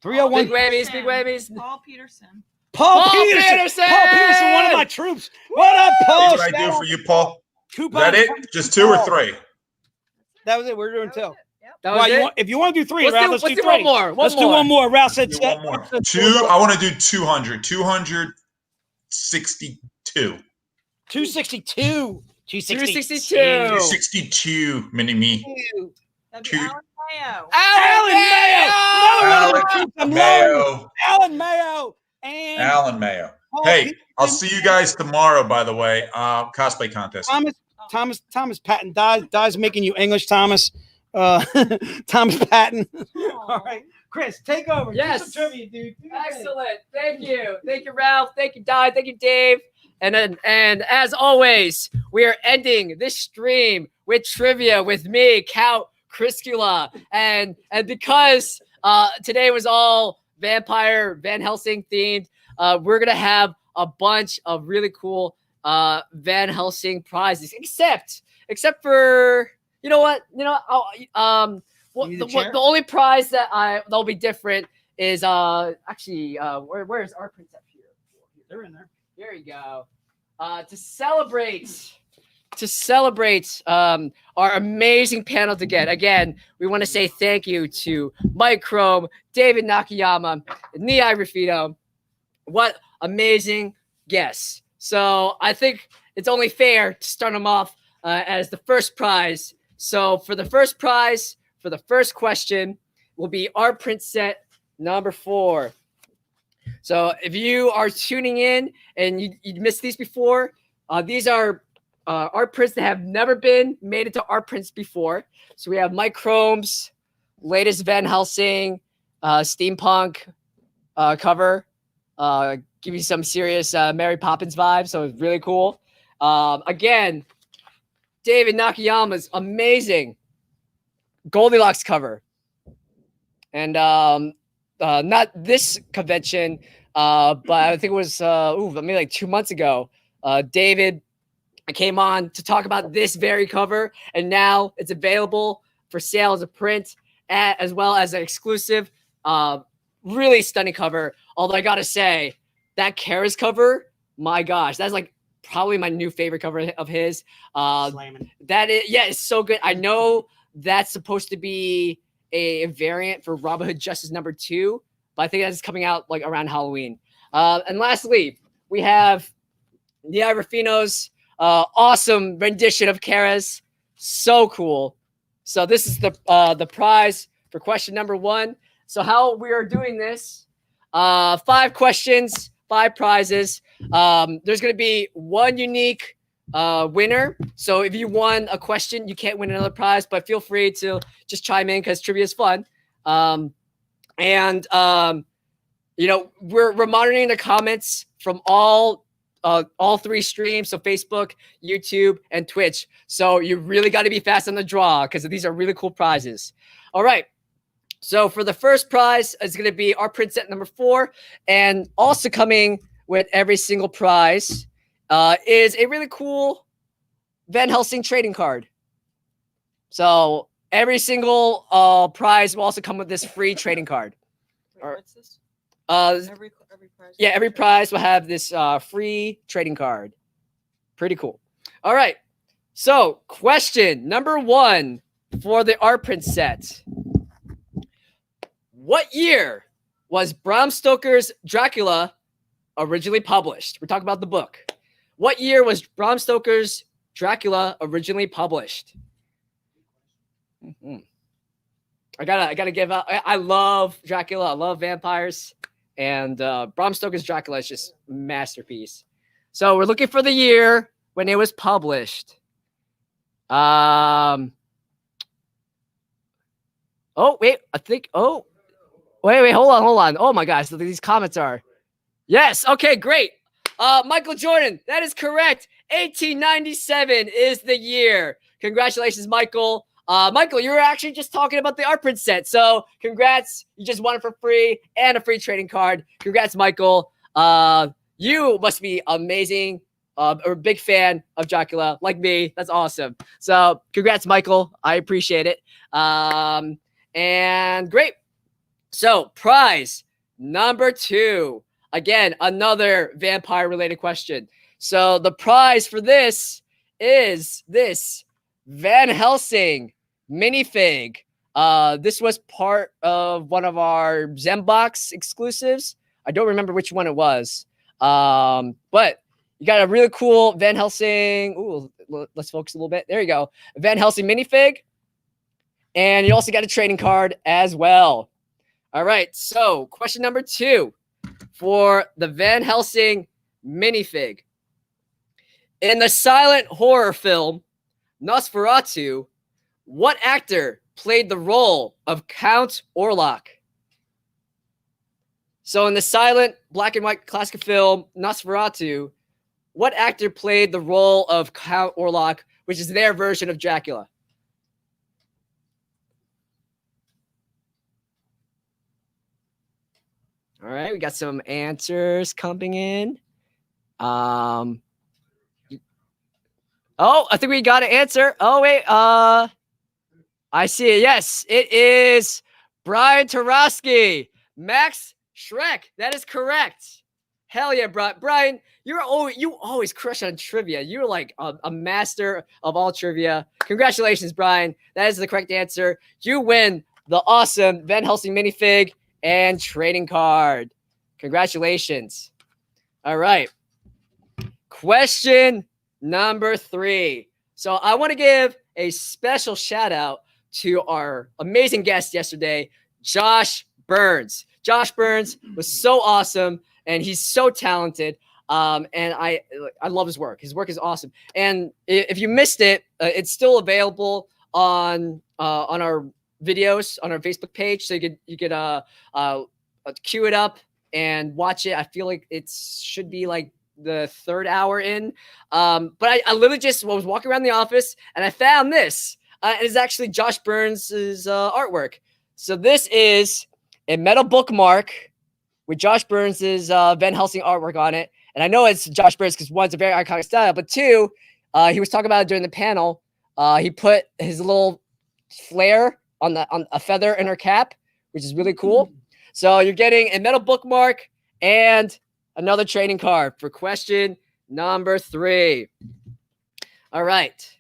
301. Big whammies, big whammies. Paul Peterson. Paul Paul Peterson. Peterson! Paul Peterson, one of my troops. What up, Paul? What did I do for you, Paul? Is Coupon. that it? Just 2 or 3? That was it. We're doing 2. That was Well, it? if you want to do 3, Let's Ralph, do- let's let's do do 3. one more, one Let's do more. one more. Ralph said Do one more. 2. I want to do 200. 262. 262. 262. 262. Mini me. That'd be Two. Alan Mayo. Alan Mayo. Another one of the troops I'm loving. Mayo. Alan Mayo. And Alan Mayo. Paul Hey, Peterson. I'll see you guys tomorrow, by the way. Cosplay contest. Thomas Patton. Di's making you English, Thomas. Thomas Patton. All right. Chris, take over. Yes. Do some trivia, dude. Do your thing. Excellent. Thank you. Thank you, Ralph. Thank you, Di. Thank you, Dave. And as always, we are ending this stream with trivia with me, Count Criscula. And because today was all vampire Van Helsing themed, we're gonna have a bunch of really cool Van Helsing prizes. Except for you know what? The only prize that'll be different is actually where's our prince up here? They're in there. There you go. To celebrate our amazing panel again, we want to say thank you to Mike Chrome, David Nakayama, Nihai Rafito. What amazing guests. So I think it's only fair to start them off as the first prize. So for the first prize, for the first question, will be our print set number 4. So if you are tuning in and you missed these before, these are art prints that have never been made into art prints before. So we have Mike Chrome's latest Van Helsing steampunk cover. Give you some serious Mary Poppins vibes. So it's really cool. Again, David Nakayama's amazing Goldilocks cover. And not this convention, but I think it was maybe like 2 months ago. David came on to talk about this very cover, and now it's available for sale as a print, as well as an exclusive. Really stunning cover. Although I gotta say, that Keres cover, my gosh, that's like probably my new favorite cover of his. That is, yeah, it's so good. I know that's supposed to be a variant for Robin Hood Justice #2, but I think that's coming out like around Halloween. And lastly, we have Nia Rufino's awesome rendition of Keres. So cool. So this is the prize for question number 1. So how we are doing this, 5 questions, 5 prizes. There's going to be 1 unique winner. So if you won a question, you can't win another prize, but feel free to just chime in because trivia is fun. You know, we're monitoring the comments from all 3 streams, so Facebook, YouTube, and Twitch. So you really got to be fast on the draw because these are really cool prizes. All right. So for the first prize, it's going to be our print set number 4, and also coming with every single prize is a really cool Van Helsing trading card. So every single prize will also come with this free trading card. Wait, what's this? Every prize. Yeah, every prize will have this free trading card. Pretty cool. All right. So question number 1 for the art print set. What year was Bram Stoker's Dracula originally published? We're talking about the book. What year was Bram Stoker's Dracula originally published? I gotta give out. I love Dracula. I love vampires, and Bram Stoker's Dracula is just a masterpiece. So we're looking for the year when it was published. Oh wait, I think. Oh. Wait, hold on. Oh my gosh, these comments are. Yes, okay, great. Michael Jordan, that is correct. 1897 is the year. Congratulations, Michael. Michael, you were actually just talking about the art print set. So congrats. You just won it for free and a free trading card. Congrats, Michael. You must be amazing. Or a big fan of Dracula, like me. That's awesome. So congrats, Michael. I appreciate it. And great. So prize number 2. Again, another vampire-related question. So the prize for this is this Van Helsing minifig. This was part of one of our Zembox exclusives. I don't remember which one it was. But you got a really cool Van Helsing. Ooh, let's focus a little bit. There you go. Van Helsing minifig. And you also got a trading card as well. All right. So question number 2 for the Van Helsing minifig. In the silent horror film Nosferatu, what actor played the role of Count Orlok? So in the silent black and white classic film Nosferatu, what actor played the role of Count Orlok, which is their version of Dracula? All right, we got some answers coming in. Oh, I think we got an answer. Oh, wait. I see it. Yes, it is Brian Tarosky. Max Shrek. That is correct. Hell yeah, Brian. You always crush on trivia. You're like a master of all trivia. Congratulations, Brian. That is the correct answer. You win the awesome Van Helsing minifig and trading card. Congratulations. All right. Question number 3. So I want to give a special shout out to our amazing guest yesterday, Josh Burns. Josh Burns was so awesome, and he's so talented. And I love his work. His work is awesome. And if you missed it, it's still available on our videos on our Facebook page, so you could queue it up and watch it. I feel like it should be like the 3rd hour in. But I literally just was walking around the office and I found this. It is actually Josh Burns' artwork. So this is a metal bookmark with Josh Burns' Van Helsing artwork on it. And I know it's Josh Burns because one, it's a very iconic style, but two, he was talking about it during the panel. He put his little flare on a feather in her cap, which is really cool. So you're getting a metal bookmark and another trading card for question number 3. All right.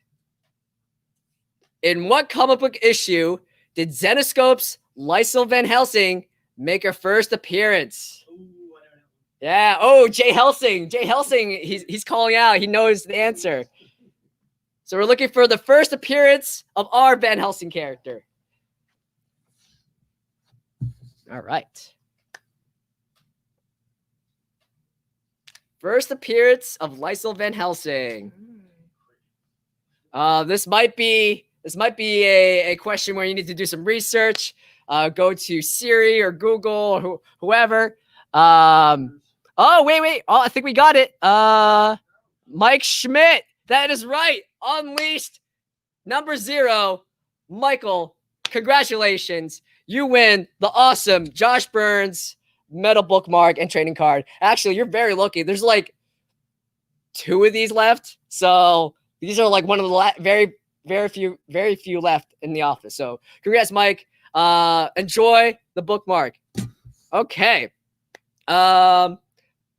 In what comic book issue did Zenescope's Lysel Van Helsing make her first appearance? Yeah. Oh, Jay Helsing. Jay Helsing, he's calling out. He knows the answer. So we're looking for the first appearance of our Van Helsing character. All right. First appearance of Lysel Van Helsing. This might be a question where you need to do some research. Go to Siri or Google or whoever. Oh, wait. Oh, I think we got it. Mike Schmidt. That is right. Unleashed number 0. Michael, congratulations. You win the awesome Josh Burns metal bookmark and trading card. Actually, you're very lucky. There's like 2 of these left. So these are like one of the very few left in the office. So congrats, Mike. Enjoy the bookmark. Okay.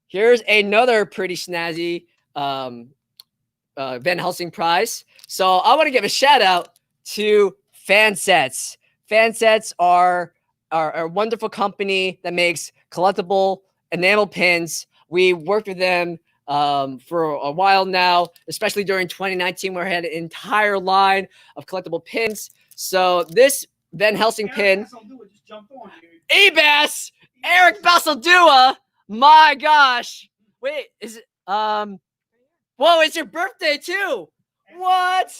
Here's another pretty snazzy Van Helsing prize. So I want to give a shout out to Fansets. Fansets are a wonderful company that makes collectible enamel pins. We worked with them for a while now, especially during 2019, where we had an entire line of collectible pins. So this Van Helsing pin, EBAS, Eric Basildua. My gosh. Wait, is it, whoa, it's your birthday too. What?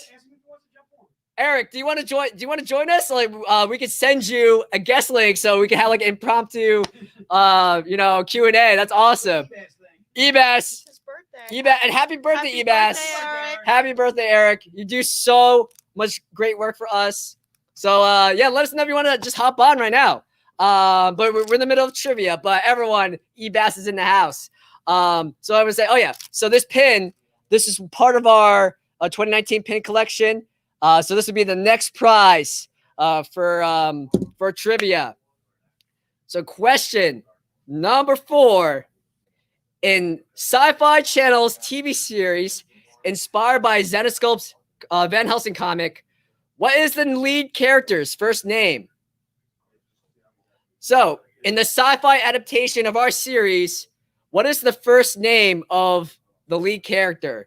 Eric, do you want to join? Do you want to join us? Like, we could send you a guest link so we can have like impromptu, Q&A. That's awesome. EBAS, EBAS, and happy birthday, EBAS. Happy birthday, Eric. You do so much great work for us. So yeah, let us know if you want to just hop on right now. But we're in the middle of trivia. But everyone, EBAS is in the house. So I would say, oh yeah. So this pin, this is part of our 2019 pin collection. So this would be the next prize for trivia. So question number 4. In Sci-Fi Channel's TV series inspired by Zenescope's Van Helsing comic, what is the lead character's first name? So in the sci-fi adaptation of our series, what is the first name of the lead character?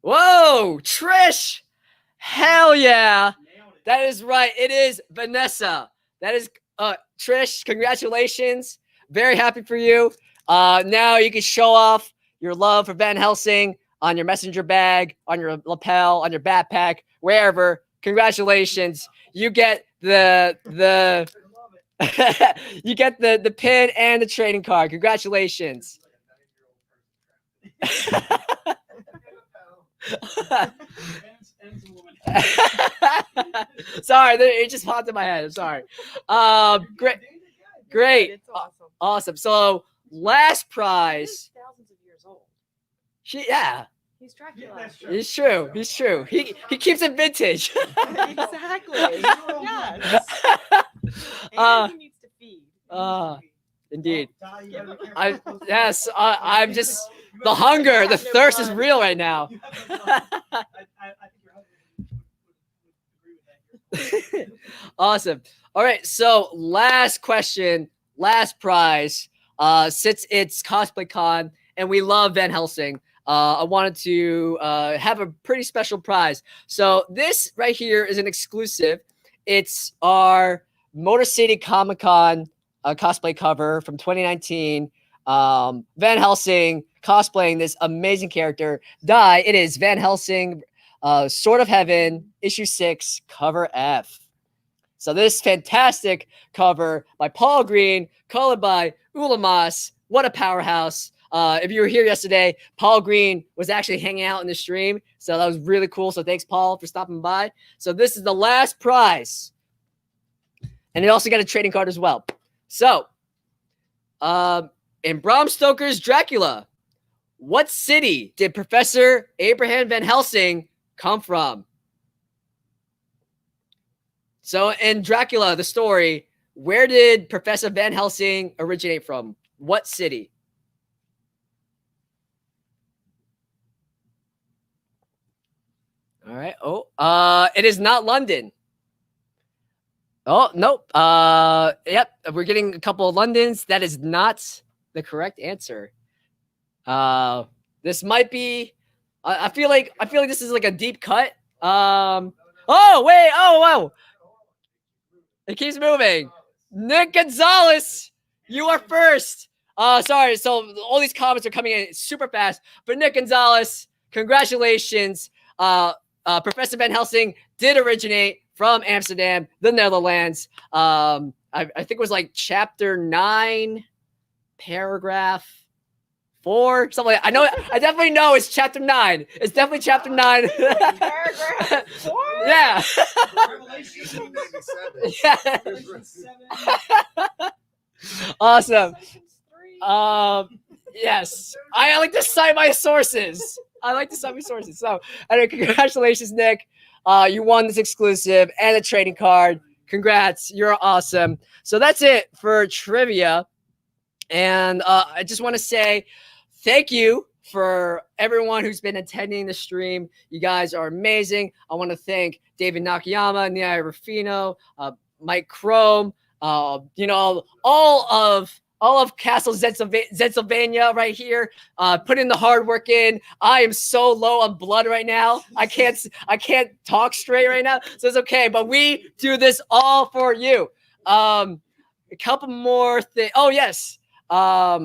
Whoa, Trish. Hell yeah. That is right. It is Vanessa. That is Trish, congratulations. Very happy for you. Now you can show off your love for Van Helsing on your messenger bag, on your lapel, on your backpack, wherever. Congratulations. You get the you get the pin and the trading card. Congratulations. Sorry, it just popped in my head. I'm sorry. Great. It's Awesome. So last prize. He's thousands of years old. Yeah. He's Dracula. He's true. He's true. He keeps it vintage. Exactly. Yes. And he needs to feed. Indeed. I'm just the hunger, the thirst is real right now. Awesome. All right. So last question, last prize. Since it's Cosplay Con and we love Van Helsing, I wanted to have a pretty special prize. So this right here is an exclusive. It's our Motor City Comic Con cosplay cover from 2019. Van Helsing cosplaying this amazing character. It is Van Helsing, Sword of Heaven, issue 6, cover F. So this fantastic cover by Paul Green, colored by Ulamas. What a powerhouse. If you were here yesterday, Paul Green was actually hanging out in the stream. So that was really cool. So thanks, Paul, for stopping by. So this is the last prize. And you also got a trading card as well. So, in Bram Stoker's Dracula, what city did Professor Abraham Van Helsing come from? So in Dracula, the story, where did Professor Van Helsing originate from? What city? All right. Oh, it is not London. Oh, nope. Yep. We're getting a couple of Londons. That is not the correct answer. This might be, I feel like this is like a deep cut. Oh, wait. Oh, wow. It keeps moving. Nick Gonzalez, you are first. Sorry. So all these comments are coming in super fast. But Nick Gonzalez, congratulations. Professor Van Helsing did originate from Amsterdam, the Netherlands. I think it was like chapter 9, paragraph 4, something like that. I definitely know it's chapter 9. It's definitely chapter 9. Paragraph 4? Yeah. Yeah. Awesome. Yes. I like to cite my sources. So, anyway, congratulations, Nick. You won this exclusive and a trading card. Congrats. You're awesome. So that's it for trivia. And I just want to say thank you for everyone who's been attending the stream. You guys are amazing. I want to thank David Nakayama, Nia Rufino, Mike Chrome, all of Castle Zensylvania right here, putting the hard work in. I am so low on blood right now. I can't talk straight right now, so it's okay. But we do this all for you. A couple more things. Oh yes, a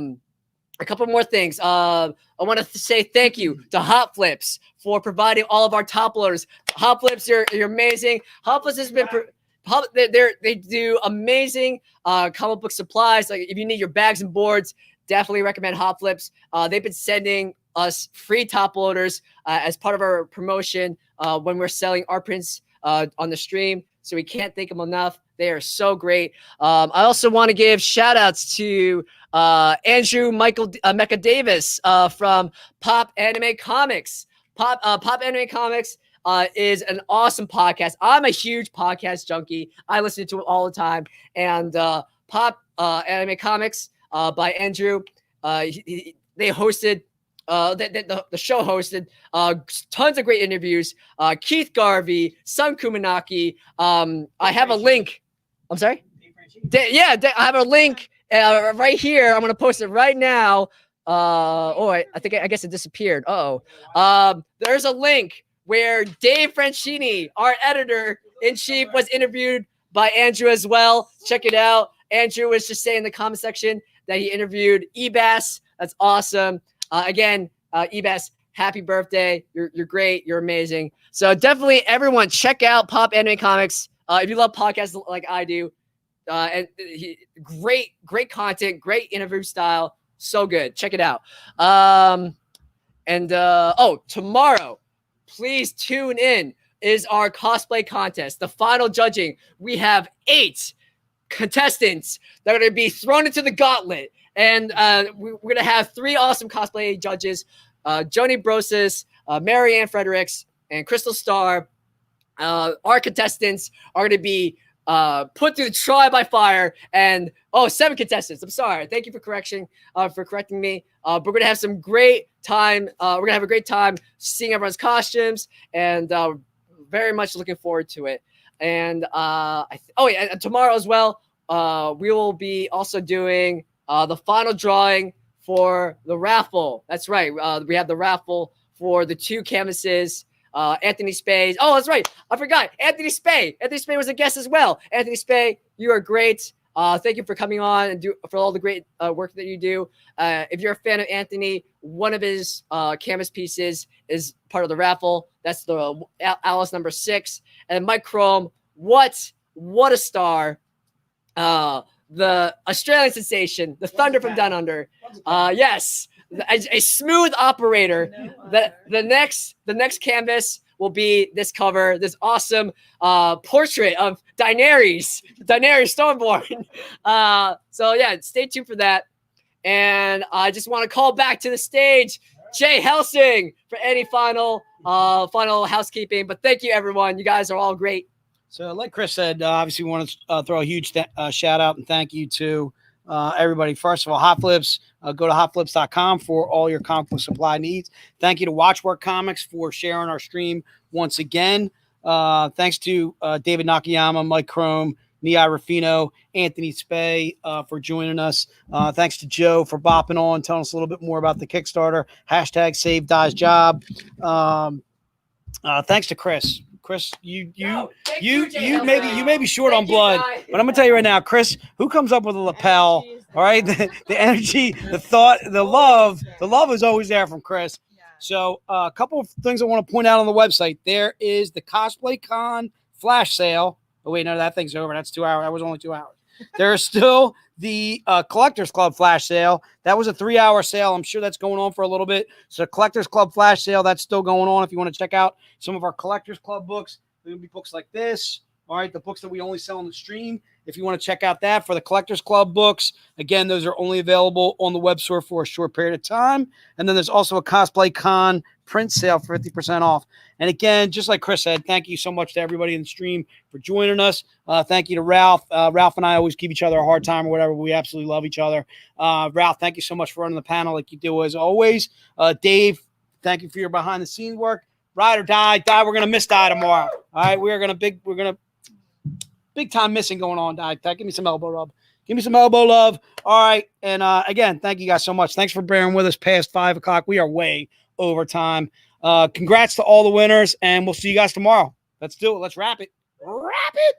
couple more things. I want to say thank you to Hot Flips for providing all of our top loaders. Hot Flips, you're amazing. Hot Flips has been. They do amazing comic book supplies. Like if you need your bags and boards, definitely recommend Hot Flips. They've been sending us free top loaders as part of our promotion when we're selling art prints on the stream. So we can't thank them enough. They are so great. I also want to give shout outs to Andrew Michael Mecca Davis from Pop Anime Comics. Pop Anime Comics is an awesome podcast. I'm a huge podcast junkie. I listen to it all the time. And Pop Anime Comics by Andrew, they hosted, the show hosted tons of great interviews. Keith Garvey, Sun Khamunaki. I have a link. I'm sorry? I have a link right here. I'm going to post it right now. I guess it disappeared. There's a link where Dave Franchini, our editor-in-chief, was interviewed by Andrew as well. Check it out. Andrew was just saying in the comment section that he interviewed EBAS. That's awesome. Again, EBAS, happy birthday. You're great. You're amazing. So definitely everyone check out Pop Anime Comics. If you love podcasts like I do. Great content, great interview style. So good. Check it out. Tomorrow, please tune in, is our cosplay contest, the final judging. We have 8 contestants that are going to be thrown into the gauntlet. And we're going to have 3 awesome cosplay judges, Joni Brosis, Marianne Fredericks, and Crystal Starr. Our contestants are going to be put through the trial by fire. And 7 contestants. I'm sorry. Thank you for correcting me. We're going to have some great time. We're going to have a great time seeing everyone's costumes, and very much looking forward to it. And and tomorrow as well, we will be also doing the final drawing for the raffle. That's right. We have the raffle for the 2 canvases. Anthony Spay. Oh, that's right. I forgot. Anthony Spay. Anthony Spay was a guest as well. Anthony Spay, you are great. Thank you for coming on and for all the great work that you do. If you're a fan of Anthony, one of his canvas pieces is part of the raffle. That's the Alice number 6. And Mike Chrome, what a star. The Australian sensation, the Thunder from Down Under. Yes, a smooth operator. The next canvas will be this cover, this awesome portrait of Daenerys Stormborn. So yeah, stay tuned for that. And I just want to call back to the stage Jay Helsing for any final housekeeping. But thank you, everyone. You guys are all great. So like Chris said, obviously we want to throw a huge shout out and thank you to everybody. First of all, Hot Flips, go to hotflips.com for all your comic book supply needs. Thank you to Watchwork Comics for sharing our stream once again. Thanks to David Nakayama, Mike Chrome, Nia Ruffino, Anthony Spay for joining us. Thanks to Joe for bopping on, telling us a little bit more about the Kickstarter. Hashtag Save Dai's Job. Thanks to Chris. Chris, you may be short on blood, but I'm gonna tell you right now, Chris, who comes up with a lapel? All right, the energy, the thought, the love is always there from Chris. So a couple of things I want to point out on the website. There is the Cosplay Con flash sale. Oh wait, no, that thing's over. That's 2 hours. That was only 2 hours. There's still the Collectors Club flash sale. That was a 3-hour sale. I'm sure that's going on for a little bit. So Collectors Club flash sale, that's still going on. If you want to check out some of our Collectors Club books, there'll be books like this. All right, the books that we only sell on the stream. If you want to check out that for the Collectors Club books, again, those are only available on the web store for a short period of time. And then there's also a Cosplay Con print sale for 50% off. And again, just like Chris said, thank you so much to everybody in the stream for joining us. Thank you to Ralph. Ralph and I always give each other a hard time or whatever. We absolutely love each other. Ralph, thank you so much for running the panel like you do as always. Dave, thank you for your behind the scenes work. Ride or die. We're gonna miss Die tomorrow. All right, we're gonna big time missing going on. Die. Give me some elbow rub. Give me some elbow love. All right, and again, thank you guys so much. Thanks for bearing with us past 5 o'clock. We are way over time. Congrats to all the winners, and we'll see you guys tomorrow. Let's do it. Let's wrap it. Wrap it.